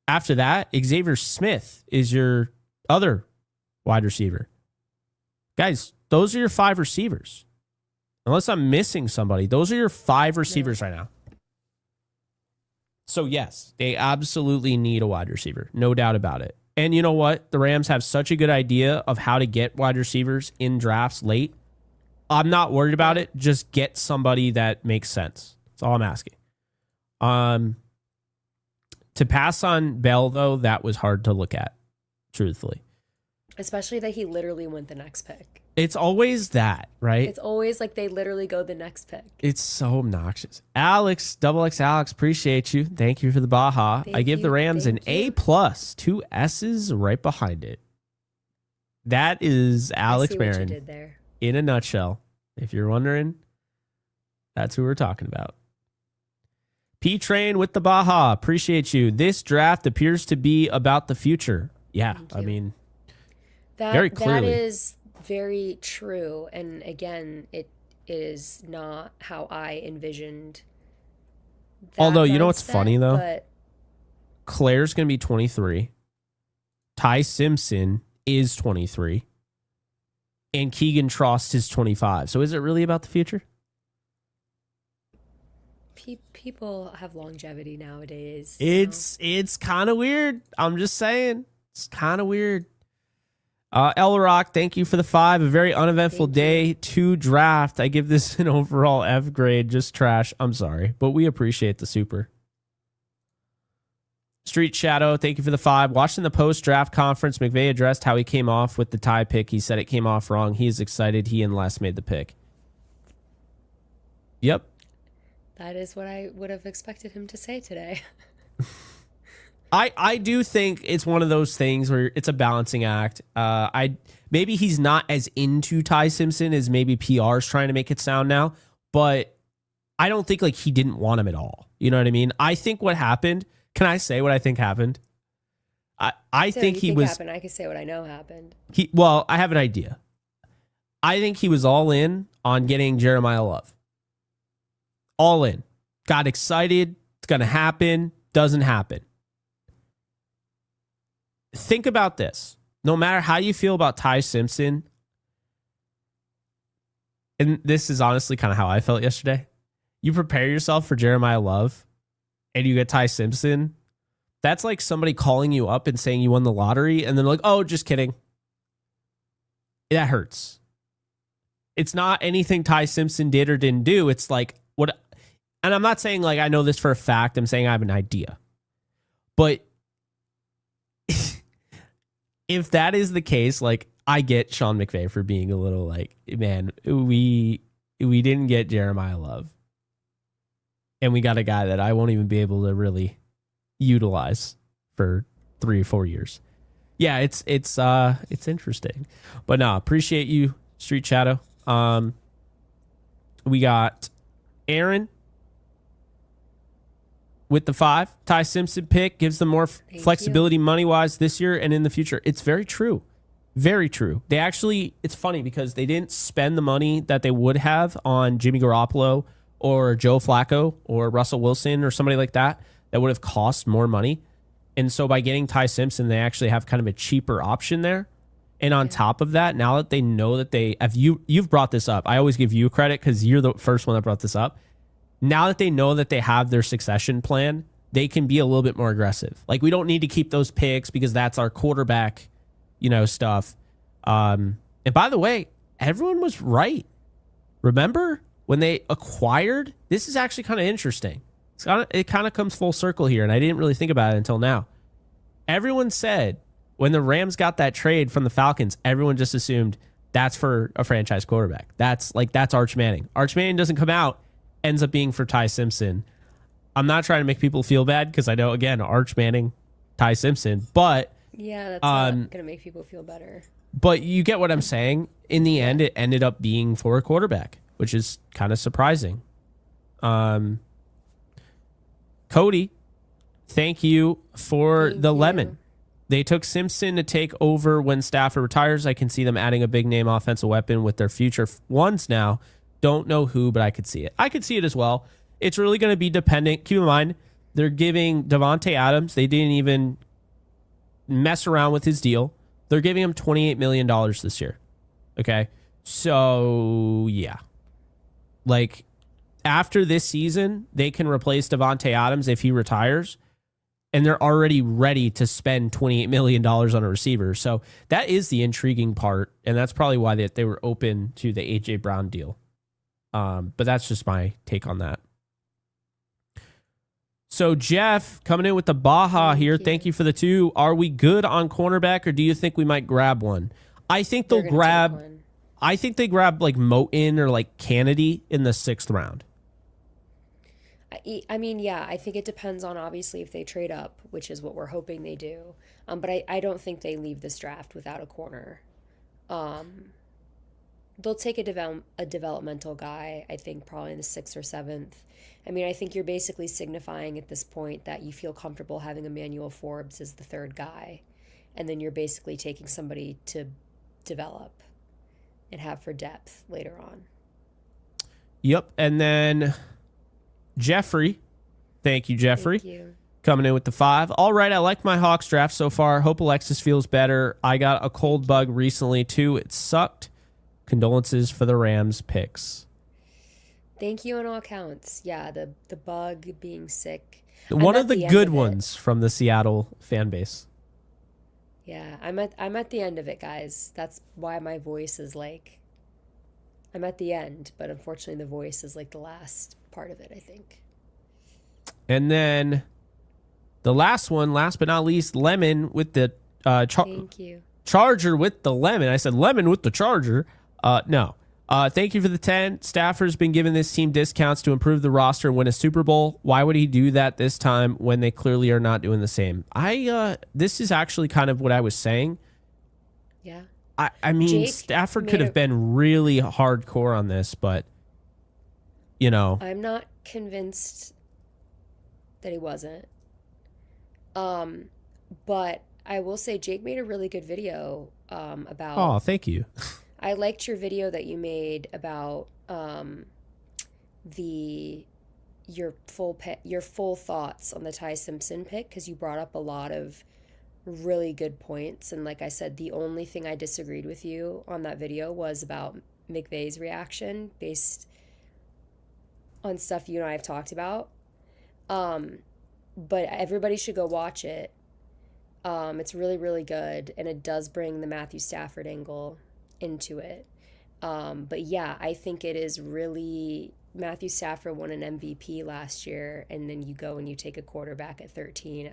after that, Xavier Smith is your other wide receiver. Guys, those are your 5 receivers. Unless I'm missing somebody, those are your 5 receivers right now. So yes, they absolutely need a wide receiver. No doubt about it. And you know what? The Rams have such a good idea of how to get wide receivers in drafts late. I'm not worried about it. Just get somebody that makes sense. That's all I'm asking. To pass on Bell, though, that was hard to look at, truthfully. Especially that he literally went the next pick. It's always that, right? It's always like they literally go the next pick. It's so obnoxious. Alex, Alex, appreciate you. Thank you for the Baja. I give the Rams an A+, 2 S's right behind it. That is Alex Barron what you did there. In a nutshell. If you're wondering, that's who we're talking about. P-Train with the Baja. Appreciate you. This draft appears to be about the future. Yeah, I mean, very clearly. That is very true. And again, it is not how I envisioned that. Although, you know what's funny, though? But Claire's going to be 23. Ty Simpson is 23. And Keegan Trost is 25. So is it really about the future? People have longevity nowadays. It's kind of weird. I'm just saying. It's kind of weird. El Rock, thank you for the 5. A very uneventful day to draft. I give this an overall F grade. Just trash. I'm sorry, but we appreciate the super. Street Shadow, thank you for the 5. Watching the post-draft conference, McVay addressed how he came off with the tie pick. He said it came off wrong. He is excited. He and Les made the pick. Yep. That is what I would have expected him to say today. I do think it's one of those things where it's a balancing act. Maybe he's not as into Ty Simpson as maybe PR's trying to make it sound now, but I don't think like he didn't want him at all. You know what I mean? I think what happened. Can I say what I think happened? I think he was. Happened. I can say what I know happened. I have an idea. I think he was all in on getting Jeremiah Love. All in. Got excited. It's going to happen. Doesn't happen. Think about this. No matter how you feel about Ty Simpson, and this is honestly kind of how I felt yesterday. You prepare yourself for Jeremiah Love and you get Ty Simpson. That's like somebody calling you up and saying you won the lottery and then like, oh, just kidding. That hurts. It's not anything Ty Simpson did or didn't do. It's like what, and I'm not saying like I know this for a fact. I'm saying I have an idea. But if that is the case, like I get Sean McVay for being a little like, man, we didn't get Jeremiah Love. And we got a guy that I won't even be able to really utilize for 3 or 4 years. Yeah, it's interesting. But no, appreciate you, Street Shadow. We got Aaron with the 5. Ty Simpson pick gives them more flexibility money-wise this year and in the future. It's very true. Very true. They actually, it's funny because they didn't spend the money that they would have on Jimmy Garoppolo or Joe Flacco or Russell Wilson or somebody like that would have cost more money. And so by getting Ty Simpson, they actually have kind of a cheaper option there. And on top of that, now that they know that they have, you've brought this up. I always give you credit because you're the first one that brought this up. Now that they know that they have their succession plan, they can be a little bit more aggressive. Like we don't need to keep those picks because that's our quarterback, stuff. And by the way, everyone was right. Remember when they acquired? This is actually kind of interesting. It kind of comes full circle here, and I didn't really think about it until now. Everyone said when the Rams got that trade from the Falcons, everyone just assumed that's for a franchise quarterback. That's Arch Manning. Arch Manning doesn't come out, ends up being for Ty Simpson. I'm not trying to make people feel bad because I know, again, Arch Manning, Ty Simpson, but yeah, that's not going to make people feel better. But you get what I'm saying. In the end, it ended up being for a quarterback, which is kind of surprising. Cody, thank you for the lemon. They took Simpson to take over when Stafford retires. I can see them adding a big name offensive weapon with their future ones now. Don't know who, but I could see it. I could see it as well. It's really going to be dependent. Keep in mind, they're giving Davante Adams. They didn't even mess around with his deal. They're giving him $28 million this year. Okay. So, yeah. Like, after this season, they can replace Davante Adams if he retires. And they're already ready to spend $28 million on a receiver. So, that is the intriguing part. And that's probably why they were open to the A.J. Brown deal. But that's just my take on that. So, Jeff, coming in with the Baja here. Thank you for the 2. Are we good on cornerback, or do you think we might grab one? I think they'll grab. I think they grab like Moton or like Kennedy in the 6th round. I mean, yeah, I think it depends on obviously if they trade up, which is what we're hoping they do. But I don't think they leave this draft without a corner. They'll take a developmental guy, I think probably in the 6th or 7th. I mean, I think you're basically signifying at this point that you feel comfortable having Emmanuel Forbes as the 3rd guy. And then you're basically taking somebody to develop and have for depth later on. Yep. And then Jeffrey. Thank you, Jeffrey. Thank you. Coming in with the 5. All right, I like my Hawks draft so far. Hope Alexis feels better. I got a cold bug recently, too. It sucked. Condolences for the Rams picks. Thank you on all counts. Yeah, the bug, being sick. One of the good ones from the Seattle fan base. Yeah, I'm at the end of it, guys. That's why my voice is like, I'm at the end, but unfortunately the voice is like the last part of it, I think. And then the last one, last but not least, Lemon with the thank you. Charger with the lemon. I said lemon with the Charger. No. Thank you for the 10. Stafford's been giving this team discounts to improve the roster and win a Super Bowl. Why would he do that this time when they clearly are not doing the same? This is actually kind of what I was saying. Yeah. I mean, Stafford could have been really hardcore on this, but, I'm not convinced that he wasn't. But I will say Jake made a really good video about... Oh, thank you. I liked your video that you made about the your full thoughts on the Ty Simpson pick, because you brought up a lot of really good points. And like I said, the only thing I disagreed with you on that video was about McVay's reaction based on stuff you and I have talked about. But everybody should go watch it. It's really, really good, and it does bring the Matthew Stafford angle into it. But yeah, I think it is really Matthew Stafford won an MVP last year, and then you go and you take a quarterback at 13.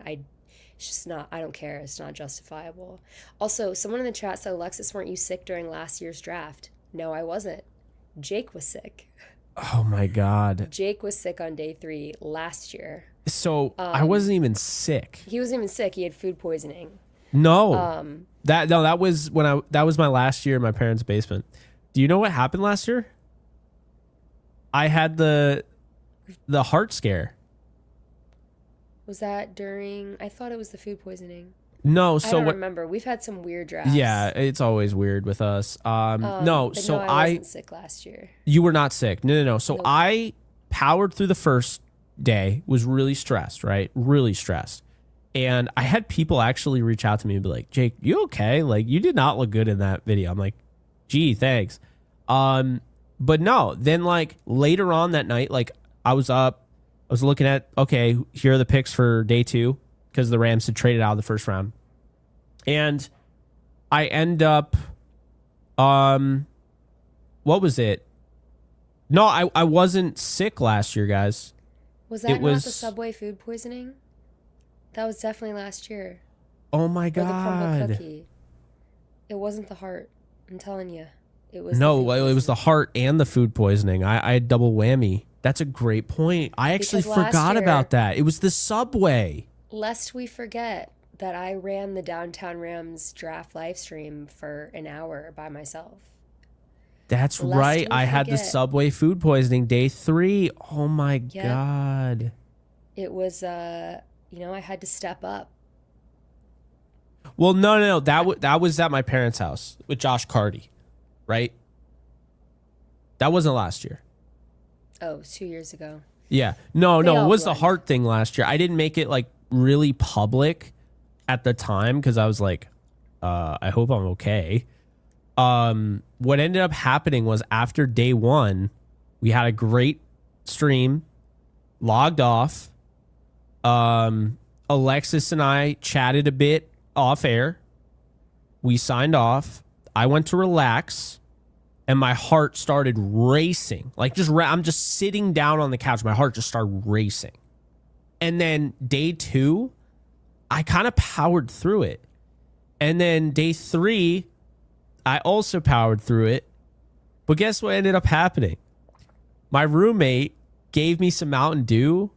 It's just not, I don't care. It's not justifiable. Also, someone in the chat said, Alexis, weren't you sick during last year's draft? No, I wasn't. Jake was sick. Oh my God. Jake was sick on day 3 last year. So I wasn't even sick. He wasn't even sick. He had food poisoning. No. That was that was my last year in my parents' basement. Do you know what happened last year? I had the heart scare. Was that during? I thought it was the food poisoning. No, I so don't what? remember. We've had some weird drafts. Yeah, it's always weird with us. No, But so no, I wasn't sick last year. you were not sick. No. So Nope. I powered through the first day, was really stressed, right? Really stressed. And I had people actually reach out to me and be like, Jake, you okay? Like, you did not look good in that video. I'm like, gee, thanks. But no, then like later on that night, like I was up, I was looking at, okay, here are the picks for day 2, because the Rams had traded out of the first round. And I end up, what was it? No, I wasn't sick last year, guys. Was that not the Subway food poisoning? That was definitely last year. Oh my Or the crumble God. cookie. It wasn't the heart. I'm telling you. It was No, the food it was the poisoning. heart and the food poisoning. I had double whammy. That's a great point. I actually Because last forgot year- about that. It was the Subway. Lest we forget that I ran the Downtown Rams draft live stream for an hour by myself. That's Lest right. we I had the forget. Subway food poisoning day 3. Oh my Yep. God. It was, I had to step up. Well, no. That was at my parents' house with Josh Carty, right? That wasn't last year. Oh, it was 2 years ago. Yeah. No, They it all was the blend. heart thing last year. I didn't make it like really public at the time because I was like, I hope I'm okay. What ended up happening was after day 1, we had a great stream, logged off. Alexis and I chatted a bit off air. We signed off. I went to relax. And my heart started racing. Like I'm just sitting down on the couch. My heart just started racing. And then day 2, I kind of powered through it. And then day 3, I also powered through it. But guess what ended up happening? My roommate gave me some Mountain Dew,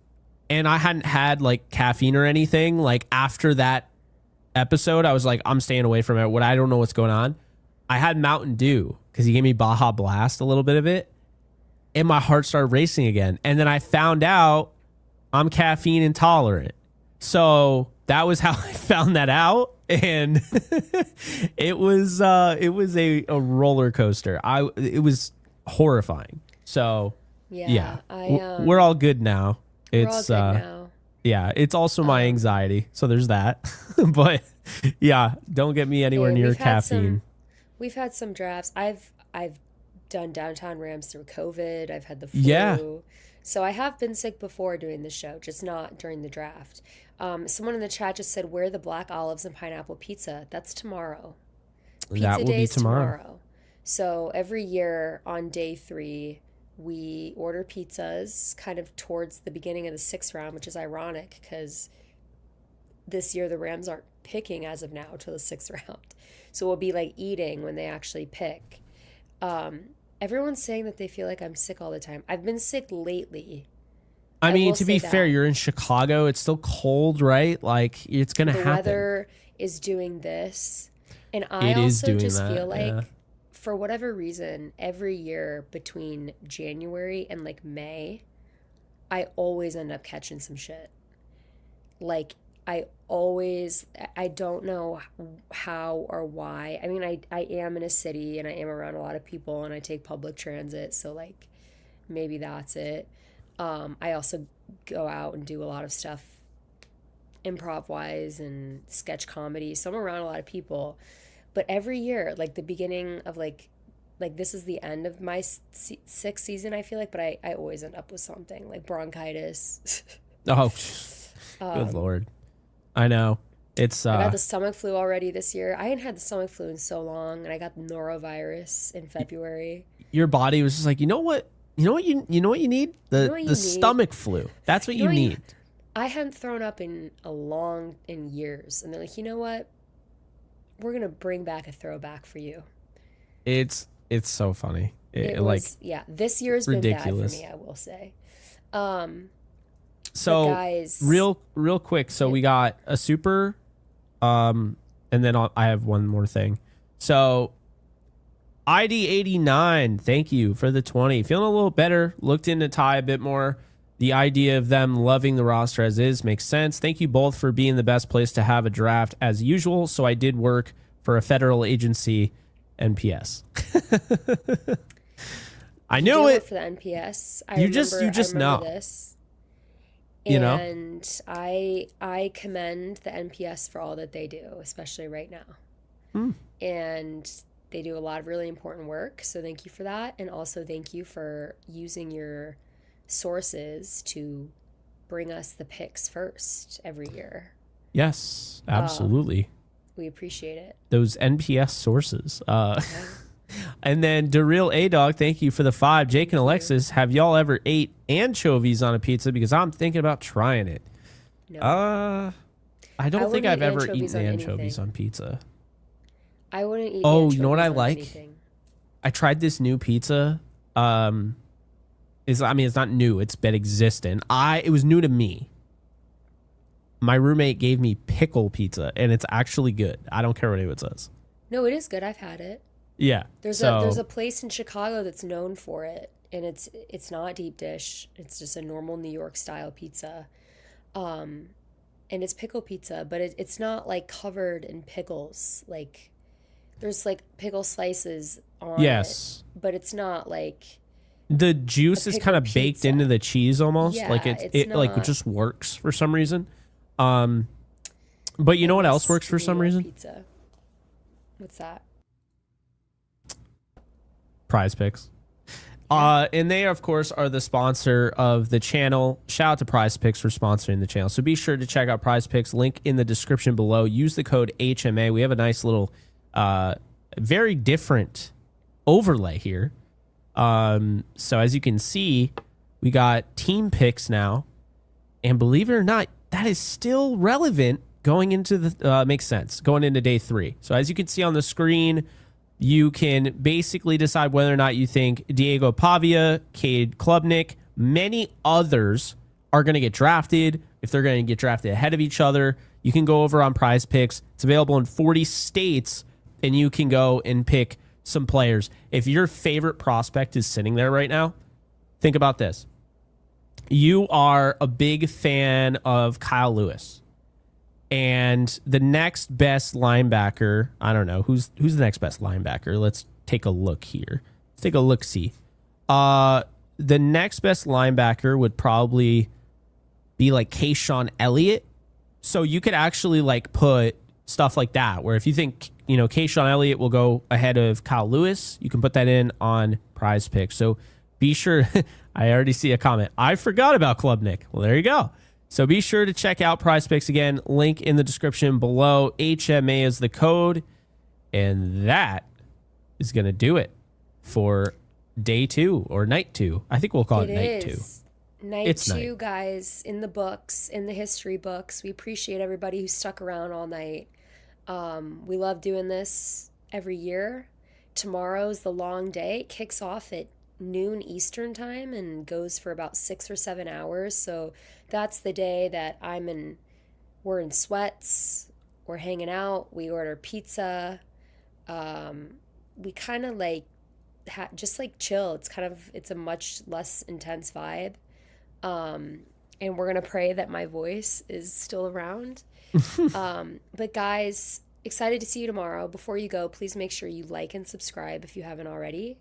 and I hadn't had like caffeine or anything. Like after that episode, I was like, I'm staying away from it. I don't know what's going on. I had Mountain Dew because he gave me Baja Blast, a little bit of it, and my heart started racing again. And then I found out I'm caffeine intolerant. So that was how I found that out. And it was a roller coaster. It was horrifying. So yeah, we're all good now. We're all It's good now. yeah, it's also my anxiety. So there's that. But yeah, don't get me anywhere Yeah, near we've had caffeine. We've had some drafts. I've done Downtown Rams through COVID. I've had the flu. Yeah. So I have been sick before doing the show, just not during the draft. Someone in the chat just said, "Where are the black olives and pineapple pizza?" That's tomorrow. Pizza That will day be is tomorrow. So every year on day 3, we order pizzas kind of towards the beginning of the 6th round, which is ironic because this year the Rams aren't picking as of now till the 6th round. So we'll be like eating when they actually pick. Everyone's saying that they feel like I'm sick all the time. I've been sick lately. I mean, will to be say fair, that. you're in Chicago. It's still cold, right? Like it's gonna The happen. weather is doing this. And I It is also doing just that, feel like yeah. for whatever reason, every year between January and like May, I always end up catching some shit. Like I always, I don't know how or why. I mean, I am in a city and I am around a lot of people and I take public transit, so like maybe that's it. I also go out and do a lot of stuff improv wise and sketch comedy, so I'm around a lot of people. But every year, like the beginning of like this is the end of my sixth season, I feel like, but I always end up with something like bronchitis. Oh, good Lord. I know. It's I got the stomach flu already this year. I hadn't had the stomach flu in so long, and I got norovirus in February. your body was just like, you know what? You know what you need? You know what The you need? stomach flu. That's what You know you what need. I hadn't thrown up in years, and they're like, you know what? We're gonna bring back a throwback for you. It's so funny. It Like was, yeah. This year's been bad for ridiculous. me, I will say. Um, but So guys, real quick. So yeah, we got a super, and then I have one more thing. So ID89, thank you for the 20. Feeling a little better. Looked into Ty a bit more. The idea of them loving the roster as is makes sense. Thank you both for being the best place to have a draft as usual. So I did work for a federal agency, NPS. I you do knew work it. for the NPS. You just I remember know. this. You know. And I commend the NPS for all that they do, especially right now. Hmm. And they do a lot of really important work, so thank you for that. And also thank you for using your sources to bring us the picks first every year. Yes, Um, absolutely. we appreciate it. Those NPS sources. Yeah, And then Daryl A Dog, thank you for the 5. Jake and thank you. Alexis, have y'all ever ate anchovies on a pizza? Because I'm thinking about trying it. No. Uh, I I don't think wouldn't I've eat ever anchovies eaten on anchovies anything. on pizza. I wouldn't eat Oh, you know what I anchovies on like? anything. I tried this new pizza. It's not new. It's been existent. It was new to me. My roommate gave me pickle pizza, and it's actually good. I don't care what anyone says. No, it is good. I've had it. Yeah. There's a So place in Chicago that's known for it, and it's not deep dish. It's just a normal New York style pizza. Um, and it's pickle pizza, but it's not like covered in pickles. Like there's like pickle slices on it, yes, but it's not like the a juice is kind pickle of baked into pizza. the cheese almost. Like Yeah, it's it like not just works for some reason. Um, but you I know what else miss works for New some York reason? pizza. What's that? Prize Picks. Yeah. And they, of course, are the sponsor of the channel. Shout out to Prize Picks for sponsoring the channel. So be sure to check out Prize Picks. Link in the description below. Use the code HMA. We have a nice little, very different overlay here. So as you can see, we got team picks now. And believe it or not, that is still relevant going into the, makes sense, going into day 3. So as you can see on the screen, you can basically decide whether or not you think Diego Pavia, Cade Klubnik, many others are going to get drafted. If they're going to get drafted ahead of each other, you can go over on Prize Picks. It's available in 40 states, and you can go and pick some players. If your favorite prospect is sitting there right now, think about this. You are a big fan of Kyle Lewis. And the next best linebacker, I don't know, who's the next best linebacker? Let's take a look here. Let's take a look see. The next best linebacker would probably be like Kayshawn Elliott. So you could actually like put stuff like that where if you think, Kayshawn Elliott will go ahead of Kyle Lewis, you can put that in on Prize Picks. So be sure I already see a comment. I forgot about Klubnik. Well, there you go. So be sure to check out Prize Picks again. Link in the description below. HMA is the code. And that is going to do it for day 2 or night 2. I think we'll call it night 2. Night It's 2, night. guys, in the books, in the history books. We appreciate everybody who stuck around all night. We love doing this every year. Tomorrow's the long day. It kicks off at noon Eastern time and goes for about 6 or 7 hours. So that's the day that we're in sweats, we're hanging out, we order pizza. We kind of like just like chill. It's a much less intense vibe. and we're going to pray that my voice is still around. But guys, excited to see you tomorrow. Before you go, please make sure you like and subscribe if you haven't already.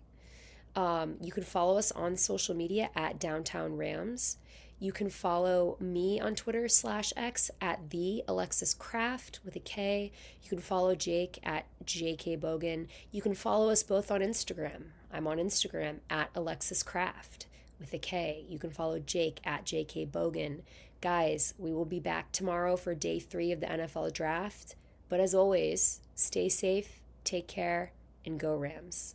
You can follow us on social media at Downtown Rams. You can follow me on Twitter /X at the Alexis Craft with a K. You can follow Jake at JK Bogan. You can follow us both on Instagram. I'm on Instagram at Alexis Craft with a K. You can follow Jake at JK Bogan. Guys, we will be back tomorrow for day 3 of the NFL draft. But as always, stay safe, take care, and go Rams.